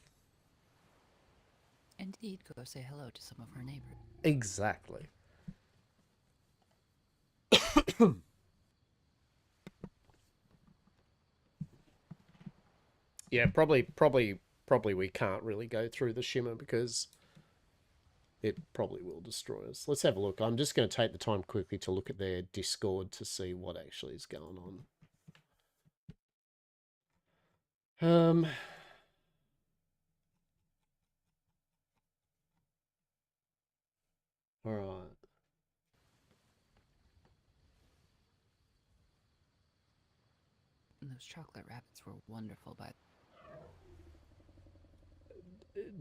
Indeed, go say hello to some of our neighbors. Exactly. Yeah, probably we can't really go through the shimmer because it probably will destroy us. Let's have a look. I'm just going to take the time quickly to look at their Discord to see what actually is going on. All right. Those chocolate rabbits were wonderful, but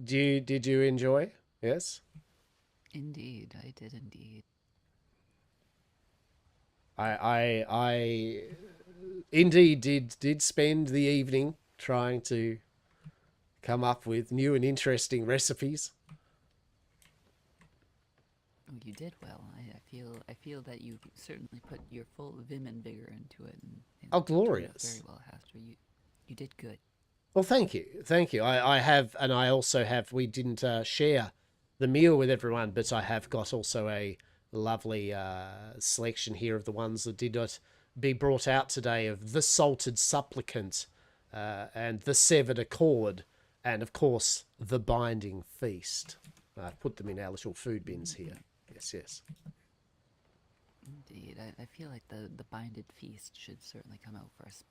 Did you enjoy? Yes. indeed, I did indeed. I indeed did spend the evening trying to come up with new and interesting recipes. Oh, you did well. I feel that you certainly put your full vim and vigor into it. And Oh, it turned out glorious. very well, Hastur. You did good. Well, thank you. Thank you. I have, and I also have, we didn't share the meal with everyone, but I have got also a lovely selection here of the ones that did not be brought out today, of the Salted Supplicant and the Severed Accord, and of course, the Binding Feast. I've put them in our little food bins here. Yes, yes. Indeed. I feel like the binded feast should certainly come out first.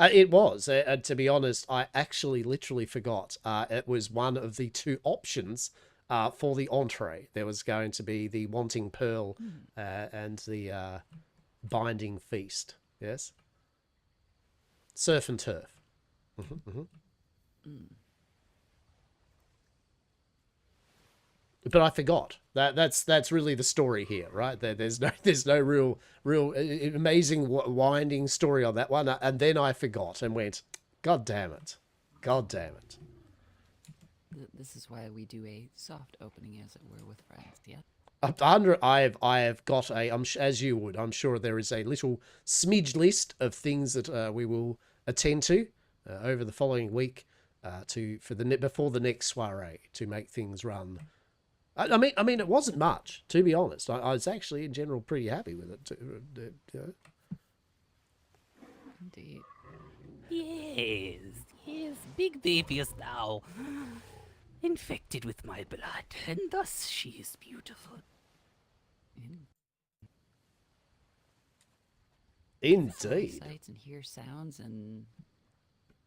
It was. To be honest, I actually literally forgot. It was one of the two options for the entree. There was going to be the Wanting Pearl and the Binding Feast. Yes? Surf and turf. But I forgot. That's really the story here, right? There's no real amazing winding story on that one. And then I forgot and went, God damn it. God damn it. This is why we do a soft opening, as it were, with friends, yeah? I have got as you would, I'm sure there is a little smidge list of things that we will attend to over the following week before the next soiree, to make things run. I mean, it wasn't much, to be honest. I was actually, in general, pretty happy with it. Indeed. Yes, Big Baby is now infected with my blood, and thus she is beautiful. Indeed. Sights and hear sounds and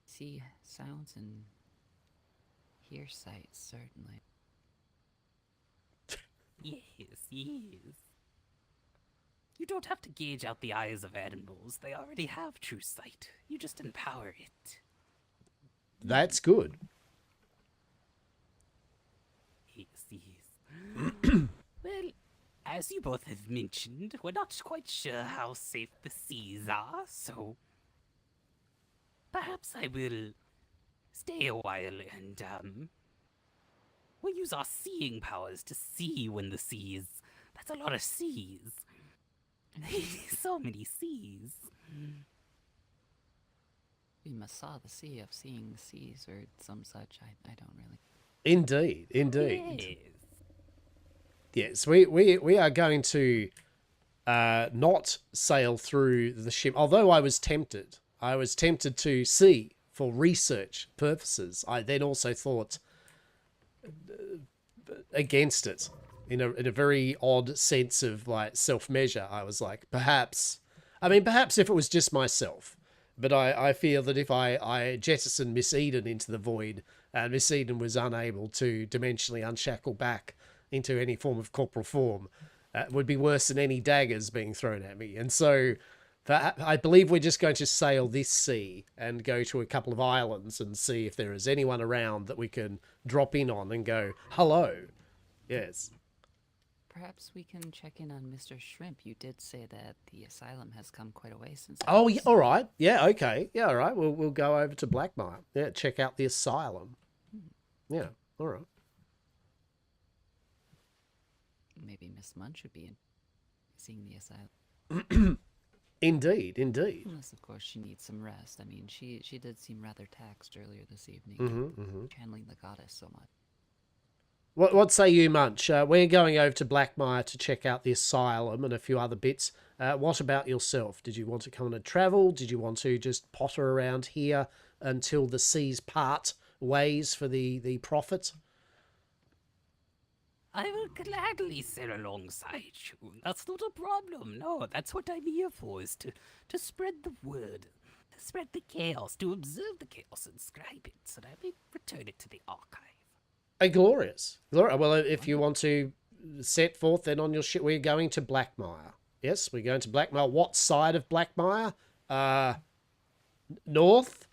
see sounds and hear sights, certainly. Yes. You don't have to gauge out the eyes of animals. They already have true sight. You just empower it. That's good. Yes. Well, as you both have mentioned, we're not quite sure how safe the seas are, so perhaps I will stay a while and, we'll use our seeing powers to see when the seas... That's a lot of seas. So many seas. We must saw the sea of seeing the seas, or some such. I don't really... Indeed. Yes. Yes, we are going to not sail through the ship, although I was tempted. I was tempted to see for research purposes. I then also thought against it in a very odd sense of like self-measure. I was like, perhaps if it was just myself, but I feel that if I jettisoned Miss Eden into the void and Miss Eden was unable to dimensionally unshackle back into any form of corporal form, it would be worse than any daggers being thrown at me. And so I believe we're just going to sail this sea and go to a couple of islands and see if there is anyone around that we can drop in on and go, hello. Yes. Perhaps we can check in on Mr. Shrimp. You did say that the asylum has come quite a way since... Oh, yeah, all right. Yeah, okay. Yeah, all right. We'll go over to Blackmire. Yeah, check out the asylum. Yeah, all right. Maybe Miss Munch should be seeing the asylum. Indeed. Unless, of course, she needs some rest. I mean, she did seem rather taxed earlier this evening, channeling the goddess so much. What say you, Munch? We're going over to Blackmire to check out the asylum and a few other bits. What about yourself? Did you want to come on a travel? Did you want to just potter around here until the seas part ways for the prophet? I will gladly sail alongside you. That's not a problem. No, that's what I'm here for, is to spread the word, to spread the chaos, to observe the chaos and scribe it, so that I may return it to the archive. Glorious. Well, if you want to set forth then on your ship, we're going to Blackmire. Yes, we're going to Blackmire. What side of Blackmire? North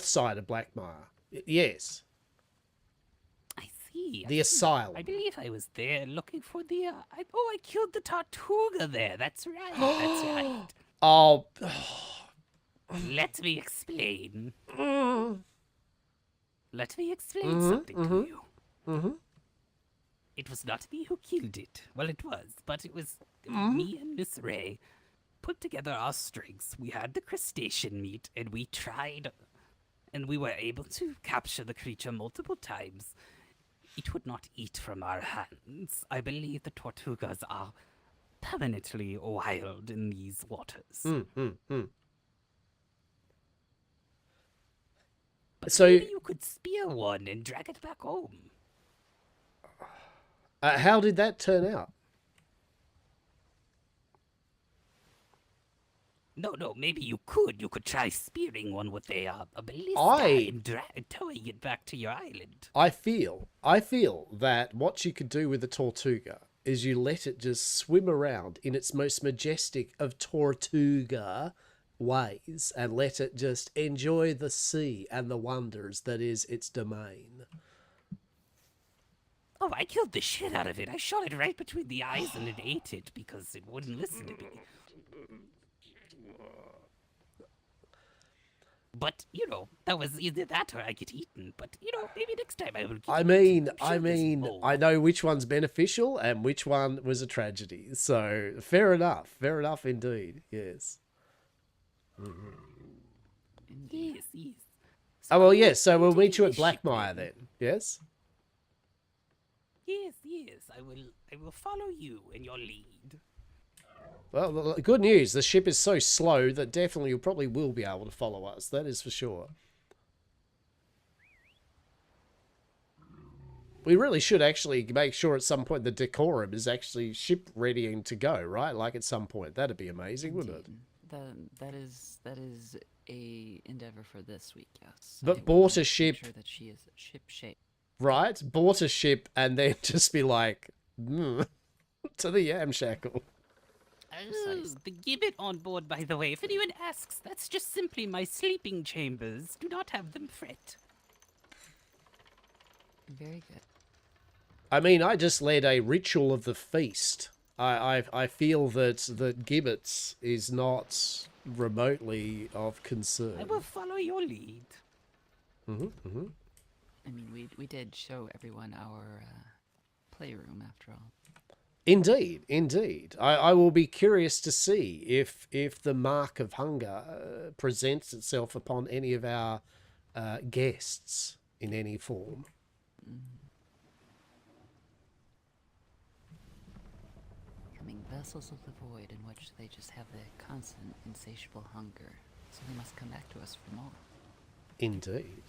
side of Blackmire. Yes. I see. The asylum. I believe I was there looking for the. I killed the Tortuga there. That's right. That's right. Oh. Let me explain. Mm. Let me explain something to you. Mm-hmm. It was not me who killed it. Well, it was, but it was me and Miss Ray put together our strings. We had the crustacean meat, and we tried, and we were able to capture the creature multiple times. It would not eat from our hands. I believe the Tortugas are permanently wild in these waters. But so maybe you could spear one and drag it back home. How did that turn out? No, maybe you could. You could try spearing one with a ballista and towing it back to your island. I feel that what you could do with the Tortuga is you let it just swim around in its most majestic of Tortuga ways and let it just enjoy the sea and the wonders that is its domain. Oh, I killed the shit out of it. I shot it right between the eyes and it ate it because it wouldn't listen to me. But, that was either that or I get eaten. But, maybe next time I will get eaten. I know which one's beneficial and which one was a tragedy. So, fair enough indeed, yes. Yes. Oh, well, yes, so we'll meet you at Blackmire then, yes? Yes, I will follow you in your lead. Well, the good news, the ship is so slow that definitely you probably will be able to follow us, that is for sure. We really should actually make sure at some point the decorum is actually ship readying to go, right? Like at some point. That'd be amazing, wouldn't it? That is a endeavor for this week, yes. But bought a ship... Make sure that she is ship shape. Right? Bought a ship and then just be like, to the yam shackle. The gibbet on board, by the way, if anyone asks, that's just simply my sleeping chambers. Do not have them fret. Very good. I mean, I just led a ritual of the feast. I feel that the gibbets is not remotely of concern. I will follow your lead. I mean, we did show everyone our playroom after all. Indeed. I will be curious to see if the mark of hunger presents itself upon any of our guests in any form. Coming vessels of the void in which they just have the constant insatiable hunger, so they must come back to us for more. Indeed.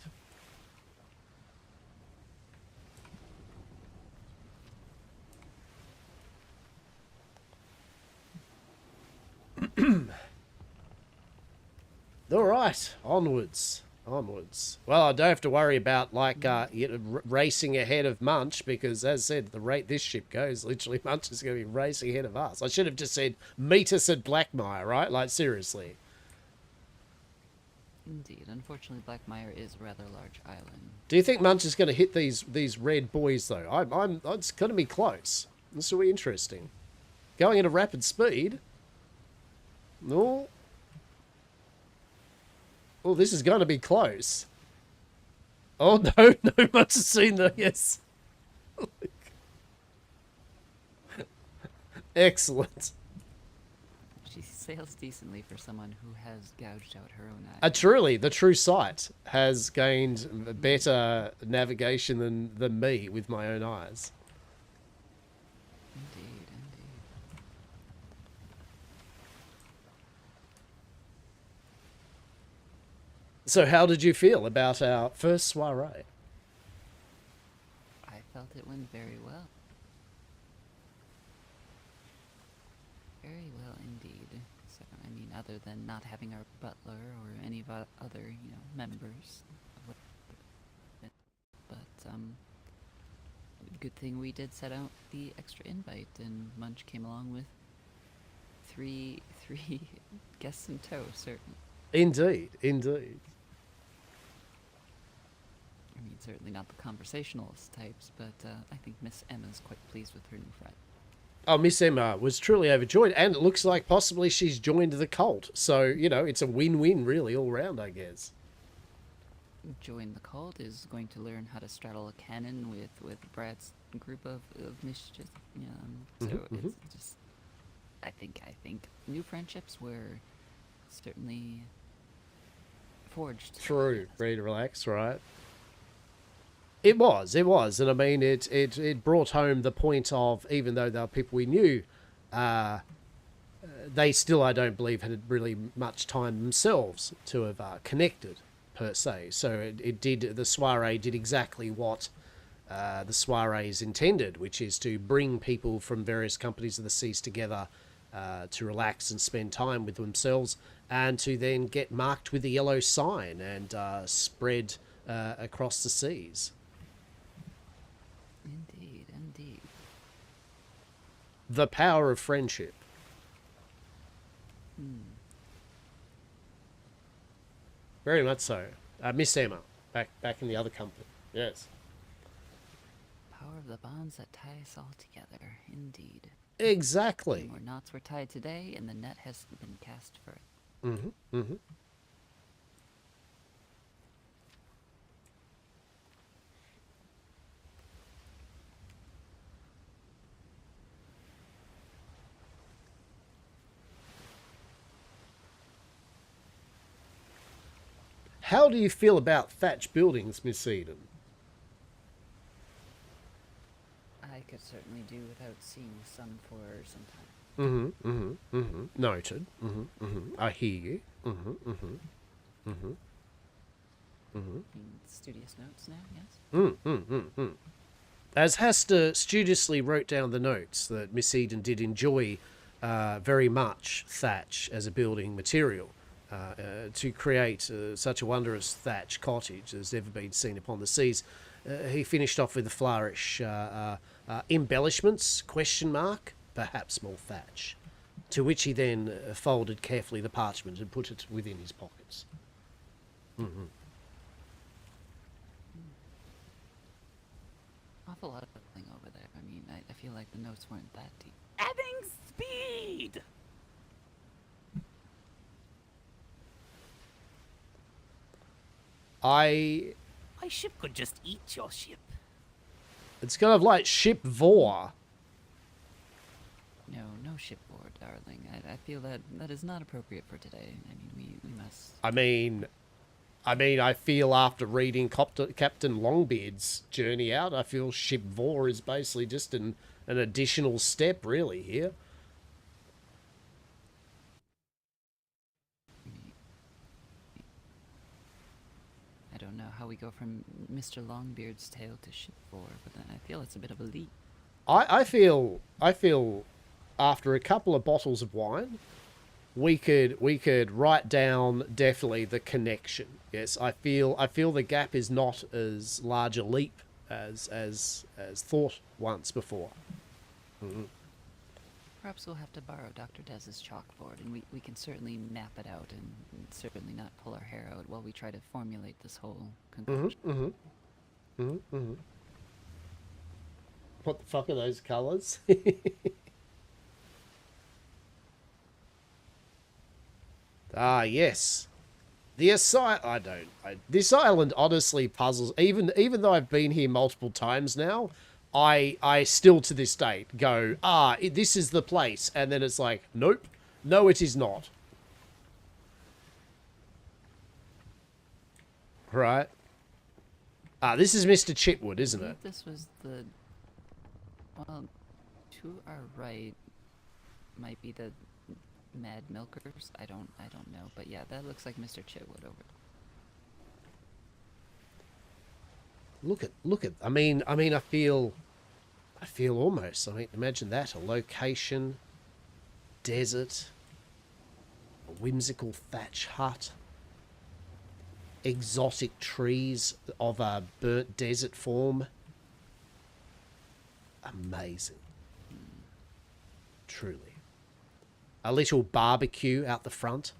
All right, onwards. Well, I don't have to worry about racing ahead of Munch because, as I said, the rate this ship goes, literally Munch is going to be racing ahead of us. I should have just said meet us at Blackmire, right? Like seriously. Indeed. Unfortunately, Blackmire is a rather large island. Do you think Munch is going to hit these red buoys though? It's going to be close. This will be interesting. Going at a rapid speed. No. Oh, this is going to be close. Oh, no, Munch has seen the... Yes. Excellent. She sails decently for someone who has gouged out her own eye. Truly, the true sight has gained better navigation than me with my own eyes. Indeed. So how did you feel about our first soiree? I felt it went very well. Very well indeed. So, I mean, other than not having our butler or any of our other, members. But, good thing we did set out the extra invite and Munch came along with three guests in tow, certainly. Indeed, indeed. I mean, certainly not the conversationalist types, but I think Miss Emma's quite pleased with her new friend. Oh, Miss Emma was truly overjoyed, and it looks like possibly she's joined the cult. So, you know, it's a win-win, really, all round, I guess. Join the cult is going to learn how to straddle a cannon with Brad's group of mischief. So it's just, I think new friendships were certainly forged. True. Ready to relax, right? It was, and I mean, it brought home the point of, even though they were people we knew, they still, I don't believe, had really much time themselves to have connected, per se. So the soiree did exactly what the soiree is intended, which is to bring people from various companies of the seas together to relax and spend time with themselves, and to then get marked with the yellow sign and spread across the seas. Indeed, indeed. The power of friendship. Very much so. Miss Emma, back in the other company. Yes. Power of the bonds that tie us all together, indeed. Exactly. More knots were tied today, and the net has been cast for it. How do you feel about thatch buildings, Miss Eden? I could certainly do without seeing the sun for some time. Noted. I hear you. Studious notes now, yes? As Hastur studiously wrote down the notes that Miss Eden did enjoy very much thatch as a building material, to create such a wondrous thatch cottage as ever been seen upon the seas, he finished off with a flourish. Embellishments, ? Perhaps more thatch. To which he then folded carefully the parchment and put it within his pockets. Awful lot of thing over there. I mean, I feel like the notes weren't that deep. Adding speed! My ship could just eat your ship. It's kind of like ship vor. No shipboard, darling. I feel that is not appropriate for today. I mean, we must... I mean, I feel after reading Captain Longbeard's journey out, I feel ship vor is basically just an additional step, really, here. I don't know how we go from Mr. Longbeard's tale to ship vor, but I feel it's a bit of a leap. I feel after a couple of bottles of wine, we could write down definitely the connection. Yes, I feel the gap is not as large a leap as thought once before. Perhaps we'll have to borrow Dr. Dez's chalkboard, and we can certainly map it out and certainly not pull our hair out while we try to formulate this whole conclusion. What the fuck are those colours? Ah, yes. This island honestly puzzles. Even though I've been here multiple times now, I still to this date go, this is the place. And then it's like, nope. No, it is not. Right. This is Mr. Chitwood, isn't it? This was the... Well, to our right might be the Mad Milkers. I don't know, but yeah, that looks like Mr. Chitwood over. Look at. I mean, I feel almost. I mean, imagine that, a location, desert, a whimsical thatch hut, exotic trees of a burnt desert form. Amazing. Truly. A little barbecue out the front.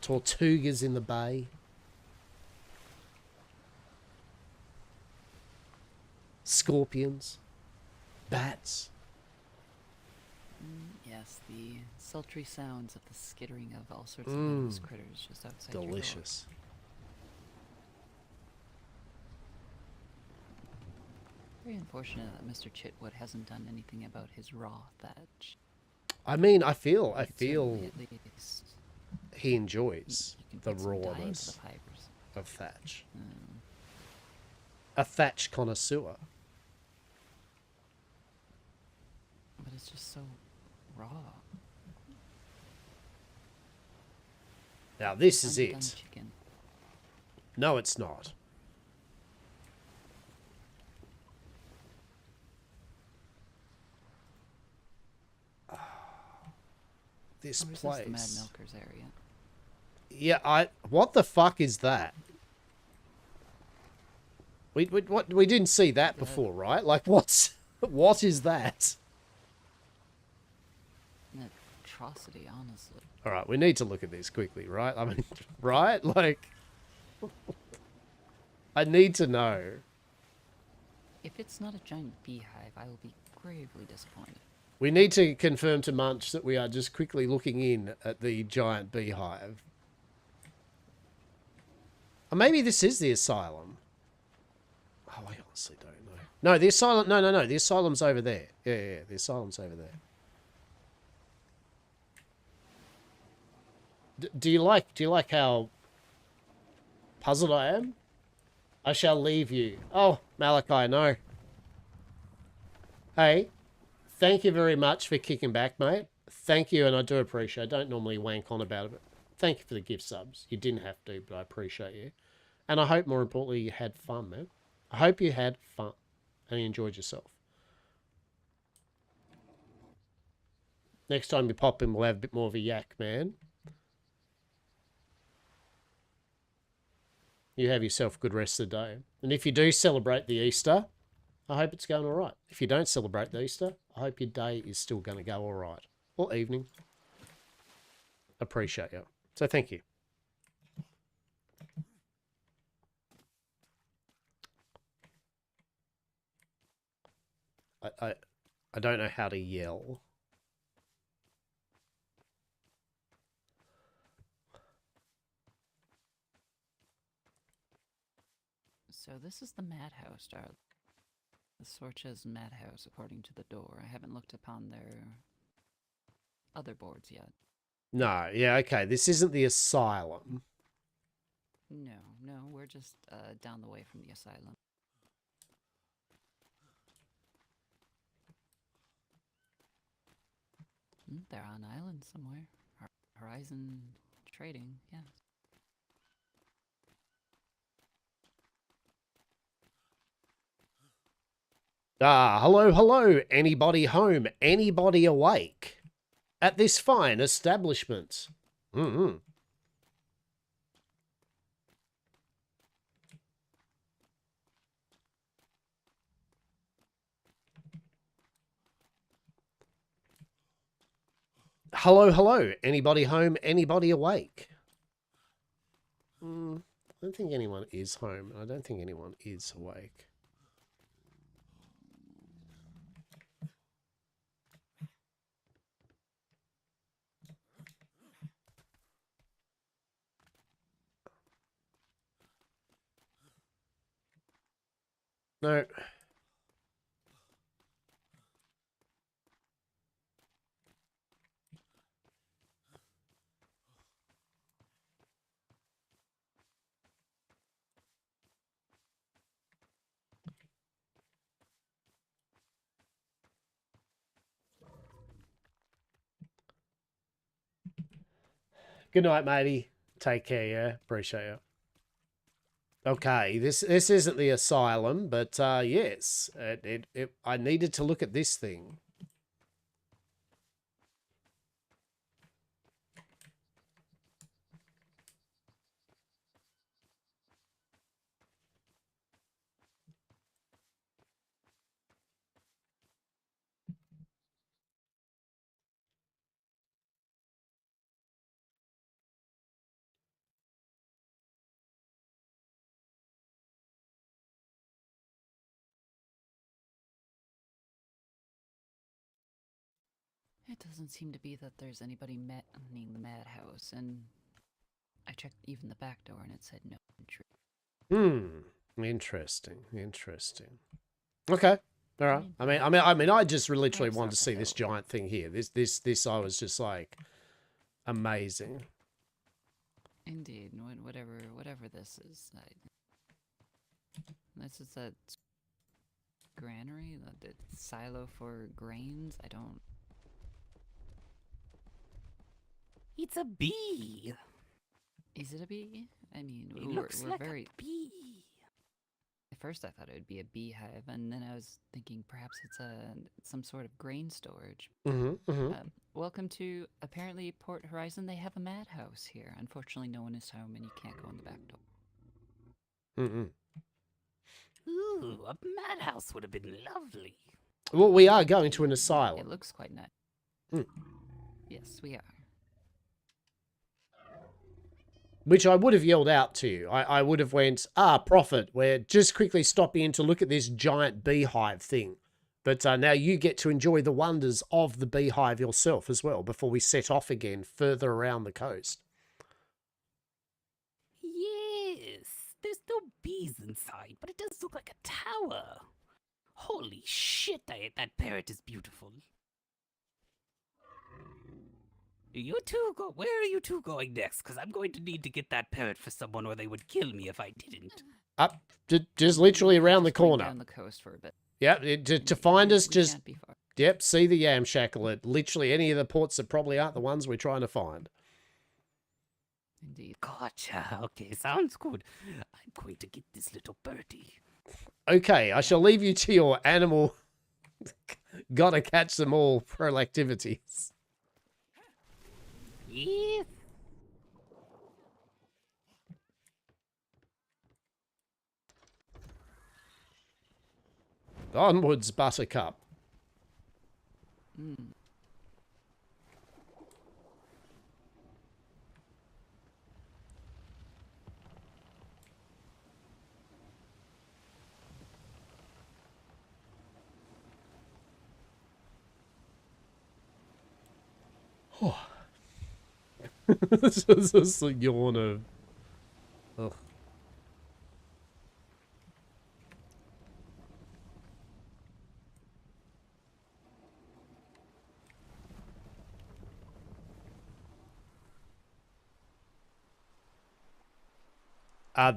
Tortugas in the bay. Scorpions. Bats. Yes, the sultry sounds of the skittering of all sorts of venomous critters just outside your door. Delicious. Very unfortunate that Mr. Chitwood hasn't done anything about his raw thatch. I mean, I feel Certainly at least he enjoys you can the put some dye into rawness the pipers. of thatch. A thatch connoisseur. But it's just so raw. Now this is Underdone it. chicken. No, it's not. This Or is place. this the Mad Milkers area? Yeah, what the fuck is that? We didn't see that before, right? Like, what is that? An atrocity, honestly. All right, we need to look at this quickly, right? I mean, right? Like, I need to know. If it's not a giant beehive, I will be gravely disappointed. We need to confirm to Munch that we are just quickly looking in at the giant beehive. Or maybe this is the asylum. Oh, I honestly don't know. No, the asylum... No. The asylum's over there. Yeah. The asylum's over there. Do you like how puzzled I am? I shall leave you. Oh, Malachi, no. Hey, thank you very much for kicking back, mate. Thank you, and I do appreciate it. I don't normally wank on about it, but thank you for the gift subs. You didn't have to, but I appreciate you. And I hope, more importantly, you had fun, man. I hope you had fun and you enjoyed yourself. Next time you pop in, we'll have a bit more of a yak, man. You have yourself a good rest of the day. And if you do celebrate the Easter, I hope it's going all right. If you don't celebrate the Easter, I hope your day is still going to go all right. Or evening. Appreciate you. So thank you. I don't know how to yell. So this is the madhouse, darling. The Sorcha's madhouse, according to the door. I haven't looked upon their other boards yet. No, yeah, okay. This isn't the asylum. No, we're just down the way from the asylum. They're on island somewhere. Horizon Trading, yes. Ah, hello. Anybody home? Anybody awake? At this fine establishment. Hello. Anybody home? Anybody awake? I don't think anyone is home. I don't think anyone is awake. No. Good night, matey. Take care, yeah? Appreciate you. Okay, this isn't the asylum, but yes, I needed to look at this thing. It doesn't seem to be that there's anybody manning the madhouse, and I checked even the back door and it said no entry. Interesting. Okay. All right. I mean, I just literally wanted to see this giant thing here. This, I was just like, amazing. Indeed, whatever this is. This is that granary, the silo for grains. I don't. It's a bee. Is it a bee? I mean, It looks like very... a bee. At first I thought it would be a beehive, and then I was thinking perhaps it's some sort of grain storage. Welcome to, apparently, Port Horizon. They have a madhouse here. Unfortunately, no one is home, and you can't go in the back door. Ooh, a madhouse would have been lovely. Well, we are going to an asylum. It looks quite nice. Yes, we are. Which I would have yelled out to you. I would have went, Prophet, we're just quickly stopping in to look at this giant beehive thing. But now you get to enjoy the wonders of the beehive yourself as well before we set off again further around the coast. Yes, there's no bees inside, but it does look like a tower. Holy shit, that parrot is beautiful. You two go. Where are you two going next? Because I'm going to need to get that parrot for someone, or they would kill me if I didn't. Up, just literally around the corner. Down the coast for a bit. Yep, to find us, just can't be far. Yep, see the yam shackle at literally any of the ports that probably aren't the ones we're trying to find. Indeed. Gotcha. Okay, sounds good. I'm going to get this little birdie. Okay, I shall leave you to your animal. Gotta catch them all activities. Yes. Onwards, Buttercup. This is just a yawn of... Ugh.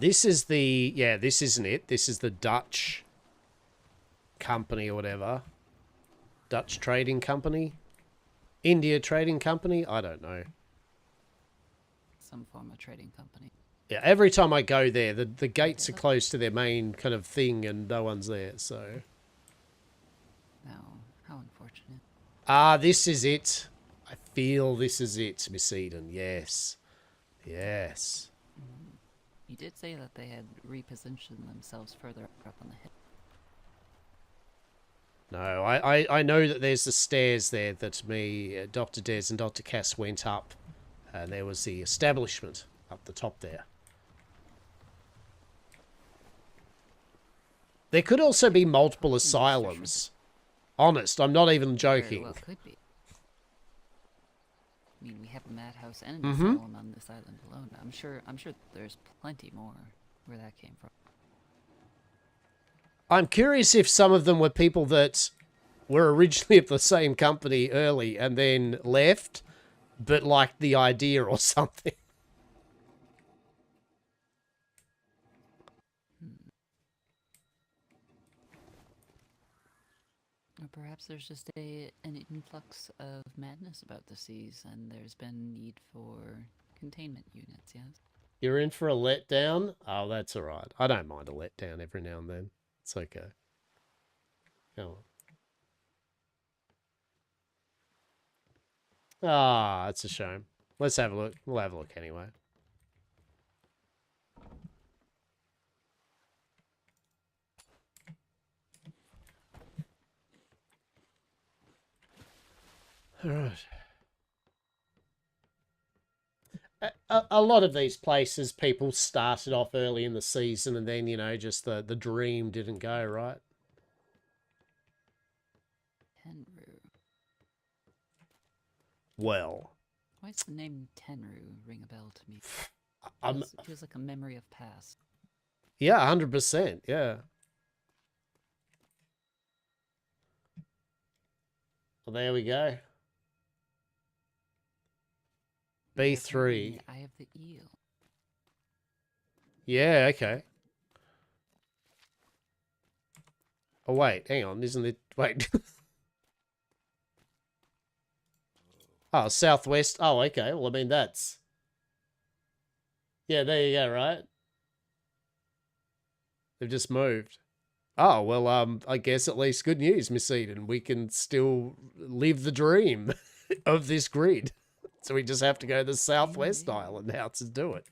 This is the... Yeah, this isn't it. This is the Dutch company or whatever. Dutch Trading Company? India Trading Company? I don't know. Some form of trading company. Yeah, every time I go there, the gates are close to their main kind of thing and no one's there, so... No, how unfortunate. This is it. I feel this is it, Miss Eden. Yes. Yes. You did say that they had repositioned themselves further up on the hill. No, I know that there's the stairs there that me, Dr. Des and Dr. Cass went up. And there was the establishment up the top there. There could also be multiple asylums. Honest, I'm not even joking. Well, could be. I mean, we have a madhouse and an asylum on this island alone. I'm sure there's plenty more where that came from. I'm curious if some of them were people that were originally at the same company early and then left, but liked the idea or something. Or perhaps there's just an influx of madness about the seas, and there's been need for containment units, yes? You're in for a letdown? Oh, that's alright. I don't mind a letdown every now and then. It's okay. Come on. Ah, that's a shame. Let's have a look. We'll have a look anyway. Alright. A lot of these places, people started off early in the season and then, you know, just the dream didn't go, right? Tenru. well. Why does the name Tenru ring a bell to me? I'm, It feels like a memory of past. yeah, 100%, yeah. Well, there we go. B3. I have the eel. Yeah, okay. Oh, wait, hang on, isn't it... Wait. Oh, southwest. Oh, okay. Well, I mean, that's... Yeah, there you go, right? They've just moved. Oh, well, I guess at least good news, Miss Eden. We can still live the dream of this grid. So we just have to go to the southwest island now to do it.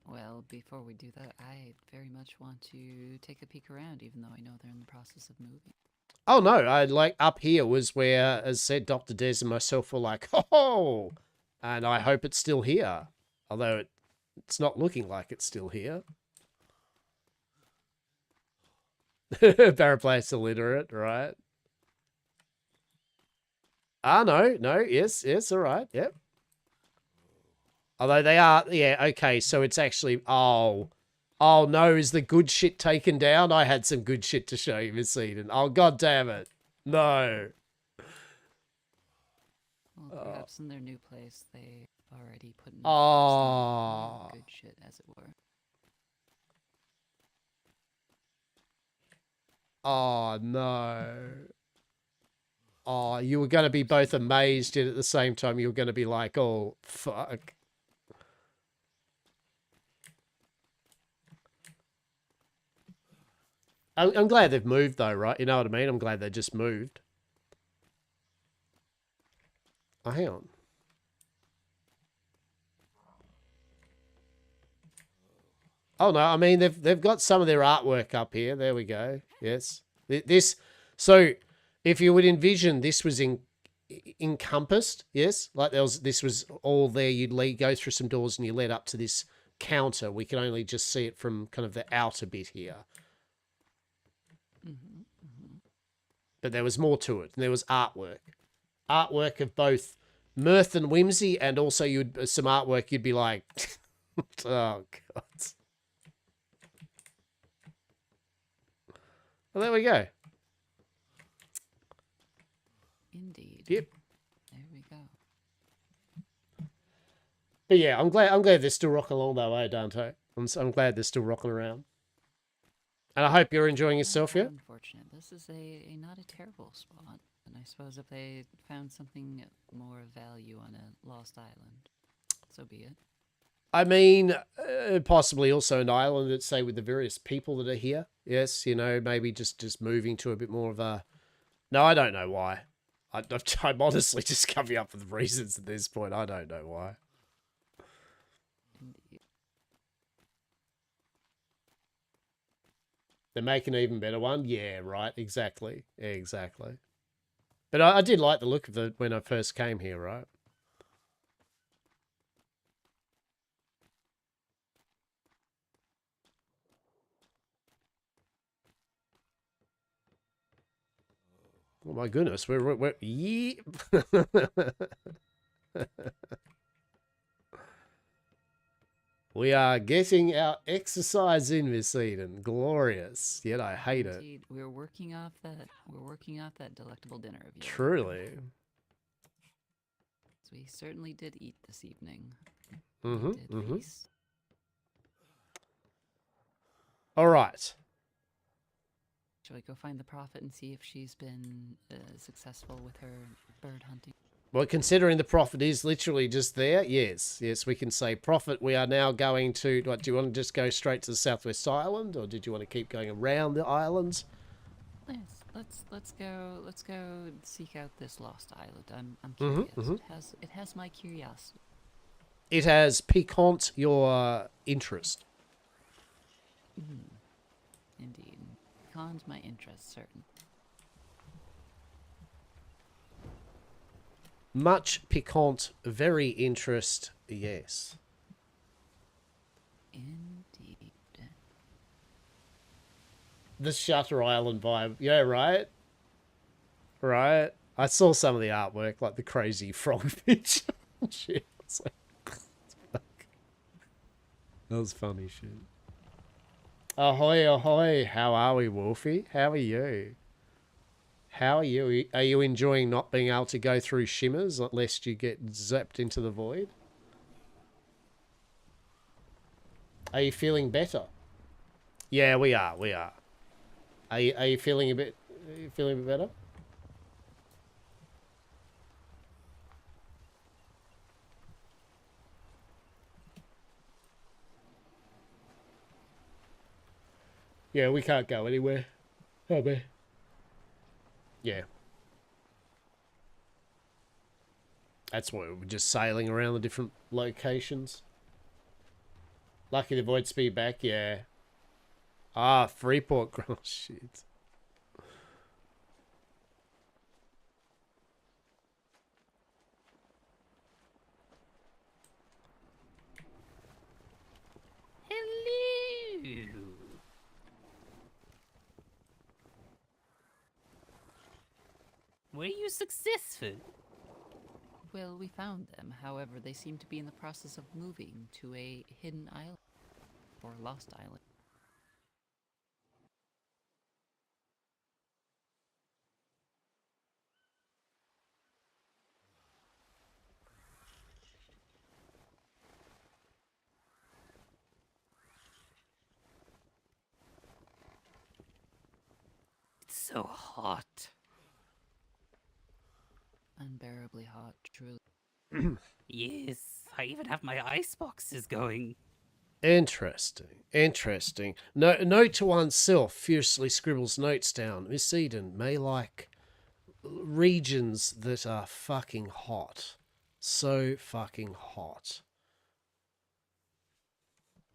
Well, before we do that, I very much want to take a peek around, even though I know they're in the process of moving. Oh, no, I like up here was where, as said, Dr. Des and myself were like, oh, and I hope it's still here. Although it's not looking like it's still here. Barraplace illiterate, right? Ah, no, yes, all right, yep. Although they are, yeah, okay, so it's actually, oh no, is the good shit taken down? I had some good shit to show you, Miss Eden. Oh, god damn it. No. Well, perhaps in their new place, they already put in some good shit, as it were. Oh, no. Oh, you were going to be both amazed, yet at the same time you were going to be like, oh, fuck. I'm glad they've moved, though, right? You know what I mean? I'm glad they just moved. Oh, hang on. Oh, no, I mean, they've got some of their artwork up here. There we go. Yes. So, if you would envision this was encompassed, yes? Like this was all there. You'd go through some doors and you led up to this counter. We can only just see it from kind of the outer bit here. But there was more to it. And there was artwork. Artwork of both mirth and whimsy, and also some artwork you'd be like, oh, God. Well, there we go. Indeed. Yep. There we go. But yeah, I'm glad they're still rocking along though, eh, Dante? I'm glad they're still rocking around. And I hope you're enjoying yourself, yeah? Unfortunate. This is a not a terrible spot. And I suppose if they found something more of value on a lost island, so be it. I mean, possibly also an island that, say, with the various people that are here. Yes, you know, maybe just moving to a bit more of a... No, I don't know why. I'm honestly just coming up with reasons at this point. I don't know why. Indeed. They're making an even better one? Yeah, right. Exactly. Yeah, exactly. But I did like the look of it when I first came here, right? Oh my goodness, we're yeah. We are getting our exercise in, Miss Eden. Glorious. Yet I hate it. Indeed, we're working off that delectable dinner of yours. Truly. So we certainly did eat this evening. Feast. All right. Shall we go find the prophet and see if she's been successful with her bird hunting? Well, considering the prophet is literally just there, yes, we can say, prophet, we are now going to, what, do you want to just go straight to the Southwest Island, or did you want to keep going around the islands? Yes, let's go seek out this lost island. I'm curious. It has my curiosity. It has piquant your interest. Indeed. Piquant my interest, certain. Much piquant, very interest, yes. Indeed. The Shutter Island vibe. Yeah, right? Right? I saw some of the artwork, like the crazy frog picture. Shit. I was like, fuck. That was funny shit. Ahoy, ahoy. How are we, Wolfie? How are you? How are you? Are you enjoying not being able to go through shimmers lest you get zapped into the void? Are you feeling better? Yeah, we are. We are. Are you feeling a bit? Are you feeling a bit better? Yeah, we can't go anywhere. Oh, man. Yeah. That's why we're just sailing around the different locations. Lucky the void speed back, yeah. Ah, Freeport. Oh, shit. Hello. Were you successful? Well, we found them. However, they seem to be in the process of moving to a hidden island. Or lost island. It's so hot. Unbearably hot, truly. Yes, I even have my ice boxes going. Interesting. Interesting. No, note to oneself fiercely scribbles notes down. Miss Eden may like regions that are fucking hot. So fucking hot.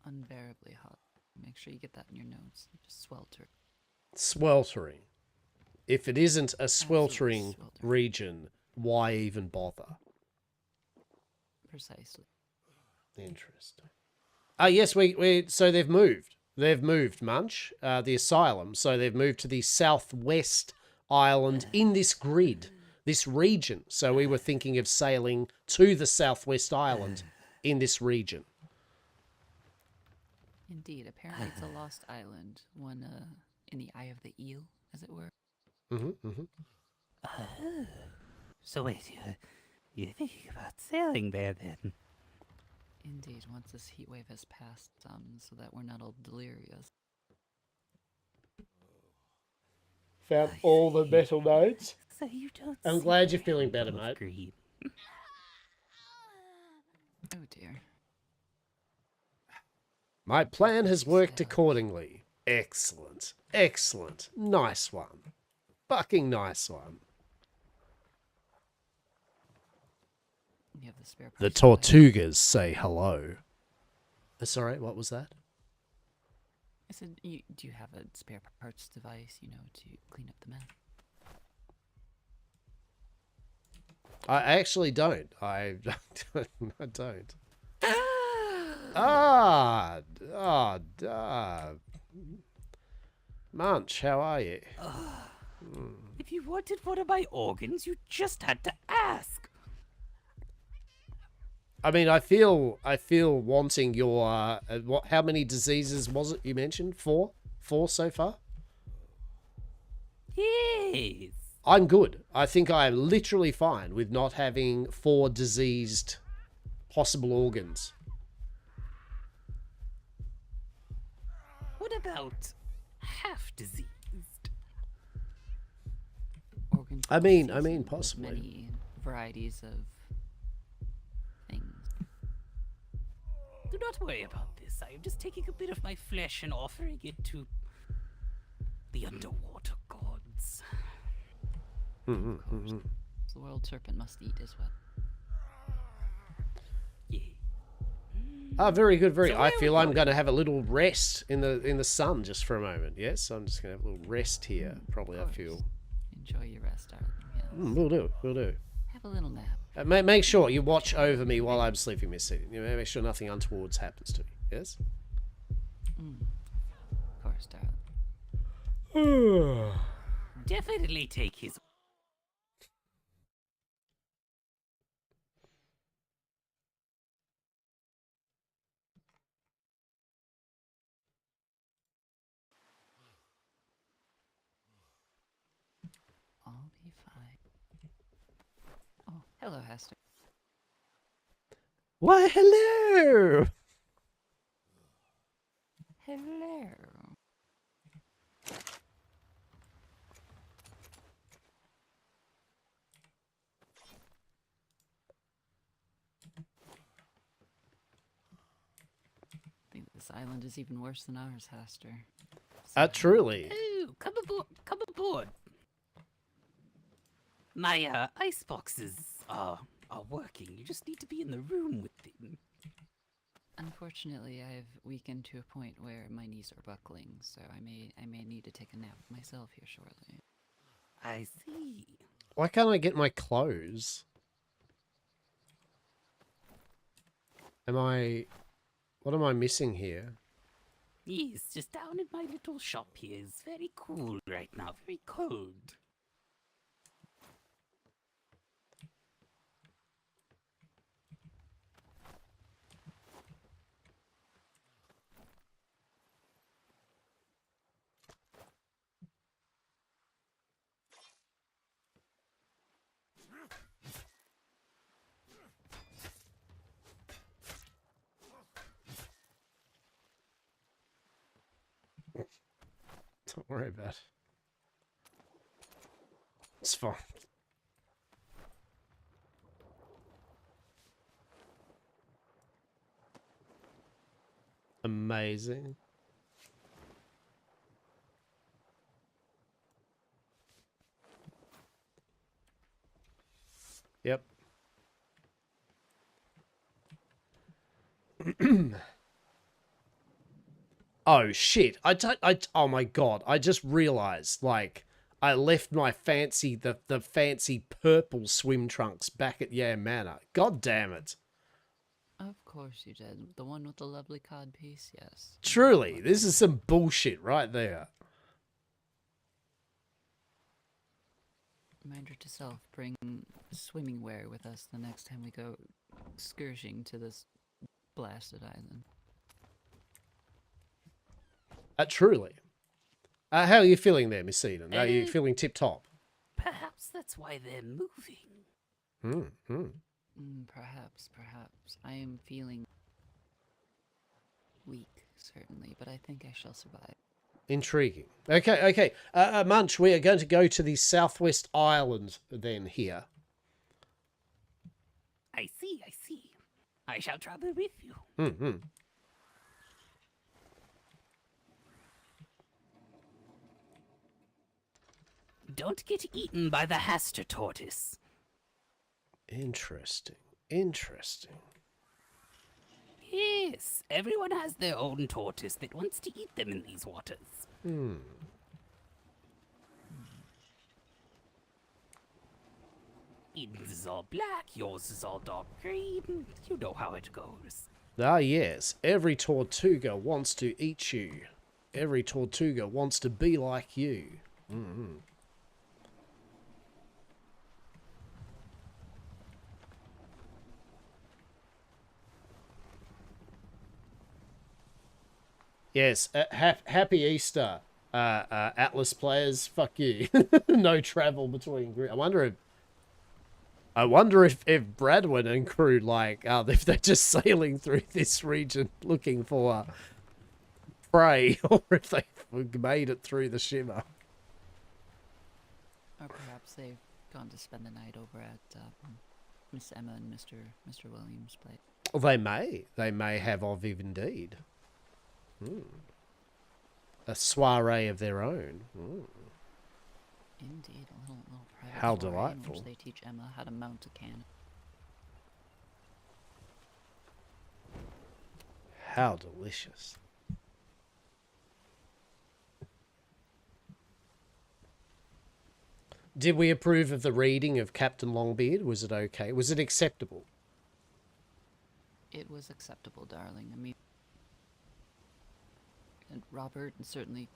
Unbearably hot. Make sure you get that in your notes. Just swelter. Sweltering. If it isn't a sweltering region, why even bother? Precisely. Interesting. Yes, so they've moved. They've moved, Munch, the asylum. So they've moved to the southwest island in this grid, this region. So we were thinking of sailing to the southwest island in this region. Indeed, apparently it's a lost island, one in the eye of the eel, as it were. Oh. So wait, you're thinking about sailing there then? Indeed, once this heat wave has passed, so that we're not all delirious. Found all the metal notes. So you don't. I'm glad you're feeling better, mate. Green. Oh dear. My plan has worked accordingly. Excellent. Excellent. Nice one. Fucking nice one. You have the spare parts. The Tortugas say hello. Sorry, what was that? I said, do you have a spare parts device, to clean up the mess? I actually don't. I don't. Munch, how are you? If you wanted one of my organs, you just had to ask. I mean, I feel wanting your how many diseases was it you mentioned? 4 so far? Yes. I'm good. I think I am literally fine with not having 4 diseased possible organs. What about half diseased? Organ I mean, with possibly. many varieties of things. Do not worry about this. I am just taking a bit of my flesh and offering it to the underwater gods. The world serpent must eat as well. Yeah. Very good. So I feel I'm going to have a little rest in the sun just for a moment. Yes, I'm just going to have a little rest here. Probably, I feel. Enjoy your rest, darling. Yes. We'll do. We'll do. Have a little nap. Make sure you watch over me while I'm sleeping, Miss Eden. Make sure nothing untoward happens to me. Yes. Of course, darling. Definitely take his. all be fine. Oh, hello, Hastur. Why, hello! Hello. I think this island is even worse than ours, Hastur. Truly. Oh, come aboard! Come aboard! My ice boxes are working. You just need to be in the room with them. Unfortunately, I've weakened to a point where my knees are buckling, so I may need to take a nap myself here shortly. I see. Why can't I get my clothes? What am I missing here? Yes, just down in my little shop here. It's very cool right now. Very cold. Don't worry about it. It's fine. Amazing. Yep. Oh shit! Oh my god! I just realized, like, I left my fancy the fancy purple swim trunks back at Yam Manor. God damn it! Of course you did. The one with the lovely cod piece, yes. Truly, this is some bullshit right there. Reminder to self: bring swimming wear with us the next time we go excursioning to this blasted island. Truly. How are you feeling there, Miss Eden? Are you feeling tip-top? Perhaps that's why they're moving. Perhaps. I am feeling weak, certainly, but I think I shall survive. Intriguing. Okay. Munch, we are going to go to the southwest island then here. I see. I shall travel with you. Don't get eaten by the Hastur tortoise. Interesting. Yes, everyone has their own tortoise that wants to eat them in these waters. Eden's is all black, yours is all dark green. You know how it goes. Ah, yes. Every Tortuga wants to eat you. Every Tortuga wants to be like you. Yes, happy Easter, Atlas players. Fuck you. No travel between. I wonder if Bradwin and crew, like, if they're just sailing through this region looking for prey, or if they've made it through the shimmer. Or perhaps they've gone to spend the night over at Miss Emma and Mr. Williams' place. Well, they may have indeed. A soiree of their own. Indeed, a little private How soiree delightful. in which they teach Emma how to mount a cannon. How delicious. Did we approve of the reading of Captain Longbeard? Was it okay? Was it acceptable? It was acceptable, darling. I mean, and Robert, certainly.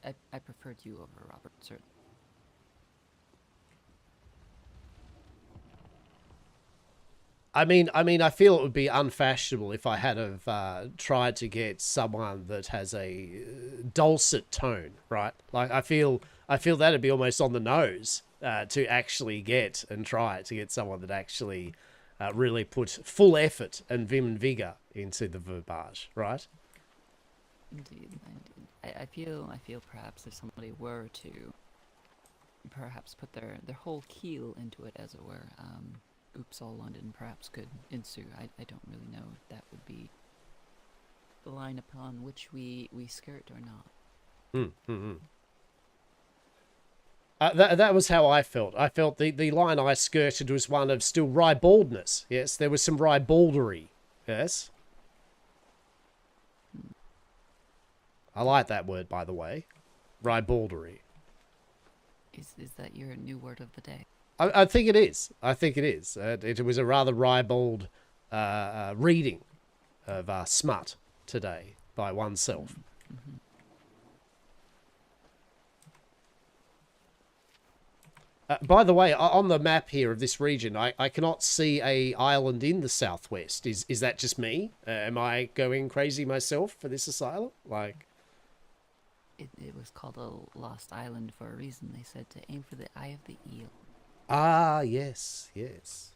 I preferred you over Robert, certainly. I mean, I feel it would be unfashionable if I had have tried to get someone that has a dulcet tone, right? Like, I feel I feel that'd be almost on the nose to actually get and try to get someone that actually really put full effort and vim and vigor into the verbage, right? Indeed. I feel perhaps if somebody were to perhaps put their whole keel into it, as it were, Oops All London perhaps could ensue. I don't really know if that would be the line upon which we skirt or not. That was how I felt. I felt the line I skirted was one of still ribaldness. Yes, there was some ribaldery. Yes. I like that word, by the way. Ribaldery. Is that your new word of the day? I think it is. I think it is. It was a rather ribald reading of smut today by oneself. By the way, on the map here of this region, I cannot see a island in the southwest. Is that just me? Am I going crazy myself for this asylum? Like, It was called a lost island for a reason. They said to aim for the eye of the eel. ah, yes, yes.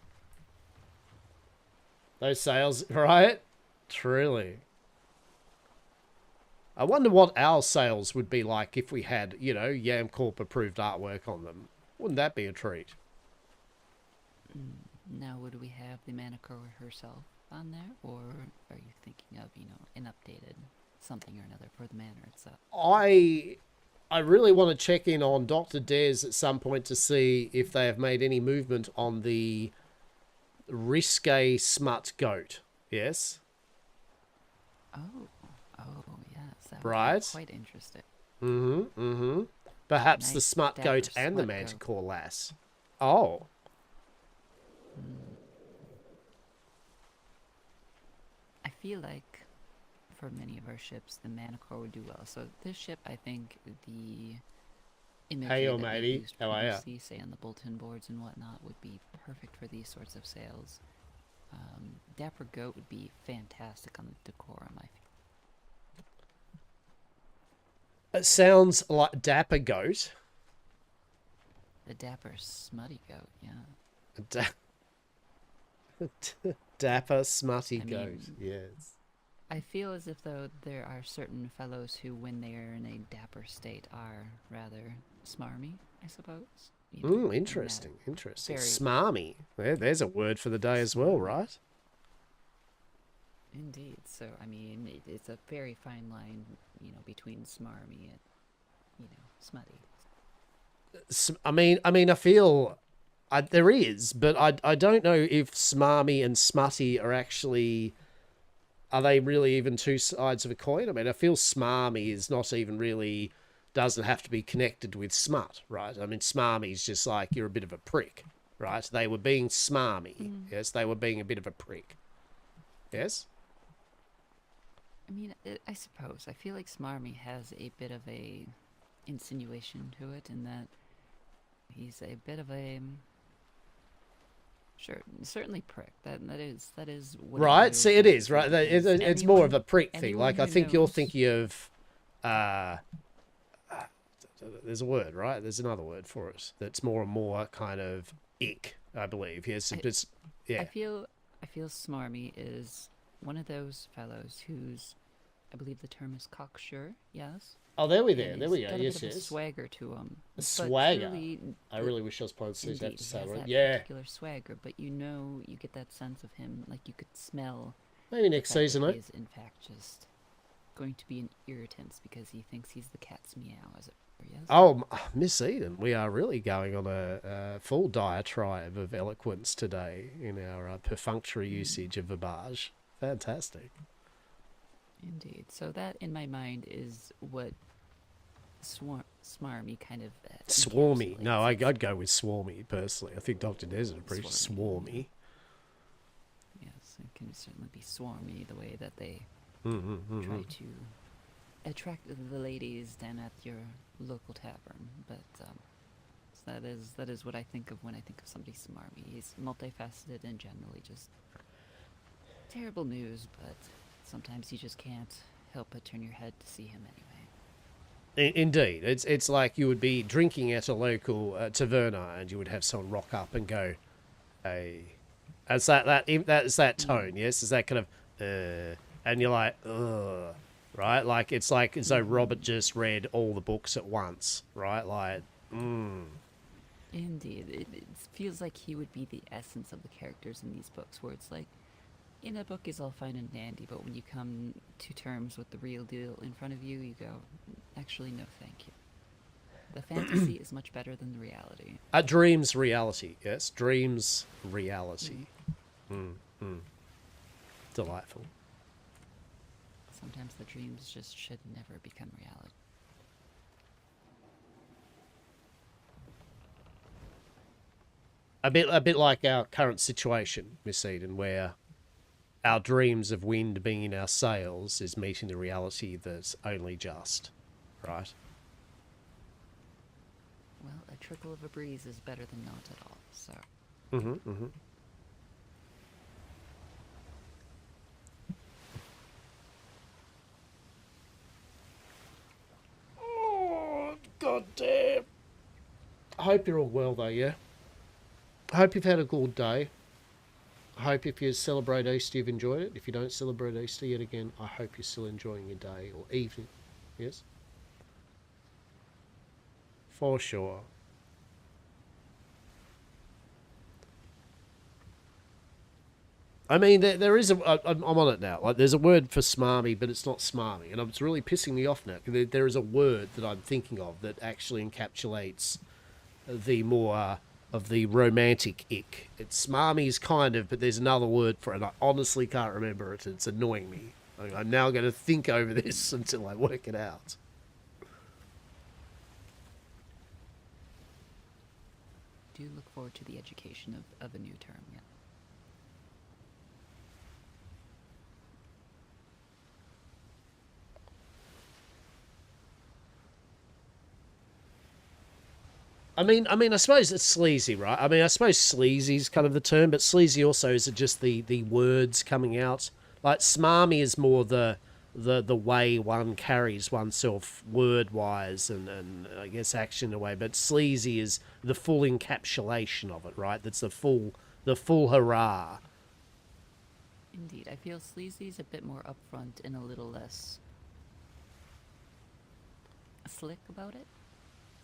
Those sails, right? Truly. I wonder what our sails would be like if we had, you know, Yam Corp approved artwork on them. Wouldn't that be a treat? Now, would we have the Manicure herself on there, or are you thinking of, you know, an updated something or another for the manor itself? I really want to check in on Dr. Des at some point to see if they have made any movement on the risque smut goat. Yes? Oh, yes. That Right. would be quite interesting. Perhaps the Nice smut dapper goat and the smut goat. manticore lass. Oh. I feel like for many of our ships, the Manicore would do well. So this ship, I think the imagery Hey, yo, that we matey. used How are ya? previously, say on the bulletin boards and whatnot, would be perfect for these sorts of sails. Dapper Goat would be fantastic on the decorum, I think. It sounds like Dapper Goat. The Dapper Smutty Goat, yeah. Dapper Smutty I Goat, mean, yes. I feel as if, though, there are certain fellows who, when they are in a dapper state, are rather smarmy, I suppose. You know, in that Interesting, interesting. very- Smarmy. There's a word for the day as well, right? Indeed. So, I mean, it's a very fine line, you know, between smarmy and, you know, smutty. I feel there is, but I don't know if smarmy and smutty are actually, are they really even two sides of a coin? I mean, I feel smarmy is not even really, doesn't have to be connected with smut, right? I mean, smarmy is just like you're a bit of a prick, right? They were being smarmy. Yes, they were being a bit of a prick. Yes? I mean, I suppose. I feel like smarmy has a bit of a insinuation to it in that he's a bit of a... Sure, certainly prick. That is what Right, see, it is, right? Because It's more of a prick thing. anyone Like, I who think you're knows- thinking of... there's a word, right? There's another word for it that's more and more kind of ick, I believe. Yes, it's... Yeah. I feel smarmy is one of those fellows whose, I believe the term is cocksure, yes? Oh, there we And go. he's Yes, got a bit of a yes. swagger to him. A but swagger. truly, I really wish I was pronouncing that indeed, to he say has it. that Yeah. particular swagger, but you know, you get that sense of him, like you could smell. Maybe the next fact that season, he mate. is in fact just going to be an irritant because he thinks he's the cat's meow, as it were. Yes. Oh, Miss Eden, we are really going on a full diatribe of eloquence today in our perfunctory usage of verbage. Fantastic. Indeed. So that, in my mind, is what smarmy kind of... Swarmy. encapsulates. No, I'd go with swarmy, personally. I think Dr. Desert approves swarmy. Yes, it can certainly be swarmy the way that they Mm-hmm, try to attract the ladies down at your local tavern. But so that is what I think of when I think of somebody smarmy. He's multifaceted and generally just terrible news, but sometimes you just can't help but turn your head to see him anyway. Indeed, it's like you would be drinking at a local taverna, and you would have someone rock up and go, "Hey," it's that tone, yes, is that kind of, and you're like, ugh, right? Like it's like as though Robert just read all the books at once, right? Like, Indeed, it feels like he would be the essence of the characters in these books, where it's like, in a book is all fine and dandy, but when you come to terms with the real deal in front of you, you go, actually, no thank you. The fantasy is much better than the reality. A dream's reality, yes. Dream's reality. Delightful. Sometimes the dreams just should never become reality. A bit like our current situation, Miss Eden, where our dreams of wind being in our sails is meeting the reality that's only just, right? Well, a trickle of a breeze is better than not at all, so... Oh, god damn. I hope you're all well, though, yeah? I hope you've had a good day. I hope if you celebrate Easter, you've enjoyed it. If you don't celebrate Easter yet again, I hope you're still enjoying your day or evening. Yes? For sure. I mean, there is I'm on it now. Like, there's a word for smarmy, but it's not smarmy. And it's really pissing me off now. There is a word that I'm thinking of that actually encapsulates the more... of the romantic ick. It's smarmies kind of, but there's another word for it, and I honestly can't remember it. It's annoying me. I'm now going to think over this until I work it out. Do look forward to the education of a new term, yeah. I mean, I suppose it's sleazy, right? I mean, I suppose sleazy is kind of the term, but sleazy also is just the words coming out. Like, smarmy is more the way one carries oneself word-wise and I guess action in a way, but sleazy is the full encapsulation of it, right? That's the full hurrah. Indeed, I feel sleazy is a bit more upfront and a little less slick about it.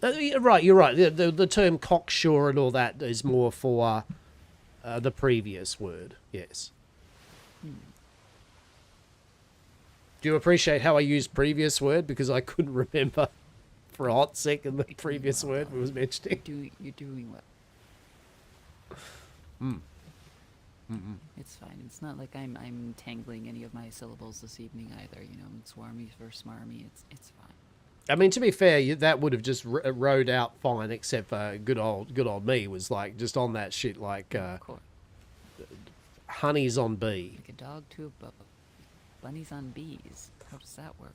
Right, you're right. The term cocksure and all that is more for the previous word, yes. Do you appreciate how I used previous word? Because I couldn't remember for a hot second the previous word we was mentioning. You're doing well. It's fine. It's not like I'm tangling any of my syllables this evening either. You know, swarmy versus smarmy. It's fine. I mean, to be fair, that would have just rode out fine, except for good old me was like just on that shit like honeys on bee. Like a dog to a bunnies on bees. How does that work?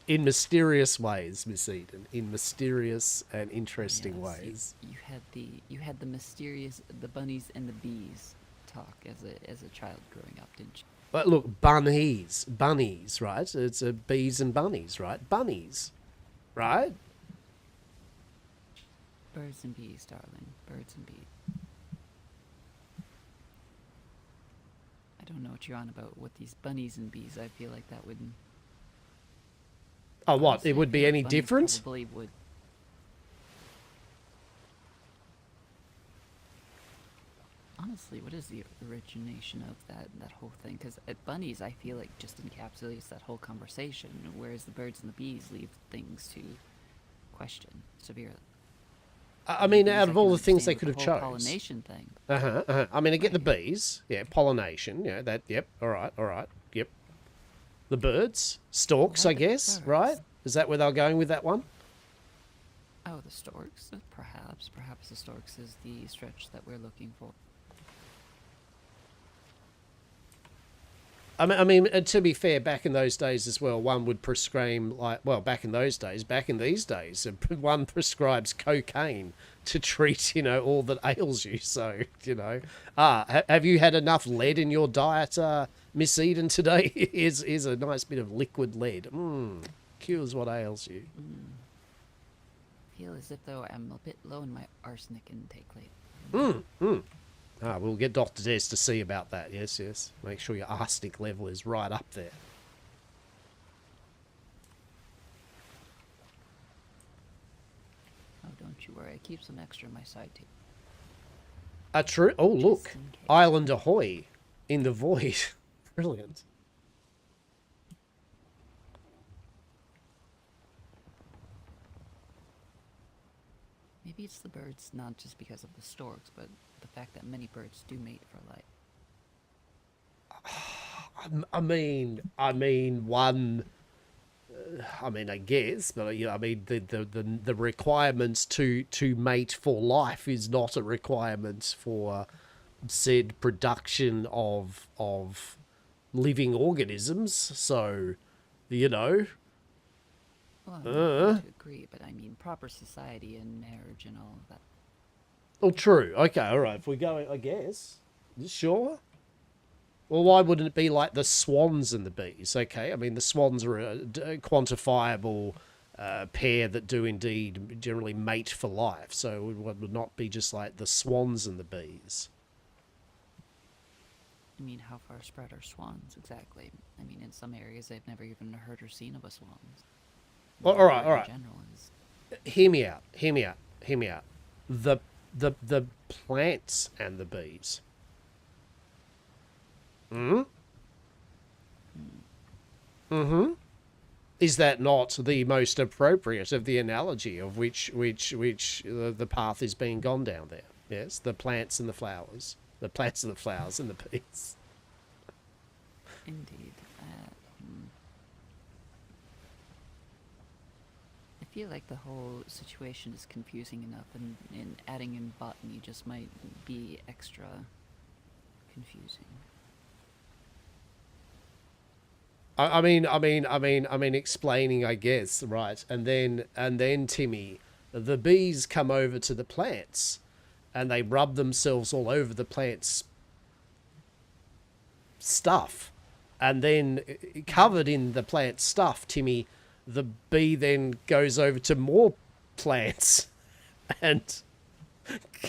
In mysterious ways, Miss Eden. In mysterious and interesting ways. You had the mysterious the bunnies and the bees talk as a child growing up, didn't you? But look, bunnies, right? It's bees and bunnies, right? Bunnies, right? Birds and bees, darling. Birds and bees. I don't know what you're on about with these bunnies and bees. I feel like that would... Oh, what? It would be any different? Probably would. Honestly, what is the origination of that whole thing? Because bunnies, I feel like, just encapsulates that whole conversation, whereas the birds and the bees leave things to question severely. I mean, out of all the things they could have chose. Pollination thing. I mean, I get the bees. Yeah, pollination. Yeah, that. Yep. All right. Yep. The birds, storks, I guess. Birds. Right? Is that where they're going with that one? Oh, the storks. Perhaps the storks is the stretch that we're looking for. I mean, to be fair, back in those days as well, one would prescribe, back in these days, one prescribes cocaine to treat, all that ails you. So, have you had enough lead in your diet, Miss Eden, today? Here's a nice bit of liquid lead. Cures what ails you. Feel as if though I'm a bit low in my arsenic intake lately. We'll get Dr. Des to see about that. Yes, yes. Make sure your arsenic level is right up there. Oh, don't you worry. I keep some extra in my side table. True. Oh, look. Just in case. Island Ahoy in the void. Brilliant. Maybe it's the birds, not just because of the storks, but the fact that many birds do mate for life. I guess, but you know, I mean, the requirements to mate for life is not a requirement for said production of living organisms. So, you know. Well, I'm not to agree, but I mean proper society and marriage and all of that. Oh, true. Okay, all right. If we go, I guess. Sure. Well, why wouldn't it be like the swans and the bees? Okay, I mean, the swans are a quantifiable pair that do indeed generally mate for life. So it would not be just like the swans and the bees. I mean, how far spread are swans exactly? I mean, in some areas they've never even heard or seen of a swan. Well, all right, all right. In general is... Hear me out. The plants and the bees. Is that not the most appropriate of the analogy of which the path is being gone down there? Yes, the plants and the flowers. The plants and the flowers and the bees. Indeed. I feel like the whole situation is confusing enough, and adding in botany just might be extra confusing. I mean, explaining, I guess, right? And then, Timmy, the bees come over to the plants, and they rub themselves all over the plants' stuff, and then, covered in the plant's stuff, Timmy, the bee then goes over to more plants, and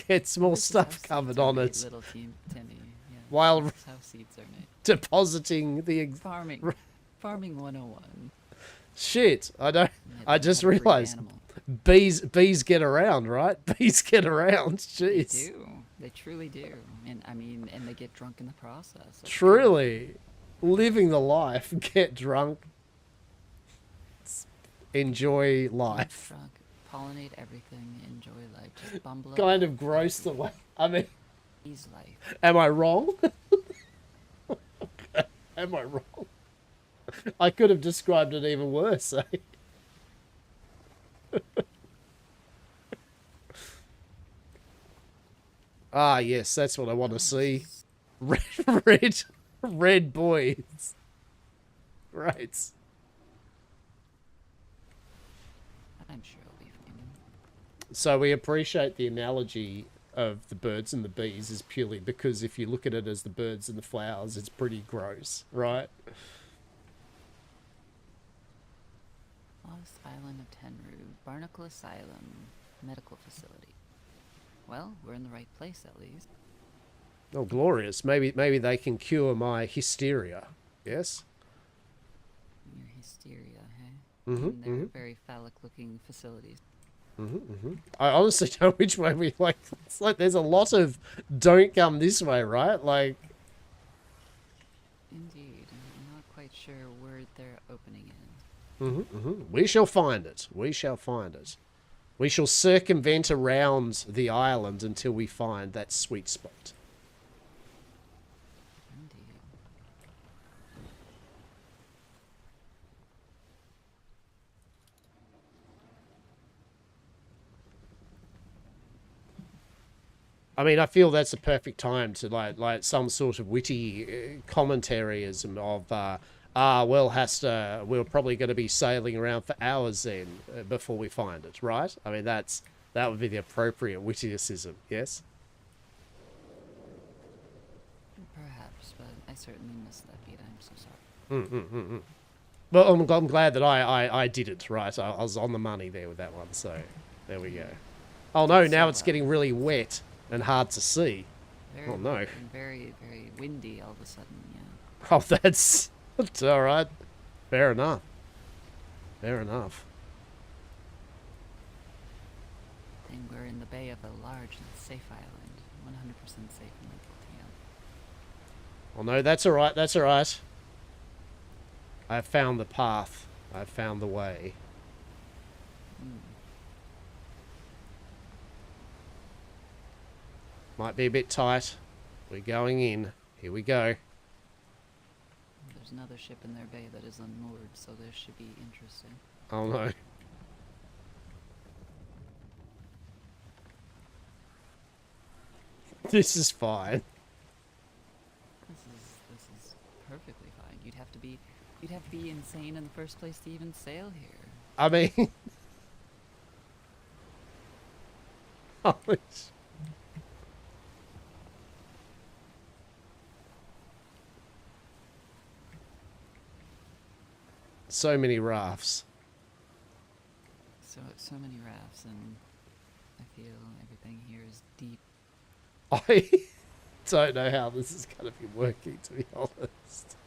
gets more stuff covered on it. Little Timmy, yeah. While That's how seeds are made. Depositing the Farming 101. Shit, I don't. Yeah, I just how to breed realized animal. bees get around, right? Bees get around. Jeez. They do. They truly do. And I mean, and they get drunk in the process. Truly, living the life. Get drunk. Enjoy life. Get drunk, pollinate everything, enjoy life. Just bumble up. Kind of gross the way. I mean, Bees life. am I wrong? Am I wrong? I could have described it even worse, eh? Ah, yes, that's what I want to see. Red boys. Right. I'm sure it'll be fine. So we appreciate the analogy of the birds and the bees is purely because if you look at it as the birds and the flowers, it's pretty gross, right? Lost Island of Tenru, Barnacle Asylum, medical facility. Well, we're in the right place at least. Oh, glorious. Maybe they can cure my hysteria. Yes? Your hysteria, hey? They're very phallic-looking facilities. I honestly don't know which way we like. It's like there's a lot of don't come this way, right? Like. Indeed. I'm not quite sure where their opening is. We shall find it. We shall find it. We shall circumvent around the island until we find that sweet spot. Indeed. I mean, I feel that's a perfect time to like some sort of witty commentaryism of, well, Hastur, we're probably going to be sailing around for hours then before we find it, right? I mean, that would be the appropriate witticism, yes? Perhaps, but I certainly missed that beat. I'm so sorry. Well, I'm glad that I did it, right? I was on the money there with that one, so there we go. Oh no, now it's getting really wet and hard to see. Very, Oh no. Very, very windy all of a sudden, yeah. Oh, that's alright. Fair enough. Fair enough. And we're in the bay of a large and safe island. 100% safe and local to you. Oh no, that's alright, that's alright. I've found the path. I've found the way. Might be a bit tight. We're going in. Here we go. There's another ship in their bay that is unmoored, so this should be interesting. Oh no. This is fine. This is perfectly fine. You'd have to be insane in the first place to even sail here. I mean, oh, so many rafts. So many rafts, and I feel everything here is deep. I don't know how this is going to be working, to be honest.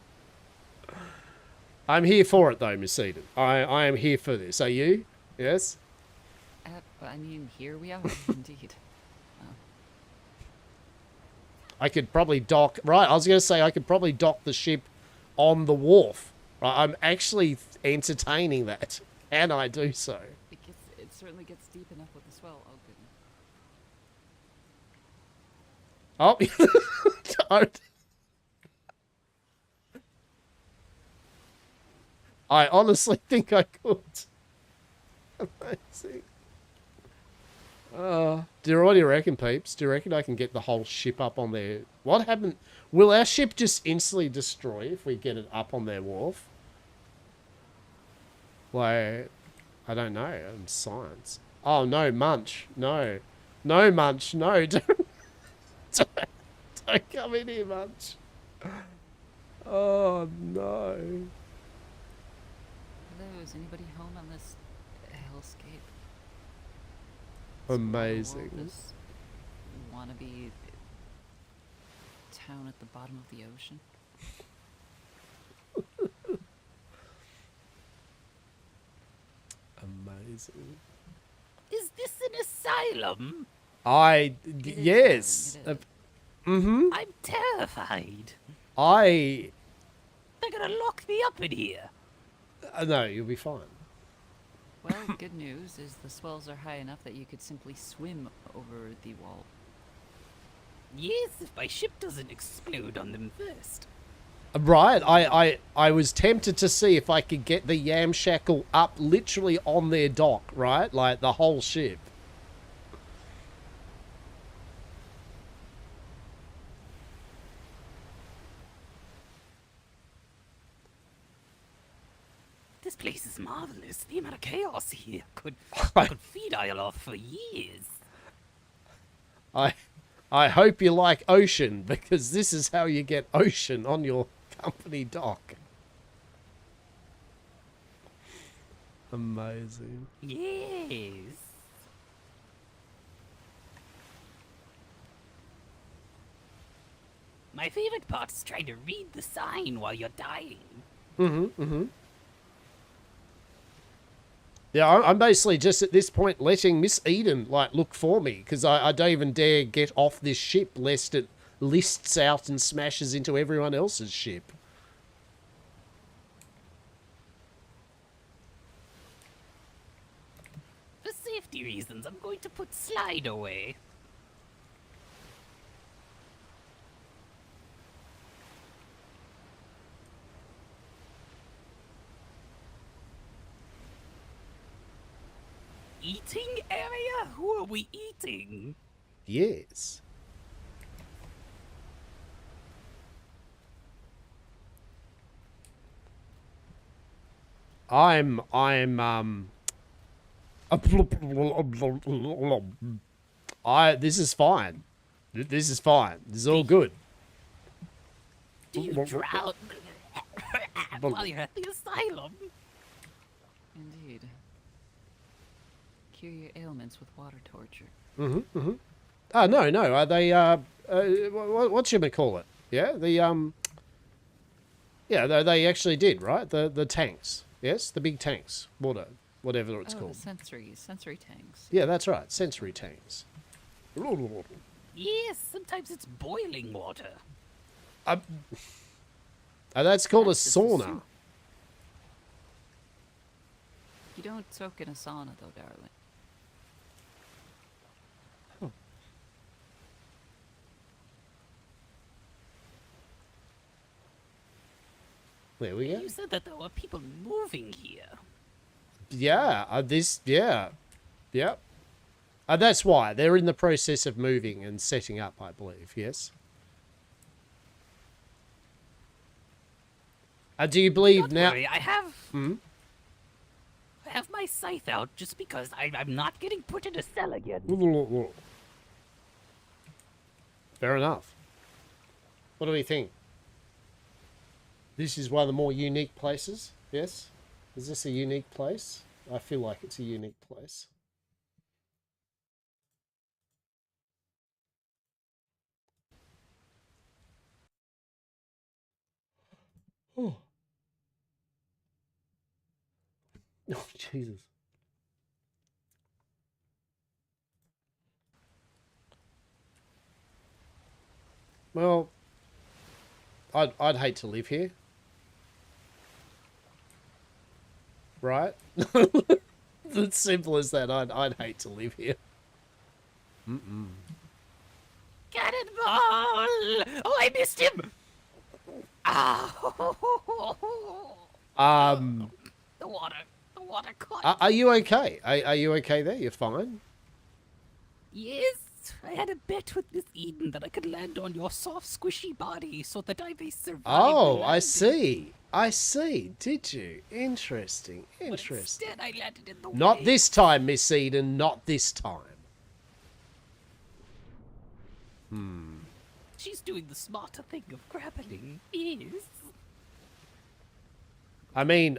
I'm here for it, though, Miss Eden. I am here for this. Are you? Yes? I mean, here we are, indeed. I could probably dock... Right, I was going to say I could probably dock the ship on the wharf. Right, I'm actually entertaining that. Can I do so? It certainly gets deep enough with the swell. Oh, goodness. Oh, don't. I honestly think I could. Amazing. What do you reckon, peeps? Do you reckon I can get the whole ship up on there? What happened? Will our ship just instantly destroy if we get it up on their wharf? Like, I don't know. In science. Oh, no, Munch. No. No, Munch. No. Don't come in here, Munch. Oh, no. Hello, is anybody home on this hellscape? Amazing. This wannabe town at the bottom of the ocean? Amazing. Is this an asylum? Yes. I'm terrified. They're gonna lock me up in here. No, you'll be fine. Well, good news is the swells are high enough that you could simply swim over the wall. Yes, if my ship doesn't explode on them first. Right, I was tempted to see if I could get the yam shackle up literally on their dock, right? Like the whole ship. This place is marvelous. The amount of chaos here could feed Ioloth for years. I hope you like ocean, because this is how you get ocean on your company dock. Amazing. Yes. My favorite part is trying to read the sign while you're dying. Yeah, I'm basically just at this point letting Miss Eden, like, look for me, because I don't even dare get off this ship lest it lists out and smashes into everyone else's ship. For safety reasons, I'm going to put Slide away. Eating area? Who are we eating? Yes. This is fine. This is fine. This is all good. Do you drown? that while you're at the asylum. Indeed. Cure your ailments with water torture. Oh, no. Are they, what should we call it? Yeah, yeah, they actually did, right? The tanks. Yes, the big tanks. Water, whatever it's called. The sensory tanks. Yeah, that's right. Sensory tanks. Yes, sometimes it's boiling water. That's called a sauna. You don't soak in a sauna, though, darling. There we go. You said that there were people moving here. Yeah, Yep. That's why. They're in the process of moving and setting up, I believe, yes? Do you believe Don't now... worry, I have my scythe out just because I'm not getting put in a cell again. Fair enough. What do we think? This is one of the more unique places, yes? Is this a unique place? I feel like it's a unique place. Oh. Oh, Jesus. Well, I'd hate to live here. Right? It's simple as that. I'd hate to live here. Cannonball! Oh, I missed him! The water caught. Are you okay? Are you okay there? You're fine? Yes, I had a bet with Miss Eden that I could land on your soft, squishy body so that I may survive. Oh, I see. I see. Did you? Interesting. Interesting. Instead, I landed in the Not way. this time, Miss Eden. Not this time. She's doing the smarter thing of grappling. Yes. I mean,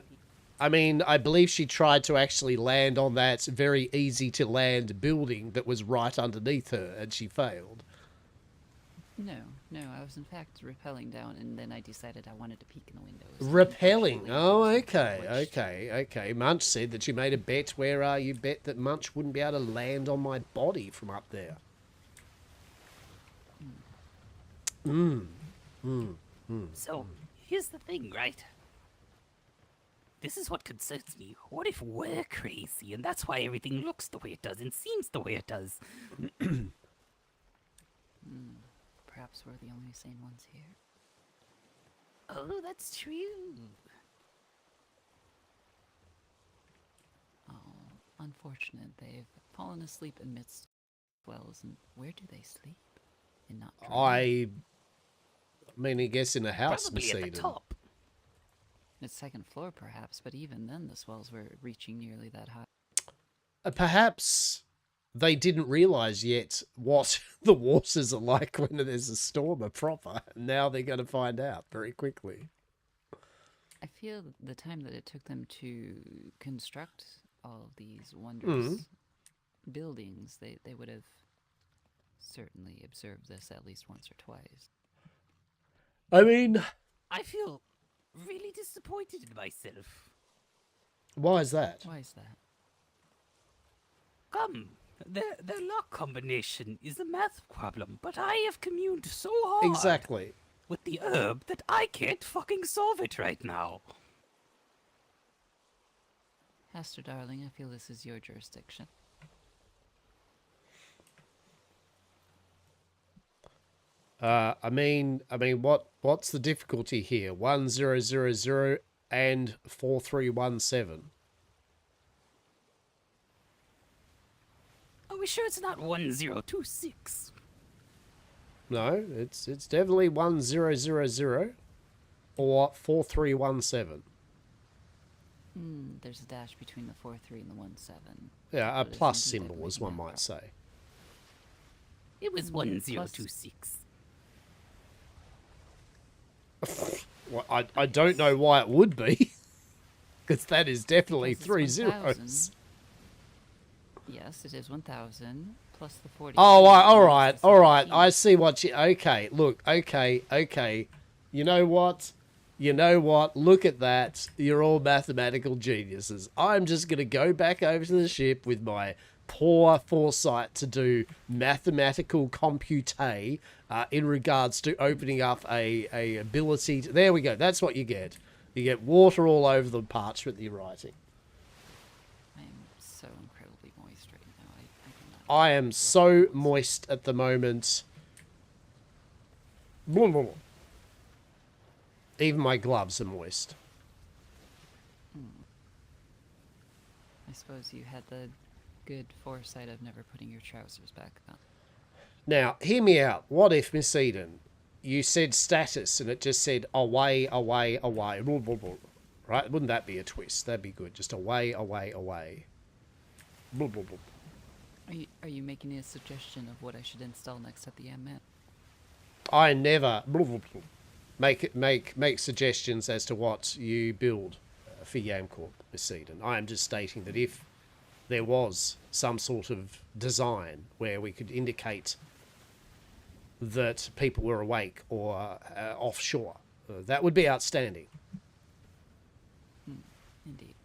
I believe she tried to actually land on that very easy to land building that was right underneath her, and she failed. No, I was in fact rappelling down, and then I decided I wanted to peek in the windows. Rappelling. Oh, okay. Munch said that you made a bet where you bet that Munch wouldn't be able to land on my body from up there. So, here's the thing, right? This is what concerns me. What if we're crazy, and that's why everything looks the way it does and seems the way it does? Perhaps we're the only sane ones here. Oh, that's true. Oh, unfortunate. They've fallen asleep amidst wells, and where do they sleep? And not I guess in a house, Probably Miss at the Eden. top. It's second floor, perhaps, but even then the swells were reaching nearly that high. Perhaps they didn't realise yet what the waters are like when there's a storm proper. Now they're going to find out very quickly. I feel the time that it took them to construct all of these wondrous buildings, they would have certainly observed this at least once or twice. I mean... I feel really disappointed in myself. Why is that? Why is that? Come, their lock combination is a math problem, but I have communed so hard Exactly. with the herb that I can't fucking solve it right now. Hastur, darling, I feel this is your jurisdiction. What's the difficulty here? 1000 and 4317. Are we sure it's not 1026? No, it's definitely 1000 or 4317. There's a dash between the 43 and the 17. Yeah, a But it's plus indeed symbol, a as one map. might say. It was 1026. Well, I don't know why it would be. Because that is definitely Because it's 3 1,000. zeros. Yes, it is 1,000 plus the 40. Oh, all right. I see what you... Okay, look, okay. You know what? Look at that. You're all mathematical geniuses. I'm just going to go back over to the ship with my poor foresight to do mathematical compute in regards to opening up a ability. There we go. That's what you get. You get water all over the parchment that you're writing. I am so incredibly moist right now. I am so moist at the moment. Even my gloves are moist. I suppose you had the good foresight of never putting your trousers back on. Now, hear me out. What if, Miss Eden, you said status and it just said away. Right? Wouldn't that be a twist? That'd be good. Just away. Are you making a suggestion of what I should install next at the map? I never make suggestions as to what you build for Yamcorp, Miss Eden. I am just stating that if there was some sort of design where we could indicate that people were awake or offshore, that would be outstanding. Indeed.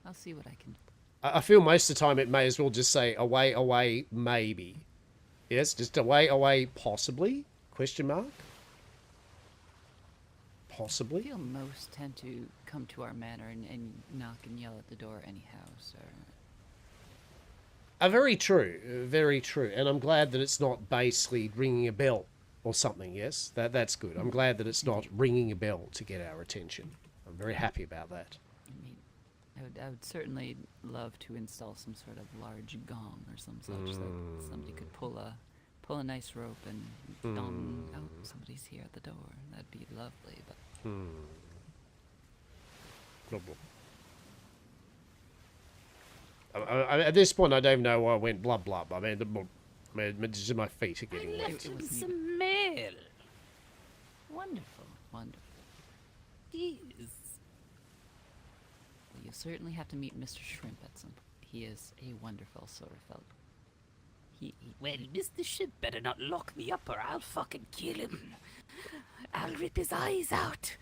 I'll see what I can do. I feel most of the time it may as well just say away, maybe. Yes, just away, possibly? Question mark? Possibly? I feel most tend to come to our manor and knock and yell at the door anyhow, so... Very true, very true. And I'm glad that it's not basically ringing a bell or something, yes? That's good. I'm glad that it's not ringing a bell to get our attention. I'm very happy about that. I mean, I would certainly love to install some sort of large gong or some such that somebody could pull a nice rope and dong, oh, somebody's here at the door. That'd be lovely, but... At this point, I don't even know why I went blub. I mean, just my feet are getting I wet. left him some mail. Wonderful. Yes. Well, you certainly have to meet Mr. Shrimp at some point. He is a wonderful sort of fellow. Well, Mr. Shrimp better not lock me up or I'll fucking kill him. I'll rip his eyes out.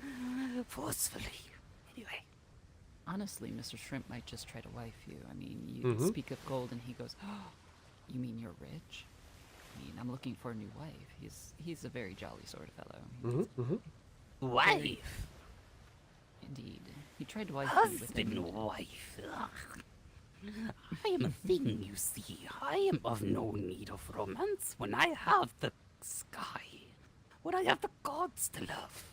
Forcefully. Anyway. Honestly, Mr. Shrimp might just try to wife you. I mean, you speak of gold and he goes, oh, you mean you're rich? I mean, I'm looking for a new wife. He's a very jolly sort of fellow. Wife? Indeed. He tried to wife me with Husband, wife. I am a thing, you see. I am of no need of romance when I have the sky. When I have the gods to love.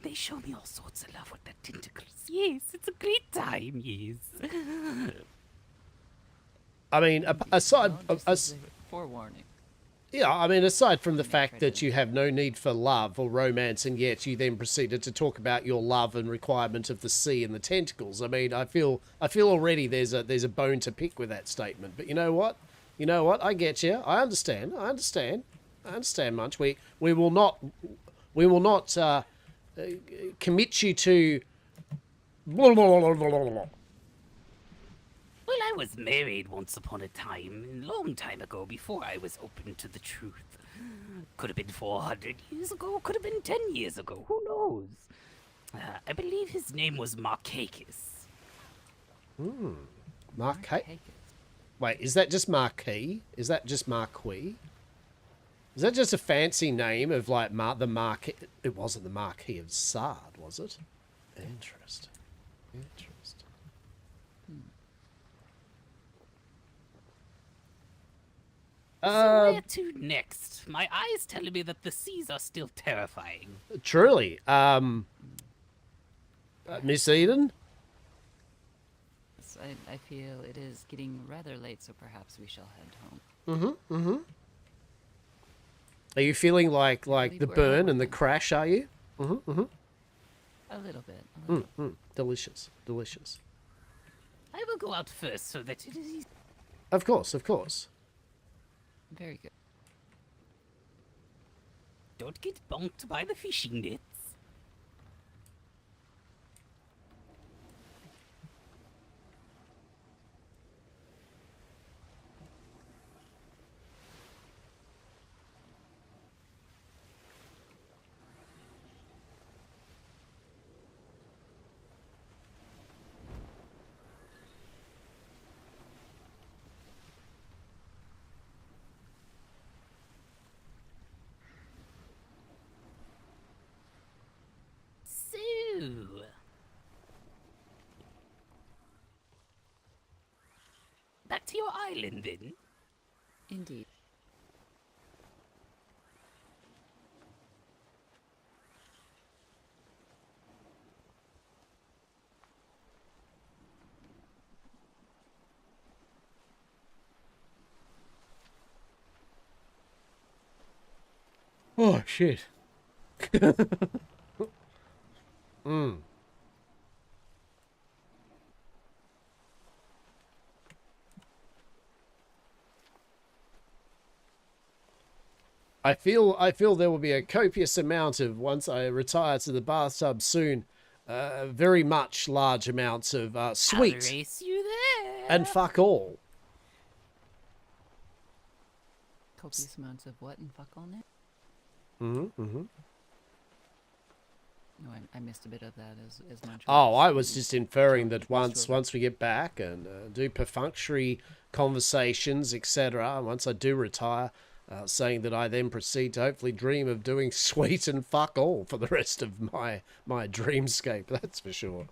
They show me all sorts of love with their tentacles. Yes, it's a great time, yes. I mean, aside... forewarning. Yeah, I mean, aside from the fact that you have no need for love or romance, and yet you then proceeded to talk about your love and requirement of the sea and the tentacles. I mean, I feel already there's a bone to pick with that statement. But you know what? I get you. I understand, Munch. We will not commit you to... Well, I was married once upon a time, a long time ago, before I was open to the truth. Could have been 400 years ago, could have been 10 years ago, who knows? I believe his name was Marcakis. Marquis? Wait, is that just Marquis? Is that just Marquis? Is that just a fancy name of, like, the Marquis? It wasn't the Marquis of Sard, was it? Interesting. So where to next? My eyes tell me that the seas are still terrifying. Truly. Miss Eden? I feel it is getting rather late, so perhaps we shall head home. Are you feeling like the burn and the crash, are you? A little bit. Delicious. I will go out first so that it is easy. Of course. Very good. Don't get bonked by the fishing nets. to your island then? Indeed. Oh, shit. Mm. I feel there will be a copious amount of, once I retire to the bathtub soon, very much large amounts of sweet I'll race you there. and fuck all. Copious amounts of what and fuck on it? Mm-hmm. No, I missed a bit of that as much. Oh, I was just inferring that once we get back and do perfunctory conversations, etc., once I do retire, saying that I then proceed to hopefully dream of doing sweet and fuck all for the rest of my dreamscape, that's for sure.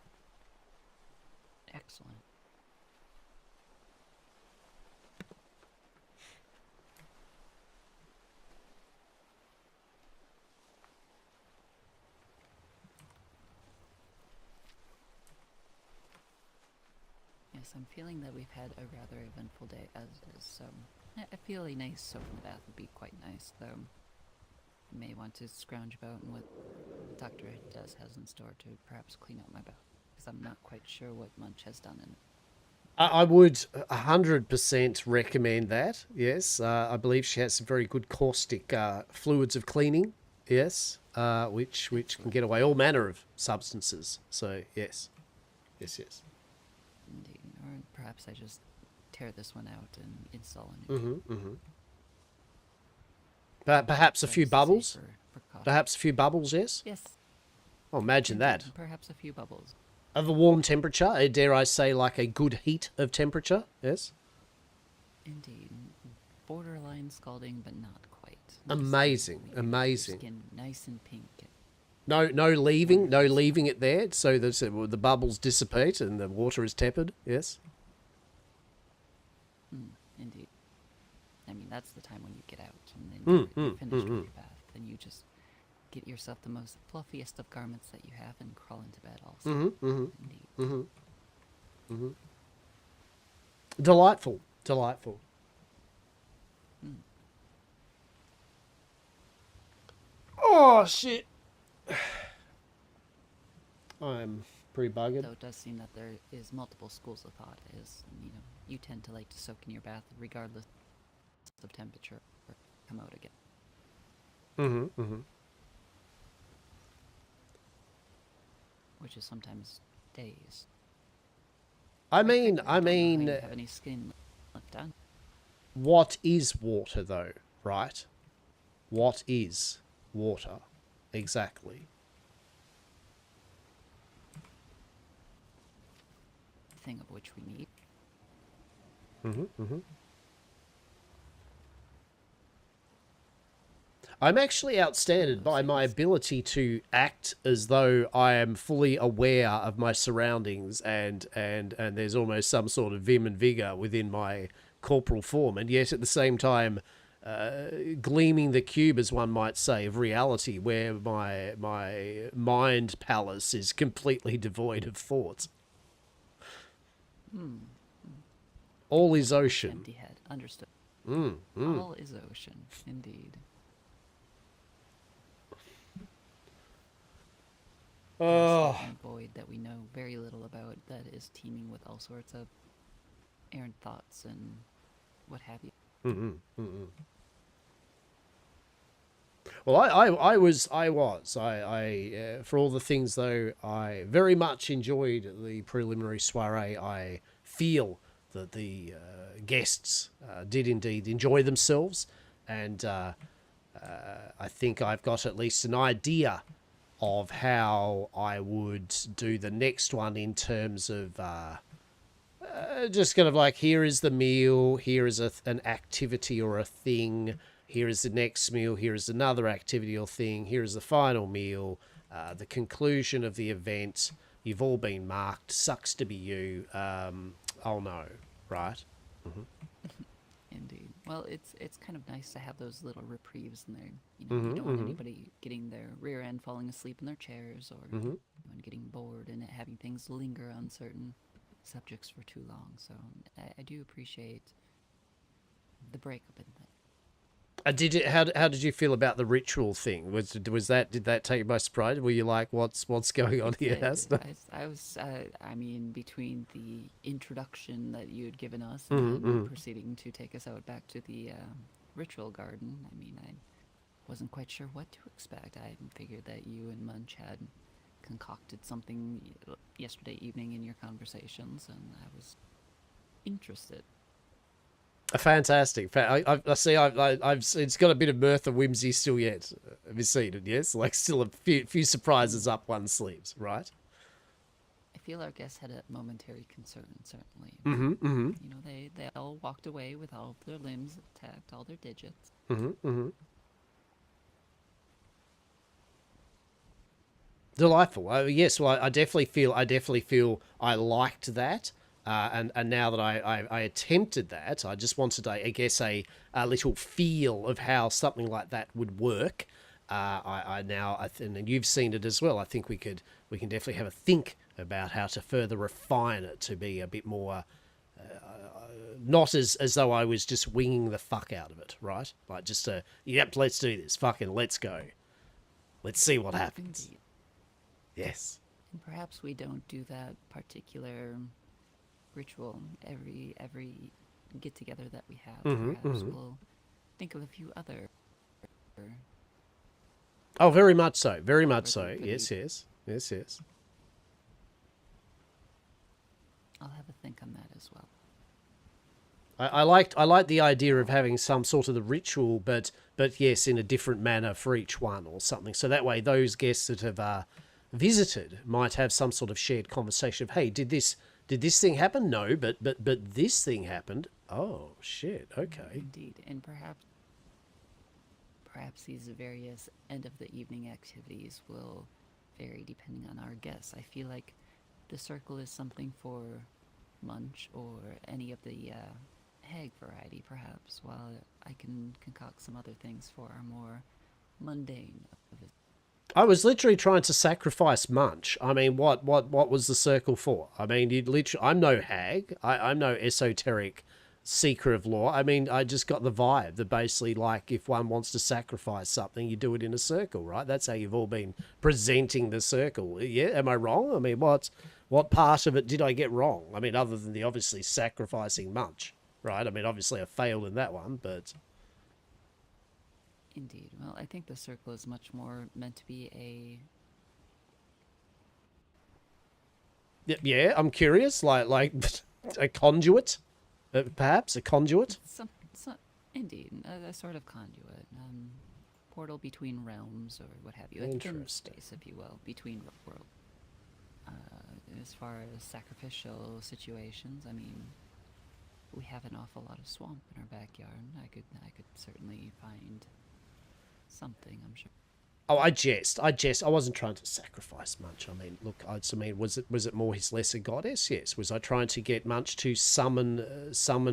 Excellent. Yes, I'm feeling that we've had a rather eventful day, as is, I feel a nice soak in the bath would be quite nice, though. I may want to scrounge about and what Dr. does has in store to perhaps clean up my bath, because I'm not quite sure what Munch has done in it. I would 100% recommend that, yes. I believe she has some very good caustic fluids of cleaning, yes, which can get away all manner of substances, so yes. Yes. Indeed. Or perhaps I just tear this one out and install a new. Perhaps a few bubbles? Perhaps a few bubbles, yes? Yes. Oh, imagine that. Perhaps a few bubbles. Of a warm temperature, dare I say like a good heat of temperature, yes? Indeed. Borderline scalding, but not quite. Amazing. Skin nice and pink. No leaving it there so that the bubbles dissipate and the water is tepid, yes? Indeed. I mean, that's the time when you get out and then you're finished with your bath. Then you just get yourself the most fluffiest of garments that you have and crawl into bed also. Indeed. Delightful. Oh, shit. I'm pretty buggered. Though it does seem that there is multiple schools of thought, as you tend to like to soak in your bath regardless of temperature or come out again. Which is sometimes days. I mean, you have any skin left on? What is water though, right? What is water exactly? Thing of which we need. I'm actually outstanded by my ability to act as though I am fully aware of my surroundings and there's almost some sort of vim and vigor within my corporal form, and yet at the same time gleaming the cube, as one might say, of reality, where my mind palace is completely devoid of thoughts. All is ocean. Empty head. Understood. All is ocean, indeed. Oh. A void that we know very little about, that is teeming with all sorts of errant thoughts and what have you. Well, I was for all the things though, I very much enjoyed the preliminary soiree. I feel that the guests did indeed enjoy themselves, and I think I've got at least an idea of how I would do the next one in terms of just kind of like, here is the meal, here is an activity or a thing, here is the next meal, here is another activity or thing, here is the final meal, the conclusion of the event. You've all been marked. Sucks to be you. Oh no, right? Indeed. Well, it's kind of nice to have those little reprieves in there. You know, you don't want anybody getting their rear end falling asleep in their chairs or anyone getting bored and having things linger on certain subjects for too long. So I do appreciate the break up in that. How did you feel about the ritual thing? Did that take you by surprise? Were you like, what's going on here? I was I mean, between the introduction that you had given us and then proceeding to take us out back to the ritual garden, I mean, I wasn't quite sure what to expect. I figured that you and Munch had concocted something yesterday evening in your conversations, and I was interested. Fantastic. I see. It's got a bit of mirth and whimsy still yet. Have you seen it? Yes, like still a few surprises up one's sleeves, right? I feel our guests had a momentary concern, certainly. You know, they all walked away with all of their limbs intact, all their digits. Delightful. Yes. Well, I definitely feel I liked that. And now that I attempted that, I just wanted, I guess, a little feel of how something like that would work. And you've seen it as well. I think we can definitely have a think about how to further refine it to be a bit more, not as though I was just winging the fuck out of it, right? Like just yep, let's do this, fucking let's go, let's see what happens. Indeed. Yes. And perhaps we don't do that particular ritual every get together that we have. Perhaps we'll think of a few other. Oh, very much so. Very much so. Yes. I'll have a think on that as well. I liked the idea of having some sort of the ritual, but yes, in a different manner for each one or something. So that way, those guests that have visited might have some sort of shared conversation of, hey, did this thing happen? No, but this thing happened. Oh shit. Okay. Indeed, and perhaps these various end of the evening activities will vary depending on our guests. I feel like the circle is something for Munch or any of the hag variety, perhaps, while I can concoct some other things for our more mundane. I was literally trying to sacrifice Munch. I mean, what was the circle for? I mean, I'm no hag. I'm no esoteric seeker of law. I mean, I just got the vibe that basically, like, if one wants to sacrifice something, you do it in a circle, right? That's how you've all been presenting the circle. Yeah, am I wrong? I mean, what part of it did I get wrong? I mean, other than the obviously sacrificing Munch, right? I mean, obviously I failed in that one, but... Indeed. Well, I think the circle is much more meant to be a... Yeah, I'm curious, like a conduit, perhaps a conduit. Indeed, a sort of conduit, portal between realms or what have you. A thin space, if you will, between worlds. As far as sacrificial situations, I mean, we have an awful lot of swamp in our backyard. I could certainly find something, I'm sure. Oh, I jest. I wasn't trying to sacrifice Munch. I mean, look, was it more his lesser goddess? Yes. Was I trying to get Munch to summon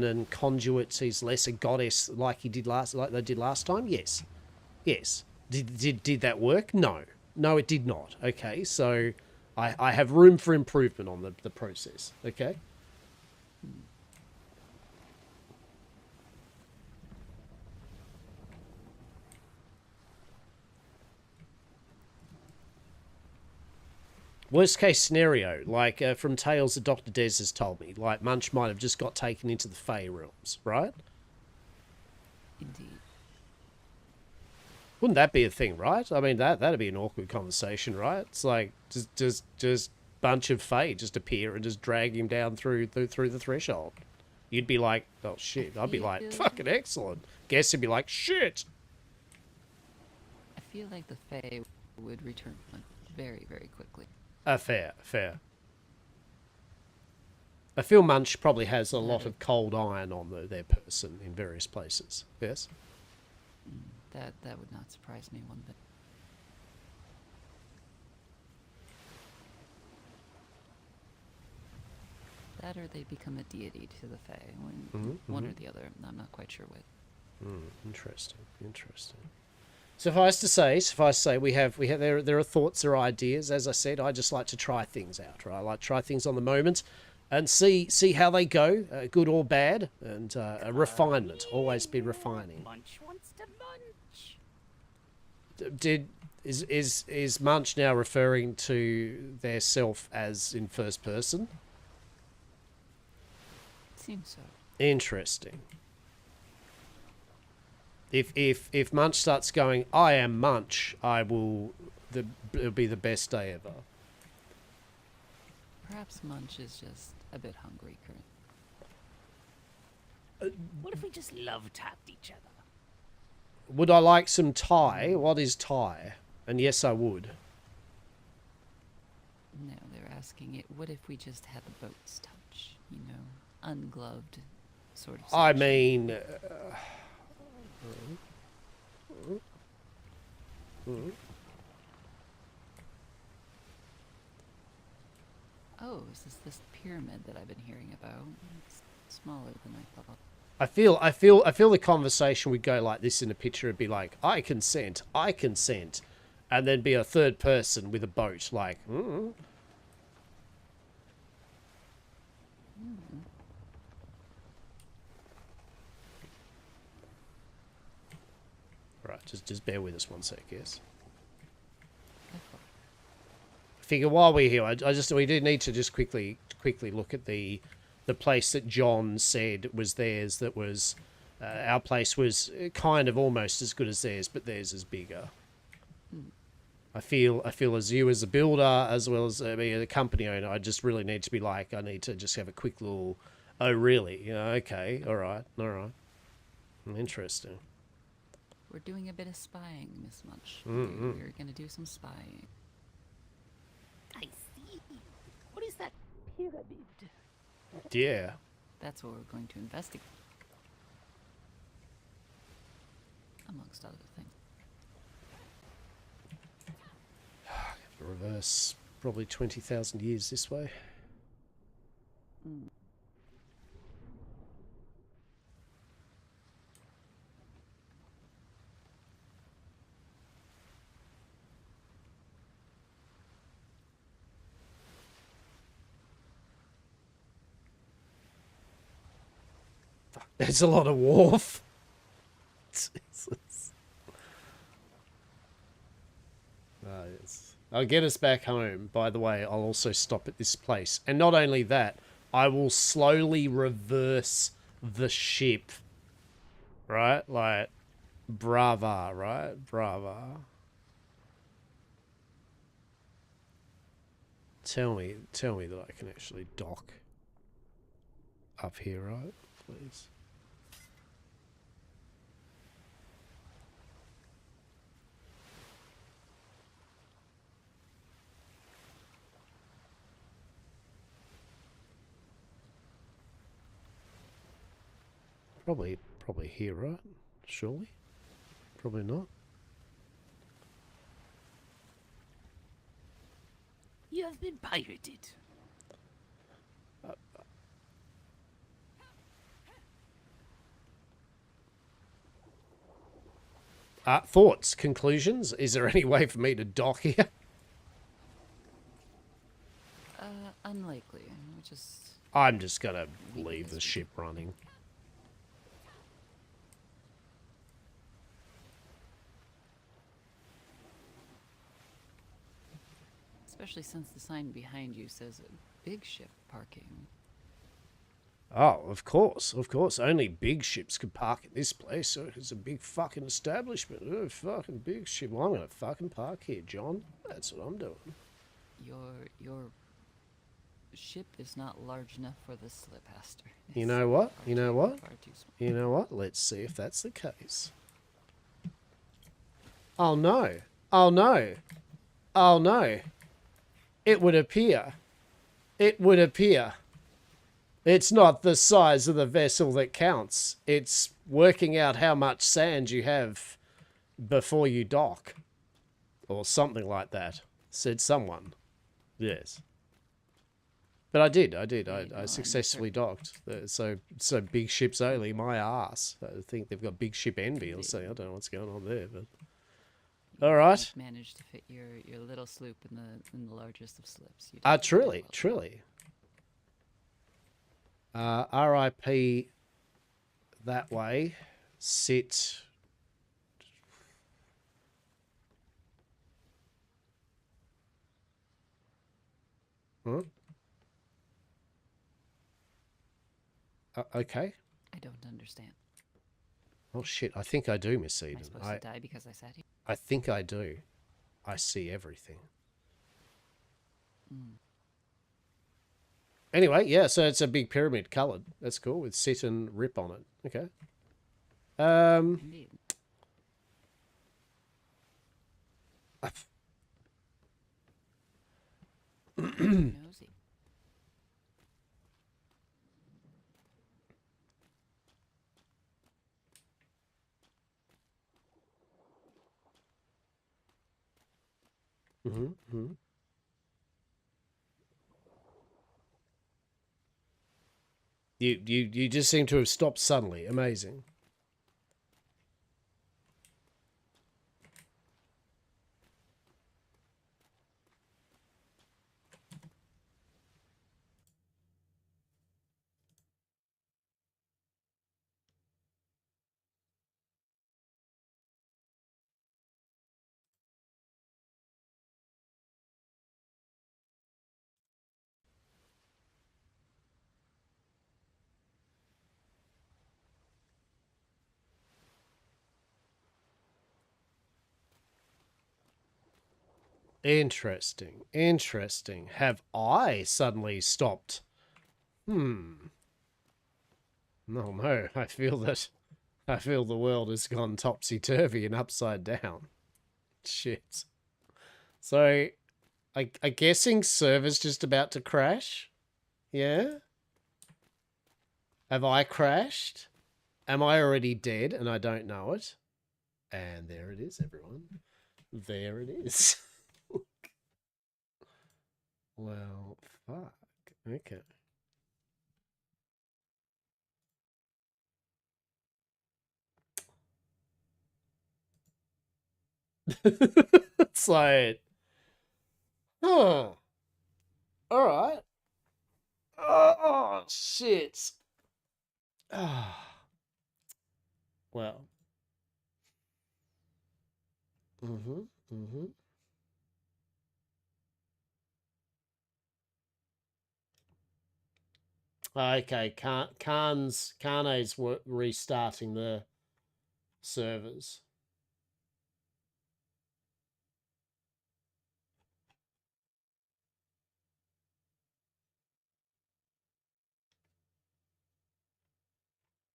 and conduit his lesser goddess like they did last time? Yes. Did that work? No, it did not. Okay, so I have room for improvement on the process. Okay. Worst case scenario, like from tales that Dr. Des has told me, like Munch might have just got taken into the Fey realms, right? Indeed. Wouldn't that be a thing, right? I mean, that'd be an awkward conversation, right? It's like just bunch of Fey just appear and just drag him down through the threshold. You'd be like, oh shit. I'd be like, fucking excellent. Guess he'd be like, shit. I feel like the Fey would return very, very quickly. Fair. I feel Munch probably has a lot of cold iron on their person in various places. Yes? That would not surprise me one bit. That or they become a deity to the Fae. One or the other. I'm not quite sure what. Interesting. Suffice to say, we have there are thoughts, there are ideas. As I said, I just like to try things out. Right? I like to try things on the moment and see how they go, good or bad, and a refinement. Always be refining. Munch wants to munch. Is Munch now referring to their self as in first person? Seems so. Interesting. If Munch starts going, I am Munch, it'll be the best day ever. Perhaps Munch is just a bit hungry currently. What if we just love tapped each other? Would I like some Thai? What is Thai? And yes, I would. No, they're asking it. What if we just had the boat's touch? You know, ungloved sort of. I mean. Oh, is this pyramid that I've been hearing about? It's smaller than I thought. I feel the conversation would go like this in a picture. It'd be like, I consent, and then be a third person with a boat, like. Right, just bear with us 1 sec, yes. I figure while we're here, we do need to just quickly look at the place that John said was theirs. That was our place was kind of almost as good as theirs, but theirs is bigger. I feel as you as a builder, as well as me as a company owner, I just really need to be like, I need to just have a quick little, oh really? You know, okay, all right. Interesting. We're doing a bit of spying, Miss Munch. Mm-hmm. We're going to do some spying. I see. What is that pyramid? Yeah. That's what we're going to investigate. Amongst other things. Reverse probably 20,000 years this way. Fuck, there's a lot of wharf. Jesus. Ah, yes. I'll get us back home. By the way, I'll also stop at this place. And not only that, I will slowly reverse the ship. Right? Like, brava, right? Brava. Tell me that I can actually dock up here, right? Please. Probably here, right? Surely? Probably not. You have been pirated. Thoughts, conclusions? Is there any way for me to dock here? Unlikely. I'm just gonna leave the ship running. Especially since the sign behind you says big ship parking. Oh, of course. Only big ships could park at this place, so it's a big fucking establishment. Oh, fucking big ship. Well, I'm gonna fucking park here, John. That's what I'm doing. Your ship is not large enough for the slip, Hastur. You know what? You know what? Let's see if that's the case. Oh no. It would appear. It's not the size of the vessel that counts. It's working out how much sand you have before you dock. Or something like that, said someone. Yes. But I did. Yeah, no, I I'm successfully docked. So big ships only. My ass. I think they've got big ship envy or something. I don't know what's going on there, but all right. You've managed to fit your little sloop in the largest of slips. You did Truly, well. truly. RIP that way. Sit. Huh? Okay. I don't understand. Oh shit! I think I do, Miss Am I Eden. supposed to die because I sat here? I think I do. I see everything. Mm. Anyway, yeah, so it's a big pyramid coloured. That's cool with sit and rip on it. Okay. Indeed. Nosy. Mm-hmm. You just seem to have stopped suddenly. Amazing. Interesting. Interesting. Have I suddenly stopped? No, no. I feel the world has gone topsy-turvy and upside down. Shit. So, I'm guessing server's just about to crash? Yeah? Have I crashed? Am I already dead and I don't know it? And there it is, everyone. There it is. Well, fuck. Okay. It's like, huh. All right. Oh, shit. Well. Mm-hmm. Okay, Kane's restarting the servers.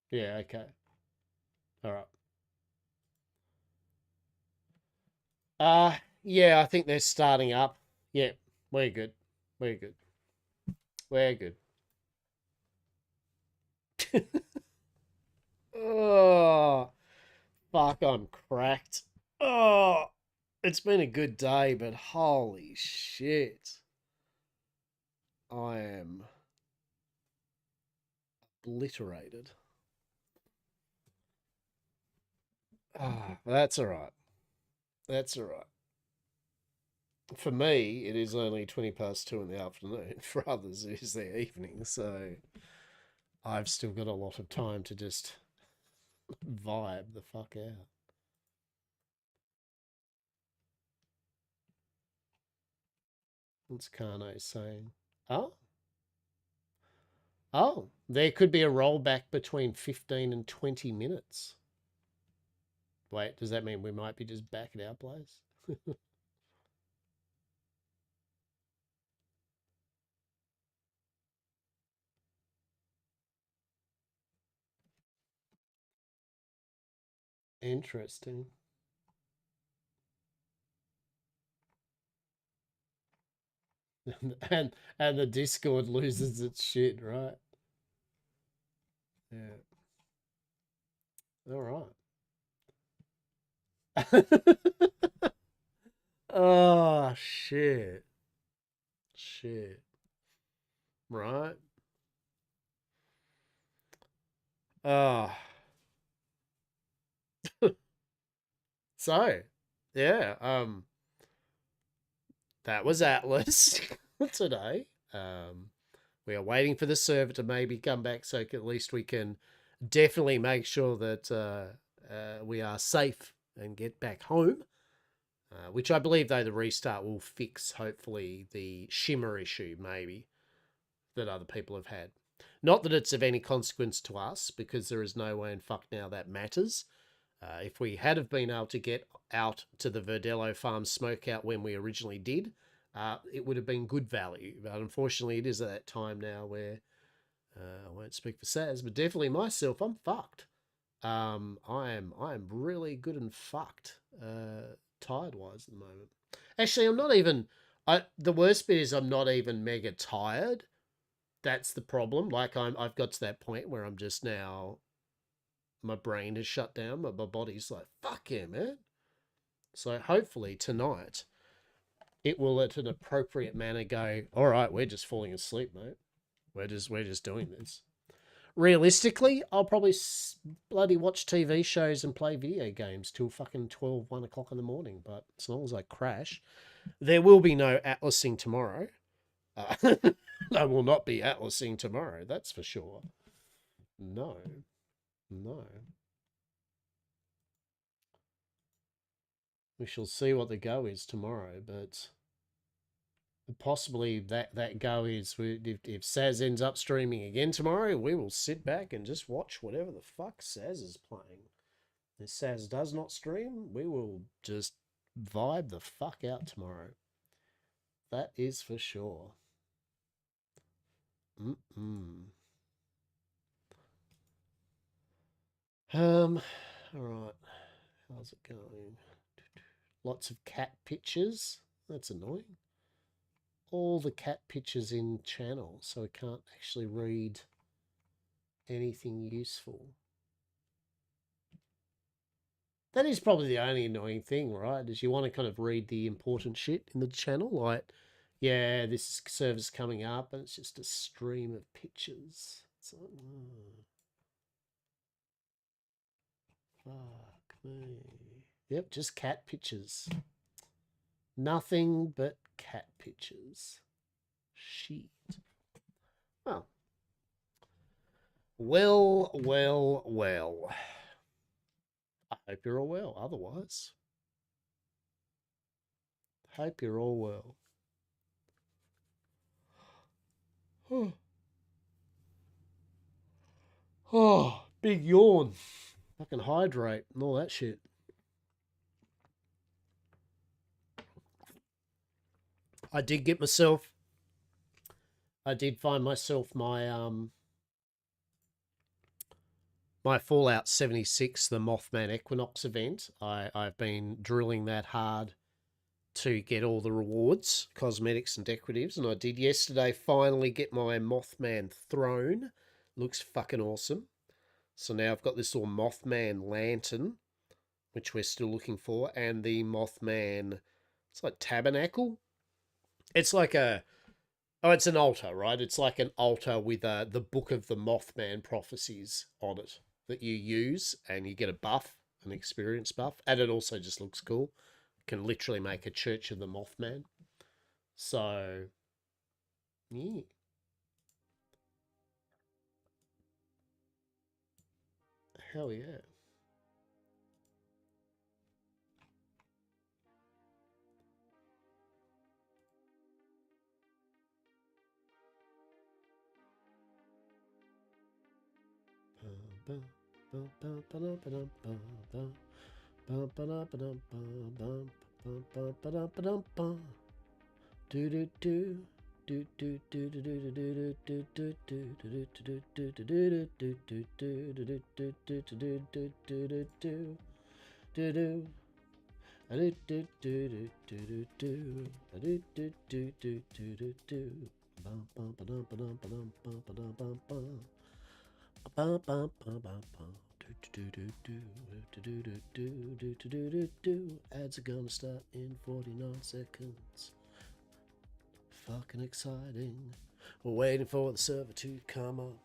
Yeah, okay. All right. Yeah, I think they're starting up. Yeah, we're good. We're good. We're good. Oh, fuck, I'm cracked. Oh, it's been a good day, but holy shit. I am obliterated. Ah, that's all right. That's all right. For me, it is only 2:20 in the afternoon. For others, it is their evening, so I've still got a lot of time to just vibe the fuck out. What's Kano saying? Oh? Oh, there could be a rollback between 15 and 20 minutes. Wait, does that mean we might be just back at our place? Interesting. and the Discord loses its shit, right? Yeah. All right. Oh shit. Shit. Right. Ah. So, yeah, that was Atlas today. We are waiting for the server to maybe come back so at least we can definitely make sure that we are safe and get back home. Which I believe, though, the restart will fix, hopefully, the shimmer issue, maybe, that other people have had. Not that it's of any consequence to us, because there is no way in fuck now that matters. If we had have been able to get out to the Verdello Farm smokeout when we originally did, it would have been good value. But unfortunately, it is at that time now where, I won't speak for Saz, but definitely myself, I'm fucked. I am really good and fucked, tired-wise at the moment. Actually, I'm not even... the worst bit is I'm not even mega tired. That's the problem. Like, I've got to that point where I'm just now... My brain has shut down, but my body's like, fuck yeah, man. So hopefully tonight it will, at an appropriate manner, go, all right, we're just falling asleep, mate. We're just doing this. Realistically, I'll probably bloody watch TV shows and play video games till fucking 12, 1 o'clock in the morning. But as long as I crash, there will be no atlasing tomorrow. I will not be atlasing tomorrow, that's for sure. No. We shall see what the go is tomorrow, but possibly that go is if Saz ends up streaming again tomorrow, we will sit back and just watch whatever the fuck Saz is playing. If Saz does not stream, we will just vibe the fuck out tomorrow. That is for sure. Alright. How's it going? Lots of cat pictures. That's annoying. All the cat pictures in channel, so I can't actually read anything useful. That is probably the only annoying thing, right? Is you want to kind of read the important shit in the channel, like, yeah, this server's coming up, and it's just a stream of pictures. It's like, fuck me. Yep, just cat pictures. Nothing but cat pictures. Shit. Well. I hope you're all well. Otherwise, hope you're all well. Oh, big yawn. Fucking hydrate and all that shit. I did find myself my my Fallout 76, the Mothman Equinox event. I've been drilling that hard to get all the rewards, cosmetics and decoratives, and I did yesterday finally get my Mothman throne. Looks fucking awesome. So now I've got this little Mothman lantern, which we're still looking for, and the Mothman, it's like tabernacle. It's like it's an altar, right? It's like an altar with the Book of the Mothman prophecies on it that you use, and you get a buff, an experience buff, and it also just looks cool. Can literally make a church of the Mothman. So, yeah. Hell yeah. Ads are gonna start in 49 seconds. Fucking exciting. We're waiting for the server to come up.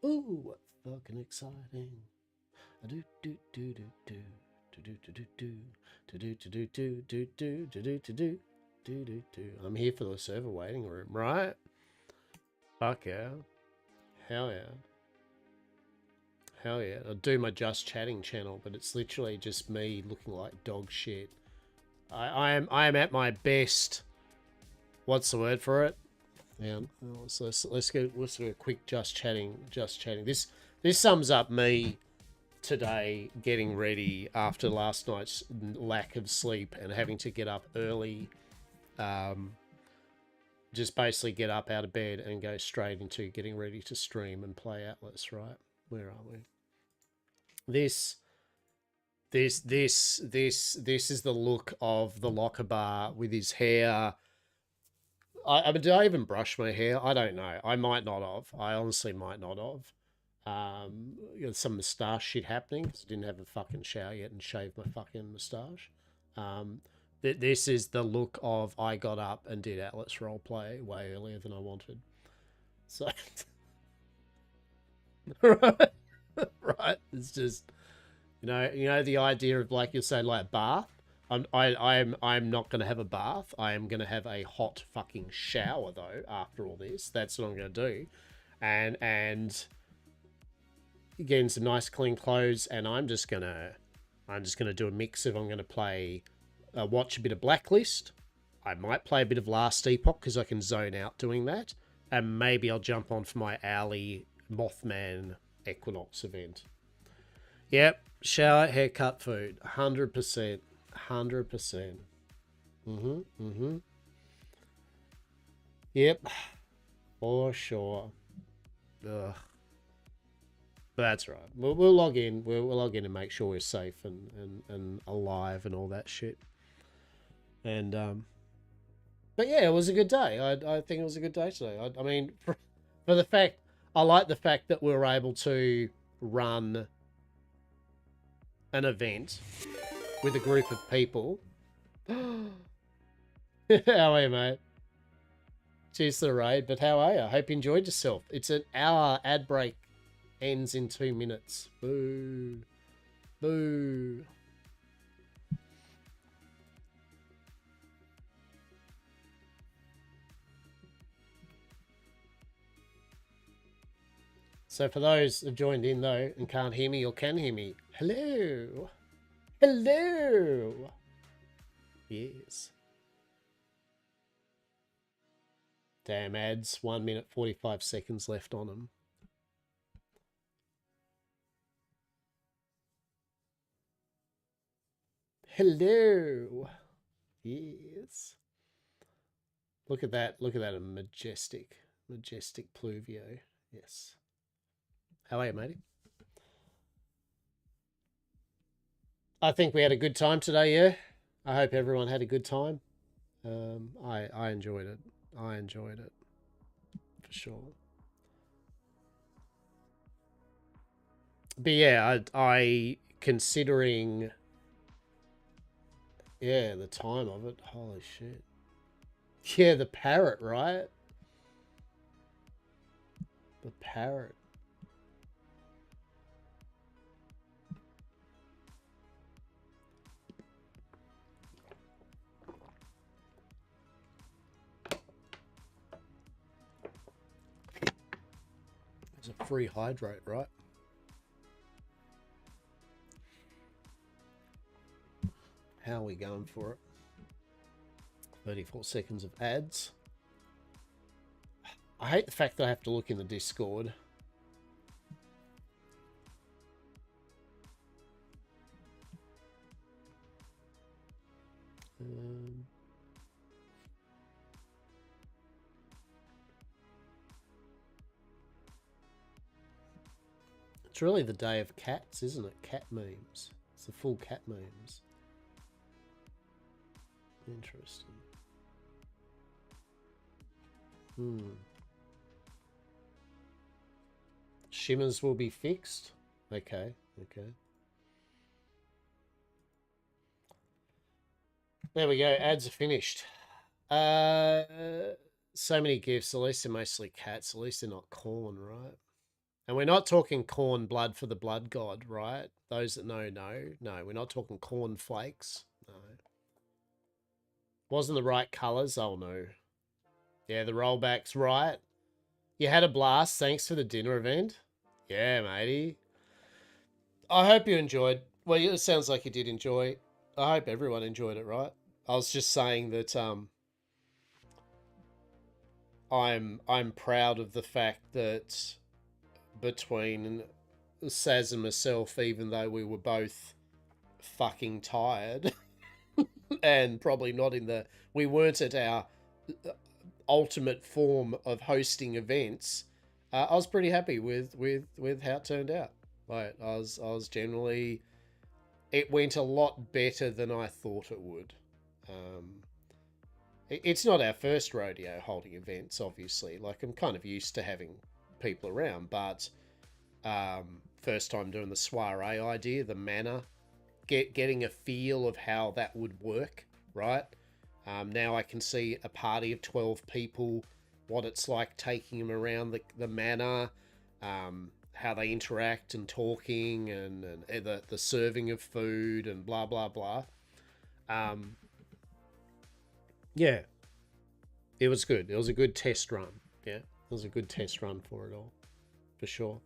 Ooh, what fucking exciting. Do do do do do do do do do do do do do do do do do do do. I'm here for the server waiting room, right? Fuck yeah. Hell yeah. Hell yeah. I'll do my Just Chatting channel, but it's literally just me looking like dog shit. I am at my best. What's the word for it? Yeah. So let's go a quick Just Chatting. This sums up me today getting ready after last night's lack of sleep and having to get up early. Just basically get up out of bed and go straight into getting ready to stream and play Atlas, right? Where are we? This is the look of the locker bar with his hair. I mean, did I even brush my hair? I don't know. I might not have. I honestly might not have. Some moustache shit happening because I didn't have a fucking shower yet and shaved my fucking moustache. This is the look of I got up and did Atlas roleplay way earlier than I wanted. So, right, right. It's just, you know the idea of, like you say, like bath. I'm not going to have a bath. I am going to have a hot fucking shower though. After all this, that's what I'm going to do, and getting some nice clean clothes, and I'm just gonna do a mix of, I'm gonna play, watch a bit of Blacklist. I might play a bit of Last Epoch because I can zone out doing that, and maybe I'll jump on for my hourly Mothman Equinox event. Yep, shower, haircut, food, 100%, 100%. Yep, for sure. Ugh. But that's right. We'll log in. We'll log in and make sure we're safe and alive and all that shit. And but yeah, it was a good day. I think it was a good day today. I mean, for the fact, I like the fact that we were able to run an event with a group of people. How are you, mate? Cheers to the raid. But how are you? I hope you enjoyed yourself. It's an hour ad break. Ends in 2 minutes. Boo. Boo. So for those who joined in though and can't hear me or can hear me, hello. Hello. Yes. Damn ads. 1 minute 45 seconds left on them. Hello. Yes. Look at that. Look at that. A majestic pluvio. Yes. How are you, matey? I think we had a good time today, yeah. I hope everyone had a good time. I enjoyed it. I enjoyed it. For sure. But yeah, I considering... Yeah, the time of it. Holy shit. Yeah, the parrot, right? The parrot. It's a free hydrate, right? How are we going for it? 34 seconds of ads. I hate the fact that I have to look in the Discord. It's really the day of cats, isn't it? Cat memes. It's the full cat memes. Interesting. Shimmers will be fixed. Okay, okay. There we go. Ads are finished. So many gifts. At least they're mostly cats. At least they're not corn, right? And we're not talking corn blood for the blood god, right? Those that know, no. We're not talking corn flakes. No. Wasn't the right colours? Oh, no. Yeah, the rollback's right. You had a blast. Thanks for the dinner event. Yeah, matey. I hope you enjoyed. Well, it sounds like you did enjoy. I hope everyone enjoyed it, right? I was just saying that I'm proud of the fact that between Saz and myself, even though we were both fucking tired and probably not we weren't at our ultimate form of hosting events, I was pretty happy with how it turned out. Like, I was generally, it went a lot better than I thought it would. It's not our first rodeo holding events, obviously. Like, I'm kind of used to having people around, but first time doing the soiree idea, the manner, getting a feel of how that would work, right? Now I can see a party of 12 people, what it's like taking them around the manor, how they interact and talking, and the serving of food and blah, blah, blah. Yeah, it was good. It was a good test run. Yeah, it was a good test run for it all, for sure.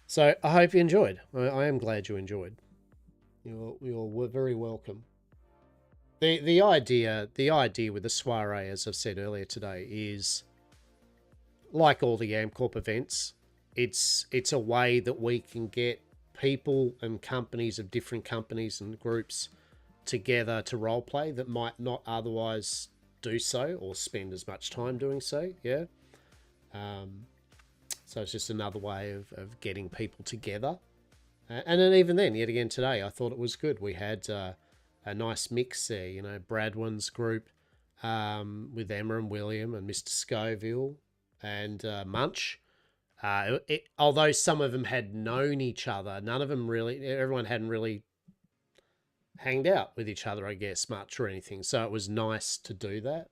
So I hope you enjoyed. I am glad you enjoyed. You all were very welcome. The idea with the soiree, as I've said earlier today, is like all the AmCorp events. It's a way that we can get people and companies of different companies and groups together to roleplay that might not otherwise do so or spend as much time doing so. Yeah. So it's just another way of getting people together. And then even then, yet again today, I thought it was good. We had a nice mix there, you know, Bradwin's group with Emma and William and Mr. Scoville and Munch. Although some of them had known each other, everyone hadn't really hanged out with each other, I guess, much or anything. So it was nice to do that.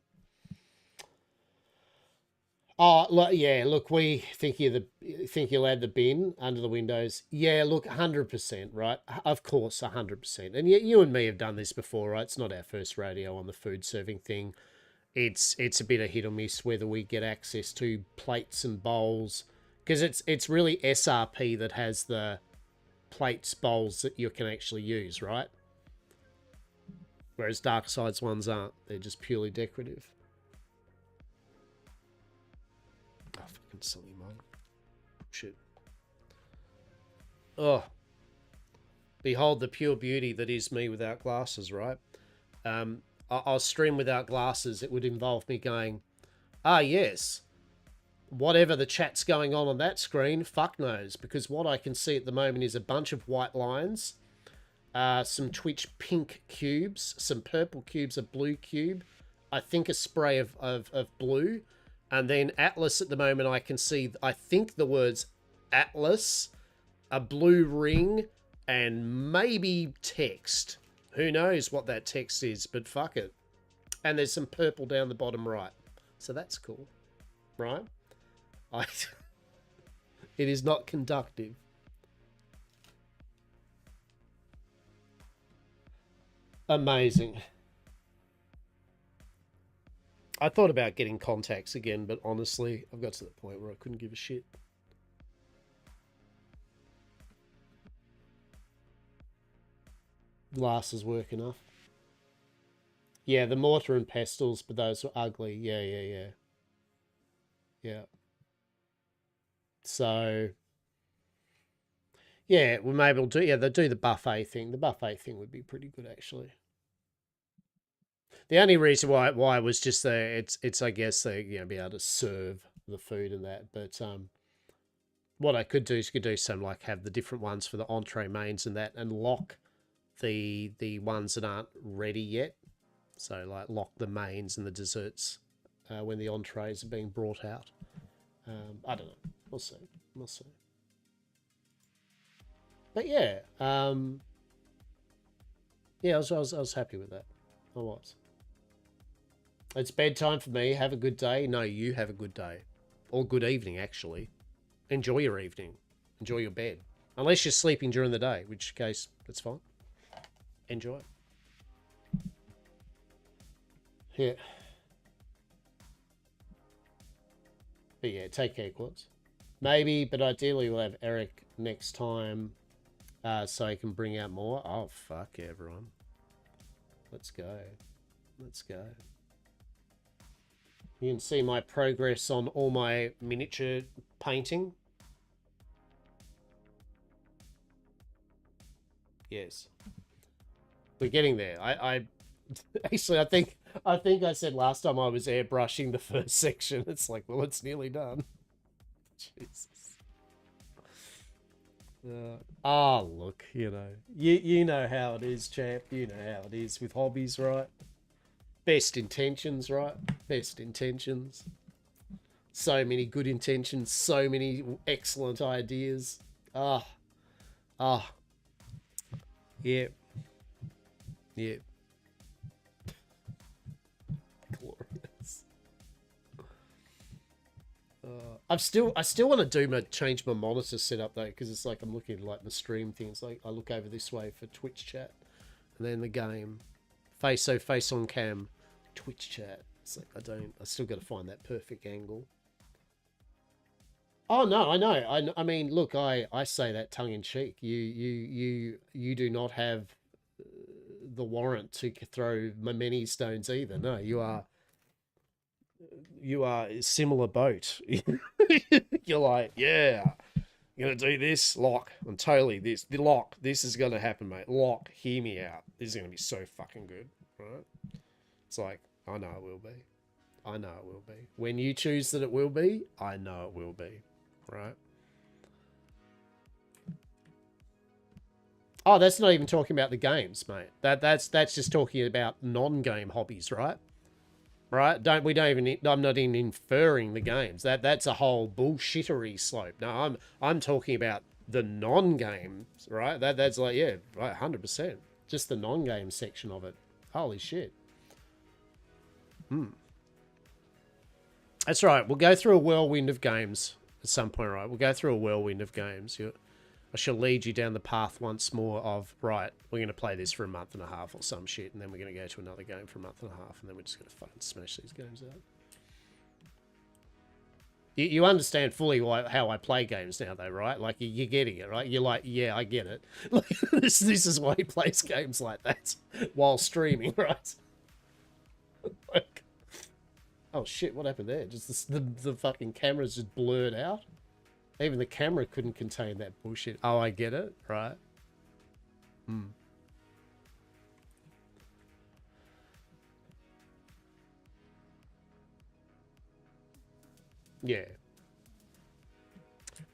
Oh, look, we think you'll add the bin under the windows. Yeah, look, 100%, right? Of course, 100%. And you and me have done this before, right? It's not our first rodeo on the food serving thing. It's a bit of hit or miss whether we get access to plates and bowls, because it's really SRP that has the plates, bowls that you can actually use, right? Whereas Darkside's ones aren't. They're just purely decorative. Oh, fucking silly mug. Shit. Oh. Behold the pure beauty that is me without glasses, right? I'll stream without glasses. It would involve me going, yes, whatever the chat's going on that screen, fuck knows. Because what I can see at the moment is a bunch of white lines, some Twitch pink cubes, some purple cubes, a blue cube, I think a spray of blue, and then Atlas at the moment I can see, I think the words Atlas, a blue ring, and maybe text. Who knows what that text is, but fuck it. And there's some purple down the bottom right. So that's cool, right? It is not conductive. Amazing. I thought about getting contacts again, but honestly, I've got to the point where I couldn't give a shit. Glasses work enough. Yeah, the mortar and pestles, but those were ugly. Yeah. So, yeah, well, maybe we'll do. Yeah, they'll do the buffet thing. The buffet thing would be pretty good, actually. The only reason why was just it's I guess they be able to serve the food and that. But what I could do is some like have the different ones for the entree, mains, and that, and lock the ones that aren't ready yet. So like lock the mains and the desserts when the entrees are being brought out. I don't know. We'll see. But yeah, yeah, I was happy with that. I was. It's bedtime for me. Have a good day. No, you have a good day. Or good evening, actually. Enjoy your evening. Enjoy your bed. Unless you're sleeping during the day, which case, that's fine. Enjoy. Yeah. But yeah, take care, Quads. Maybe, but ideally we'll have Eric next time so he can bring out more. Oh, fuck everyone. Let's go. Let's go. You can see my progress on all my miniature painting. Yes. We're getting there. I actually I think I said last time I was airbrushing the first section. It's like, well, it's nearly done. Jesus. Look, you know. You know how it is, champ. You know how it is with hobbies, right? Best intentions, right? Best intentions. So many good intentions, so many excellent ideas. Yep. Yep. Glorious. I still want to change my monitor setup though, because it's like I'm looking at like the stream things. Like I look over this way for Twitch chat, and then the game, face on cam, Twitch chat. It's like I still got to find that perfect angle. Oh no, I know. I mean, look, I say that tongue in cheek. You do not have the warrant to throw many stones either. No, you are a similar boat. You're like, yeah, you're gonna do this, lock, and totally this. The lock, this is gonna happen, mate. Lock, hear me out. This is gonna be so fucking good, right? It's like, I know it will be. I know it will be. When you choose that it will be, I know it will be, right? Oh, that's not even talking about the games, mate. That's just talking about non-game hobbies, right? Right? I'm not even inferring the games. That's a whole bullshittery slope. No, I'm talking about the non-games, right? That's like, yeah, right, 100%. Just the non-game section of it. Holy shit. That's right. We'll go through a whirlwind of games at some point, right? We'll go through a whirlwind of games. I shall lead you down the path once more of, right, we're going to play this for a month and a half or some shit, and then we're going to go to another game for a month and a half, and then we're just going to fucking smash these games out. You understand fully how I play games now, though, right? Like, you're getting it, right? You're like, yeah, I get it. Like, this is why he plays games like that while streaming, right? Like, oh shit, what happened there? Just the fucking camera's just blurred out? Even the camera couldn't contain that bullshit. Oh, I get it, right? Yeah.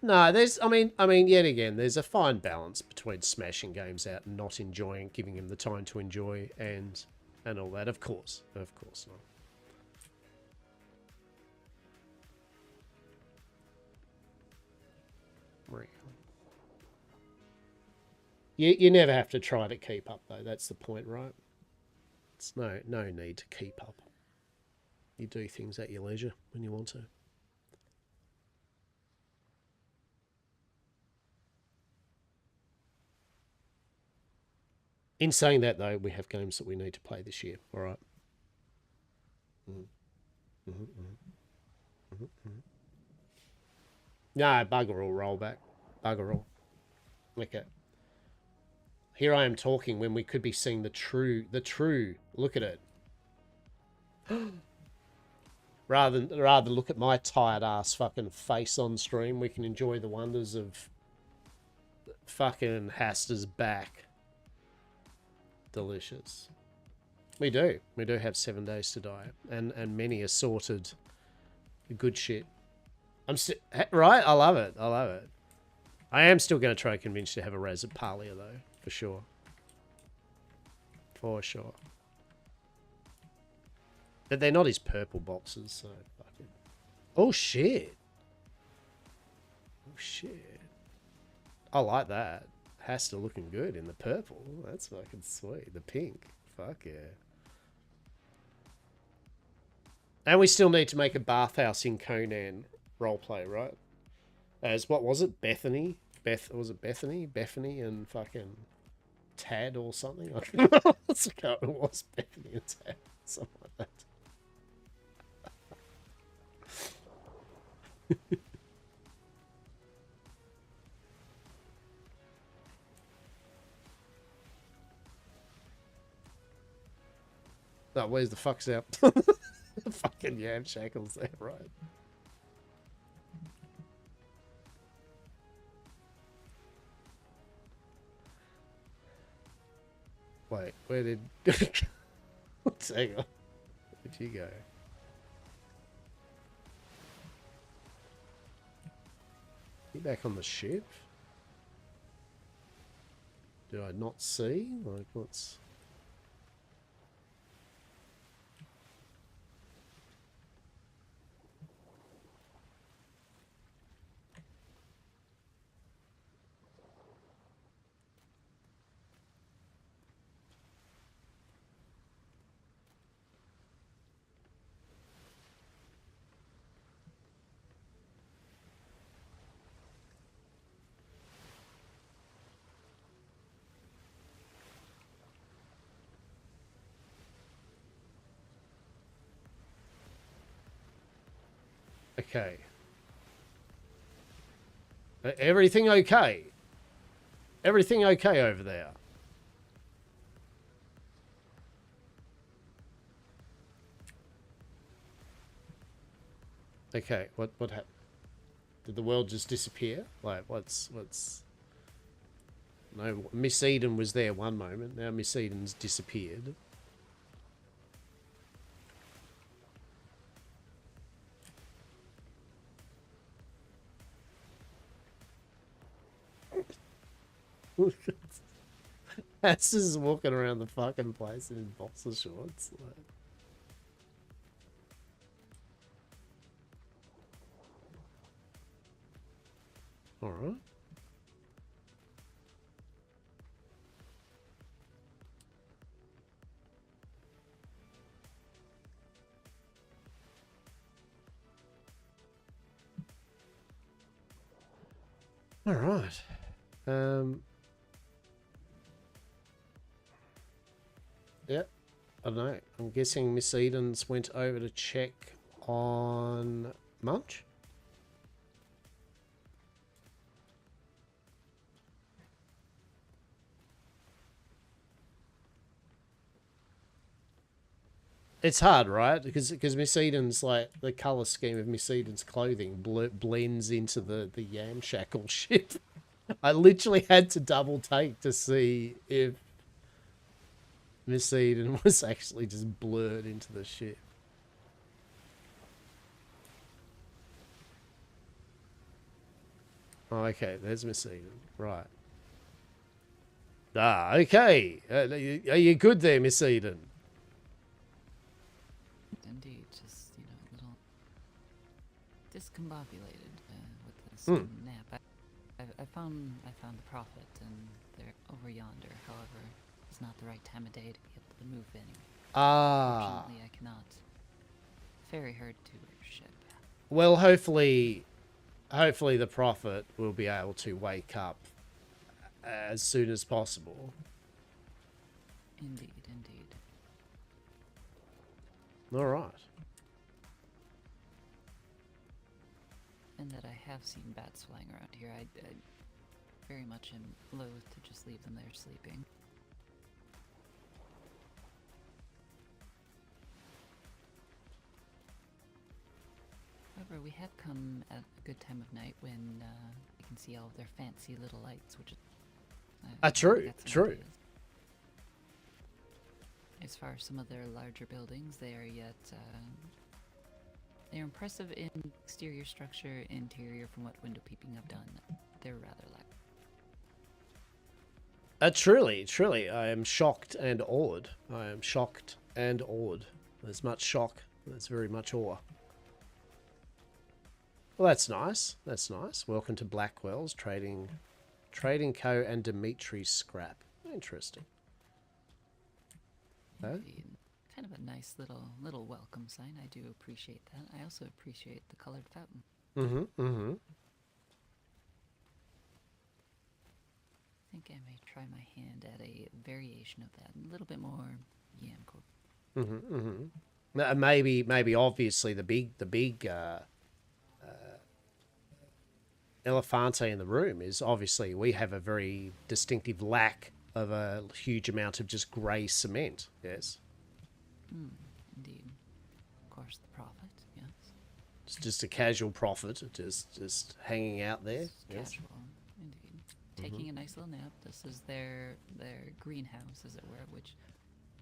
No, yet again, there's a fine balance between smashing games out and not enjoying, giving them the time to enjoy and all that. Of course not. You never have to try to keep up, though. That's the point, right? It's no need to keep up. You do things at your leisure when you want to. In saying that, though, we have games that we need to play this year, all right? No, bugger all, rollback. Bugger all. Okay. Here I am talking when we could be seeing the true, look at it. rather than look at my tired ass fucking face on stream, we can enjoy the wonders of fucking Hastur's back. Delicious. We do have 7 days to die, and many assorted good shit. Right? I love it. I am still going to try and convince you to have a Raz at Parlia, though, for sure. For sure. But they're not his purple boxes, so fuck it. Oh shit. I like that. Hastur looking good in the purple. That's fucking sweet. The pink. Fuck yeah. And we still need to make a bathhouse in Conan roleplay, right? As, what was it? Bethany? Was it Bethany? Bethany and fucking Tad or something? I can't remember what it was. Bethany and Tad. Something like that. Oh, where's the fuck's out? The fucking yam shackles there, right? Wait, where did... Hang on. Where'd you go? You back on the ship? Do I not see? Like, what's... Okay. Everything okay? Everything okay over there? Okay, what happened? Did the world just disappear? Like, what's... No, Miss Eden was there one moment. Now Miss Eden's disappeared. That's just walking around the fucking place in his boxer shorts. Like. Alright. Alright. Yeah, I don't know. I'm guessing Miss Eden's went over to check on Munch. It's hard, right? Because Miss Eden's, like, the colour scheme of Miss Eden's clothing blends into the yam shackle shit. I literally had to double take to see if Miss Eden was actually just blurred into the ship. Oh, okay, there's Miss Eden. Right. Ah, okay. Are you good there, Miss Eden? Indeed, just, you know, a little discombobulated with this nap. I found the prophet, and they're over yonder. However, it's not the right time of day to be able to move any. Ah. Unfortunately, I cannot ferry her to her ship. Well, hopefully the prophet will be able to wake up as soon as possible. Indeed, indeed. All right. And that I have seen bats flying around here. I very much am loath to just leave them there sleeping. However, we have come at a good time of night when you can see all of their fancy little lights, which is... True. Ideas. As far as some of their larger buildings, they are yet... they're impressive in exterior structure, interior, from what window peeping I've done. They're rather lack. Truly, I am shocked and awed. I am shocked and awed. There's much shock. There's very much awe. Well, that's nice. That's nice. Welcome to Blackwell's Trading Co. and Dimitri Scrap. Interesting. Kind kind of a nice little welcome sign. I do appreciate that. I also appreciate the colored fountain. Mm-hmm. I think I may try my hand at a variation of that, a little bit more yam coke. Maybe obviously the big elefante in the room is obviously we have a very distinctive lack of a huge amount of just grey cement. Yes. Indeed. Of course, the profit. Yes. It's just a casual profit, just hanging out there. Yes. Casual. Indeed. Taking a nice little nap. This is their greenhouse, as it were, which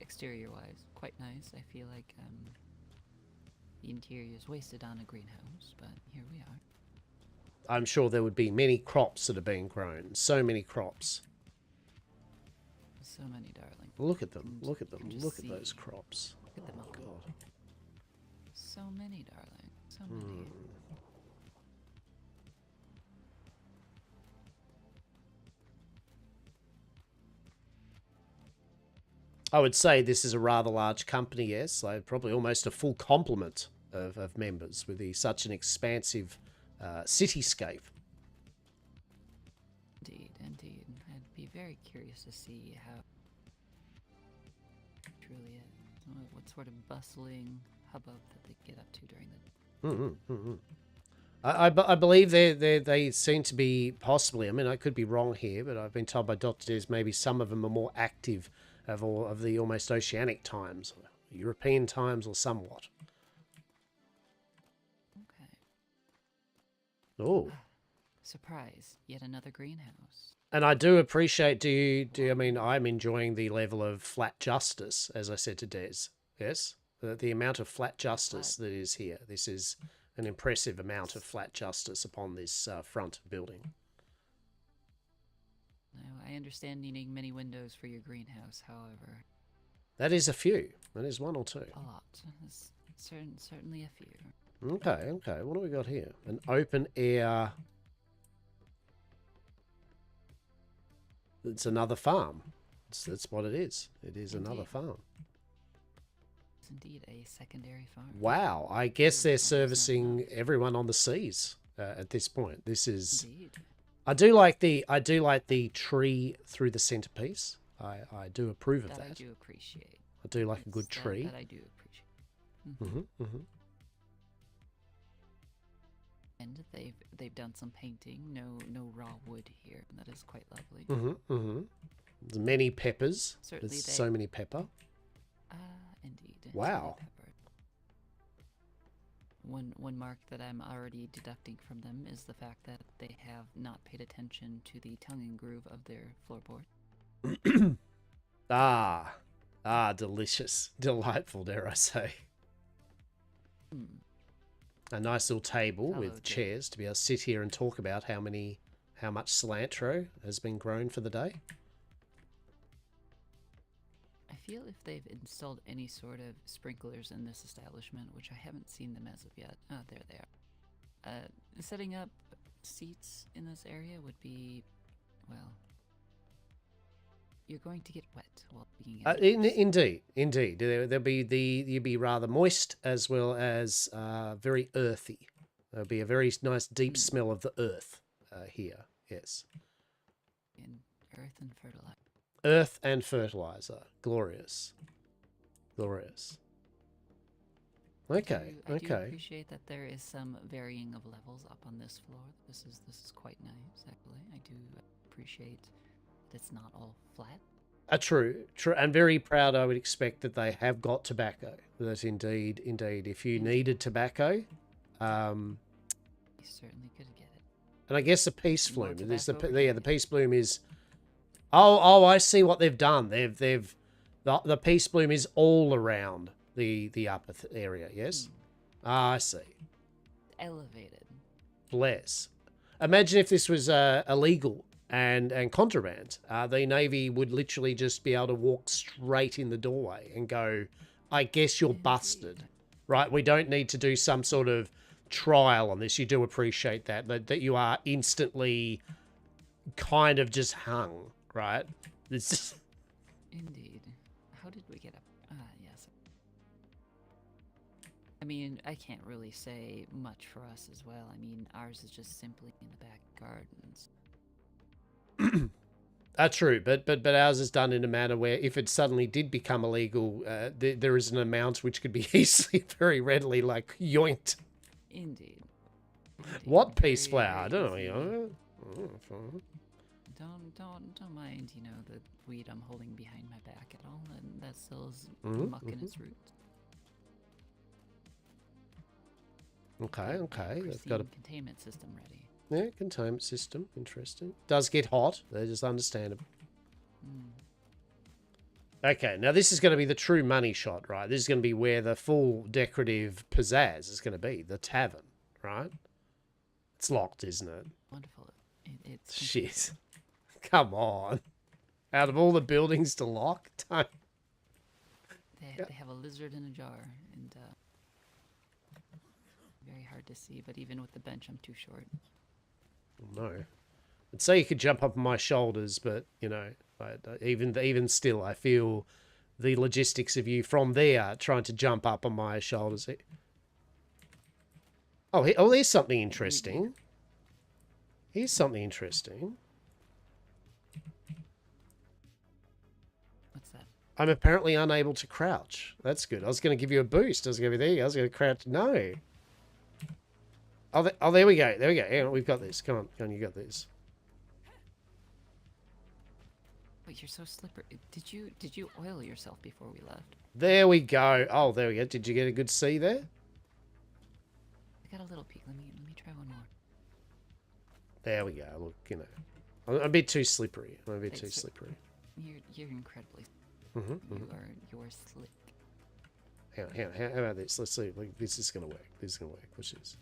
exterior-wise quite nice. I feel like the interior is wasted on a greenhouse, but here we are. I'm sure there would be many crops that are being grown. So many crops. So many, darling. Look at them. Look at them. Look at see. those crops. Look at them all. God. So many, darling. So many. I would say this is a rather large company, yes. Like probably almost a full complement of members with such an expansive cityscape. Indeed. I'd be very curious to see how it truly is. What sort of bustling hubbub that they get up to during the... I believe they seem to be possibly, I mean, I could be wrong here, but I've been told by Dr. Des maybe some of them are more active of the almost oceanic times, European times, or somewhat. Okay. Oh. Surprise. Yet another greenhouse. And I do appreciate, I mean, I'm enjoying the level of flat justice, as I said to Des. Yes? The amount of flat justice that is here. This is an impressive amount of flat justice upon this front building. Now, I understand needing many windows for your greenhouse, however... That is a few. That is one or two. A lot. It's certainly a few. Okay. What do we got here? An open air... It's another farm. That's what it is. It is another farm. It's indeed a secondary farm. Wow. I guess they're servicing everyone on the seas at this point. This is... Indeed. I do like the tree through the centerpiece. I do approve of that. I do appreciate. I do like a good tree. That I do appreciate. And they've done some painting. No raw wood here. That is quite lovely. There's many peppers. Certainly There's so many pepper. Indeed. Wow. Pepper. One mark that I'm already deducting from them is the fact that they have not paid attention to the tongue and groove of their floorboard. Delicious. Delightful, dare I say. A nice little table with chairs to be able to sit here and talk about how much cilantro has been grown for the day. I feel if they've installed any sort of sprinklers in this establishment, which I haven't seen them as of yet. Oh, there they are. Setting up seats in this area would be, well, you're going to get wet while being indeed. You'll be rather moist as well as very earthy. There'll be a very nice deep smell of the earth here. Yes. In earth and fertilizer. Earth and fertilizer. Glorious. Okay. I do appreciate that there is some varying of levels up on this floor. This is quite nice, actually. I do appreciate that it's not all flat. True, and very proud. I would expect that they have got tobacco. That indeed. If you needed tobacco, You certainly could get it. And I guess the peace bloom. The peace bloom is. Oh! I see what they've done. The peace bloom is all around the upper area. Yes. I see. Elevated. Bless. Imagine if this was illegal and contraband. The Navy would literally just be able to walk straight in the doorway and go, I guess you're busted. Right? We don't need to do some sort of trial on this. You do appreciate that you are instantly kind of just hung, right? It's just... Indeed. How did we get up? Yes. I mean, I can't really say much for us as well. I mean, ours is just simply in the back gardens. True, but ours is done in a manner where if it suddenly did become illegal, there is an amount which could be easily, very readily, like, yoinked. Indeed. What Very, peace flower? I very don't know. easy. You know. Don't mind, you know, the weed I'm holding behind my back at all, and that still is Mhm, muck in its roots. Okay. They've got a containment system ready. containment system. Interesting. Does get hot. They're just understandable. Okay, now this is going to be the true money shot, right? This is going to be where the full decorative pizzazz is going to be. The tavern, right? It's locked, isn't it? Wonderful. It's Shit. Come on. Out of all the buildings to lock, don't. They have a lizard in a jar, and very hard to see. But even with the bench, I'm too short. No. I'd say you could jump up on my shoulders, but, you know, even still, I feel the logistics of you from there trying to jump up on my shoulders. Oh, there's something interesting. Here's something interesting. What's that? I'm apparently unable to crouch. That's good. I was going to give you a boost. I was going to be there. I was going to crouch. No. Oh, there we go. There we go. Hang on, we've got this. Come on, you got this. But you're so slippery. Did you oil yourself before we left? There we go. Oh, there we go. Did you get a good see there? I got a little peek. Let me try one more. There we go. Look, you know, I'm a bit too slippery. I'm a bit too slippery. You're incredibly. You're slick. How about this? Let's see. Like, this is gonna work. This is gonna work. Watch this.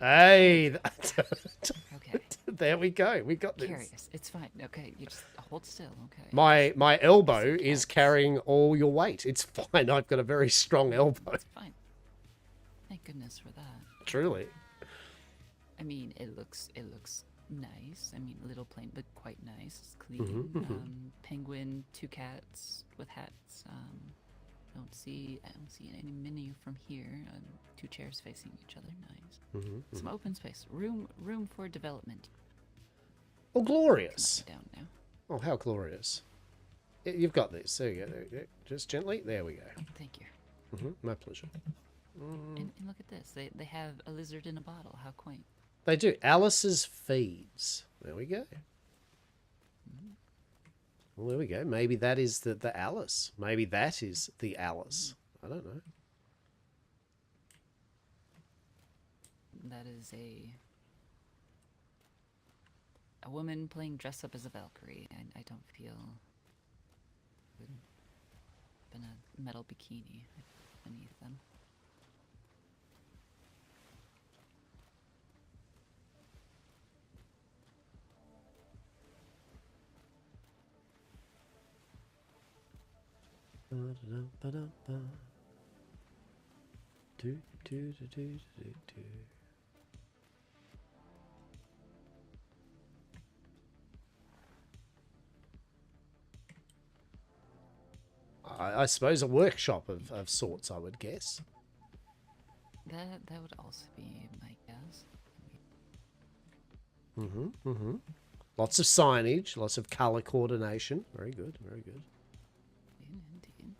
Hey. Okay. There we go. We got this. Curious. It's fine. Okay, you just hold still. Okay. My elbow is carrying all your weight. It's fine. I've got a very strong elbow. It's fine. Thank goodness for that. Truly. I mean, it looks nice. I mean, a little plain, but quite nice. It's clean. Penguin, 2 cats with hats. I don't see any menu from here. 2 chairs facing each other. Nice. Some open space. Room for development. Oh, glorious. Down now. Oh, how glorious. You've got this. There you go. There you go. Just gently. There we go. Thank you. My pleasure. And look at this. They have a lizard in a bottle. How quaint. They do. Alice's Feeds. There we go. Well, there we go. Maybe that is the Alice. Maybe that is the Alice. I don't know. That is a woman playing dress up as a Valkyrie. I don't feel in a metal bikini beneath them. I suppose a workshop of sorts, I would guess. That would also be my guess. Lots of signage, lots of colour coordination. Very good, very good. Indeed.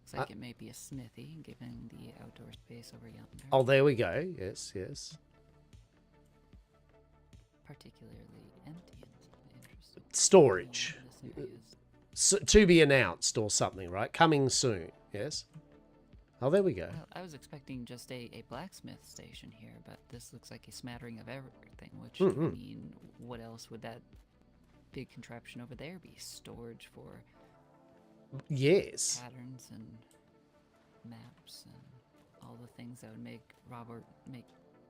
Looks like it may be a smithy, given the outdoor space over yonder. Oh, there we go. Yes, yes. Particularly empty and interesting. Storage. This area is To be announced or something, right? Coming soon. Yes. Oh, there we go. Well, I was expecting just a blacksmith station here, but this looks like a smattering of everything, which, I mean, what else would that big contraption over there be? Storage for Yes. patterns and maps and all the things that would make Robert make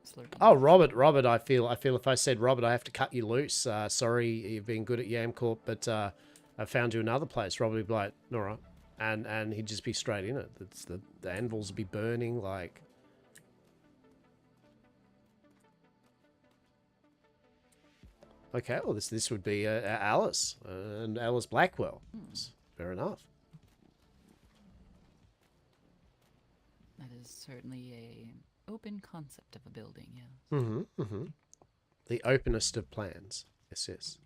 slurping. Oh, Robert, I feel if I said Robert, I have to cut you loose. Sorry, you've been good at Yamcorp, but I found you another place. Robert would be like, all right. And he'd just be straight in it. It's the anvils would be burning like. Okay, well this would be Alice and Alice Blackwell. Fair enough. That is certainly a open concept of a building, yeah. Mm-hmm, mm-hmm. The openest of plans. Yes, yes.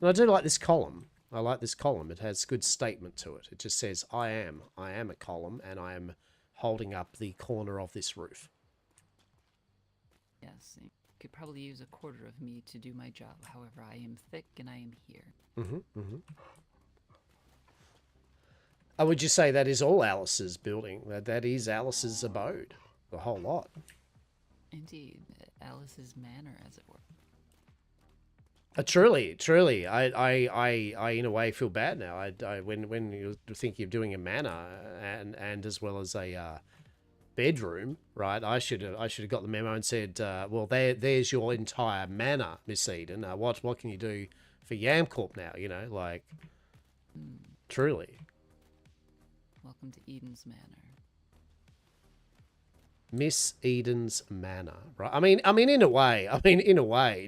And I do like this column. I like this column. It has good statement to it. It just says, I am a column, and I am holding up the corner of this roof. Yes, you could probably use a quarter of me to do my job. However, I am thick and I am here. Mm-hmm, mm-hmm. Would you say that is all Alice's building? That is Alice's abode? The whole lot? Indeed, Alice's manor, as it were. Truly, I in a way feel bad now. When you're thinking of doing a manor and as well as a bedroom, right? I should have got the memo and said, well, there's your entire manor, Miss Eden. What can you do for Yamcorp now? You know, like truly. Welcome to Eden's Manor. Miss Eden's Manor, right? I mean, in a way,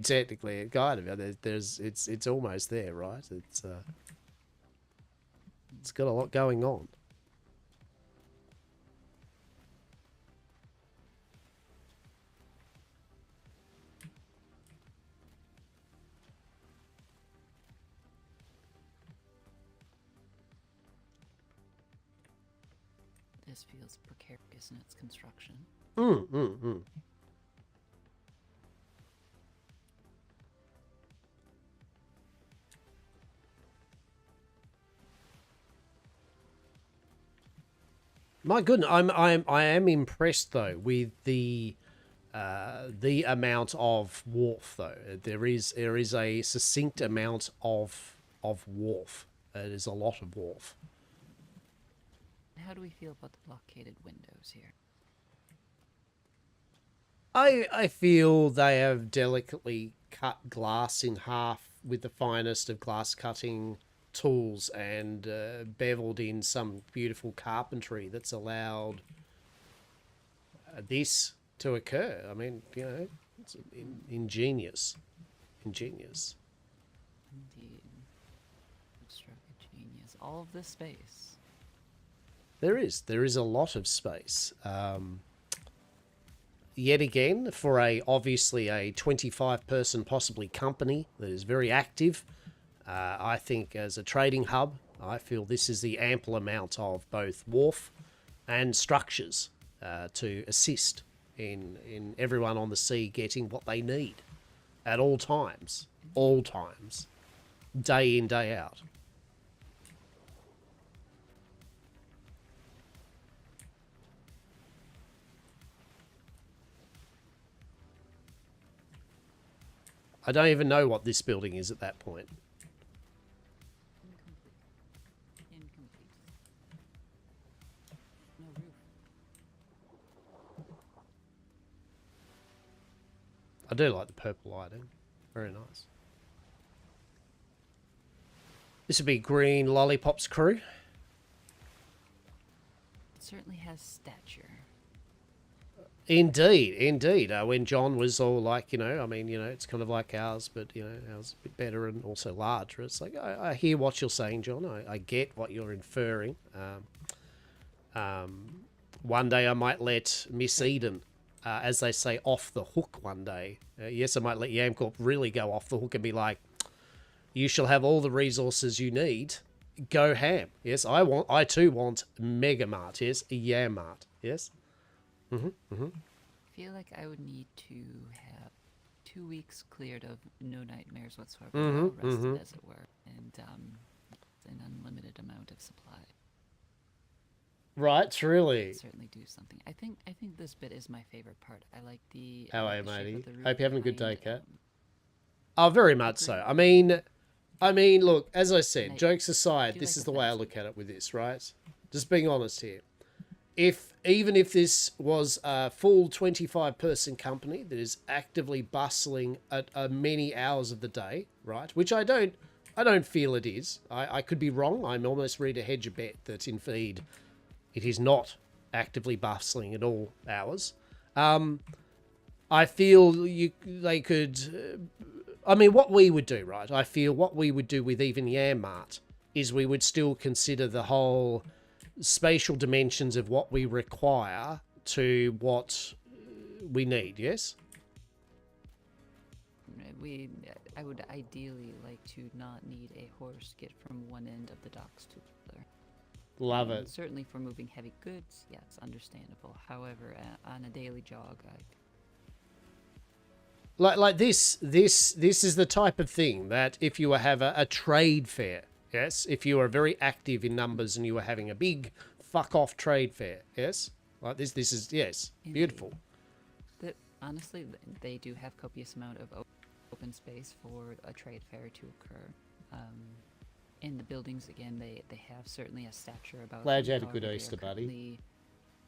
technically, it kind of it's almost there, right? It's got a lot going on. This feels precarious in its construction. My goodness, I am impressed though with the amount of wharf though. There is a succinct amount of wharf. It is a lot of wharf. How do we feel about the blockaded windows here? I feel they have delicately cut glass in half with the finest of glass cutting tools and beveled in some beautiful carpentry that's allowed this to occur. I mean, you know, it's ingenious. Indeed. Stroke of genius. All of this space. There is a lot of space. Yet again, for obviously a 25-person possibly company that is very active, I think as a trading hub, I feel this is the ample amount of both wharf and structures to assist in everyone on the sea getting what they need at all times, day in, day out. I don't even know what this building is at that point. Incomplete. No roof. I do like the purple lighting. Very nice. This would be Green Lollipop's crew. It certainly has stature. Indeed. When John was all like, you know, I mean, you know, it's kind of like ours, but, you know, ours a bit better and also larger. It's like, I hear what you're saying, John. I get what you're inferring. One day I might let Miss Eden, as they say, off the hook one day. Yes, I might let Yamcorp really go off the hook and be like, you shall have all the resources you need. Go ham. Yes, I too want Mega Mart. Yes, Yammart. Yes. I feel like I would need to have 2 weeks cleared of no nightmares whatsoever, rested as it were, and an unlimited amount of supply. Right, truly. Certainly do something. I think this bit is my favorite part. I like the. How are you, the shape matey? of the roof Hope you're having a good day, behind, Kat. Oh, very much so. I mean, look, as I said, jokes aside, this is the way I look at it with this, right? Just being honest here. Even if this was a full 25-person company that is actively bustling at many hours of the day, right? Which I don't feel it is. I could be wrong. I'm almost ready to hedge a bet that indeed it is not actively bustling at all hours. I feel they could. I mean, what we would do, right? I feel what we would do with even Yammart is we would still consider the whole spatial dimensions of what we require to what we need, yes? I would ideally like to not need a horse get from one end of the docks to the other. Love it. Certainly for moving heavy goods, yes, understandable. However, on a daily jog, Like this is the type of thing that if you have a trade fair, yes, if you are very active in numbers and you are having a big fuck off trade fair, yes, like this is, yes, beautiful. That honestly, they do have copious amount of open space for a trade fair to occur. In the buildings, again, they have certainly a stature about. Glad you them, had a good however, they Easter, are buddy. currently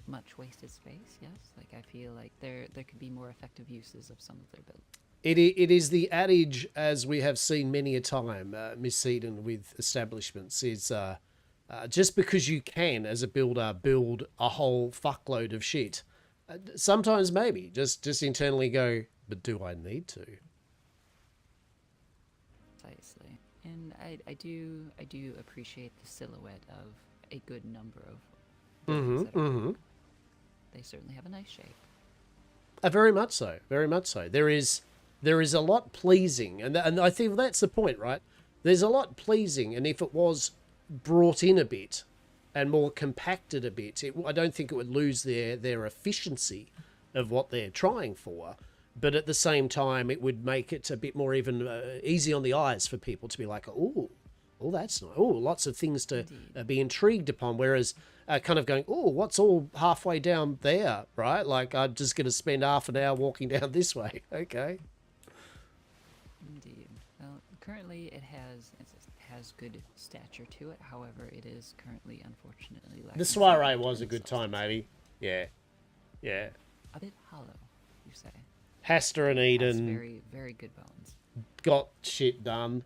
much wasted space. Yes, like I feel like there could be more effective uses of some of their buildings. It is the adage, as we have seen many a time, Miss Eden, with establishments, is just because you can, as a builder, build a whole fuckload of shit, sometimes maybe just internally go, but do I need to? Precisely. And I do appreciate the silhouette of a good number of buildings that are They certainly have a nice shape. Very much so. Very much so. There is a lot pleasing, and I think that's the point, right? There's a lot pleasing, and if it was brought in a bit and more compacted a bit, I don't think it would lose their efficiency of what they're trying for. But at the same time, it would make it a bit more even easy on the eyes for people to be like, oh, that's nice. Oh, lots of things to be intrigued upon. Whereas kind of going, oh, what's all halfway down there, right? Like, I'm just going to spend half an hour walking down this way. Okay. Indeed. Well, currently it has good stature to it. However, it is currently, unfortunately, the Soiree was a good time, maybe. Yeah. A bit hollow, you say. Hastur and Eden. Very, very good bones. Got shit done.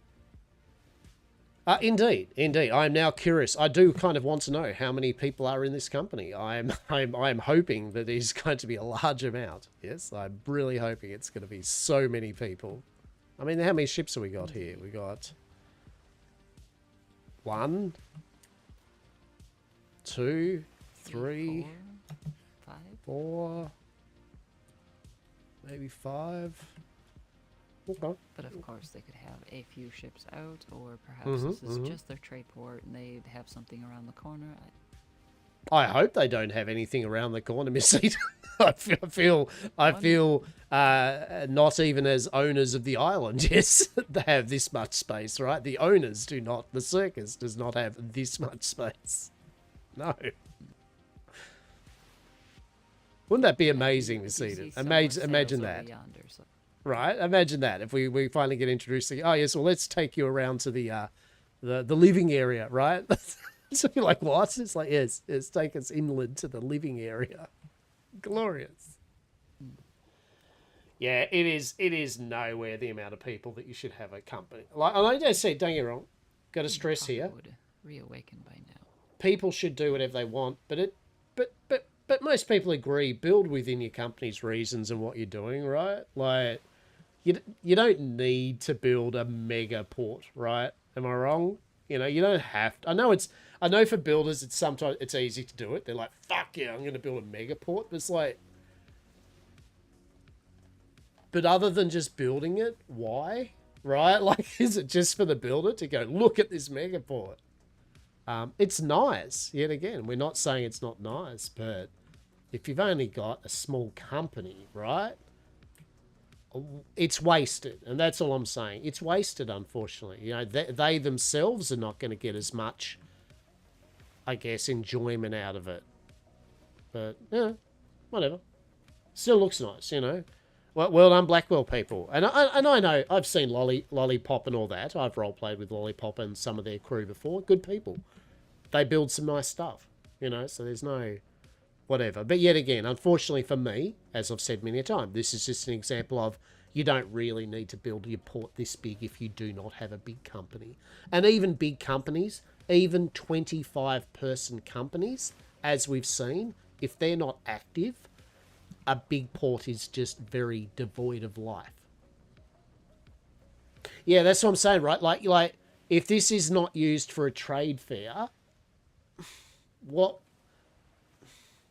Indeed. I'm now curious. I do kind of want to know how many people are in this company. I'm hoping that it's going to be a large amount. Yes, I'm really hoping it's going to be so many people. I mean, how many ships have we got here? We got 1, 2, 3, 4, maybe 5. Okay. But of course, they could have a few ships out, or perhaps this is just their trade port, and they'd have something around the corner. I hope they don't have anything around the corner, Miss Eden. I feel not even as owners of the island, yes, they have this much space, right? The owners do not. The circus does not have this much space. No. Wouldn't that be amazing, Miss Eden? Imagine that. Right? Imagine that if we finally get introduced to, oh yes, well, let's take you around to the living area, right? So you're like, what? It's like, yes, take us inland to the living area. Glorious. Yeah, it is nowhere the amount of people that you should have a company. Like, and I just say, don't get me wrong, got to stress here. Would reawaken by now. People should do whatever they want, but most people agree, build within your company's reasons and what you're doing, right? Like, you don't need to build a mega port, right? Am I wrong? You know, you don't have to. I know for builders, it's easy to do it. They're like, fuck yeah, I'm going to build a mega port. But it's like, but other than just building it, why? Right? Like, is it just for the builder to go, look at this mega port? It's nice. Yet again, we're not saying it's not nice, but if you've only got a small company, right? It's wasted, and that's all I'm saying. It's wasted, unfortunately. You know, they themselves are not going to get as much, I guess, enjoyment out of it. But, yeah, whatever. Still looks nice, you know. Well done, Blackwell people. And I know, I've seen Lollipop and all that. I've role-played with Lollipop and some of their crew before. Good people. They build some nice stuff, you know, so there's no whatever. But yet again, unfortunately for me, as I've said many a time, this is just an example of you don't really need to build your port this big if you do not have a big company. And even big companies, even 25-person companies, as we've seen, if they're not active, a big port is just very devoid of life. Yeah, that's what I'm saying, right? Like if this is not used for a trade fair, what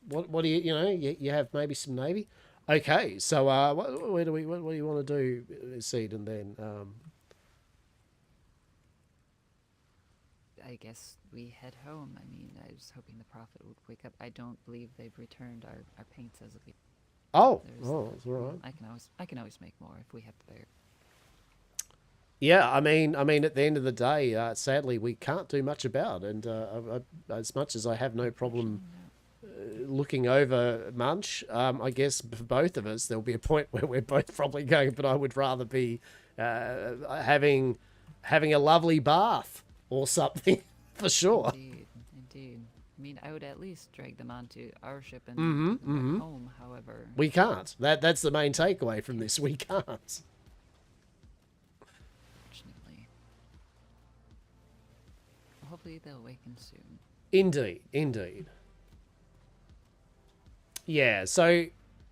do you, you know, you have maybe some Navy? Okay, so what do you want to do, Seed, and then I guess we head home. I mean, I was hoping the Prophet would wake up. I don't believe they've returned our paints as of yet. that's all right. I can always make more if we have to bear. Yeah, I mean, at the end of the day, sadly, we can't do much about it. And as much as I have no problem looking over Munch, I guess for both of us, there'll be a point where we're both probably going, but I would rather be having a lovely bath or something, for sure. Indeed. I mean, I would at least drag them onto our ship and take them back home, however. We can't. That's the main takeaway from this. We can't. Hopefully they'll awaken soon. Indeed. Yeah, so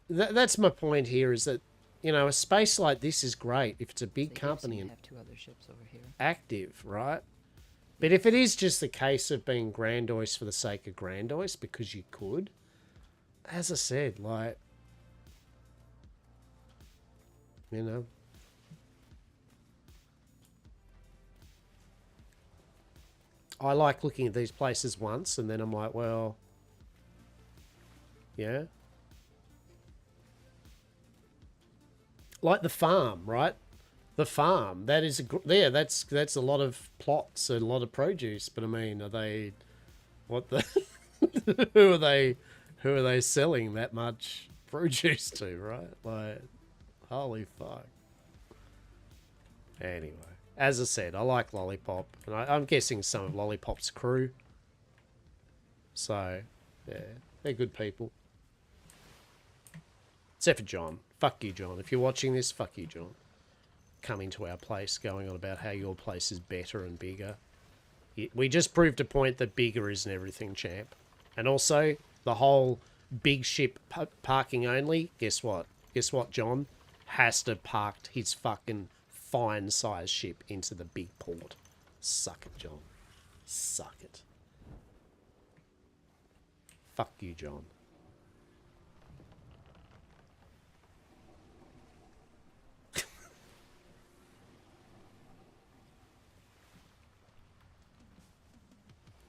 that's my point here, is that, you know, a space like this is great if it's a big company and have 2 other ships over here. active, right? But if it is just the case of being Grandois for the sake of Grandois because you could, as I said, like, you know, I like looking at these places once and then I'm like, well, yeah. Like the farm, right? The farm, that is that's a lot of plots and a lot of produce, but I mean, are they who are they selling that much produce to, right? Like, holy fuck. Anyway, as I said, I like Lollipop, and I'm guessing some of Lollipop's crew. So, yeah, they're good people. Except for John. Fuck you, John. If you're watching this, fuck you, John. Coming to our place, going on about how your place is better and bigger. We just proved a point that bigger isn't everything, champ. And also, the whole big ship parking only, guess what? Guess what, John? Hastur parked his fucking fine-sized ship into the big port. Suck it, John. Suck it. Fuck you, John.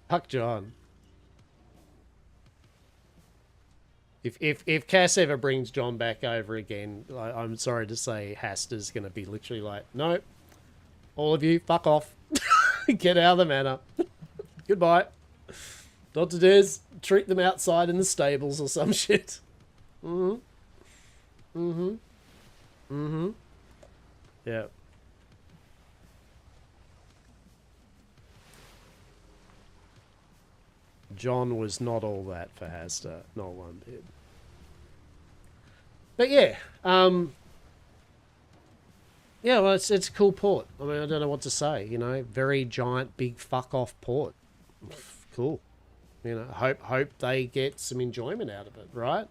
Fuck John. If Cass ever brings John back over again, I'm sorry to say Hastur's going to be literally like, nope, all of you, fuck off. Get out of the manor. Goodbye. Dr. Des, treat them outside in the stables or some shit. Yeah. John was not all that for Hastur, not one bit. But yeah, yeah, well, it's a cool port. I mean, I don't know what to say. You know, very giant, big fuck off port. Cool. You know, hope they get some enjoyment out of it, right?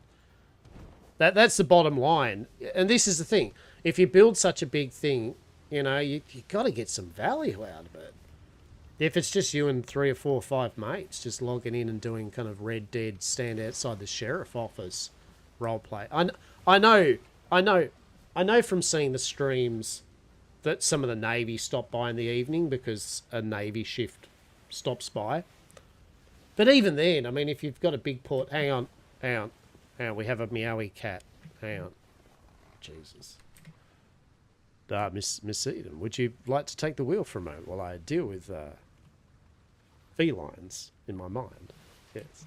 That's the bottom line. And this is the thing: if you build such a big thing, you know, you got to get some value out of it. If it's just you and 3 or 4 or 5 mates just logging in and doing kind of Red Dead stand outside the sheriff office roleplay. I know from seeing the streams that some of the Navy stop by in the evening because a Navy shift stops by. But even then, I mean, if you've got a big port, hang on, we have a meowy cat. Hang on. Jesus. Miss Eden, would you like to take the wheel for a moment while I deal with felines in my mind? Yes.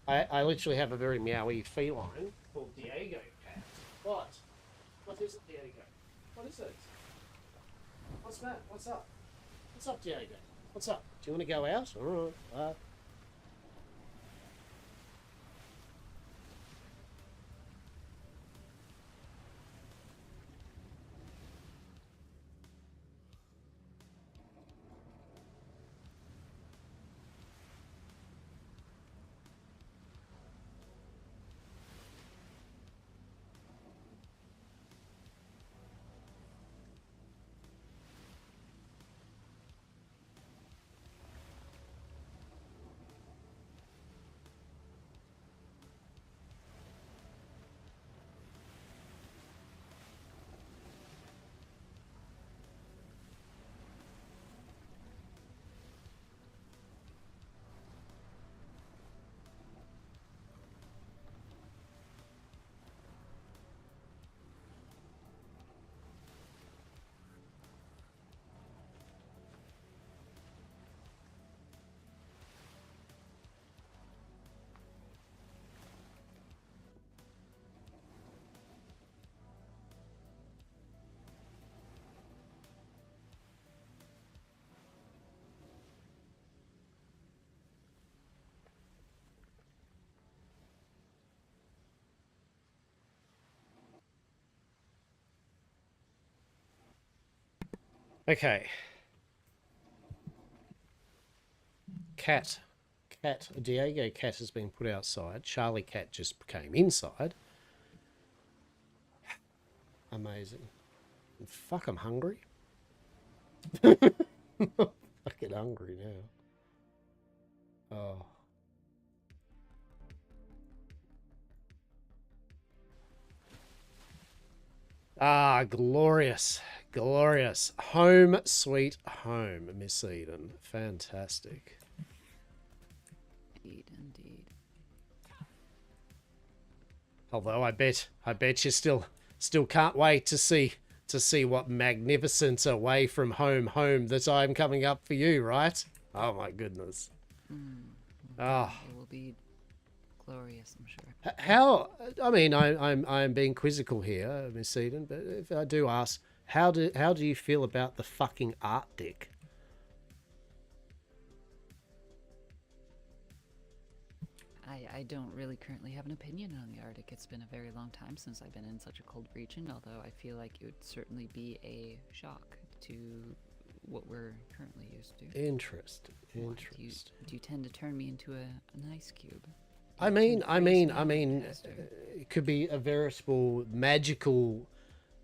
I literally have a very meowy feline called Diego Cat. What? What is it, Diego? What is it? What's that? What's up? What's up, Diego? What's up? Do you want to go out? All right. Okay. Diego Cat has been put outside. Charlie Cat just came inside. Amazing. And fuck, I'm hungry. Fucking hungry now. Oh. Ah, glorious. Glorious. Home sweet home, Miss Eden. Fantastic. Indeed. Although I bet you still can't wait to see what magnificent away from home that I'm coming up for you, right? Oh my goodness. Oh. It will be glorious, I'm sure. How? I mean, I'm being quizzical here, Miss Eden, but if I do ask, how do you feel about the fucking Arctic? I don't really currently have an opinion on the Arctic. It's been a very long time since I've been in such a cold region, although I feel like it would certainly be a shock to what we're currently used to. Interesting. Do you tend to turn me into an ice cube? I mean, it could be a veritable magical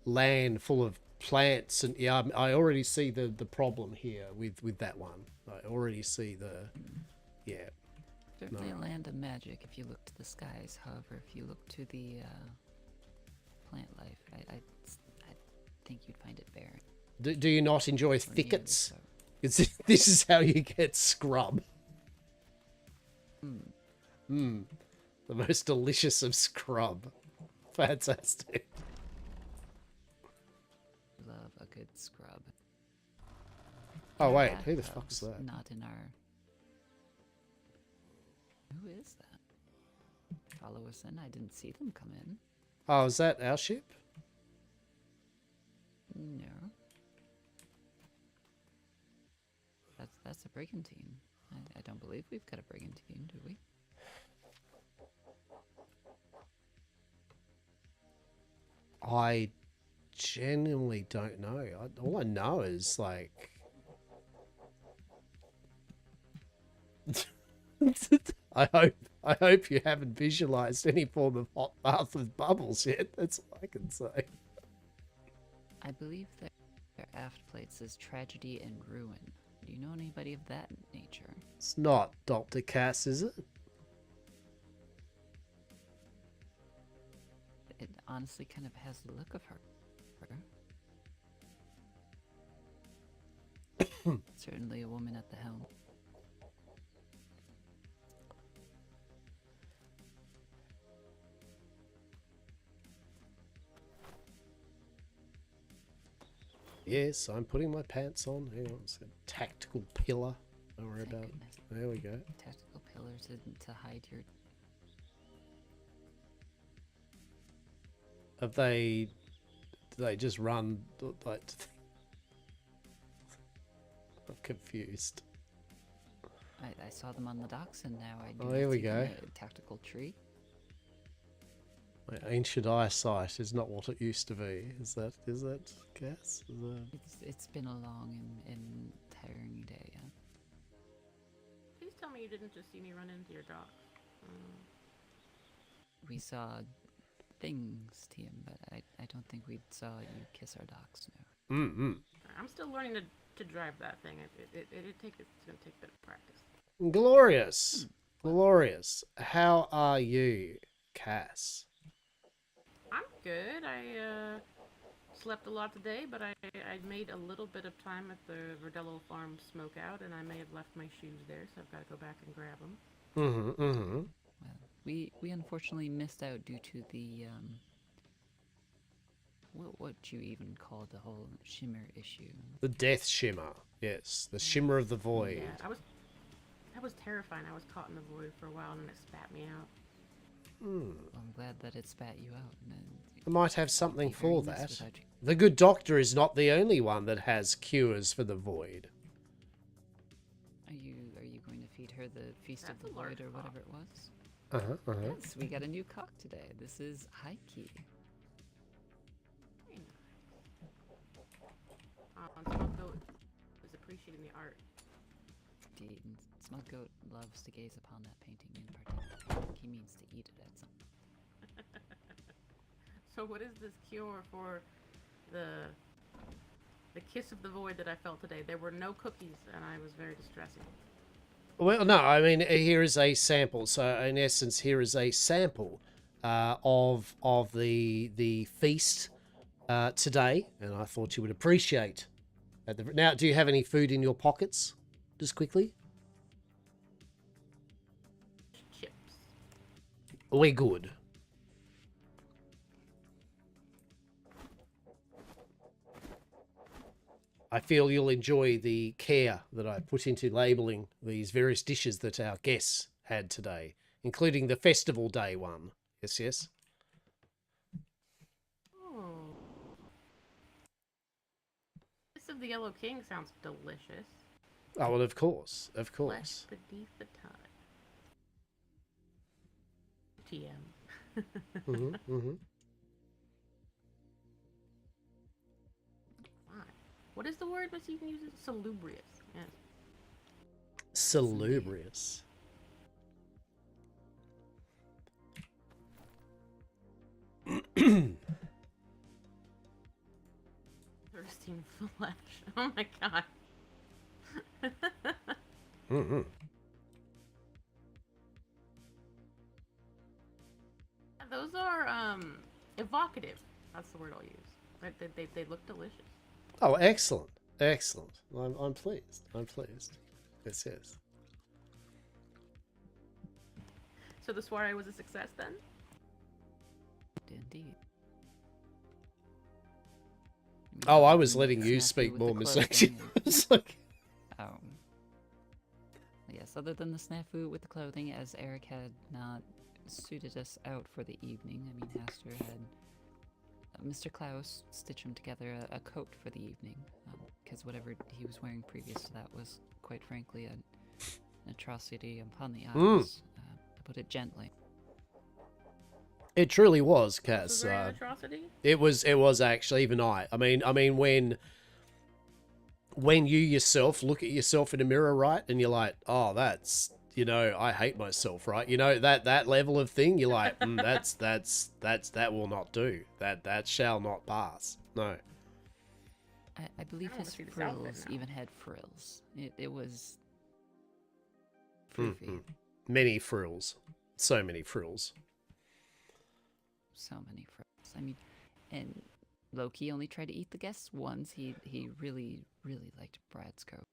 land full of plants, and yeah, I already see the problem here with that one. I already see yeah. Certainly a land of magic if you look to the skies. However, if you look to the plant life, I think you'd find it barren. Do you not enjoy thickets? This is how you get scrub. The most delicious of scrub. Fantastic. Love a good scrub. Oh wait, who the fuck's that? Not in our... Who is that? Follow us in. I didn't see them come in. Oh, is that our ship? No. That's a brigantine. I don't believe we've got a brigantine, do we? I genuinely don't know. All I know is like... I hope you haven't visualized any form of hot bath with bubbles yet. That's all I can say. I believe that their aft plate says tragedy and ruin. Do you know anybody of that nature? It's not Dr. Cass, is it? It honestly kind of has the look of her. Certainly a woman at the helm. Yes, I'm putting my pants on. Hang on, it's a tactical pillar. Don't worry about it. There we go. Tactical pillar to hide your... Have they... Do they just run like... I'm confused. I saw them on the docks and now I do here we go. A tactical tree. My ancient eyesight is not what it used to be. Is that Cass? It's been a long and tiring day, yeah. Please tell me you didn't just see me run into your dock. We saw things, Tim, but I don't think we saw you kiss our docks, no. I'm still learning to drive that thing. It's gonna take a bit of practice. Glorious. Glorious. How are you, Cass? I'm good. I slept a lot today, but I made a little bit of time at the Verdello Farm smokeout, and I may have left my shoes there, so I've got to go back and grab them. Well, we unfortunately missed out due to the what you even call the whole shimmer issue. The death shimmer. Yes, the shimmer of the void. Yeah, that was terrifying. I was caught in the void for a while, and it spat me out. Well, I'm glad that it spat you out. I might have something for that. The good doctor is not the only one that has cures for the void. Are you going to feed her the Feast of the Void or whatever it was? Yes, we got a new cock today. This is Heike. And Smug Goat is appreciating the art. Indeed, and Smug Goat loves to gaze upon that painting in particular. He means to eat it at some. So what is this cure for the kiss of the void that I felt today? There were no cookies, and I was very distressing. Well, no, I mean, here is a sample. So, in essence, here is a sample of the feast today, and I thought you would appreciate. Now, do you have any food in your pockets? Just quickly. Chips. We're good. I feel you'll enjoy the care that I put into labelling these various dishes that our guests had today, including the festival day one. Yes, yes. Oh. Kiss of the Yellow King sounds delicious. Oh, well, of course, of course. Flesh beneath the tongue. TM. Mm-hmm, mm-hmm. What is the word Miss Ethan uses? Salubrious. Yeah. Salubrious. Thirsting flesh. Oh my god. Mm-hmm. Those are evocative. That's the word I'll use. They look delicious. Oh, excellent, excellent. I'm pleased. I'm pleased. Yes, yes. So the soiree was a success then? Indeed. Oh, I was letting you speak more, Miss Section. It's like... Yes, other than the snafu with the clothing, as Eric had not suited us out for the evening. I mean, Hastur had Mr. Klaus stitch him together a coat for the evening, because whatever he was wearing previous to that was, quite frankly, an atrocity upon the eyes, to put it gently. It truly was, Cass. Was there an atrocity? It was actually, even I mean, when you yourself look at yourself in a mirror, right, and you're like, oh, that's, you know, I hate myself, right? You know, that level of thing, you're like, that will not do. That shall not pass. No. I believe his frills even had frills. It was fruity. Many frills. So many frills. So many frills. I mean, and Loki only tried to eat the guests once. He really, really liked Brad's coat.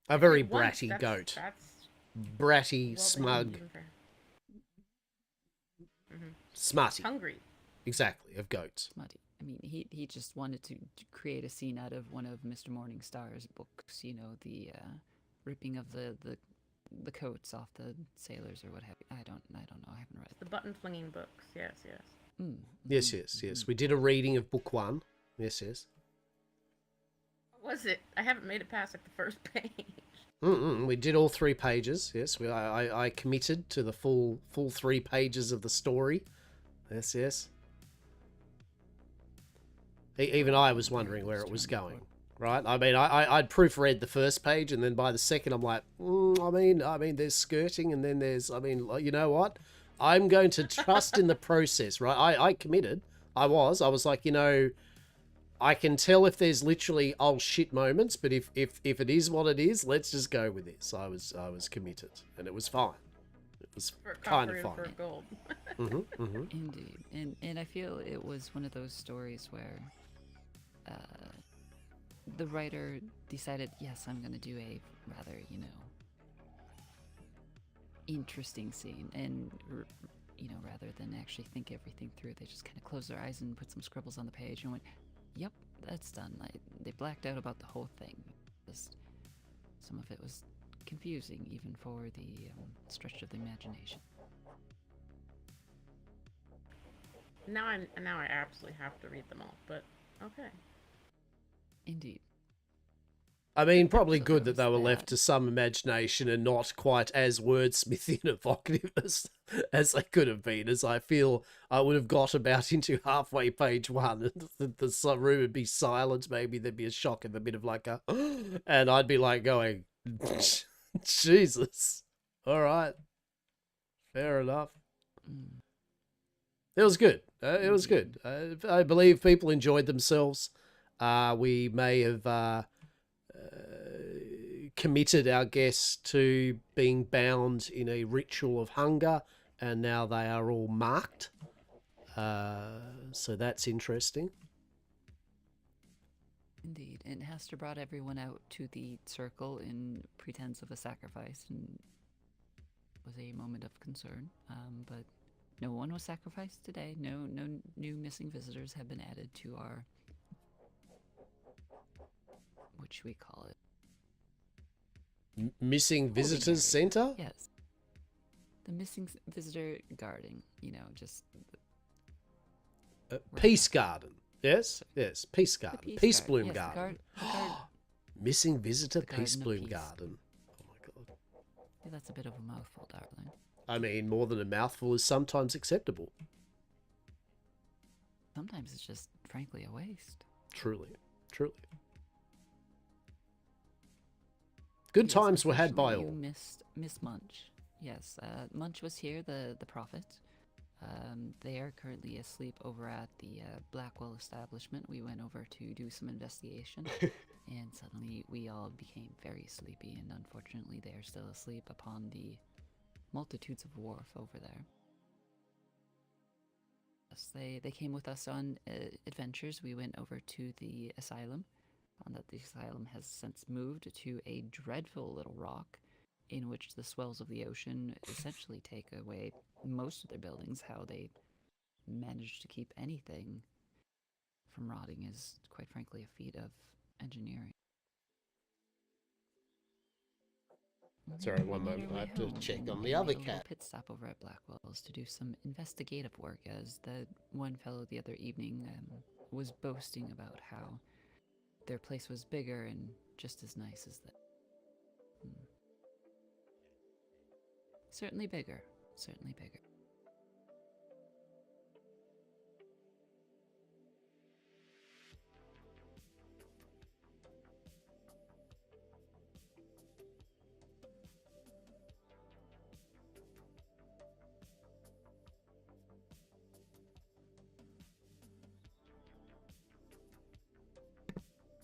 A very bratty goat. Bratty, smug. Smutty. Hungry. Exactly, of goats. Smutty. I mean, he just wanted to create a scene out of one of Mr. Morningstar's books. You know, the ripping of the coats off the sailors or what have you. I don't know. I haven't read the button flinging books. Yes. Yes. We did a reading of book 1. Yes. What was it? I haven't made it past like the first page. We did all 3 pages. Yes, I committed to the full 3 pages of the story. Yes. Even I was wondering where it was going. Right? I mean, I'd proofread the first page, and then by the second, I'm like, I mean, there's skirting, and then there's, you know what? I'm going to trust in the process, right? I committed. I was like, you know, I can tell if there's literally oh shit moments, but if it is what it is, let's just go with this. I was committed, and it was fine. It was kind of fine. For gold. Indeed, and I feel it was one of those stories where the writer decided, yes, I'm going to do a rather, you know, interesting scene, and you know, rather than actually think everything through, they just kind of closed their eyes and put some scribbles on the page and went, yep, that's done. They blacked out about the whole thing. Just some of it was confusing, even for the stretch of the imagination. Now I absolutely have to read them all, but okay. Indeed. I mean, probably So good there that they was were left that. to some imagination and not quite as wordsmithy and evocative as they could have been, as I feel I would have got about into halfway page one, and the room would be silent, maybe there'd be a shock and a bit of like a, and I'd be like going, Jesus, all right, fair enough. It was good. It was good. I believe people enjoyed themselves. We may have committed our guests to being bound in a ritual of hunger, and now they are all marked. So that's interesting. Indeed, and Hastur brought everyone out to the circle in pretense of a sacrifice, and was a moment of concern. But no one was sacrificed today. No new missing visitors have been added to our, what should we call it? Missing visitors center? Yes. The missing visitor guarding, just... Peace garden. Yes? Yes, peace garden. Peace bloom yes, garden. Missing visitor peace bloom garden. Oh my god. Yeah, that's a bit of a mouthful, darling. I mean, more than a mouthful is sometimes acceptable. Sometimes it's just, frankly, a waste. Truly. Truly. Good times were had by all. You missed Miss Munch. Yes, Munch was here, the prophet. They are currently asleep over at the Blackwell establishment. We went over to do some investigation, and suddenly we all became very sleepy, and unfortunately they are still asleep upon the multitudes of wharf over there. Yes, they came with us on adventures. We went over to the asylum, found that the asylum has since moved to a dreadful little rock in which the swells of the ocean essentially take away most of their buildings. How they manage to keep anything from rotting is, quite frankly, a feat of engineering. Sorry, one moment. I have to check on the other cat. Pit stop over at Blackwell's to do some investigative work, as the one fellow the other evening was boasting about how their place was bigger and just as nice as that. Certainly bigger. Certainly bigger.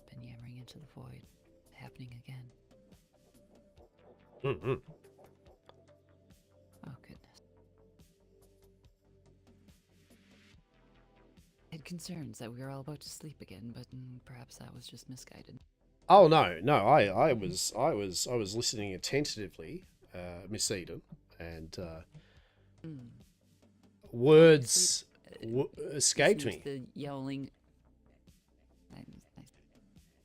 Been yammering into the void. Happening again. Mm-hmm. Oh, goodness. I had concerns that we were all about to sleep again, but perhaps that was just misguided. Oh no, I was listening attentively, Miss Eden, and words escaped me. The yowling.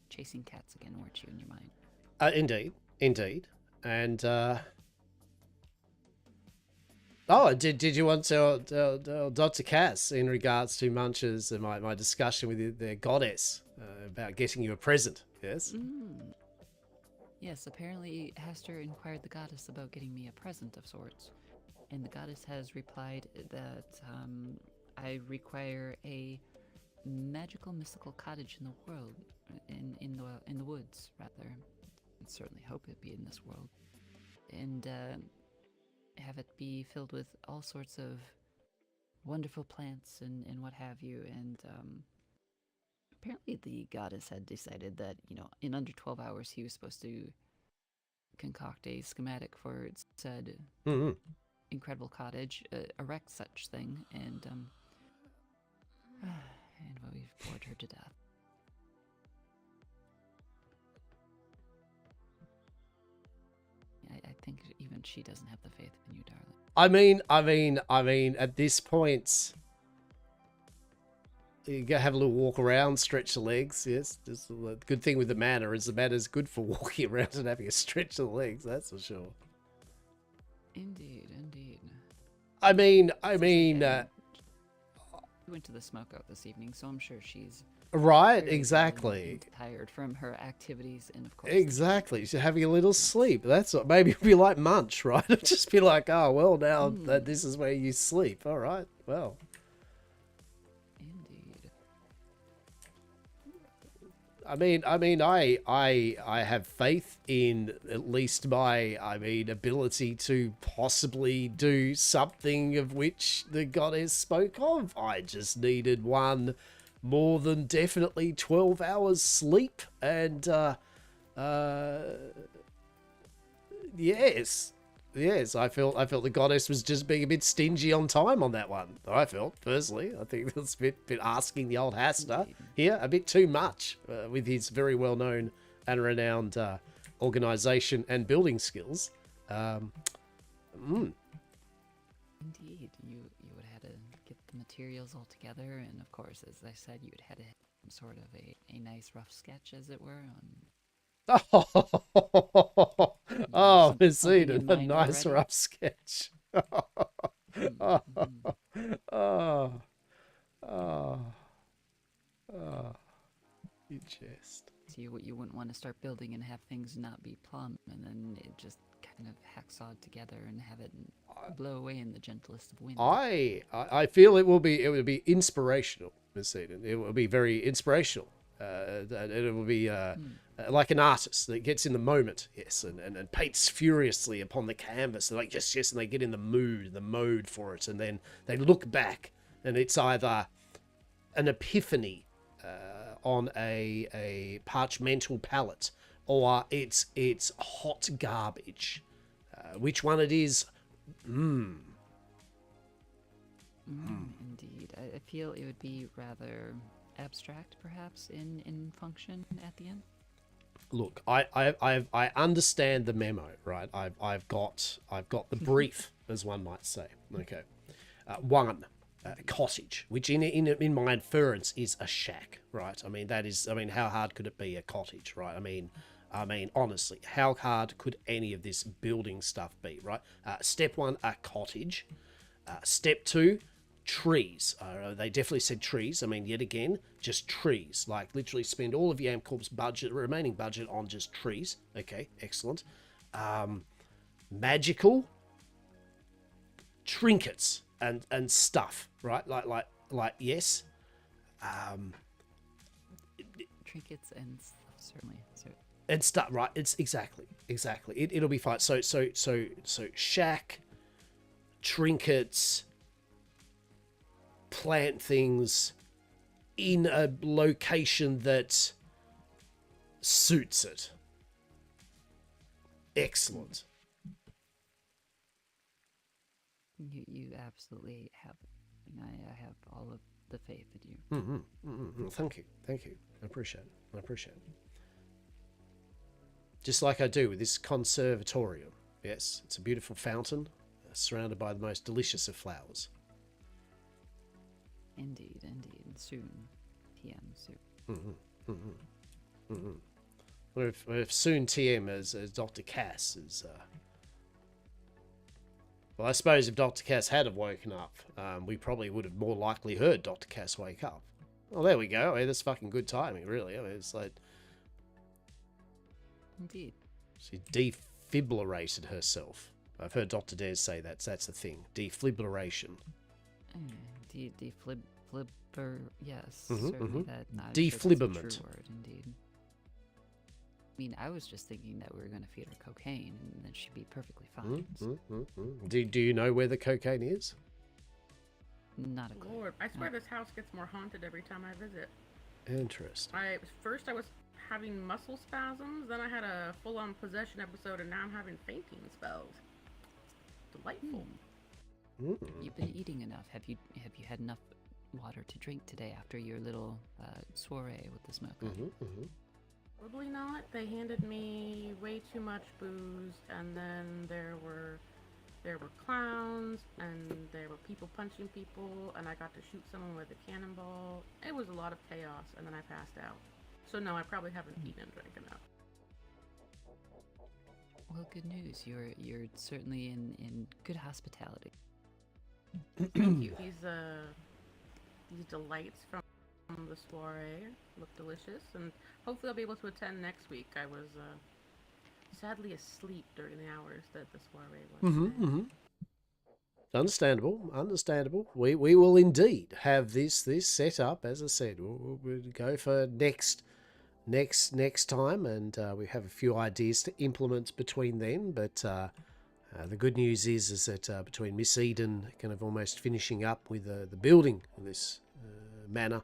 Chasing cats again, weren't you, in your mind? Indeed, and oh, did you want to tell Dr. Cass in regards to Munch's and my discussion with their goddess about getting you a present? Yes. Yes, apparently Hastur inquired the goddess about getting me a present of sorts, and the goddess has replied that I require a magical, mystical cottage in the world, in the woods, rather. I certainly hope it be in this world, and have it be filled with all sorts of wonderful plants and what have you. And apparently the goddess had decided that, in under 12 hours he was supposed to concoct a schematic for said incredible cottage, erect such thing, and we've bored her to death. I think even she doesn't have the faith in you, darling. I mean, at this point, you go have a little walk around, stretch the legs. Yes, just the good thing with the manor is the manor's good for walking around and having a stretch of the legs. That's for sure. Indeed. I mean. We went to the smokeout this evening, so I'm sure she's Right, very exactly. tired from her activities, and of course. Exactly. She's having a little sleep. That's what. Maybe it'd be like Munch, right? It'd just be like, oh well, now that this is where you sleep. All right. Well. Indeed. I have faith in at least my, ability to possibly do something of which the goddess spoke of. I just needed one more than definitely 12 hours sleep, and yes, I felt the goddess was just being a bit stingy on time on that one. I felt personally, I think that's a bit asking the old Hastur here a bit too much with his very well known and renowned organization and building skills. Indeed, you would have had to get the materials all together, and of course, as I said, you'd had to have sort of a nice rough sketch, as it were. Oh, Miss something Eden, in a mind nice already? rough sketch. You jest. So you wouldn't want to start building and have things not be plumb, and then it just kind of hacksawed together and have it blow away in the gentlest of winds. I feel it would be inspirational, Miss Eden. It will be very inspirational. It will be like an artist that gets in the moment, yes, and paints furiously upon the canvas. They're like, yes, and they get in the mode for it, and then they look back, and it's either an epiphany on a parchmental palette, or it's hot garbage. Which one it is? Indeed, I feel it would be rather abstract, perhaps, in function at the end. Look, I understand the memo, right? I've got the brief, as one might say. Okay, one. Cottage, which in my inference is a shack, right? How hard could it be a cottage, right? I mean, honestly, how hard could any of this building stuff be, right? Step one, a cottage. Step two, trees. They definitely said trees. Yet again, just trees. Like, literally spend all of Yamcorp's remaining budget on just trees. Okay, excellent. Magical trinkets and stuff, right? Like yes. Trinkets and stuff, certainly. And stuff, right? It's exactly. It'll be fine. So shack, trinkets, plant things in a location that suits it. Excellent. You absolutely have. I have all of the faith in you. Thank you. I appreciate it. Just like I do with this conservatorium. Yes, it's a beautiful fountain surrounded by the most delicious of flowers. Indeed. Soon. TM, soon. Well, if soon TM as Dr. Cass is... Well, I suppose if Dr. Cass had have woken up, we probably would have more likely heard Dr. Cass wake up. Well, there we go. Hey, that's fucking good timing, really. It's like... Indeed. She defibrillated herself. I've heard Dr. Dares say that's the thing. Defibrillation. Indeed, yes. Mm-hmm, certainly that. Defliberment. True word, indeed. I was just thinking that we were going to feed her cocaine, and then she'd be perfectly fine. Do you know where the cocaine is? Not a clue. Lord, I swear this house gets more haunted every time I visit. Interesting. First I was having muscle spasms, then I had a full-on possession episode, and now I'm having fainting spells. Delightful. You've been eating enough. Have you had enough water to drink today after your little soiree with the smoker? Probably not. They handed me way too much booze, and then there were clowns, and there were people punching people, and I got to shoot someone with a cannonball. It was a lot of chaos, and then I passed out. So no, I probably haven't eaten and drank enough. Well, good news. You're certainly in good hospitality. Thank you. These delights from the soiree looked delicious, and hopefully I'll be able to attend next week. I was sadly asleep during the hours that the soiree was. Understandable, understandable. We will indeed have this set up. As I said, we'll go for next time, and we have a few ideas to implement between then. But the good news is that between Miss Eden kind of almost finishing up with the building of this manor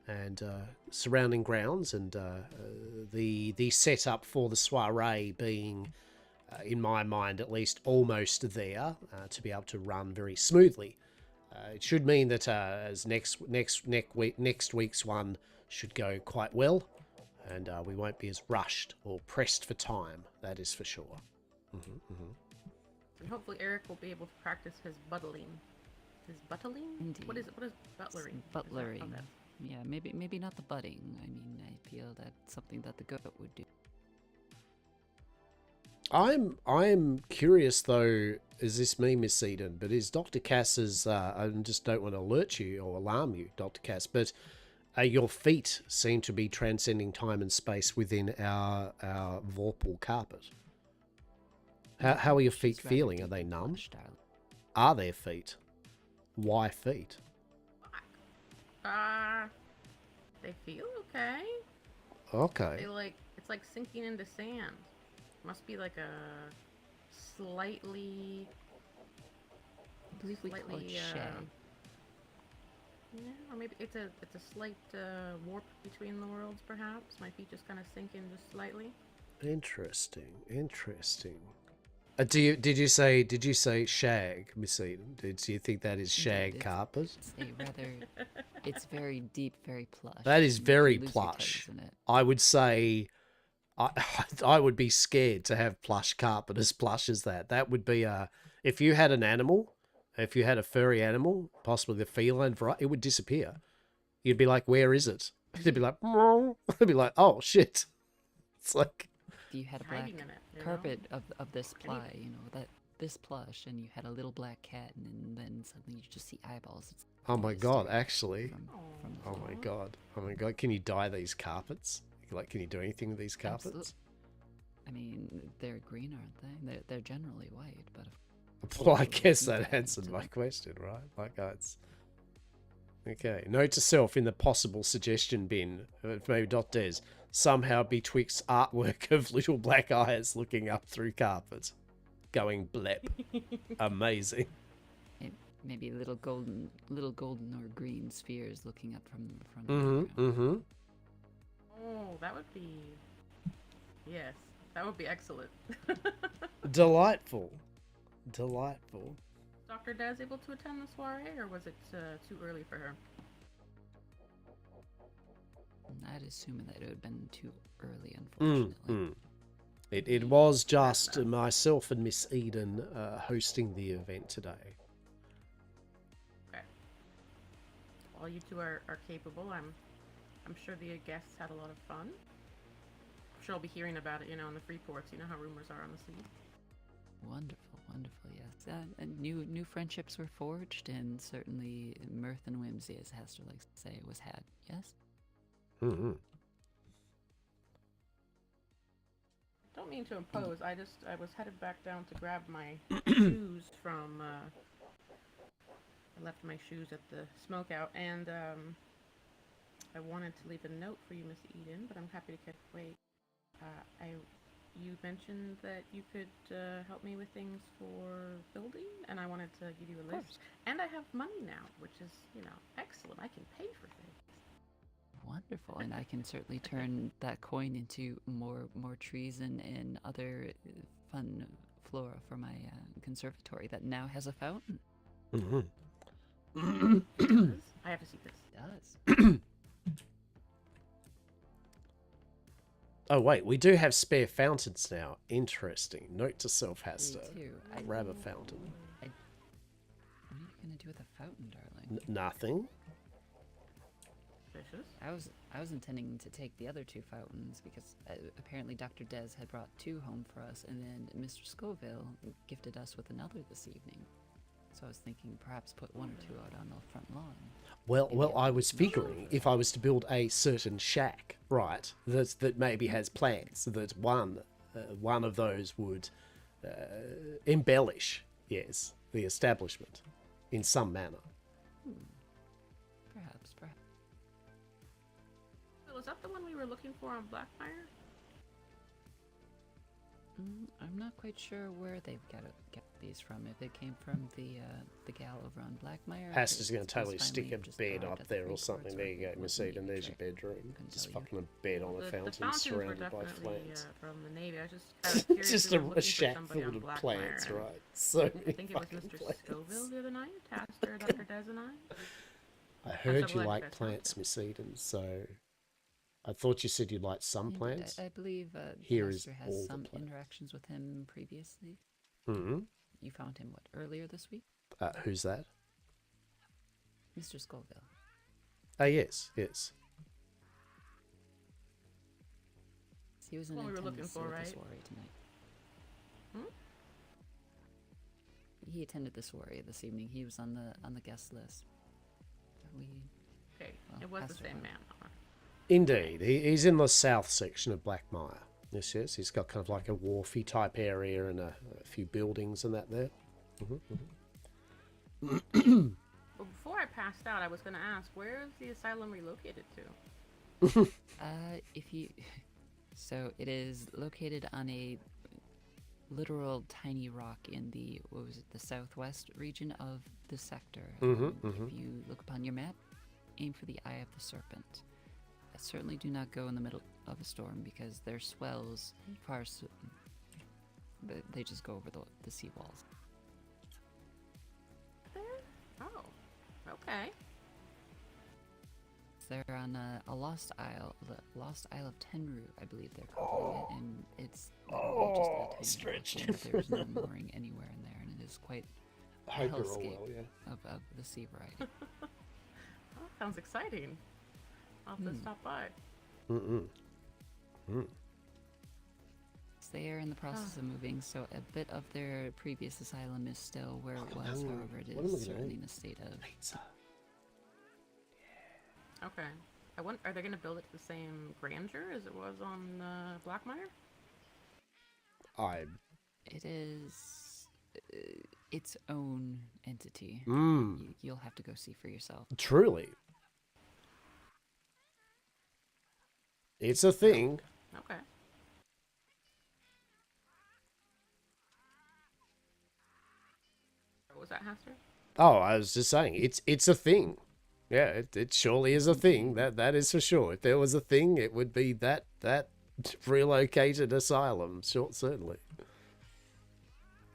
and surrounding grounds, and the setup for the soiree being, in my mind at least, almost there to be able to run very smoothly. It should mean that as next week's one should go quite well, and we won't be as rushed or pressed for time. That is for sure. And hopefully Eric will be able to practice his buttling. His buttling? Indeed. What is butlering? Butlering. Yeah, maybe not the budding. I mean, I feel that's something that the goat would do. I'm curious though. Is this me, Miss Eden? But is Dr. Cass's? I just don't want to alert you or alarm you, Dr. Cass. But your feet seem to be transcending time and space within our Vorpal carpet. How are your feet feeling? Are they numb? Are their feet? Why feet? They feel okay. Okay. It's like sinking into sand. Must be like a slightly. I believe we call it shag. Yeah, or maybe it's a slight warp between the worlds, perhaps. My feet just kind of sink in just slightly. Interesting. Did you say shag, Miss Eden? Do you think that is shag carpet? It's very deep, very plush. That is very plush. I would say, I would be scared to have plush carpet as plush as that. That would be if you had an animal, if you had a furry animal, possibly the feline variety, it would disappear. You'd be like, where is it? It'd be like, it'd be like, oh shit. It's like, if you had a black carpet of this ply, that this plush, and you had a little black cat, and then suddenly you just see eyeballs. It's oh my god, actually. Oh my god. Can you dye these carpets? Like, can you do anything with these carpets? Absolutely. I mean, they're green, aren't they? They're generally white, but. Well, I guess that answered my question, right? Like, it's okay. Note to self in the possible suggestion bin, maybe Des, somehow betwixt artwork of little black eyes looking up through carpet, going blep. Amazing. Maybe little golden or green spheres looking up from the ground. Oh, that would be. Yes, that would be excellent. Delightful. Dr. Des able to attend the soiree, or was it too early for her? I'd assume that it would have been too early, unfortunately. It was just myself and Miss Eden hosting the event today. Okay. Well, you two are capable. I'm sure the guests had a lot of fun. I'm sure I'll be hearing about it, in the free ports. You know how rumors are on the sea. Wonderful, yes. And new friendships were forged, and certainly mirth and whimsy, as Hastur likes to say, was had. Yes. Don't mean to impose. I was headed back down to grab my shoes from. I left my shoes at the smokeout, and I wanted to leave a note for you, Miss Eden, but I'm happy to wait. You mentioned that you could help me with things for building, and I wanted to give you a list. And I have money now, which is, excellent. I can pay for things. Wonderful, and I can certainly turn that coin into more trees and other fun flora for my conservatory that now has a fountain. I have to see this. It does. Oh wait, we do have spare fountains now. Interesting. Note to self, Hastur. Grab a fountain. What are you gonna do with a fountain, darling? Nothing. I was intending to take the other two fountains because apparently Dr. Des had brought two home for us, and then Mr. Scoville gifted us with another this evening. So I was thinking perhaps put 1 or 2 out on the front lawn. Well, I was figuring if I was to build a certain shack, right, that maybe has plants, that one of those would embellish, yes, the establishment in some manner. Perhaps. Was that the one we were looking for on Blackfire? I'm not quite sure where they've got these from. If it came from the gal over on Blackmire. Hastur's going to totally stick a bed up there or something. There you go, Mercedes, and there's your bedroom. Just fucking a bed on a fountain surrounded by plants. From the Navy. I was just kind of curious. Just a shack filled of plants, right? So I many think it was fucking Mr. plants. Scoville the other night, Hastur, Dr. Des and I. I heard you like plants, Miss Eden, so I thought you said you liked some plants. I believe Here is Hastur all has the some plants. interactions with him previously. Mm-hmm. You found him, earlier this week? Who's that? Mr. Scoville. Yes. He was in What we were looking attendance for, with right? the soiree tonight. He attended the soiree this evening. He was on the guest list. Okay, it was the same man. Indeed. He's in the south section of Blackmire. Yes. He's got kind of like a wharfy type area and a few buildings and that there. Well, before I passed out, I was going to ask, where is the asylum relocated to? So it is located on a literal tiny rock in the southwest region of the sector. If you look upon your map, aim for the Eye of the Serpent. Certainly do not go in the middle of a storm because their swells they just go over the seawalls. There? Oh, okay. They're on a lost isle, the Lost Isle of Tenru, I believe they're calling it, and it's just a tiny stretched. island. There's no mooring anywhere in there, and it is quite a Hope you're all hellscape well, yeah. of the sea variety. Oh, sounds exciting. I'll have to stop by. They are in the process of moving, so a bit of their previous asylum is still where it was. However, it is certainly in a state of Okay. Are they going to build it to the same grandeur as it was on Blackmire? It is its own entity. You'll have to go see for yourself. Truly. It's a thing. Okay. What was that, Hastur? Oh, I was just saying, it's a thing. Yeah, it surely is a thing. That is for sure. If there was a thing, it would be that relocated asylum. Sure, certainly.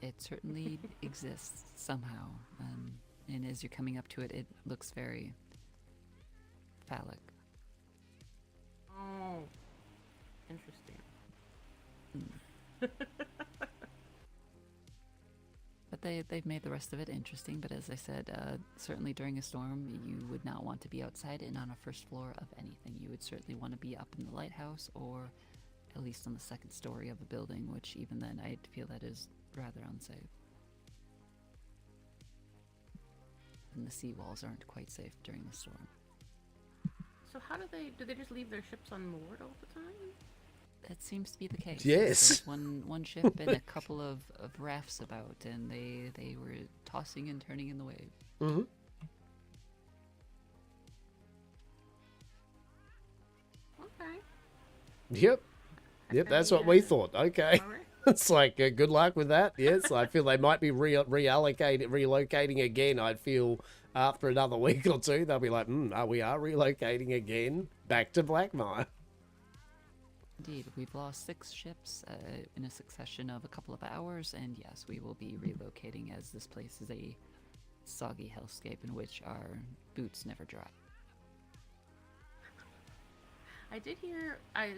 It certainly exists somehow, and as you're coming up to it, it looks very phallic. Oh, interesting. But they've made the rest of it interesting. But as I said, certainly during a storm, you would not want to be outside and on a first floor of anything. You would certainly want to be up in the lighthouse or at least on the second story of a building, which even then I feel that is rather unsafe. And the seawalls aren't quite safe during the storm. So how do they just leave their ships unmoored all the time? That seems to be the case. Yes. There's one ship and a couple of rafts about, and they were tossing and turning in the waves. Mm-hmm. Okay. Yep, that's what we thought. Okay. It's like, good luck with that. Yes, I feel they might be relocating again. I'd feel after another week or two, they'll be like, we are relocating again back to Blackmire. Indeed, we've lost 6 ships in a succession of a couple of hours, and yes, we will be relocating as this place is a soggy hellscape in which our boots never dry. I did hear, I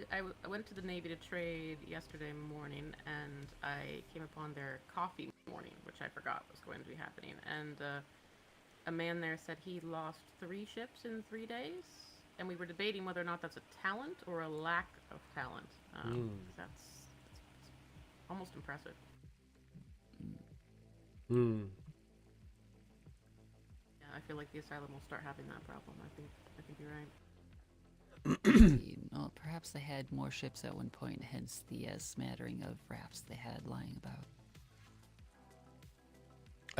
went to the Navy to trade yesterday morning, and I came upon their coffee morning, which I forgot was going to be happening, and a man there said he lost 3 ships in 3 days, and we were debating whether or not that's a talent or a lack of talent. That's almost impressive. I feel like the asylum will start having that problem. I think you're right. Well, perhaps they had more ships at one point, hence the smattering of rafts they had lying about.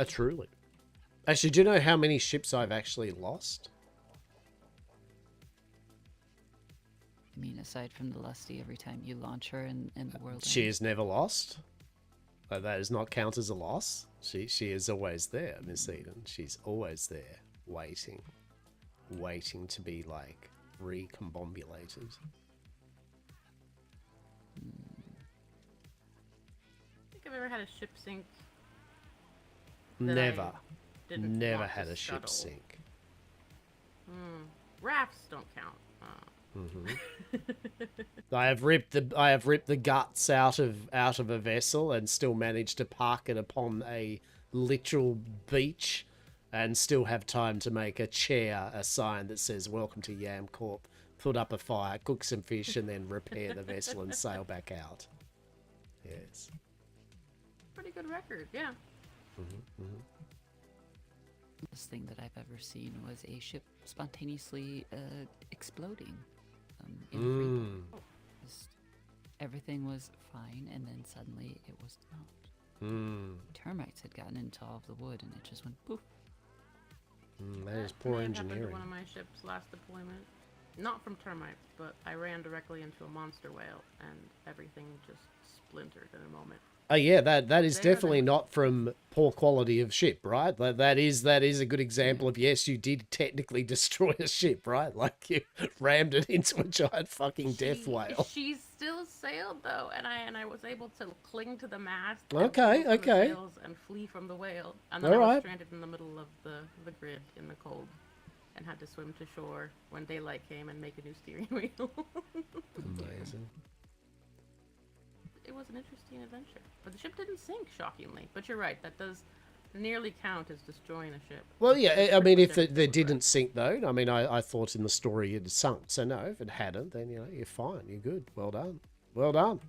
Truly. Actually, do you know how many ships I've actually lost? I mean, aside from the Lusty, every time you launch her in the world. She is never lost. That does not count as a loss. She is always there, Miss Eden. She's always there, waiting to be like recombobulated. I think I've ever had a ship sink. Never had a ship sink. Rafts don't count. I have ripped the guts out of a vessel and still managed to park it upon a literal beach, and still have time to make a sign that says "Welcome to Yam Corp." Put up a fire, cook some fish, and then repair the vessel and sail back out. Yes. Pretty good record, yeah. The best thing that I've ever seen was a ship spontaneously exploding. Everything was fine, and then suddenly it was not. Termites had gotten into all of the wood, and it just went poof. That is poor engineering. Happened to one of my ships last deployment. Not from termites, but I ran directly into a monster whale, and everything just splintered in a moment. Oh yeah, that is definitely not from poor quality of ship, right? That is a good example of, yes, you did technically destroy a ship, right? Like you rammed it into a giant fucking death whale. She still sailed though, and I was able to cling to the mast. Okay. The sails and flee from the whale, and then I was stranded in the middle of the grid in the cold, and had to swim to shore when daylight came and make a new steering wheel. Amazing. It was an interesting adventure, but the ship didn't sink, shockingly. But you're right, that does nearly count as destroying a ship. Well, yeah, I mean, if they didn't sink, though, I mean, I thought in the story it had sunk. So, no, if it hadn't, then, you're fine. You're good. Well done. Well done.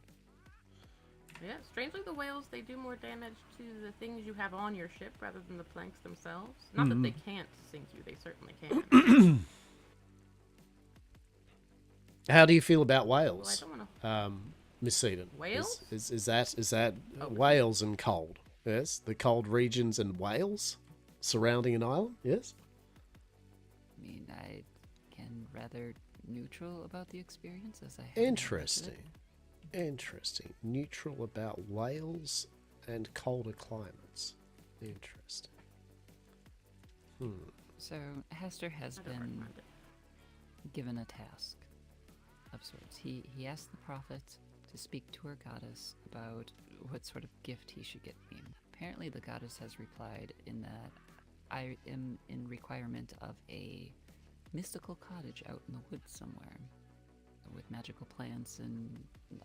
Yeah, strangely, the whales, they do more damage to the things you have on your ship rather than the planks themselves. Not that they can't sink you, they certainly can. How do you feel about whales? Well, I don't wanna... Miss Eden. Wales? Is that Wales and cold? Yes, the cold regions and Wales surrounding an island. Yes. I mean, I can rather neutral about the experience as I have. Interesting. Neutral about Wales and colder climates. Interesting. So Hastur has been given a task of sorts. He asked the prophet to speak to her goddess about what sort of gift he should get me. Apparently the goddess has replied in that I am in requirement of a mystical cottage out in the woods somewhere with magical plants and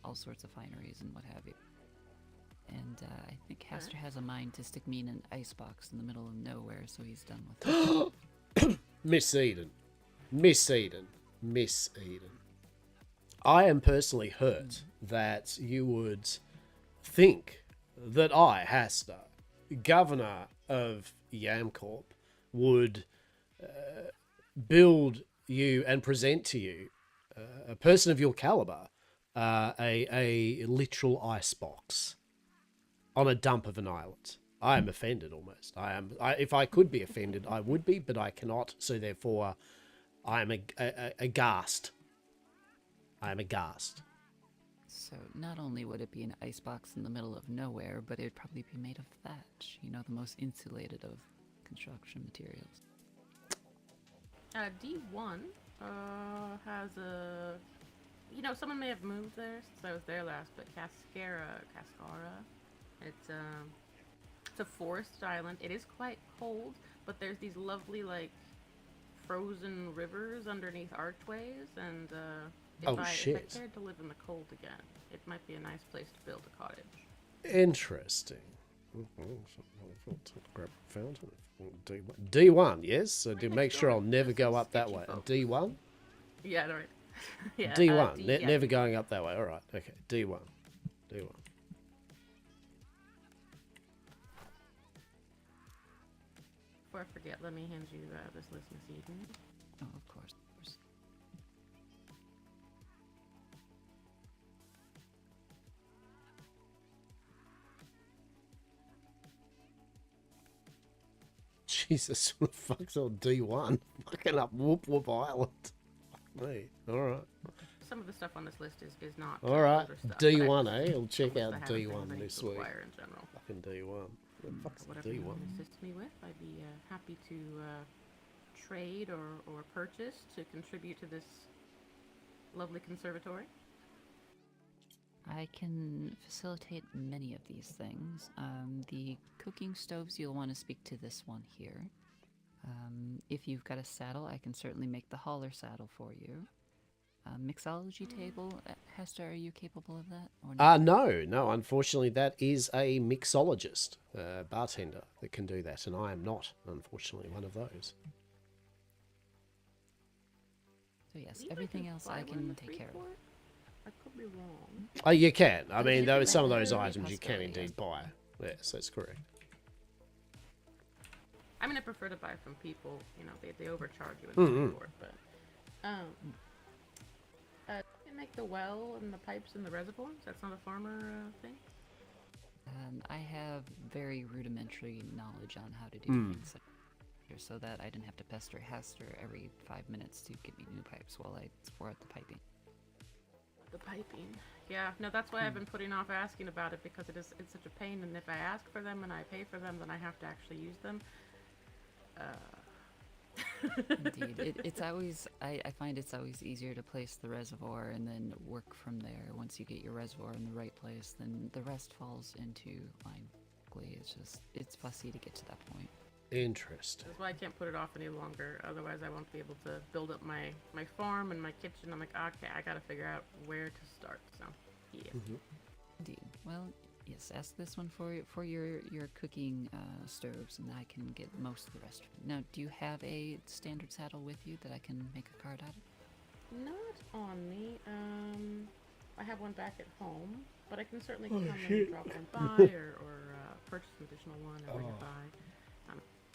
all sorts of fineries and what have you. And I think Hastur has a mind to stick me in an icebox in the middle of nowhere, so he's done with it. Miss Eden. I am personally hurt that you would think that I, Hastur, governor of Yamcorp, would build you and present to you, a person of your caliber, a literal icebox on a dump of an island. I am offended almost. If I could be offended, I would be, but I cannot. So therefore, I am aghast. I am aghast. So not only would it be an icebox in the middle of nowhere, but it would probably be made of thatch. You know, the most insulated of construction materials. D1 has a... You know, someone may have moved there since I was there last, but Cascara. It's a forest island. It is quite cold, but there's these lovely, like, frozen rivers underneath archways, and if I cared to live in the cold again, it might be a nice place to build a cottage. Interesting. Grab a fountain. D1, yes? So to make sure I'll never go up that way. D1? Yeah, right. Yeah, D1, never going up that way. All right, okay. D1. Before I forget, let me hand you this list, Miss Eden. Oh, of course, of course. Jesus, what the fuck's on D1? Fucking up Whoop Whoop Island. Fuck me. Alright. Some of the stuff on this list is not. Alright. older stuff, but D1, I- eh? I'll check some of out the things I D1 need this to week. acquire in general. Fucking D1. What the fuck's Whatever D1? you want to assist me with, I'd be happy to trade or purchase to contribute to this lovely conservatory. I can facilitate many of these things. The cooking stoves, you'll want to speak to this one here. If you've got a saddle, I can certainly make the hauler saddle for you. Mixology table, Hester, are you capable of that? Or not? No, unfortunately that is a mixologist, bartender that can do that, and I am not, unfortunately, one of those. So yes, everything else I can take care of. I could be wrong. Oh, you can. I But mean, you there can are some of make those that items you can possibility, indeed buy. Yes, that's correct. I mean, I prefer to buy from people. You know, they overcharge you and so forth. But you make the well and the pipes and the reservoirs. That's not a farmer thing. I have very rudimentary knowledge on how to do things here, so that I didn't have to pester Hastur every 5 minutes to get me new pipes while I explore the piping. The piping. Yeah, no, that's why I've been putting off asking about it, because it's such a pain, and if I ask for them and I pay for them, then I have to actually use them. Indeed, it's always I find it's always easier to place the reservoir and then work from there. Once you get your reservoir in the right place, then the rest falls into line. It's fussy to get to that point. Interesting. That's why I can't put it off any longer. Otherwise, I won't be able to build up my farm and my kitchen. I'm like, okay, I gotta figure out where to start. So, yeah. Indeed. Well, yes. Ask this one for your cooking stoves, and I can get most of the rest. Now, do you have a standard saddle with you that I can make a card out of? Not on me. I have one back at home, but I can certainly come and drop one by or purchase an additional one or bring it by.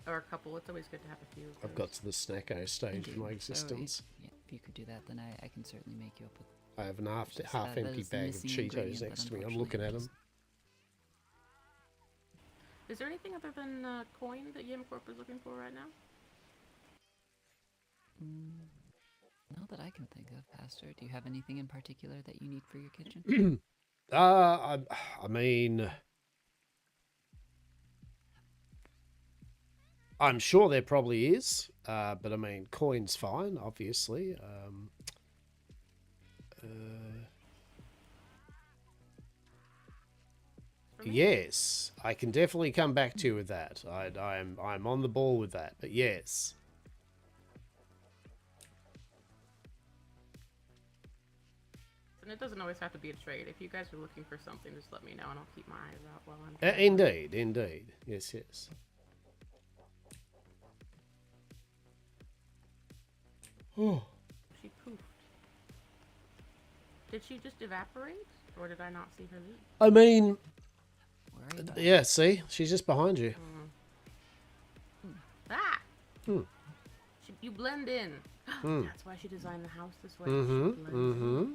Or a couple. It's always good to have a few. I've got to the snacko stage of my So existence. if you could do that, then I can certainly make you up with. I have an Just half empty is the bag of missing Cheetos ingredient next that to me. I'm unfortunately looking at them. just- Is there anything other than coin that Yamcorp is looking for right now? Not that I can think of, Pastor. Do you have anything in particular that you need for your kitchen? I mean, I'm sure there probably is, but I mean, coin's fine, obviously. Yes, I can definitely come back to you with that. I'm on the ball with that, but yes. And it doesn't always have to be a trade. If you guys are looking for something, just let me know and I'll keep my eyes out while I'm. Indeed. Yes. Oh. She poofed. Did she just evaporate, or did I not see her leave? I mean, Where are you? yeah. See, she's just behind you. Ah! Hmm. You blend in. Hmm. That's why she designed the house this way. She blends in.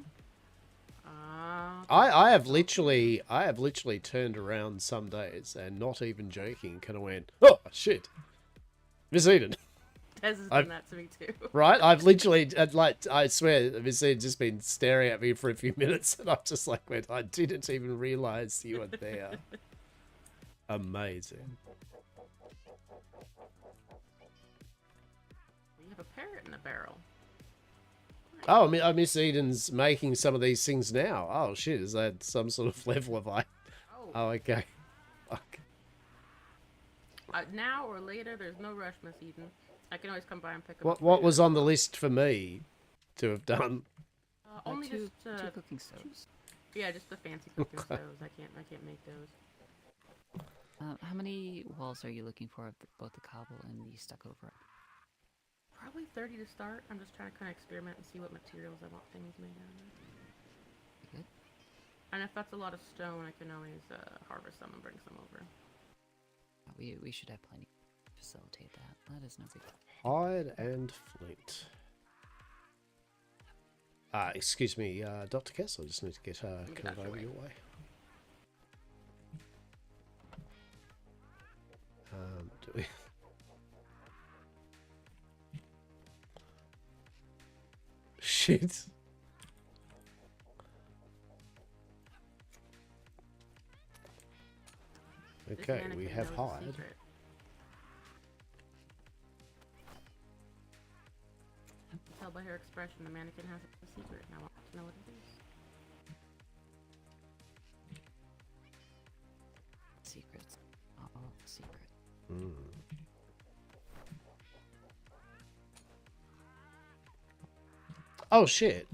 I have literally turned around some days and not even joking, kind of went, oh shit, Miss Eden. Tez has done that to me too. Right, I've literally, I swear, Miss Eden's just been staring at me for a few minutes, and I'm just like, wait, I didn't even realize you were there. Amazing. We have a parrot in a barrel. Oh, Miss Eden's making some of these things now. Oh shit, is that some sort of level of Oh, okay. Fuck. Now or later, there's no rush, Miss Eden. I can always come by and pick up. What was on the list for me to have done? Only two just cooking stoves. Yeah, just the fancy cooking stoves. I can't make those. How many walls are you looking for of both the cobble and the stucco brick? Probably 30 to start. I'm just trying to kind of experiment and see what materials I want things made out of. Good. And if that's a lot of stone, I can always harvest some and bring some over. We should have plenty. facilitate that. That is no big deal. Hide and flint. Excuse me, Dr. Kessler, I just need to get kind of over your way. Do we... Shit. Okay, we have hide. Tell by her expression, the mannequin has a secret, and I want to know what it is. Secrets. Secret. Oh shit.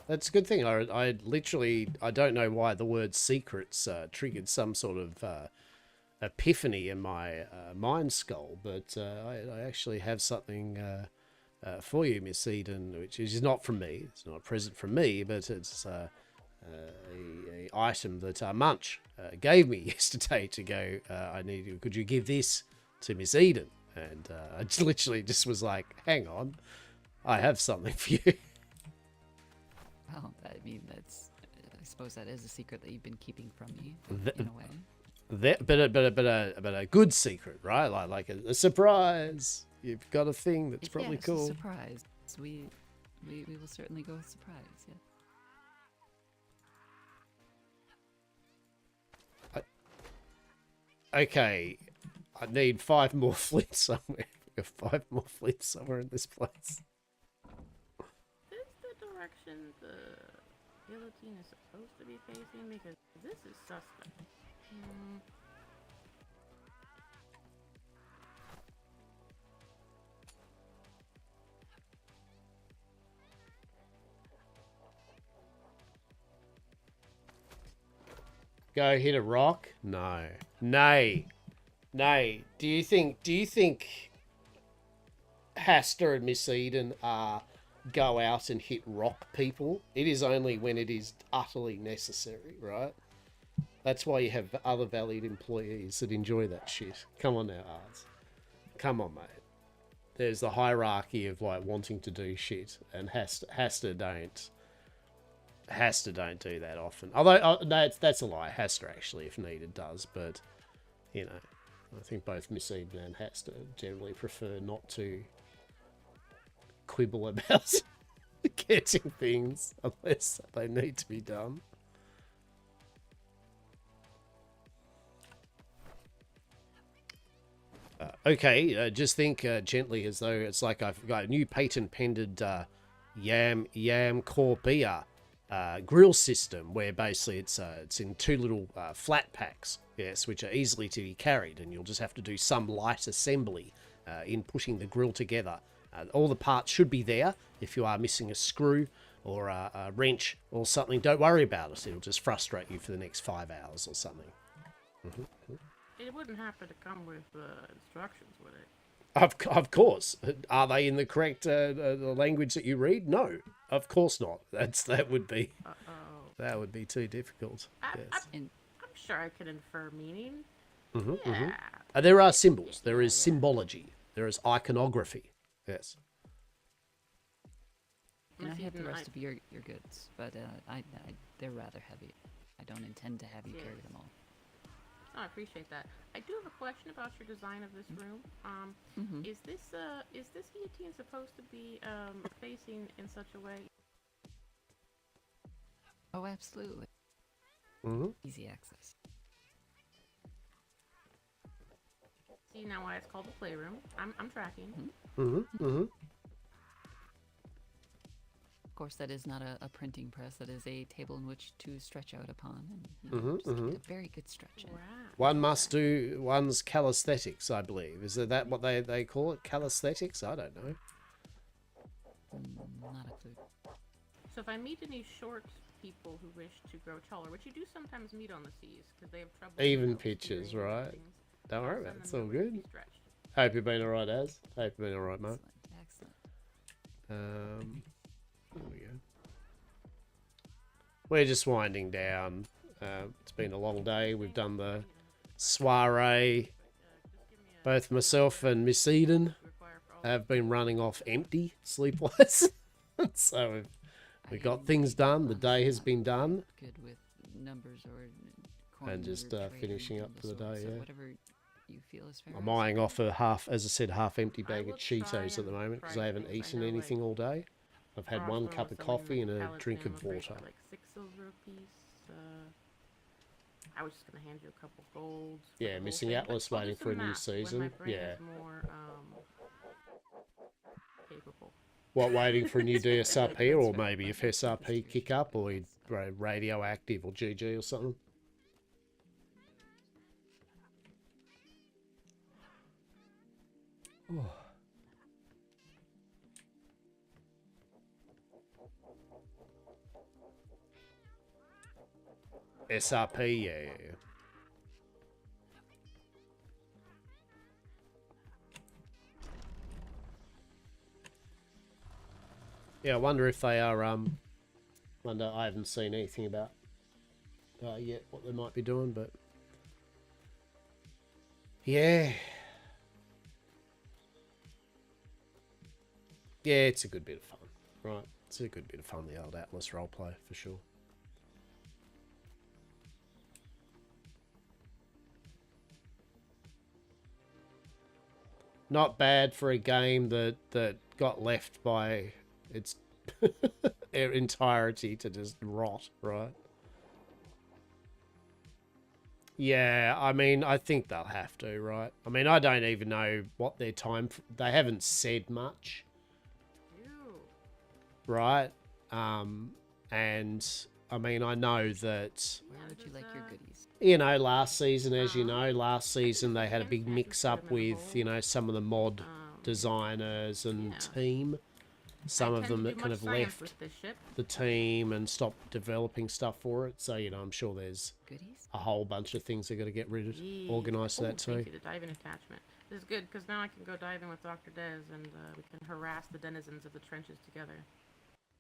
That's a good thing. I literally, I don't know why the word secrets triggered some sort of epiphany in my mind skull, but I actually have something for you, Miss Eden, which is not from me. It's not a present from me, but it's a item that Munch gave me yesterday to go, could you give this to Miss Eden? And I literally just was like, hang on, I have something for you. Well, I mean, that's. I suppose that is a secret that you've been keeping from me, in a way. But a good secret, right? Like a surprise. You've got a thing that's probably cool. A surprise. We will certainly go with surprise. Yeah. Okay, I need 5 more flints somewhere. We've got 5 more flints somewhere in this place. Direction the guillotine is supposed to be facing, because this is suspect. Go hit a rock? No. Nay. Do you think Hastur and Miss Eden go out and hit rock people? It is only when it is utterly necessary, right? That's why you have other valued employees that enjoy that shit. Come on now, Arts. Come on, mate. There's the hierarchy of like wanting to do shit, and Hastur don't do that often. Although that's a lie. Hastur actually, if needed, does. But you know, I think both Miss Eden and Hastur generally prefer not to quibble about getting things unless they need to be done. Okay, just think gently as though it's like I've got a new patent-pended Yam Core Beer grill system where basically it's in 2 little flat packs, yes, which are easily to be carried, and you'll just have to do some light assembly in putting the grill together. All the parts should be there. If you are missing a screw or a wrench or something, don't worry about it. It'll just frustrate you for the next 5 hours or something. It wouldn't happen to come with instructions, would it? Of course. Are they in the correct the language that you read? No, of course not. That would be too difficult. Yes. I'm sure I could infer meaning. There are symbols. There is symbology. There is iconography. Yes. And I have the rest of your goods, but they're rather heavy. I don't intend to have you carry them all. Oh, I appreciate that. I do have a question about your design of this room. Is this guillotine supposed to be facing in such a way? Oh, absolutely. Easy access. See now why it's called the playroom. I'm tracking. Of course, that is not a printing press. That is a table in which to stretch out upon, and just get a very good stretch in. One must do one's calisthenics, I believe. Is that what they call it? Calisthenics? I don't know. Not a clue. So if I meet any short people who wish to grow taller, which you do sometimes meet on the seas, because they have trouble. Even pitches, right? Don't worry about it. It's all good. Hope you've been alright, Az. Hope you've been alright, mate. Excellent. There we go. We're just winding down. It's been a long day. We've done the soiree. Both myself and Miss Eden have been running off empty sleep-wise. So we got things done. The day has been done. Good with numbers or And just finishing up for the day, so yeah. whatever you feel is fair. I'm eyeing off a half, as I said, half-empty bag of Cheetos at the moment because I haven't eaten anything all day. I've had one cup of coffee and a drink of water. Like 6 silver a piece. I was just gonna hand you a couple golds. Yeah, missing Atlas waiting for a new season. Yeah. More, capable. What, waiting for a new DSRP, or maybe if SRP kick up, or radioactive or GG or something? Oh. SRP, yeah. Yeah, I wonder if they are, I haven't seen anything about yet what they might be doing, but yeah. Yeah, it's a good bit of fun, right? It's a good bit of fun, the old Atlas roleplay, for sure. Not bad for a game that got left by its entirety to just rot, right? Yeah, I mean, I think they'll have to, right? I mean, I don't even know what their time... They haven't said much. Right? And, I mean, I know that... How did you like your goodies? You know, last season, as you know, they had a big mix-up with, you know, some of the mod designers and team. Some of them that kind of left the team and stopped developing stuff for it. So, you know, I'm sure there's a whole bunch of things they've got to get rid of, organise that too. Thank you, the diving attachment. This is good, because now I can go diving with Dr. Dez, and we can harass the denizens of the trenches together.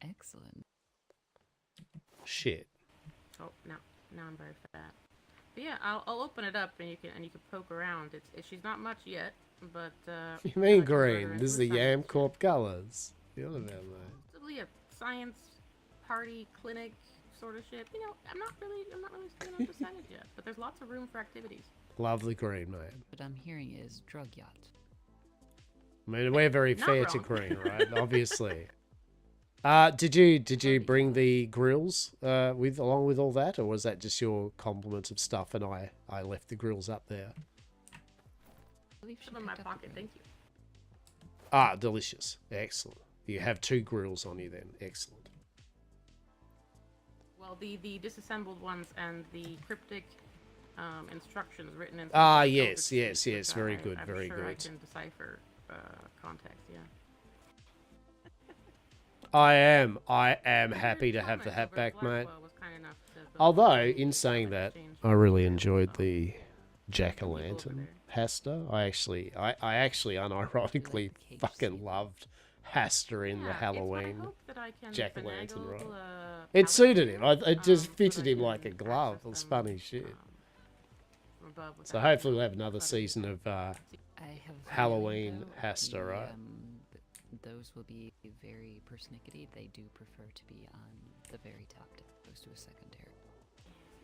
Excellent. Shit. Oh, now I'm very fat. But yeah, I'll open it up, and you can poke around. She's not much yet, but You mean green? This is the Yam Corp colours. Feel about that. Possibly a science party clinic sort of shit. You know, I'm not really decided yet, but there's lots of room for activities. Lovely green, mate. What I'm hearing is drug yacht. I mean, we're very fair to green, right? Obviously. Did you bring the grills along with all that, or was that just your compliments of stuff and I left the grills up there? Some in my pocket, thank you. Ah, delicious. Excellent. You have 2 grills on you then. Excellent. Well, the disassembled ones and the cryptic instructions written in... Ah, yes. Very good, I'm very sure good. I can decipher context, yeah. I am happy to have the hat back, mate. Although, in saying that, I really enjoyed the jack-o'-lantern Hastur. I actually unironically fucking loved Hastur in the Halloween jack-o'-lantern, right? It suited him. It just fitted him like a glove. It was funny shit. So hopefully we'll have another season of Halloween Hastur, right? Those will be very persnickety. They do prefer to be on the very top deck, opposed to a secondary.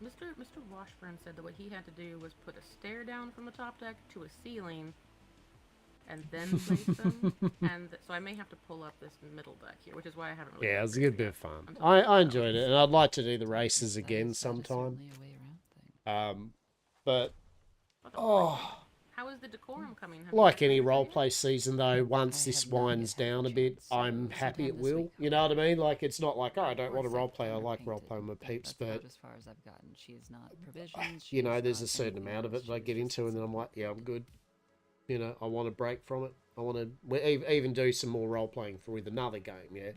Mr. Washburn said that what he had to do was put a stair down from the top deck to a ceiling, and then place them. So I may have to pull up this middle deck here, which is why I haven't really... Yeah, it was a good bit of fun. I enjoyed it, and I'd like to do the races again sometime. But how is the decorum coming? Like any roleplay season, though, once this winds down a bit, I'm happy it will. You know what I mean? Like, it's not like, oh, I don't want to roleplay. I like roleplaying my peeps, but as far as I've gotten, she is not provisions. You know, there's a certain amount of it that I get into, and then I'm like, yeah, I'm good. You know, I want to break from it. I want to even do some more roleplaying with another game. Yeah,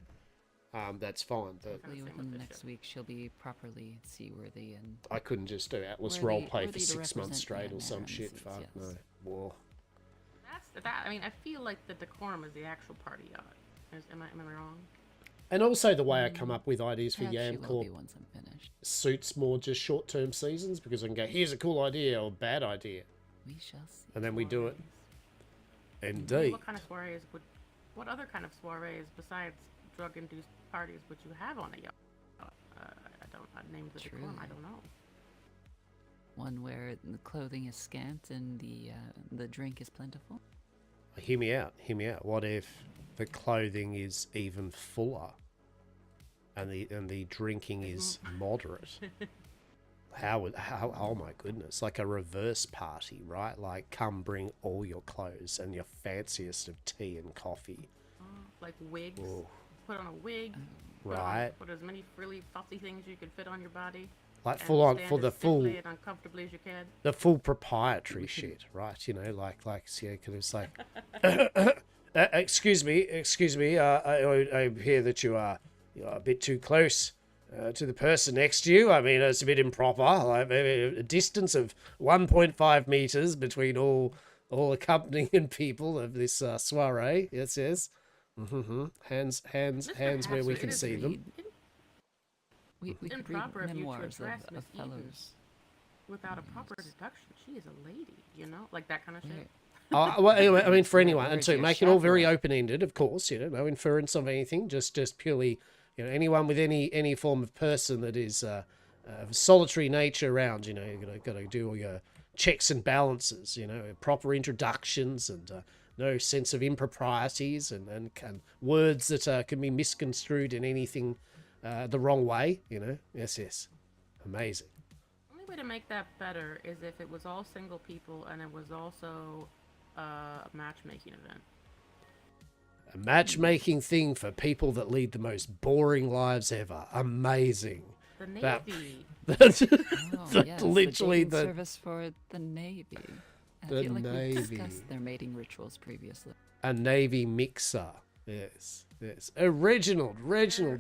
that's fine. But within the next week, she'll be properly seaworthy, and I couldn't just do Atlas roleplay for 6 months straight or some shit. Fuck no. Whoa. I mean, I feel like the decorum is the actual party of it. Am I wrong? And also the way I come up with ideas for Yam Corp once I'm finished. suits more just short-term seasons, because I can go, here's a cool idea or bad idea. We shall see. And then we do it. Indeed. What other kind of soirees besides drug-induced parties would you have on a yacht? I named the decorum. I don't know. One where the clothing is scant and the drink is plentiful. Hear me out. What if the clothing is even fuller, and the drinking is moderate? How? Oh my goodness! Like a reverse party, right? Like, come bring all your clothes and your fanciest of tea and coffee. Like wigs. Ooh. Put on a wig. Right. Put as many frilly, fussy things you could fit on your body. Like full on for the full. And uncomfortably as you can. The full proprietary shit, right? You know, like, yeah, because it's like, excuse me. I hear that you're a bit too close to the person next to you. I mean, it's a bit improper. Like maybe a distance of 1.5 meters between all accompanying people of this soiree. Yes. Mm-hmm. Hands where we can see them. We could improper read of you to memoirs address of Miss fellows. Without a proper introduction. She is a lady, you know, like that kind of shit. Well, anyway, I mean, for anyone, and Where's to your make it all very chaperone? open-ended, of course, no inference of anything, just purely, anyone with any form of person that is of solitary nature around, you've got to do all your checks and balances, proper introductions and no sense of improprieties and words that can be misconstrued in anything the wrong way, Yes. Amazing. The only way to make that better is if it was all single people and it was also a matchmaking event. A matchmaking thing for people that lead the most boring lives ever. Amazing. The Navy. Yes, Literally the dating service for the Navy. I feel like we discussed their mating rituals previously. A Navy mixer. Yes. Reginald,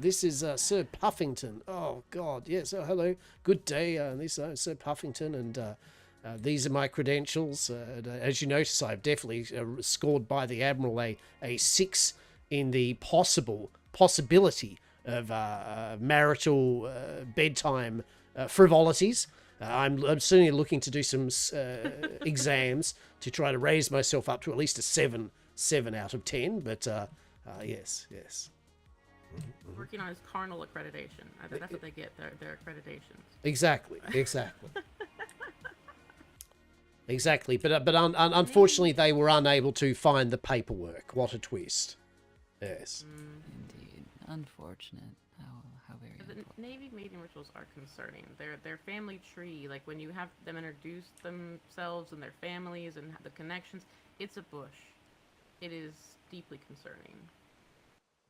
this is Sir Puffington. Oh, God, yes. Oh, hello. Good day. This is Sir Puffington, and these are my credentials. As you notice, I've definitely scored by the Admiral a 6 in the possibility of marital bedtime frivolities. I'm certainly looking to do some exams to try to raise myself up to at least a 7 out of 10, but yes. Working on his carnal accreditation. I think that's what they get, their accreditations. Exactly. Exactly, but unfortunately they were unable to find the paperwork. What a twist. Yes. Indeed. Unfortunate. How very unfortunate. The Navy mating rituals are concerning. Their family tree, like when you have them introduce themselves and their families and the connections, it's a bush. It is deeply concerning.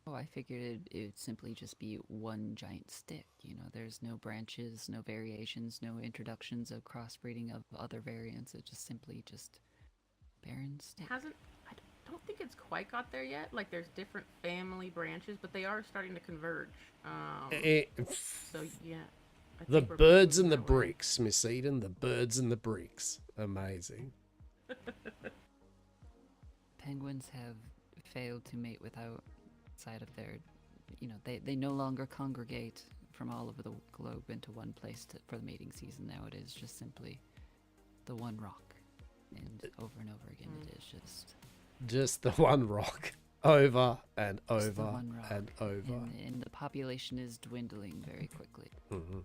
Oh, I figured it would simply just be one giant stick. There's no branches, no variations, no introductions of crossbreeding of other variants. It's just simply barren stick. I don't think it's quite got there yet. Like, there's different family branches, but they are starting to converge. So, yeah. The birds and the bricks, Miss Eden. The birds and the bricks. Amazing. Penguins have failed to mate without side of their, they no longer congregate from all over the globe into one place for the mating season. Now it is just simply the one rock, and over again it is just the one rock over and just over the one rock. and over, and the population is dwindling very quickly. Mm-hmm.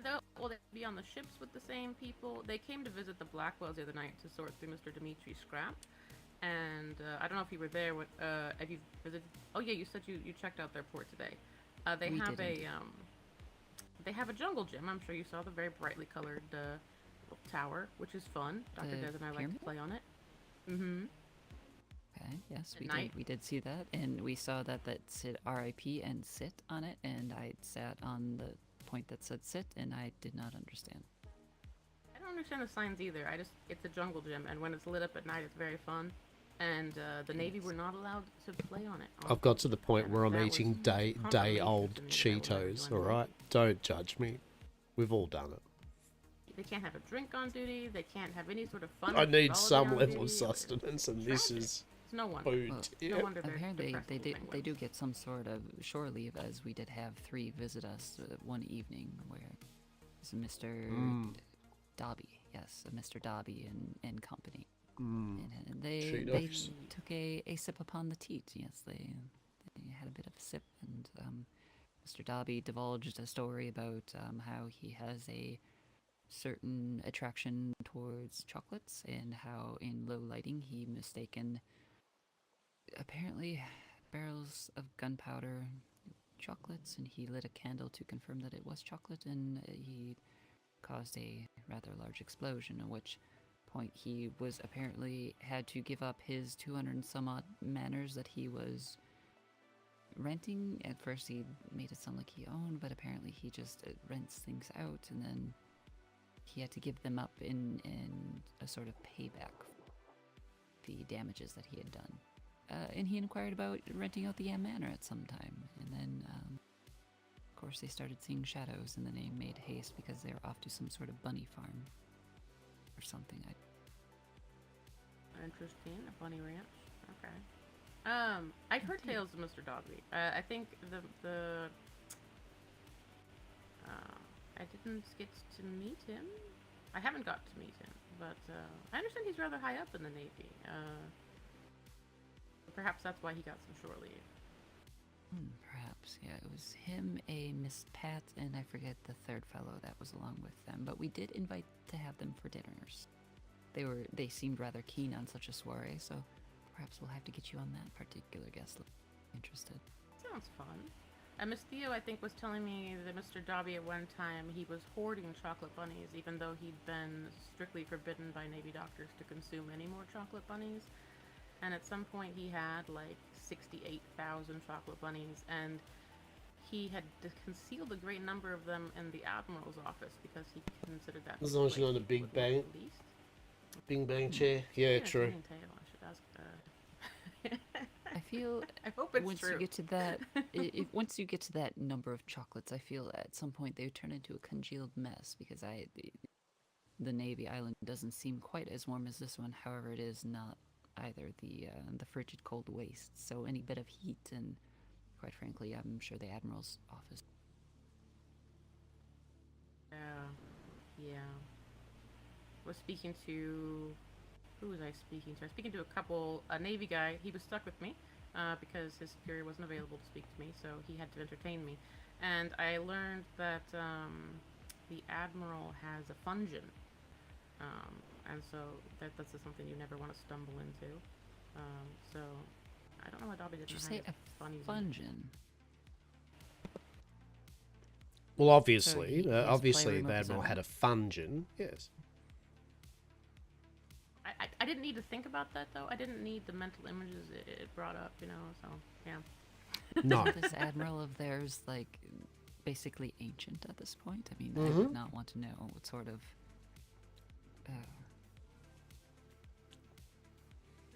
They'd be on the ships with the same people. They came to visit the Blackwells the other night to sort through Mr. Dimitri's scrap. And I don't know if you were there. Have you visited? Oh yeah, you said you checked out their port today. They have a jungle gym. I'm sure you saw the very brightly colored tower, which is fun. Dr. Des and I like to play on it. Mm-hmm. Okay. Yes, At we did see that, and we saw that said RIP and sit on it, and I sat on the point that said sit, and I did not understand. I don't understand the signs either. It's a jungle gym, and when it's lit up at night, it's very fun. And the Navy were not allowed to play on it. I've got to the point where I'm eating day-old Cheetos, alright? Don't judge me. We've all done it. They can't have a drink on duty. They can't have any sort of fun. I need some level of sustenance, and this is no wonder. food. No wonder apparently they do get some sort of shore leave, as we did have 3 visit us one evening, where it's Mr. Dobby. Yes, Mr. Dobby and company. And they Cheetos. took a sip upon the teat. Yes, they had a bit of a sip, and Mr. Dobby divulged a story about how he has a certain attraction towards chocolates, and how in low lighting he mistaken apparently barrels of gunpowder chocolates, and he lit a candle to confirm that it was chocolate, and he caused a rather large explosion, at which point he was apparently had to give up his 200 and some odd manors that he was renting. At first he made it sound like he owned, but apparently he just rents things out, and then he had to give them up in a sort of payback for the damages that he had done. And he inquired about renting out the Am Manor at some time, and then of course they started seeing shadows, and then they made haste because they were off to some sort of bunny farm or something. Interesting, a bunny ranch. Okay. I've heard tales of Mr. Dogby. I think I didn't get to meet him. I haven't got to meet him, but I understand he's rather high up in the Navy. Perhaps that's why he got some shore leave. Perhaps, yeah. It was him, a Miss Pat, and I forget the third fellow that was along with them. But we did invite to have them for dinners. They seemed rather keen on such a soiree, so perhaps we'll have to get you on that particular guest list. Interested? Sounds fun. Miss Theo, I think, was telling me that Mr. Dobby at one time he was hoarding chocolate bunnies, even though he'd been strictly forbidden by Navy doctors to consume any more chocolate bunnies. And at some point he had like 68,000 chocolate bunnies, and he had concealed a great number of them in the Admiral's office because he considered that. As long as you're on a big bang. Bing bang chair. Yeah, true. I should ask. I feel I hope it's once true. you get to that, once you get to that number of chocolates, I feel at some point they would turn into a congealed mess, because the Navy Island doesn't seem quite as warm as this one. However, it is not either the frigid cold waste. So any bit of heat, and quite frankly, I'm sure the Admiral's office. Yeah. Was speaking to, who was I speaking to? I was speaking to a Navy guy. He was stuck with me because his superior wasn't available to speak to me, so he had to entertain me. And I learned that the Admiral has a fungin, and so that's just something you never want to stumble into. So I don't know why Dobby didn't Did you hide say a fungin? Well, obviously, his obviously playroom the of his Admiral own. had a fungin. Yes. I didn't need to think about that, though. I didn't need the mental images it brought up, so, yeah. No. Is this Admiral of theirs, like, basically ancient at this point? I mean, I would not want to know what sort of...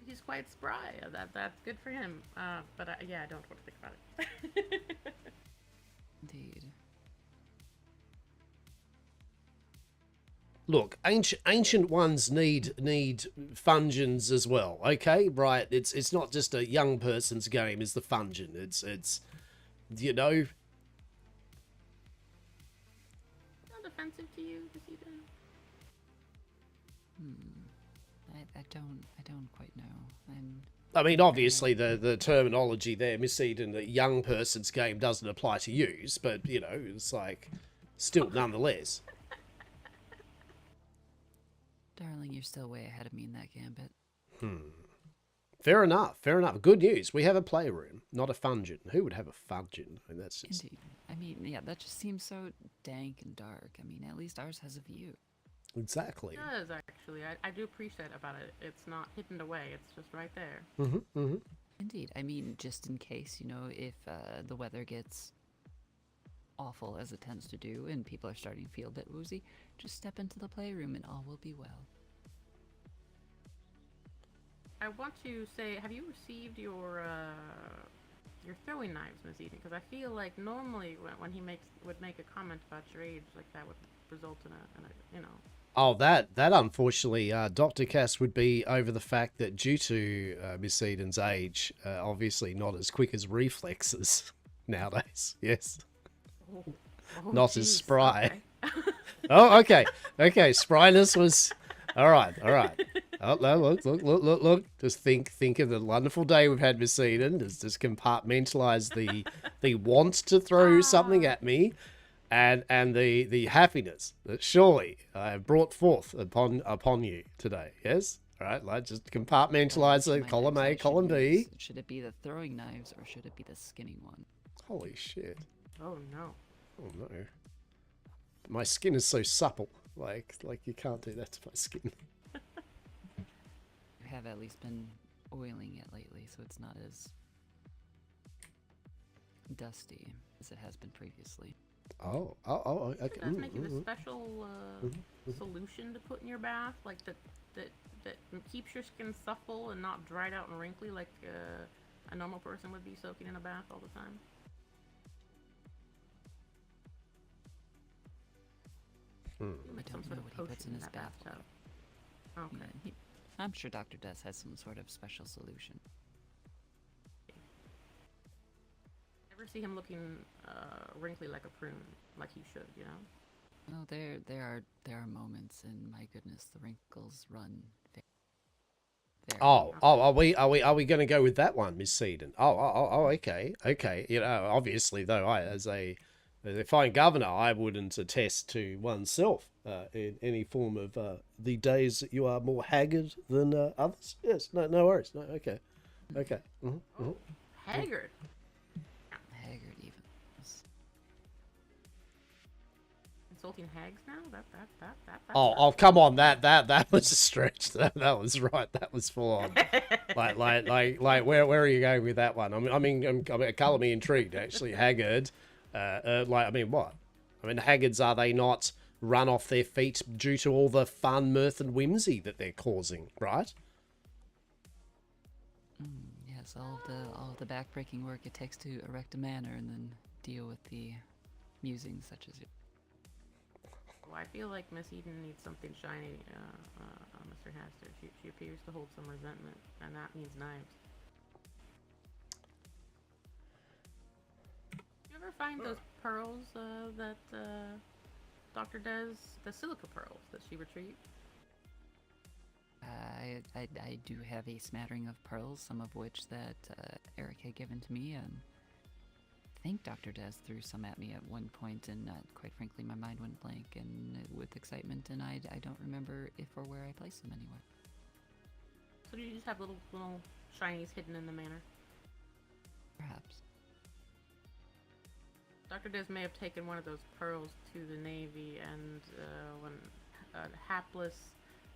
He's quite spry. That's good for him. But yeah, I don't want to think about it. Indeed. Look, ancient ones need fungins as well. Okay, right? It's not just a young person's game. Is the fungin? It's Not offensive to you, Visita? I don't quite know. I mean, obviously the terminology there, Miss Eden, that young person's game doesn't apply to use, but it's like still nonetheless. Darling, you're still way ahead of me in that gambit. Fair enough. Good news. We have a playroom, not a fungin. Who would have a fungin? I mean, that's just... Indeed. I mean, yeah, that just seems so dank and dark. I mean, at least ours has a view. Exactly. It does, actually. I do appreciate about it. It's not hidden away. It's just right there. Indeed. I mean, just in case, if the weather gets awful, as it tends to do, and people are starting to feel a bit woozy, just step into the playroom and all will be well. I want to say, have you received your throwing knives, Miss Eden? Because I feel like normally when he would make a comment about your age, like that would result in a Oh, that unfortunately, Dr. Cass would be over the fact that due to Miss Eden's age, obviously not as quick as reflexes nowadays. Yes. Not as spry. Okay. Oh, okay. Spryness was... All right. Oh no! Look! Just think of the wonderful day we've had, Miss Eden. Just compartmentalize the want to throw something at me, and the happiness that surely I have brought forth upon you today. Yes. All right. Like just compartmentalize the column A, column B. Should it be the throwing knives or should it be the skinning one? Holy shit! Oh no. Oh no! My skin is so supple. Like you can't do that to my skin. You have at least been oiling it lately, so it's not as dusty as it has been previously. Oh, okay. Does make it a special solution to put in your bath, like that keeps your skin supple and not dried out and wrinkly, like a normal person would be soaking in a bath all the time. I don't know what he puts in his bathtub. Okay. Yeah, I'm sure Dr. Des has some sort of special solution. Never see him looking wrinkly like a prune, like he should, you know? Well, there are moments, and my goodness, the wrinkles run very are we going to go with that one, Miss Eden? Okay. You know, obviously though, as a fine governor, I wouldn't attest to oneself in any form of the days that you are more haggard than others. Yes, no worries. No, okay. Haggard. haggard even. Insulting hags now? Oh, come on! That was a stretch. That was right. That was full on. like, where are you going with that one? I mean, color me intrigued. Actually, haggard. What? I mean, haggards, are they not run off their feet due to all the fun, mirth, and whimsy that they're causing, right? Yes, all of the backbreaking work it takes to erect a manor and then deal with the musings such as it. Well, I feel like Miss Eden needs something shiny, Mr. Hastur. She appears to hold some resentment, and that means knives. You ever find those pearls that Dr. Des, the silica pearls that she retrieved? I do have a smattering of pearls, some of which that Eric had given to me, and I think Dr. Des threw some at me at one point, and quite frankly, my mind went blank and with excitement, and I don't remember if or where I placed them anywhere. So do you just have little shinies hidden in the manor? Perhaps. Dr. Des may have taken one of those pearls to the Navy, and when a hapless,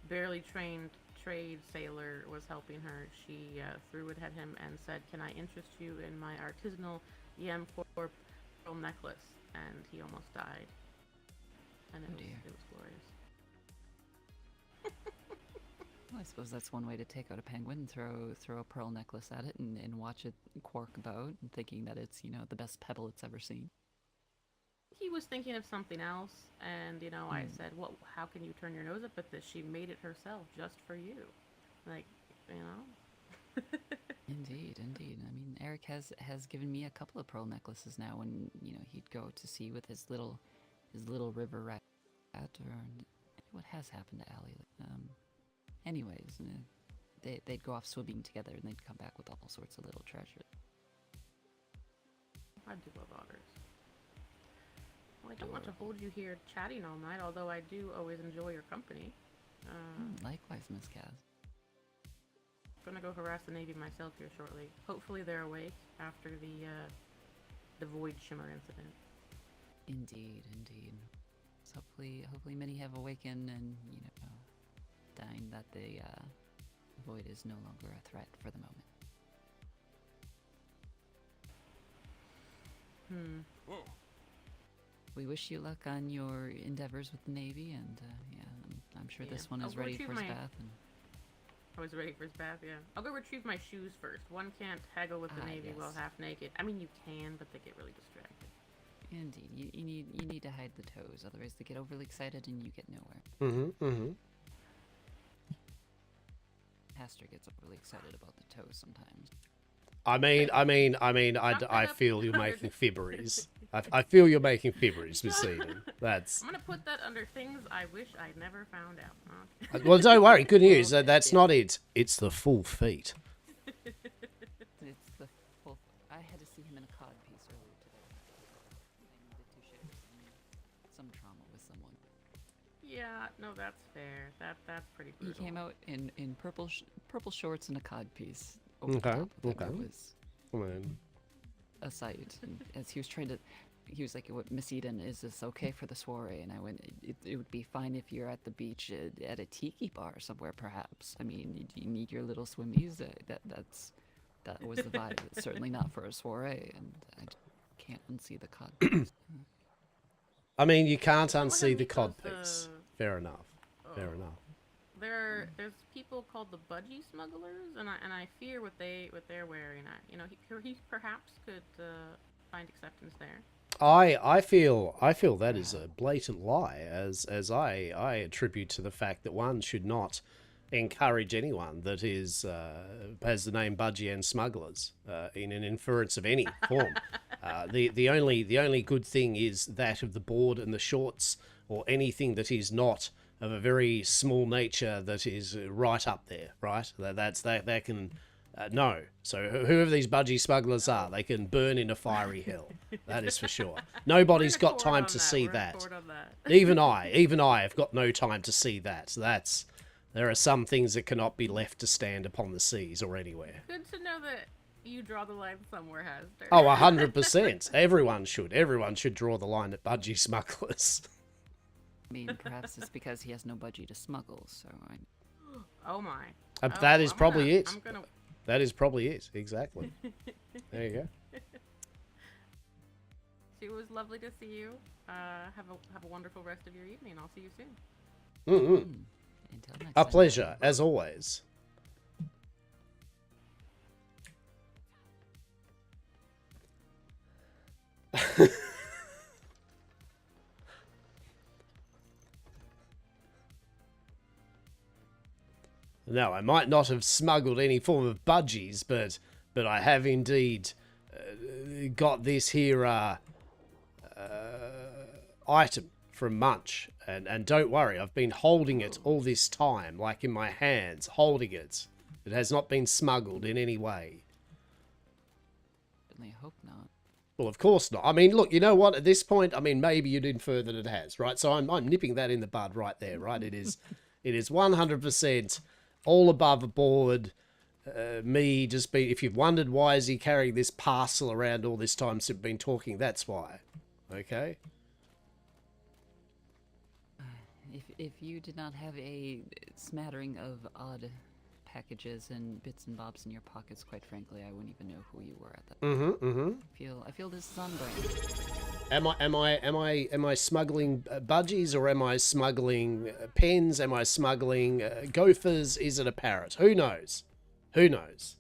barely trained trade sailor was helping her, she threw it at him and said, "Can I interest you in my artisanal Yam4 pearl necklace?" And he almost died. And it was glorious. Well, I suppose that's one way to take out a penguin, throw a pearl necklace at it and watch it quark about, and thinking that it's, the best pebble it's ever seen. He was thinking of something else, and I said, "Well, how can you turn your nose up at this? She made it herself just for you." Indeed. I mean, Eric has given me a couple of pearl necklaces now when, he'd go to sea with his little river rat, or what has happened to Allie. Anyways, they'd go off swimming together and they'd come back with all sorts of little treasures. I do love otters. Well, I don't want to hold you here chatting all night, although I do always enjoy your company. Likewise, Miss Kaz. I'm gonna go harass the Navy myself here shortly. Hopefully they're awake after the Void Shimmer incident. Indeed. So hopefully many have awakened and, dying that the Void is no longer a threat for the moment. Whoa. We wish you luck on your endeavors with the Navy, and I'm sure this one is ready for his bath. And I was ready for his bath, yeah. I'll go retrieve my shoes first. One can't haggle with the Navy while half naked. I mean, you can, but they get really distracted. Indeed, you need to hide the toes, otherwise they get overly excited and you get nowhere. Hastur gets overly excited about the toes sometimes. I feel you're making fibberies. I feel you're making fibberies, Miss Eden. That's. I'm gonna put that under things I wish I'd never found out. Okay. Well, don't worry. Good news. That's not it. It's the full feat. It's the full. I had to see him in a cod piece earlier today. I needed to share some trauma with someone. Yeah, no, that's fair. That's pretty brutal. He came out in purple shorts and a cod piece. Okay. It was a sight. And as he was trying to, he was like, "What, Miss Eden, is this okay for the soiree?" And I went, "It would be fine if you're at the beach at a tiki bar somewhere, perhaps. I mean, you need your little swimmies. That was the vibe. It's certainly not for a soiree, and I can't unsee the cod piece." I mean, you can't unsee the cod piece. Fair enough. Fair enough. There's people called the budgie smugglers, and I fear what they're wearing. He perhaps could find acceptance there. I feel that is a blatant lie, as I attribute to the fact that one should not encourage anyone that has the name budgie and smugglers in an inference of any form. The only good thing is that of the board and the shorts, or anything that is not of a very small nature that is right up there, right? That can no. So whoever these budgie smugglers are, they can burn in a fiery hell. That is for sure. Nobody's got time to see that. Even I have got no time to see that. There are some things that cannot be left to stand upon the seas or anywhere. Good to know that you draw the line somewhere, Hastur. Oh, 100%. Everyone should draw the line at budgie smugglers. I mean, perhaps it's because he has no budgie to smuggle, so I... Oh my. That is probably it. I'm gonna... That is probably it, exactly. There you go. It was lovely to see you. Have a wonderful rest of your evening. I'll see you soon. Mm-hmm. Until next A time. pleasure, as always. No, I might not have smuggled any form of budgies, but I have indeed got this here item from Munch. And don't worry, I've been holding it all this time, like in my hands, holding it. It has not been smuggled in any way. Certainly hope not. Well, of course not. I mean, look, you know what? At this point, I mean, maybe you'd infer that it has, right? So I'm nipping that in the bud right there, right? It is 100% all above board. Me just be. If you've wondered why is he carrying this parcel around all this time since we've been talking, that's why. Okay. If you did not have a smattering of odd packages and bits and bobs in your pockets, quite frankly, I wouldn't even know who you were at that. I feel this is on brand. Am I smuggling budgies, or am I smuggling pens? Am I smuggling gophers? Is it a parrot? Who knows? Who knows?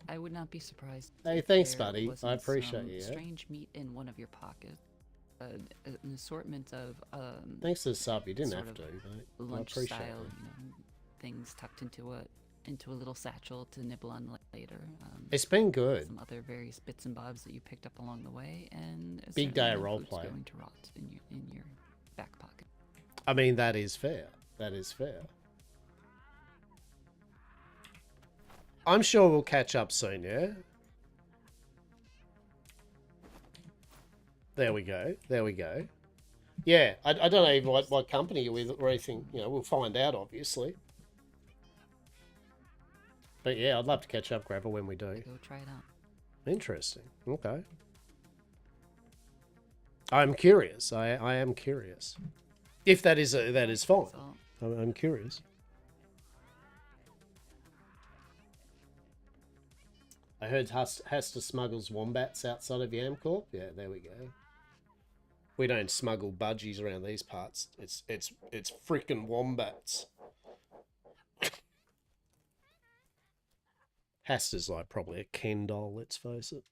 I would not be surprised. Hey, if thanks, there buddy. wasn't I appreciate some you. Strange meat in one of your pockets. An assortment of thanks to the sub. You didn't sort have to. But lunch I appreciate style, it. Things tucked into a little satchel to nibble on later. It's been good. Some other various bits and bobs that you picked up along the way, and Big day of certainly no role food's play. going to rot in your back pocket. I mean, that is fair. That is fair. I'm sure we'll catch up soon, yeah? There we go. There we go. Yeah, I don't know even what company you're with or anything. You know, we'll find out, obviously. But yeah, I'd love to catch up, Grapple, when we do. Go try it out. Interesting. Okay. I'm curious. I am curious. If that is fine. I'm curious. I heard Hastur smuggles wombats outside of Yamcorp. Yeah, there we go. We don't smuggle budgies around these parts. It's freaking wombats. Hastur's like probably a Ken doll, let's face it.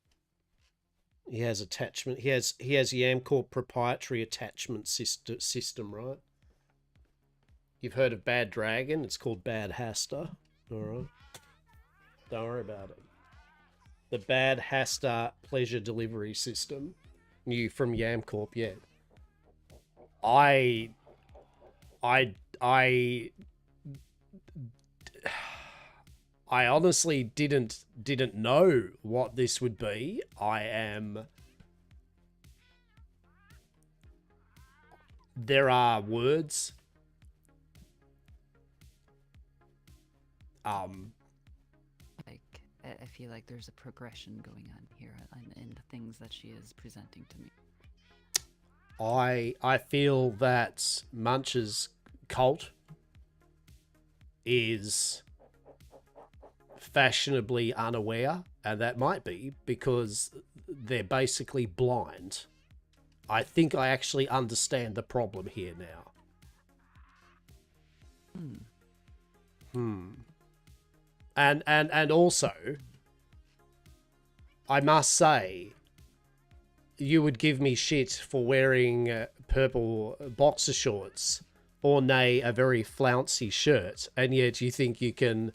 He has attachment. He has Yamcorp proprietary attachment system, right? You've heard of Bad Dragon? It's called Bad Hastur. All right. Don't worry about it. The bad Hastur pleasure delivery system. New from Yamcorp, yeah. I honestly didn't know what this would be. There are words. I feel like there's a progression going on here in the things that she is presenting to me. I feel that Munch's cult is fashionably unaware, and that might be because they're basically blind. I think I actually understand the problem here now. And also, I must say, you would give me shit for wearing purple boxer shorts, or nay, a very flouncy shirt, and yet you think you can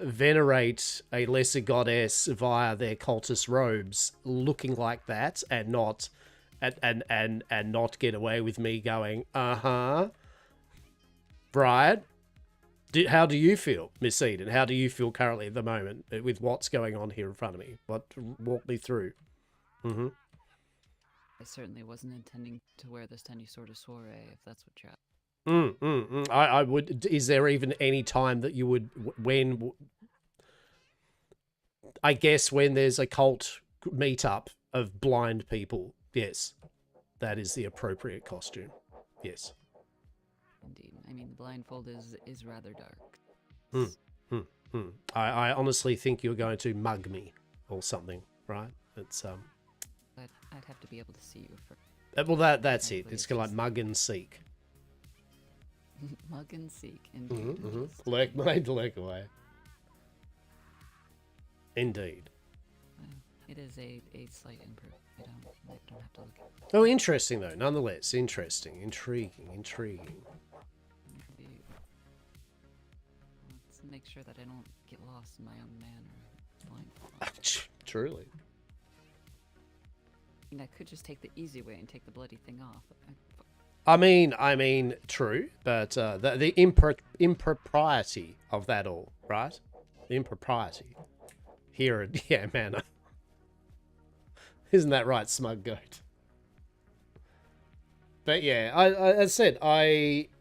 venerate a lesser goddess via their cultist robes, looking like that, and not not get away with me going, right? How do you feel, Miss Eden? How do you feel currently at the moment with what's going on here in front of me? Walk me through. I certainly wasn't intending to wear this to any sort of soiree, if that's what you're at. I would. Is there even any time that you would, when? I guess when there's a cult meetup of blind people, yes, that is the appropriate costume. Yes. Indeed. I mean, the blindfold is rather dark. I honestly think you're going to mug me or something, right? It's I'd have to be able to see you for. Well, that's it. It's kind of like mug and seek. Mug and seek, indeed. Lurk, mate, lurk away. Indeed. It is a slight improvement. I don't have to look at it. Oh, interesting though. Nonetheless, interesting, intriguing. Indeed. Let's make sure that I don't get lost in my own manner. Truly. I mean, I could just take the easy way and take the bloody thing off. I mean, true, but the impropriety of that all, right? The impropriety here at Manor. Isn't that right, Smug Goat? But yeah, as I said,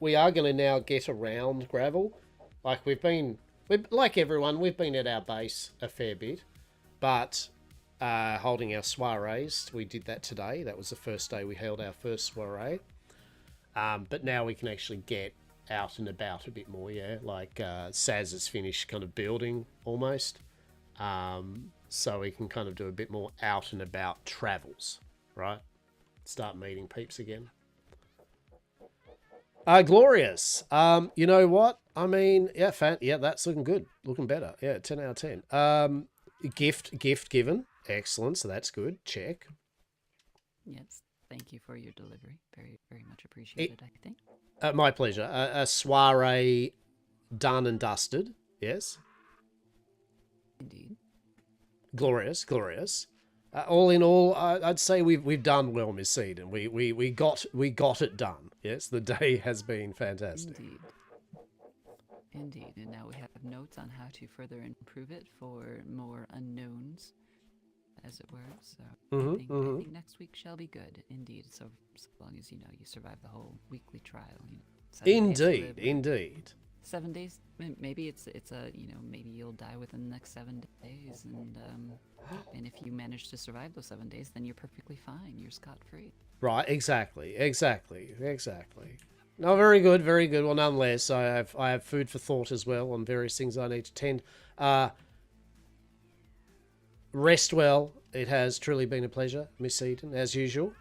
we are going to now get around Gravel. Like like everyone, we've been at our base a fair bit, but holding our soirees, we did that today. That was the first day we held our first soiree. But now we can actually get out and about a bit more, yeah. Like Saz has finished kind of building almost. So we can kind of do a bit more out and about travels, right? Start meeting peeps again. Glorious. You know what? I mean, yeah, that's looking good. Looking better. Yeah, 10 out of 10. Gift given. Excellent. So that's good. Check. Yes. Thank you for your delivery. Very, very much appreciated, I think. My pleasure. A soiree done and dusted. Yes. Indeed. Glorious. All in all, I'd say we've done well, Miss Eden. We got it done. Yes, the day has been fantastic. Indeed. And now we have notes on how to further improve it for more unknowns, as it were. So I think next week shall be good. Indeed. So long as you survive the whole weekly trial. Indeed. 7 days. Maybe it's a maybe you'll die within the next 7 days, and if you manage to survive those 7 days, then you're perfectly fine. You're scot-free. Right. Exactly. No, very good. Well, nonetheless, I have food for thought as well on various things I need to tend. Rest well. It has truly been a pleasure, Miss Eden, as usual.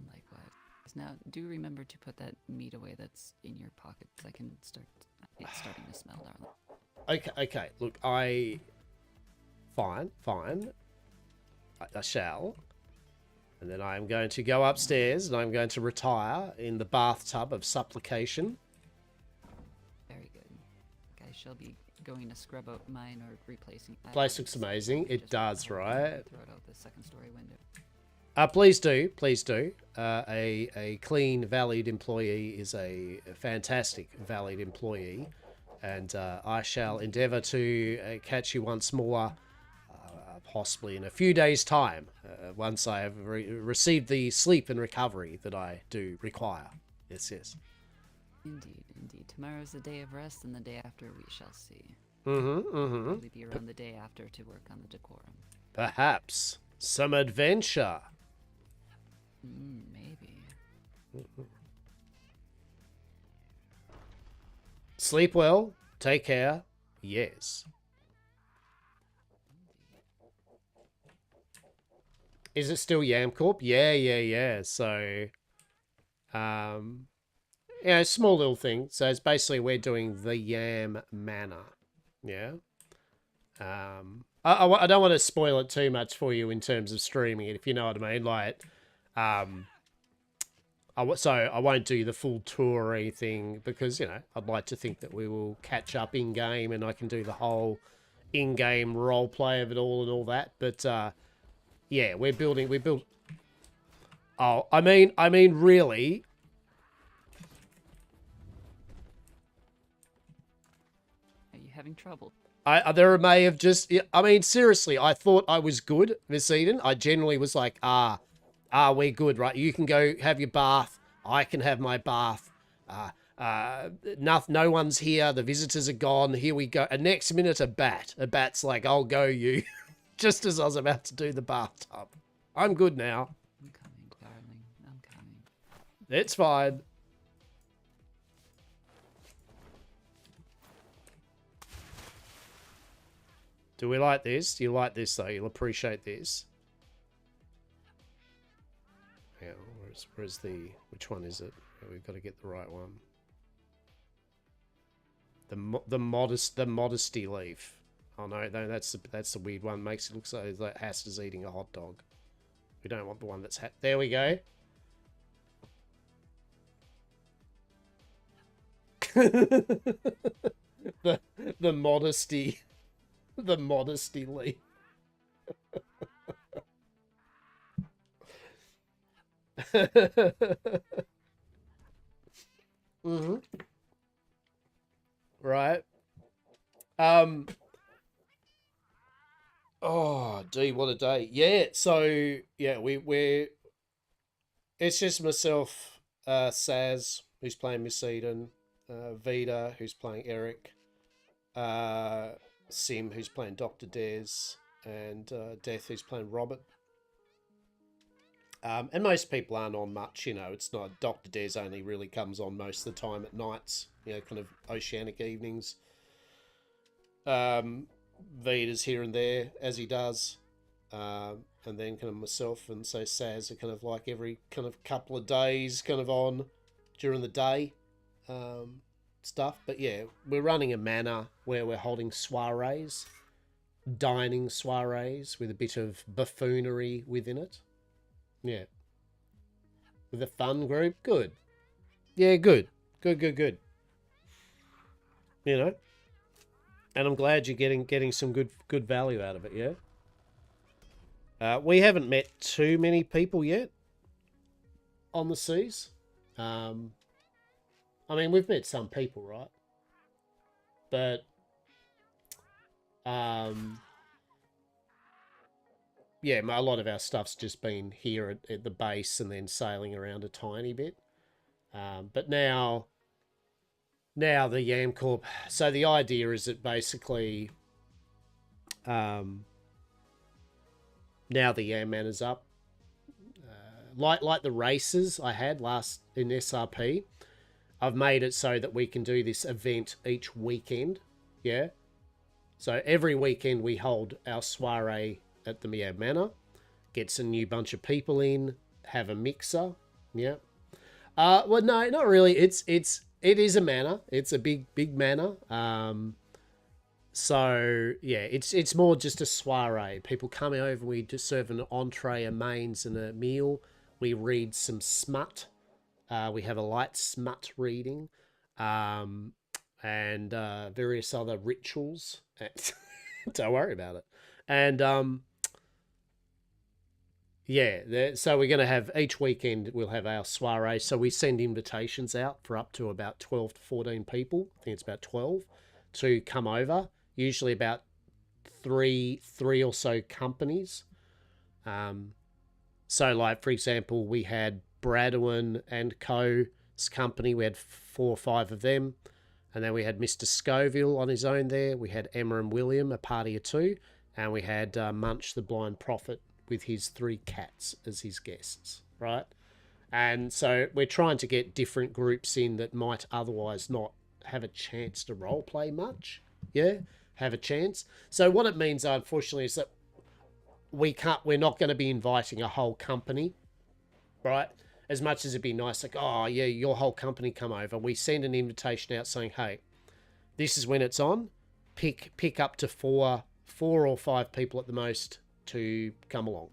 Likewise. Now, do remember to put that meat away that's in your pocket, because it's starting to smell, darling. Okay. Look, fine. I shall. And then I am going to go upstairs and I'm going to retire in the bathtub of supplication. Very good. I shall be going to scrub out mine or replacing. Place looks amazing. It does, right? Throw it out the second story window. Please do, please do. A clean, valued employee is a fantastic, valued employee, and I shall endeavour to catch you once more, possibly in a few days' time, once I have received the sleep and recovery that I do require. Yes, yes. Indeed, indeed. Tomorrow's the day of rest, and the day after we shall see. Probably be around the day after to work on the decorum. Perhaps some adventure. Maybe. Sleep well. Take care. Yes. Is it still Yam Corp? Yeah. So, yeah, small little thing. So it's basically we're doing the Yam Manor. Yeah. I don't want to spoil it too much for you in terms of streaming it, if you know what I mean. Like, so I won't do the full tour or anything because, you know, I'd like to think that we will catch up in game and I can do the whole in-game role play of it all and all that. But yeah, we build. Oh, I mean, really. Are you having trouble? There may have just. I mean, seriously, I thought I was good this Eden. I generally was like, we're good, right? You can go have your bath. I can have my bath. No one's here. The visitors are gone. Here we go. And next minute, a bat. A bat's like, I'll go you. Just as I was about to do the bathtub. I'm good now. I'm coming, darling. I'm coming. It's fine. Do we like this? You like this, though. You'll appreciate this. Yeah, where's the... Which one is it? Yeah, we've got to get the right one. The modesty leaf. Oh, no, that's the weird one. Makes it look so like Hastur's eating a hot dog. We don't want the one that's... There we go. the modesty... The modesty leaf. Right. Oh, gee, what a day. Yeah, so yeah, we're it's just myself, Saz, who's playing Miss Eden, Vida, who's playing Eric, Sim, who's playing Dr. Des, and Death, who's playing Robert. And most people aren't on much, you know. It's not... Dr. Des only really comes on most of the time at nights, you know, kind of oceanic evenings. Vida's here and there, as he does. And then kind of myself and so Saz are kind of like every kind of couple of days kind of on during the day. Stuff, but yeah, we're running a manor where we're holding soirees, dining soirees with a bit of buffoonery within it. Yeah, with a fun group. Good. Yeah, good. You know, and I'm glad you're getting some good value out of it. Yeah. We haven't met too many people yet on the seas. I mean, we've met some people, right? But, yeah, a lot of our stuff's just been here at the base and then sailing around a tiny bit. But now the Yam Corp... So the idea is that basically, now the Yam Man is up. Like the races I had last in SRP, I've made it so that we can do this event each weekend, yeah? So every weekend we hold our soiree at the Yam Manor, gets a new bunch of people in, have a mixer, yeah? Well, no, not really. It is a manor. It's a big manor. So, yeah, it's more just a soiree. People come over, we just serve an entree, a mains, and a meal. We read some smut. We have a light smut reading. and various other rituals. Don't worry about it. And yeah, so we're going to have each weekend we'll have our soiree. So we send invitations out for up to about 12 to 14 people. I think it's about 12 to come over. Usually about three or so companies. So like for example, we had Bradwin and Co.'s company. We had 4 or 5 of them. And then we had Mr. Scoville on his own there. We had Emma and William, a party of 2. And we had Munch, the blind prophet, with his 3 cats as his guests, right? And so we're trying to get different groups in that might otherwise not have a chance to role play much. Yeah, have a chance. So what it means, unfortunately, is that we're not going to be inviting a whole company, right? As much as it'd be nice, like, oh yeah, your whole company come over. We send an invitation out saying, hey, this is when it's on. Pick up to 4 or 5 people at the most to come along.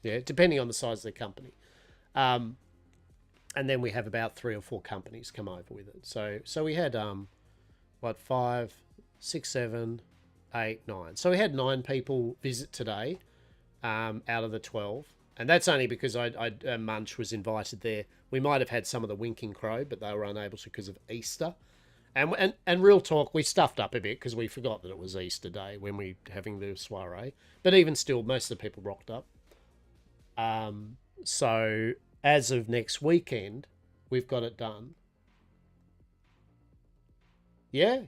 Yeah, depending on the size of the company. And then we have about 3 or 4 companies come over with it. So we had 5, 6, 7, 8, 9. So we had 9 people visit today, out of the 12. And that's only because Munch was invited there. We might have had some of the Winking Crow, but they were unable to because of Easter. And real talk, we stuffed up a bit because we forgot that it was Easter Day when we were having the soiree. But even still, most of the people rocked up. So as of next weekend, we've got it done. Yeah.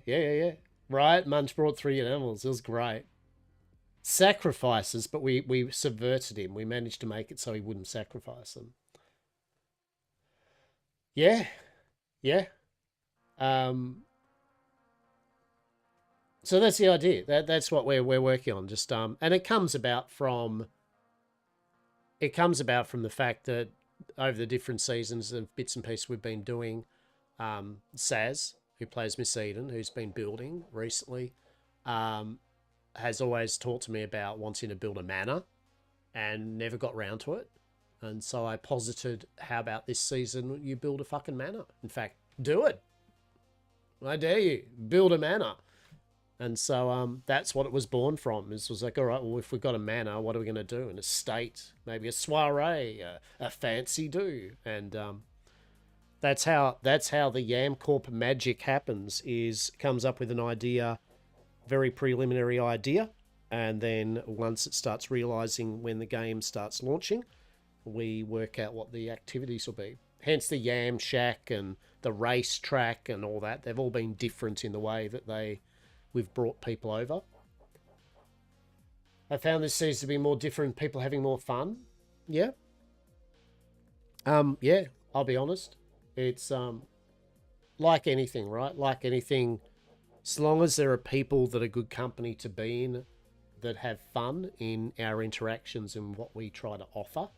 Right, Munch brought 3 animals. It was great. Sacrifices, but we subverted him. We managed to make it so he wouldn't sacrifice them. Yeah. So that's the idea. That's what we're working on. Just and it comes about from the fact that over the different seasons of bits and pieces we've been doing, Saz, who plays Miss Eden, who's been building recently, has always talked to me about wanting to build a manor and never got round to it. And so I posited, how about this season you build a fucking manor? In fact, do it. I dare you. Build a manor. And so that's what it was born from. It was like, all right, well, if we've got a manor, what are we going to do? An estate, maybe a soiree, a fancy do. And that's how the Yam Corp magic happens, comes up with an idea, very preliminary idea, and then once it starts realizing when the game starts launching, we work out what the activities will be. Hence the Yam Shack and the race track and all that. They've all been different in the way that we've brought people over. I found this seems to be more different, people having more fun. Yeah. Yeah, I'll be honest. It's like anything, right? Like anything, as long as there are people that are good company to be in, that have fun in our interactions and what we try to offer,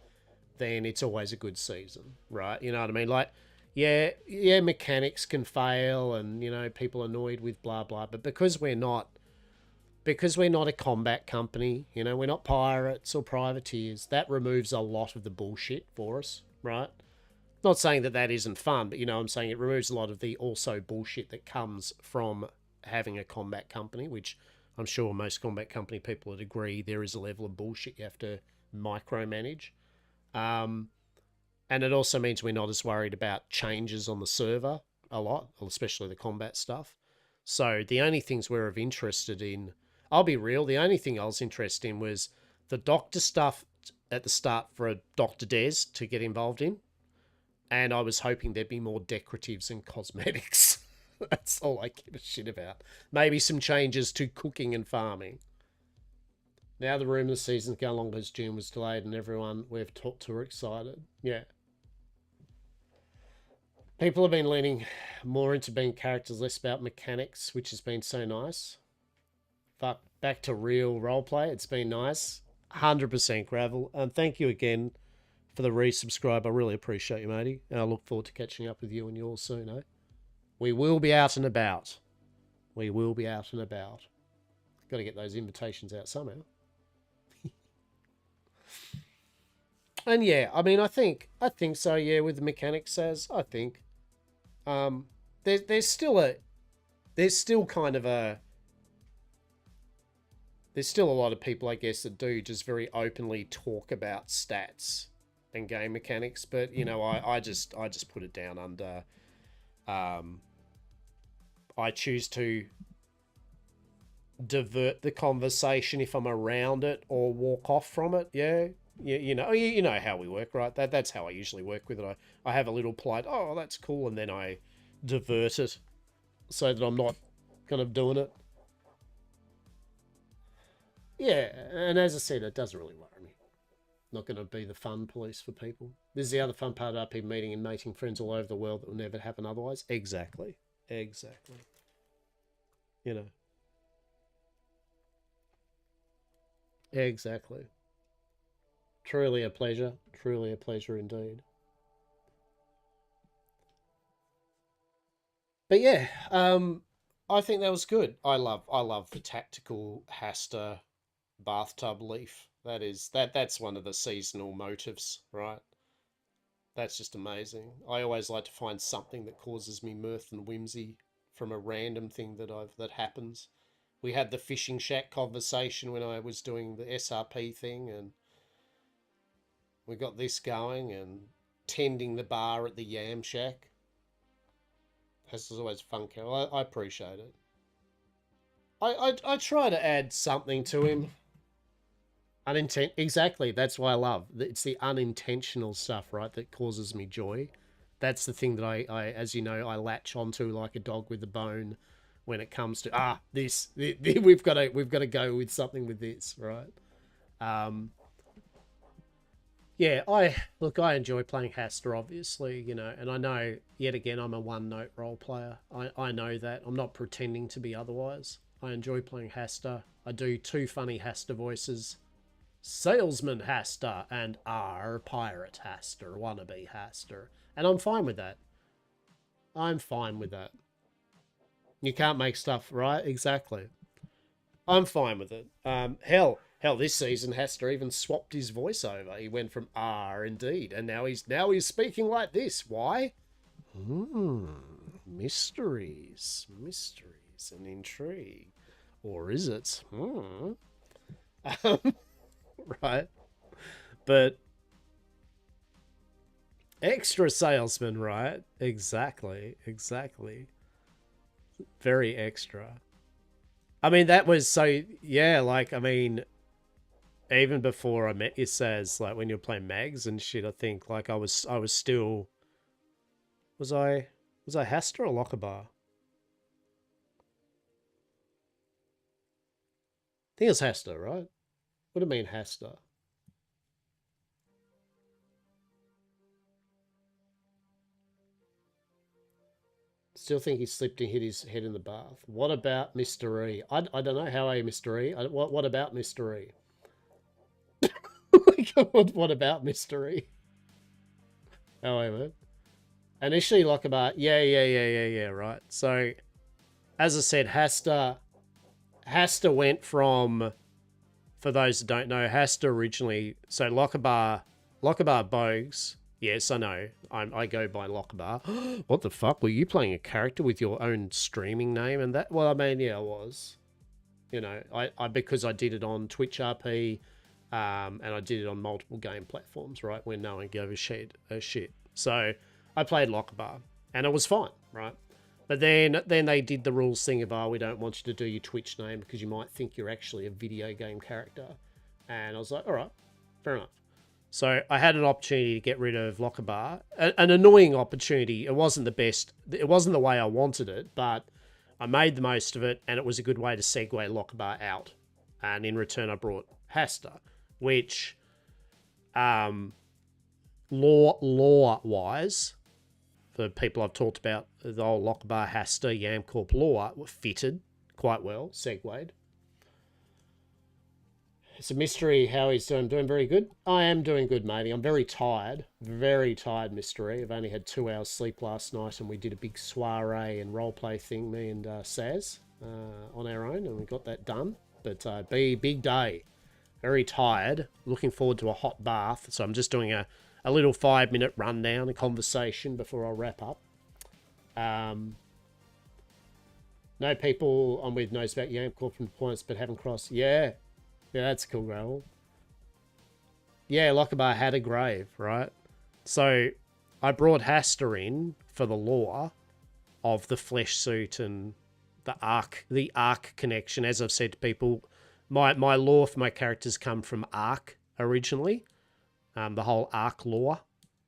then it's always a good season, right? You know what I mean? Like, yeah, mechanics can fail and, you know, people are annoyed with blah, blah. But because we're not a combat company, you know, we're not pirates or privateers, that removes a lot of the bullshit for us, right? Not saying that isn't fun, but, you know, I'm saying it removes a lot of the also bullshit that comes from having a combat company, which I'm sure most combat company people would agree there is a level of bullshit you have to micromanage. And it also means we're not as worried about changes on the server a lot, especially the combat stuff. So the only things we're interested in, I'll be real, the only thing I was interested in was the doctor stuff at the start for a Dr. Des to get involved in. And I was hoping there'd be more decoratives and cosmetics. That's all I give a shit about. Maybe some changes to cooking and farming. Now the rumor season's going along because June was delayed and everyone we've talked to are excited. Yeah. People have been leaning more into being characters, less about mechanics, which has been so nice. Fuck, back to real roleplay. It's been nice. 100% Gravel. And thank you again for the resubscribe. I really appreciate you, matey. And I look forward to catching up with you and yours soon, eh? We will be out and about. We will be out and about. Got to get those invitations out somehow. And yeah, I mean, I think so. Yeah, with the mechanics, as I think, there's still there's still kind of a... There's still a lot of people, I guess, that do just very openly talk about stats and game mechanics, but, you know, I just put it down under... I choose to divert the conversation if I'm around it or walk off from it, yeah? You know how we work, right? That's how I usually work with it. I have a little polite, oh, that's cool, and then I divert it so that I'm not kind of doing it. Yeah, and as I said, it doesn't really worry me. Not going to be the fun police for people. This is the other fun part about people meeting and making friends all over the world that will never happen otherwise. Exactly. Exactly. You know. Exactly. Truly a pleasure. Truly a pleasure indeed. But yeah, I think that was good. I love the tactical Hastur bathtub leaf. That's one of the seasonal motifs, right? That's just amazing. I always like to find something that causes me mirth and whimsy from a random thing that happens. We had the fishing shack conversation when I was doing the SRP thing, and we got this going, and tending the bar at the Yam Shack. This is always fun. I appreciate it. I try to add something to him. Exactly. That's why I love. It's the unintentional stuff, right, that causes me joy. That's the thing that I as you know, I latch onto like a dog with a bone when it comes to this. We've got to go with something with this, right? Yeah, I enjoy playing Hastur, obviously, you know, and I know, yet again, I'm a one-note role player. I know that. I'm not pretending to be otherwise. I enjoy playing Hastur. I do 2 funny Hastur voices. Salesman Hastur and Pirate Hastur, wannabe Hastur. And I'm fine with that. I'm fine with that. You can't make stuff, right? Exactly. I'm fine with it. Hell, this season Hastur even swapped his voiceover. He went from indeed, and now he's speaking like this. Why? Mysteries and intrigue. Or is it? Right. But extra salesman, right? Exactly. Very extra. I mean, that was so, yeah, like, I mean, even before I met you, Saz, like, when you were playing Mags and shit, I think, like, I was still, was I Hastur or Lochabar? I think it was Hastur, right? Would have been Hastur. Still think he slipped and hit his head in the bath. What about Mr. E? I don't know. How are you, Mr. E? What about Mr. E? What about Mr. E? Oh, wait a minute. Initially, Lochabar. Yeah, right. So, as I said, Hastur went from, for those that don't know, Hastur originally, so Lochabar Bogues. Yes, I know. I go by Lochabar. What the fuck? Were you playing a character with your own streaming name and that? Well, I mean, yeah, I was. You know, I because I did it on Twitch RP, and I did it on multiple game platforms, right, when no one gave a shit. So I played Lochabar, and it was fine, right? But then they did the rules thing of, we don't want you to do your Twitch name because you might think you're actually a video game character. And I was like, all right, fair enough. So I had an opportunity to get rid of Lochabar. An annoying opportunity. It wasn't the best. It wasn't the way I wanted it, but I made the most of it, and it was a good way to segue Lochabar out. And in return, I brought Hastur, which, lore-wise, the people I've talked about, the old Lochabar, Hastur, Yamcorp lore were fitted quite well, segued. It's a mystery how he's doing. Doing very good. I am doing good, matey. I'm very tired. Very tired, mystery. I've only had 2 hours sleep last night, and we did a big soiree and roleplay thing, me and Saz, on our own, and we got that done. But big day. Very tired. Looking forward to a hot bath. So I'm just doing a little 5-minute rundown, a conversation before I wrap up. No people I'm with knows about Yam Corp and points, but haven't crossed. Yeah. Yeah, that's cool, Gravel. Yeah, Lockabar had a grave, right? So I brought Hastur in for the lore of the flesh suit and the Ark connection. As I've said to people, my lore for my characters come from Ark originally. The whole Ark lore.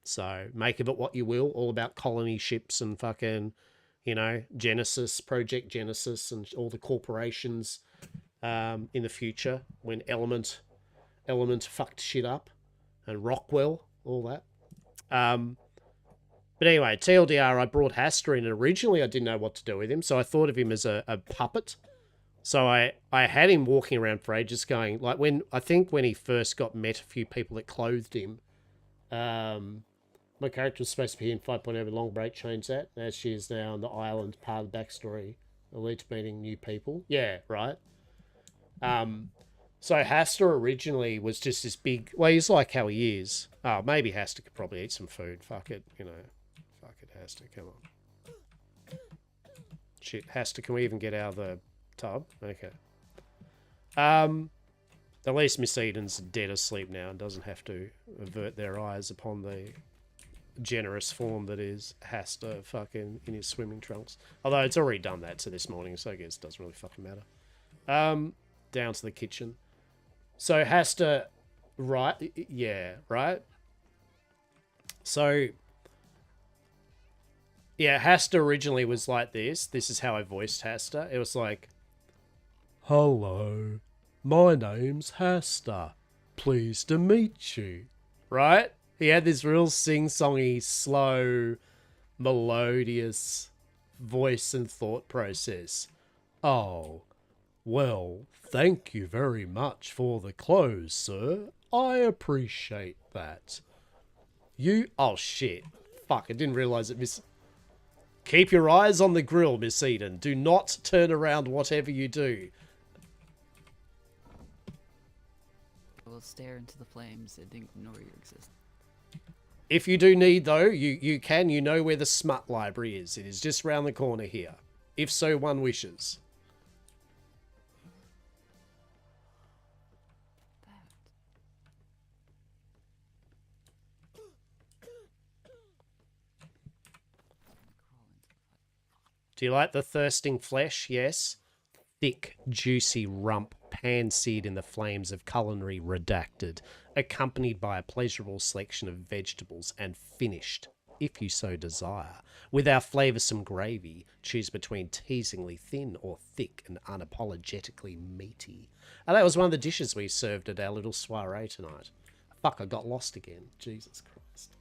So make of it what you will. All about colony ships and fucking, you know, Genesis, Project Genesis, and all the corporations in the future when Element fucked shit up, and Rockwell, all that. But anyway, TLDR, I brought Hastur in, and originally I didn't know what to do with him, so I thought of him as a puppet. So I had him walking around for ages going, like when he first met a few people that clothed him, my character was supposed to be in 5.0 with long break change that, as she is now on the island, part of the backstory, elite meeting new people. Yeah, right. So Hastur originally was just this big, well, he's like how he is. Oh, maybe Hastur could probably eat some food. Fuck it, you know. Fuck it, Hastur, come on. Shit, Hastur, can we even get out of the tub? Okay. At least Miss Eden's dead asleep now and doesn't have to avert their eyes upon the generous form that is Hastur fucking in his swimming trunks. Although it's already done that to this morning, so I guess it doesn't really fucking matter. Down to the kitchen. So Hastur, right? Yeah, right? So, yeah, Hastur originally was like this. This is how I voiced Hastur. It was like, hello, my name's Hastur. Pleased to meet you. Right? He had this real sing-songy, slow, melodious voice and thought process. Oh, well, thank you very much for the clothes, sir. I appreciate that. Oh shit. Fuck, I didn't realise it, Miss... Keep your eyes on the grill, Miss Eden. Do not turn around whatever you do. I will stare into the flames and ignore your existence. If you do need, though, you know where the smut library is. It is just round the corner here. If so one wishes. Do you like the thirsting flesh? Yes. Thick, juicy rump pan-seared in the flames of culinary redacted, accompanied by a pleasurable selection of vegetables and finished, if you so desire, with our flavoursome gravy. Choose between teasingly thin or thick and unapologetically meaty. And that was one of the dishes we served at our little soiree tonight. Fuck, I got lost again. Jesus Christ.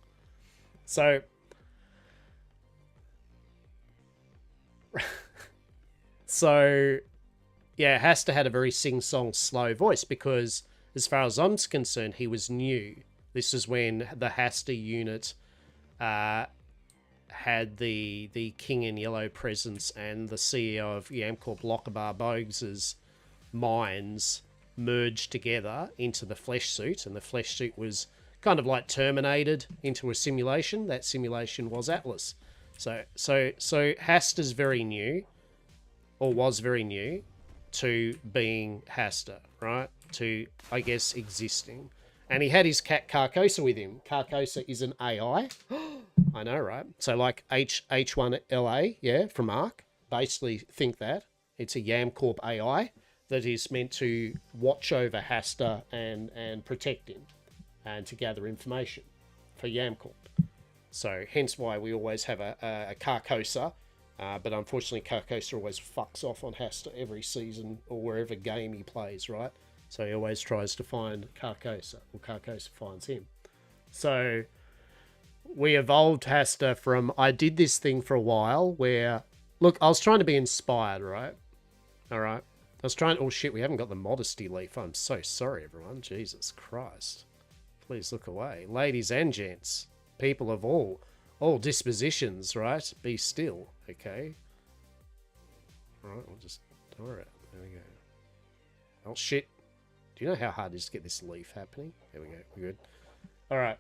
So, yeah, Hastur had a very sing-song, slow voice because, as far as I'm concerned, he was new. This is when the Hastur unit had the King in Yellow presence and the CEO of Yamcorp Lockabar Bogues' minds merged together into the flesh suit, and the flesh suit was kind of like terminated into a simulation. That simulation was Atlas. So Hastur's very new, or was very new, to being Hastur, right? To, I guess, existing. And he had his cat Carcosa with him. Carcosa is an AI. I know, right? So like H1LA, yeah, from Ark. Basically think that. It's a Yamcorp AI that is meant to watch over Hastur and protect him and to gather information for Yamcorp. So hence why we always have a Carcosa. But unfortunately, Carcosa always fucks off on Hastur every season or wherever game he plays, right? So he always tries to find Carcosa, or Carcosa finds him. So we evolved Hastur from... I did this thing for a while where... Look, I was trying to be inspired, right? All right. I was trying... Oh, shit, we haven't got the modesty leaf. I'm so sorry, everyone. Jesus Christ. Please look away. Ladies and gents, people of all dispositions, right? Be still, okay? All right, we'll just... All right, there we go. Oh, shit. Do you know how hard it is to get this leaf happening? There we go, we're good. All right.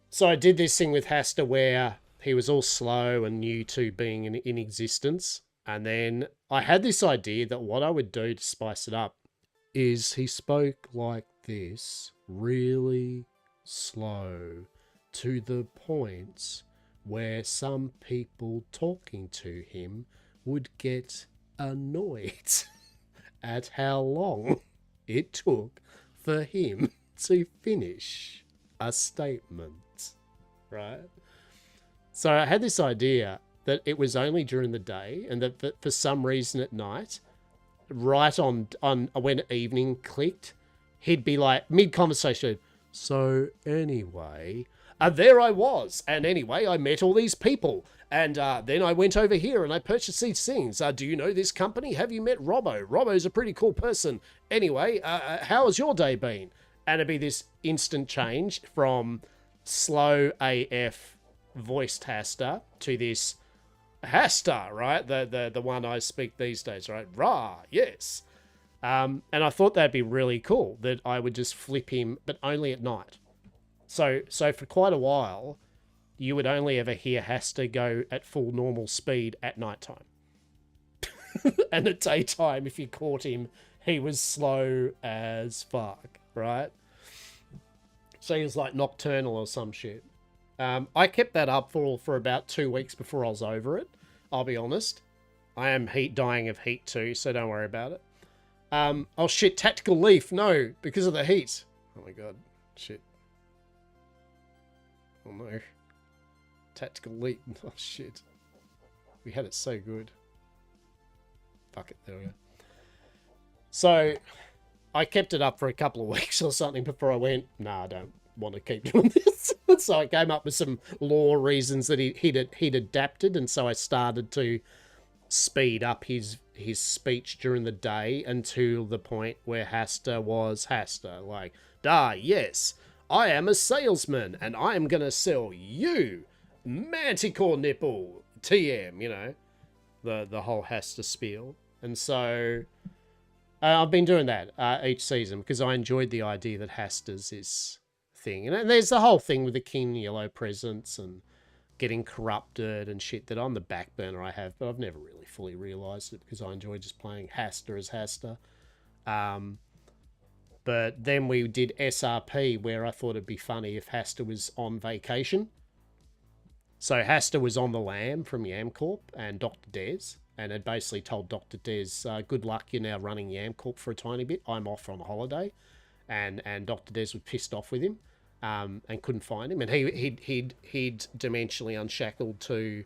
So I did this thing with Hastur where he was all slow and new to being in existence. And then I had this idea that what I would do to spice it up is he spoke like this, really slow, to the point where some people talking to him would get annoyed at how long it took for him to finish a statement, right? So I had this idea that it was only during the day, and that for some reason at night, right on when evening clicked, he'd be like mid-conversation, so anyway, there I was, and anyway, I met all these people, and then I went over here and I purchased these things. Do you know this company? Have you met Robbo? Robbo's a pretty cool person. Anyway, how has your day been? And it'd be this instant change from slow AF voiced Hastur to this Hastur, right? The one I speak these days, right? Rah, yes. And I thought that'd be really cool, that I would just flip him, but only at night. So for quite a while, you would only ever hear Hastur go at full normal speed at nighttime. And at daytime, if you caught him, he was slow as fuck, right? So he was like nocturnal or some shit. I kept that up for about 2 weeks before I was over it. I'll be honest. I am dying of heat too, so don't worry about it. Oh shit, tactical leaf. No, because of the heat. Oh my god, shit. Oh no. Tactical leaf. Oh shit. We had it so good. Fuck it, there we go. So, I kept it up for a couple of weeks or something before I went, nah, I don't want to keep doing this. So I came up with some lore reasons that he'd adapted, and so I started to speed up his speech during the day until the point where Hastur was Hastur. Like, yes, I am a salesman, and I am going to sell you Manticore nipple, TM, you know, the whole Hastur spiel. And so I've been doing that each season because I enjoyed the idea that Hastur's is thing. And there's the whole thing with the King Yellow presence and getting corrupted and shit that on the back burner I have, but I've never really fully realised it because I enjoy just playing Hastur as Hastur. But then we did SRP where I thought it'd be funny if Hastur was on vacation. So Hastur was on the lam from YamCorp and Dr. Des, and had basically told Dr. Des, good luck, you're now running YamCorp for a tiny bit. I'm off on holiday. And Dr. Des was pissed off with him. And couldn't find him, and he'd dimensionally unshackled to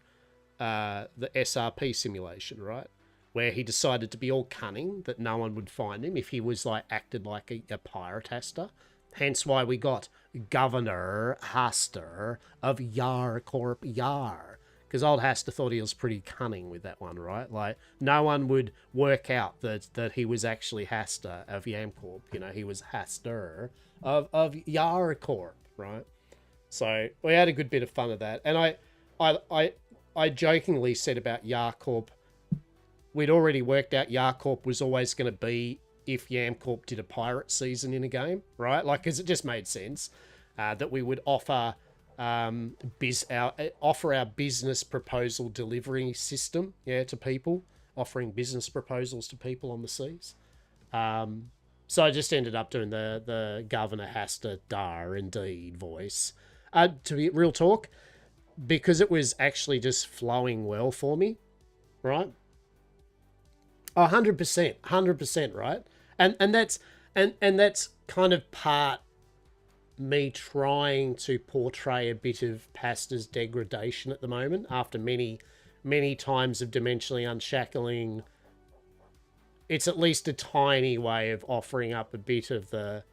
the SRP simulation, right, where he decided to be all cunning that no one would find him if he was like acted like a pirate Hastur. Hence why we got Governor Hastur of YarCorp Yar, because old Hastur thought he was pretty cunning with that one, right? Like no one would work out that he was actually Hastur of YamCorp. You know, he was Hastur of YarCorp, right? So we had a good bit of fun of that. And I jokingly said about YarCorp, we'd already worked out YarCorp was always going to be if YamCorp did a pirate season in a game, right? Like, because it just made sense that we would offer our business proposal delivery system, to people, offering business proposals to people on the seas. So I just ended up doing the Governor Hastur Dar indeed voice. To be real talk, because it was actually just flowing well for me, right? 100%, right? And that's kind of part me trying to portray a bit of Hastur's degradation at the moment after many times of dimensionally unshackling. It's at least a tiny way of offering up a bit of the,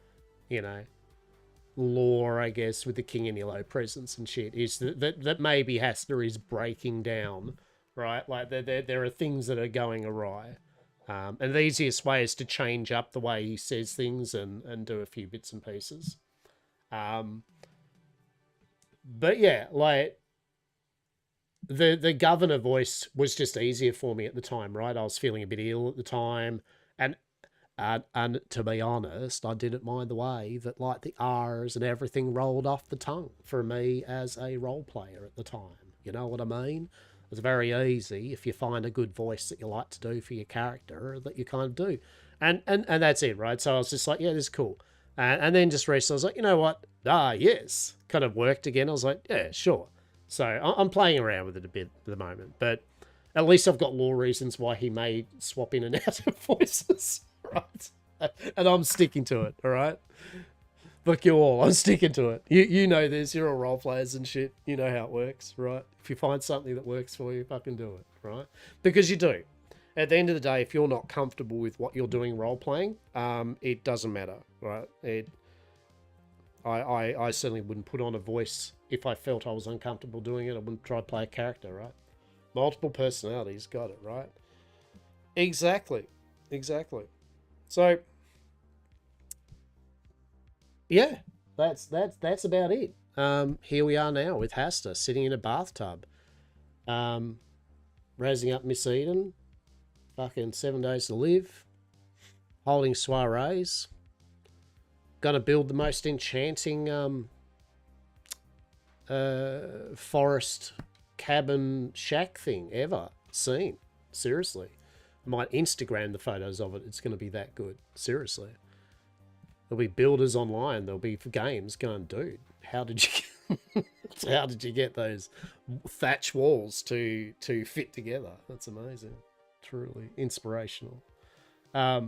lore, I guess, with the King and Yellow presence and shit, is that maybe Hastur is breaking down, right? Like there are things that are going awry. And the easiest way is to change up the way he says things and do a few bits and pieces. But yeah, like the governor voice was just easier for me at the time, right? I was feeling a bit ill at the time, and to be honest, I didn't mind the way that like the R's and everything rolled off the tongue for me as a role player at the time. You know what I mean? It's very easy if you find a good voice that you like to do for your character that you kind of do. And that's it, right? So I was just like, yeah, this is cool. And then just recently I was like, you know what? Yes. Kind of worked again. I was like, yeah, sure. So I'm playing around with it a bit at the moment. But at least I've got lore reasons why he may swap in and out of voices, right? And I'm sticking to it, all right? Fuck you all, I'm sticking to it. You know this, you're all role players and shit. You know how it works, right? If you find something that works for you, fucking do it, right? Because you do. At the end of the day, if you're not comfortable with what you're doing role playing, it doesn't matter, right? I certainly wouldn't put on a voice if I felt I was uncomfortable doing it. I wouldn't try to play a character, right? Multiple personalities, got it, right? Exactly. So yeah, that's about it. Here we are now with Hastur sitting in a bathtub, raising up Miss Eden, fucking 7 days to live, holding soirees, gonna build the most enchanting forest cabin shack thing ever seen. Seriously, I might Instagram the photos of it. It's gonna be that good. Seriously. There'll be builders online. There'll be games going, dude, how did you get those thatch walls to fit together? That's amazing. Truly inspirational. Yeah,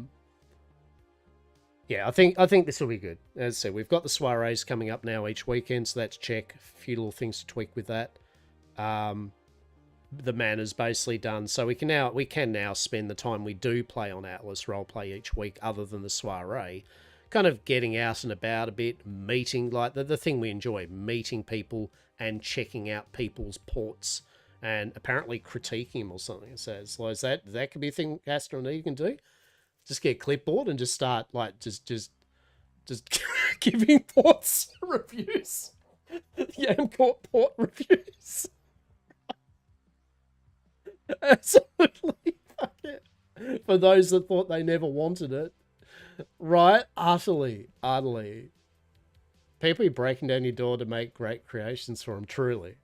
I think this will be good. As I said, we've got the soirees coming up now each weekend, so that's check. A few little things to tweak with that. The mana's basically done, so we can now spend the time we do play on Atlas Roleplay each week, other than the soiree, kind of getting out and about a bit, meeting, like the thing we enjoy, meeting people and checking out people's ports and apparently critiquing them or something. So it's like, that could be a thing Hastur and Eve can do. Just get a clipboard and just start like just giving ports reviews. Yamcourt port reviews. Absolutely. Fuck it. For those that thought they never wanted it. Right? Utterly. People breaking down your door to make great creations for them. Truly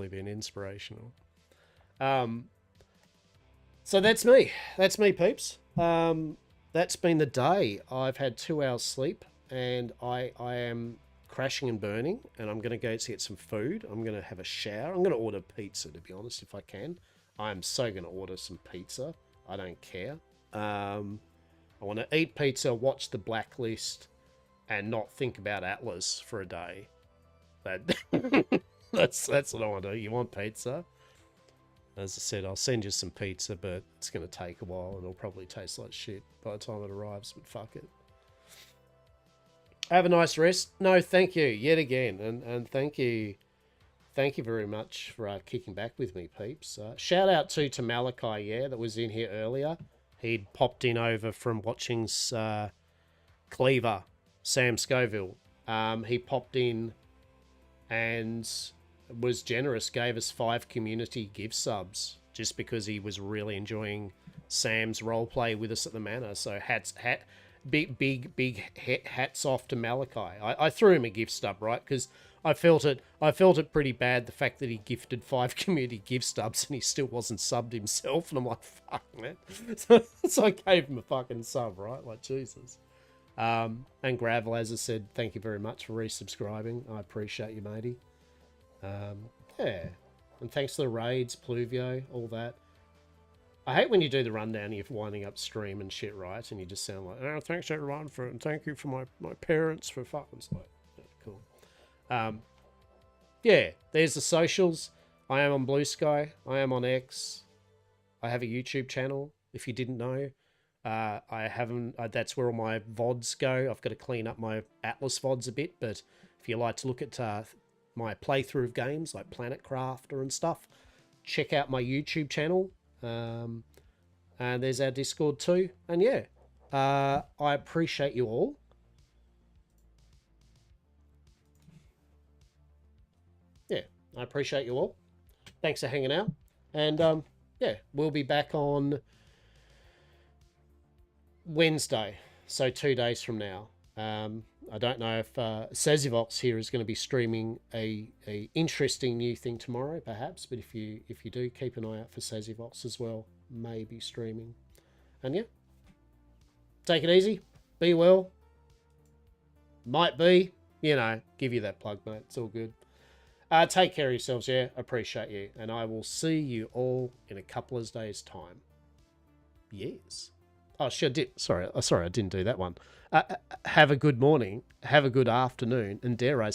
been inspirational. So that's me. That's me, peeps. That's been the day. I've had 2 hours sleep and I am crashing and burning, and I'm going to go to get some food. I'm going to have a shower. I'm going to order pizza, to be honest, if I can. I'm so going to order some pizza. I don't care. I want to eat pizza, watch the Blacklist, and not think about Atlas for a day. That's what I want to do. You want pizza? As I said, I'll send you some pizza, but it's going to take a while, and it'll probably taste like shit by the time it arrives, but fuck it. Have a nice rest. No, thank you yet again, and thank you very much for kicking back with me, peeps. Shout out to Malachi, that was in here earlier. He'd popped in over from watching Cleaver, Sam Scoville. He popped in and was generous, gave us 5 community gift subs just because he was really enjoying Sam's roleplay with us at the manor. So big hats off to Malachi. I threw him a gift stub, right? Because I felt it pretty bad, the fact that he gifted 5 community gift stubs and he still wasn't subbed himself, and I'm like, fuck, man. So I gave him a fucking sub, right? Like, Jesus. And Gravel, as I said, thank you very much for resubscribing. I appreciate you, matey. Yeah. And thanks to the raids, Pluvio, all that. I hate when you do the rundown and you're winding up stream and shit, right? And you just sound like, oh, thanks everyone for it, and thank you for my parents for fucking stuff. Yeah, cool. Yeah, there's the socials. I am on Blue Sky. I am on X. I have a YouTube channel, if you didn't know. I haven't, that's where all my VODs go. I've got to clean up my Atlas VODs a bit, but if you like to look at my playthrough of games like Planet Crafter and stuff, check out my YouTube channel. And there's our Discord too. And yeah, I appreciate you all. Yeah, I appreciate you all. Thanks for hanging out. And yeah, we'll be back on Wednesday, so 2 days from now. I don't know if Sazivox here is going to be streaming a interesting new thing tomorrow, perhaps. But if you do, keep an eye out for Sazivox as well. Maybe streaming. And yeah, take it easy. Be well. Might be. You know, give you that plug, mate. It's all good. Take care of yourselves, yeah. Appreciate you. And I will see you all in a couple of days' time. Yes. Oh, shit, I did. Sorry, I didn't do that one. Have a good morning. Have a good afternoon. And dare I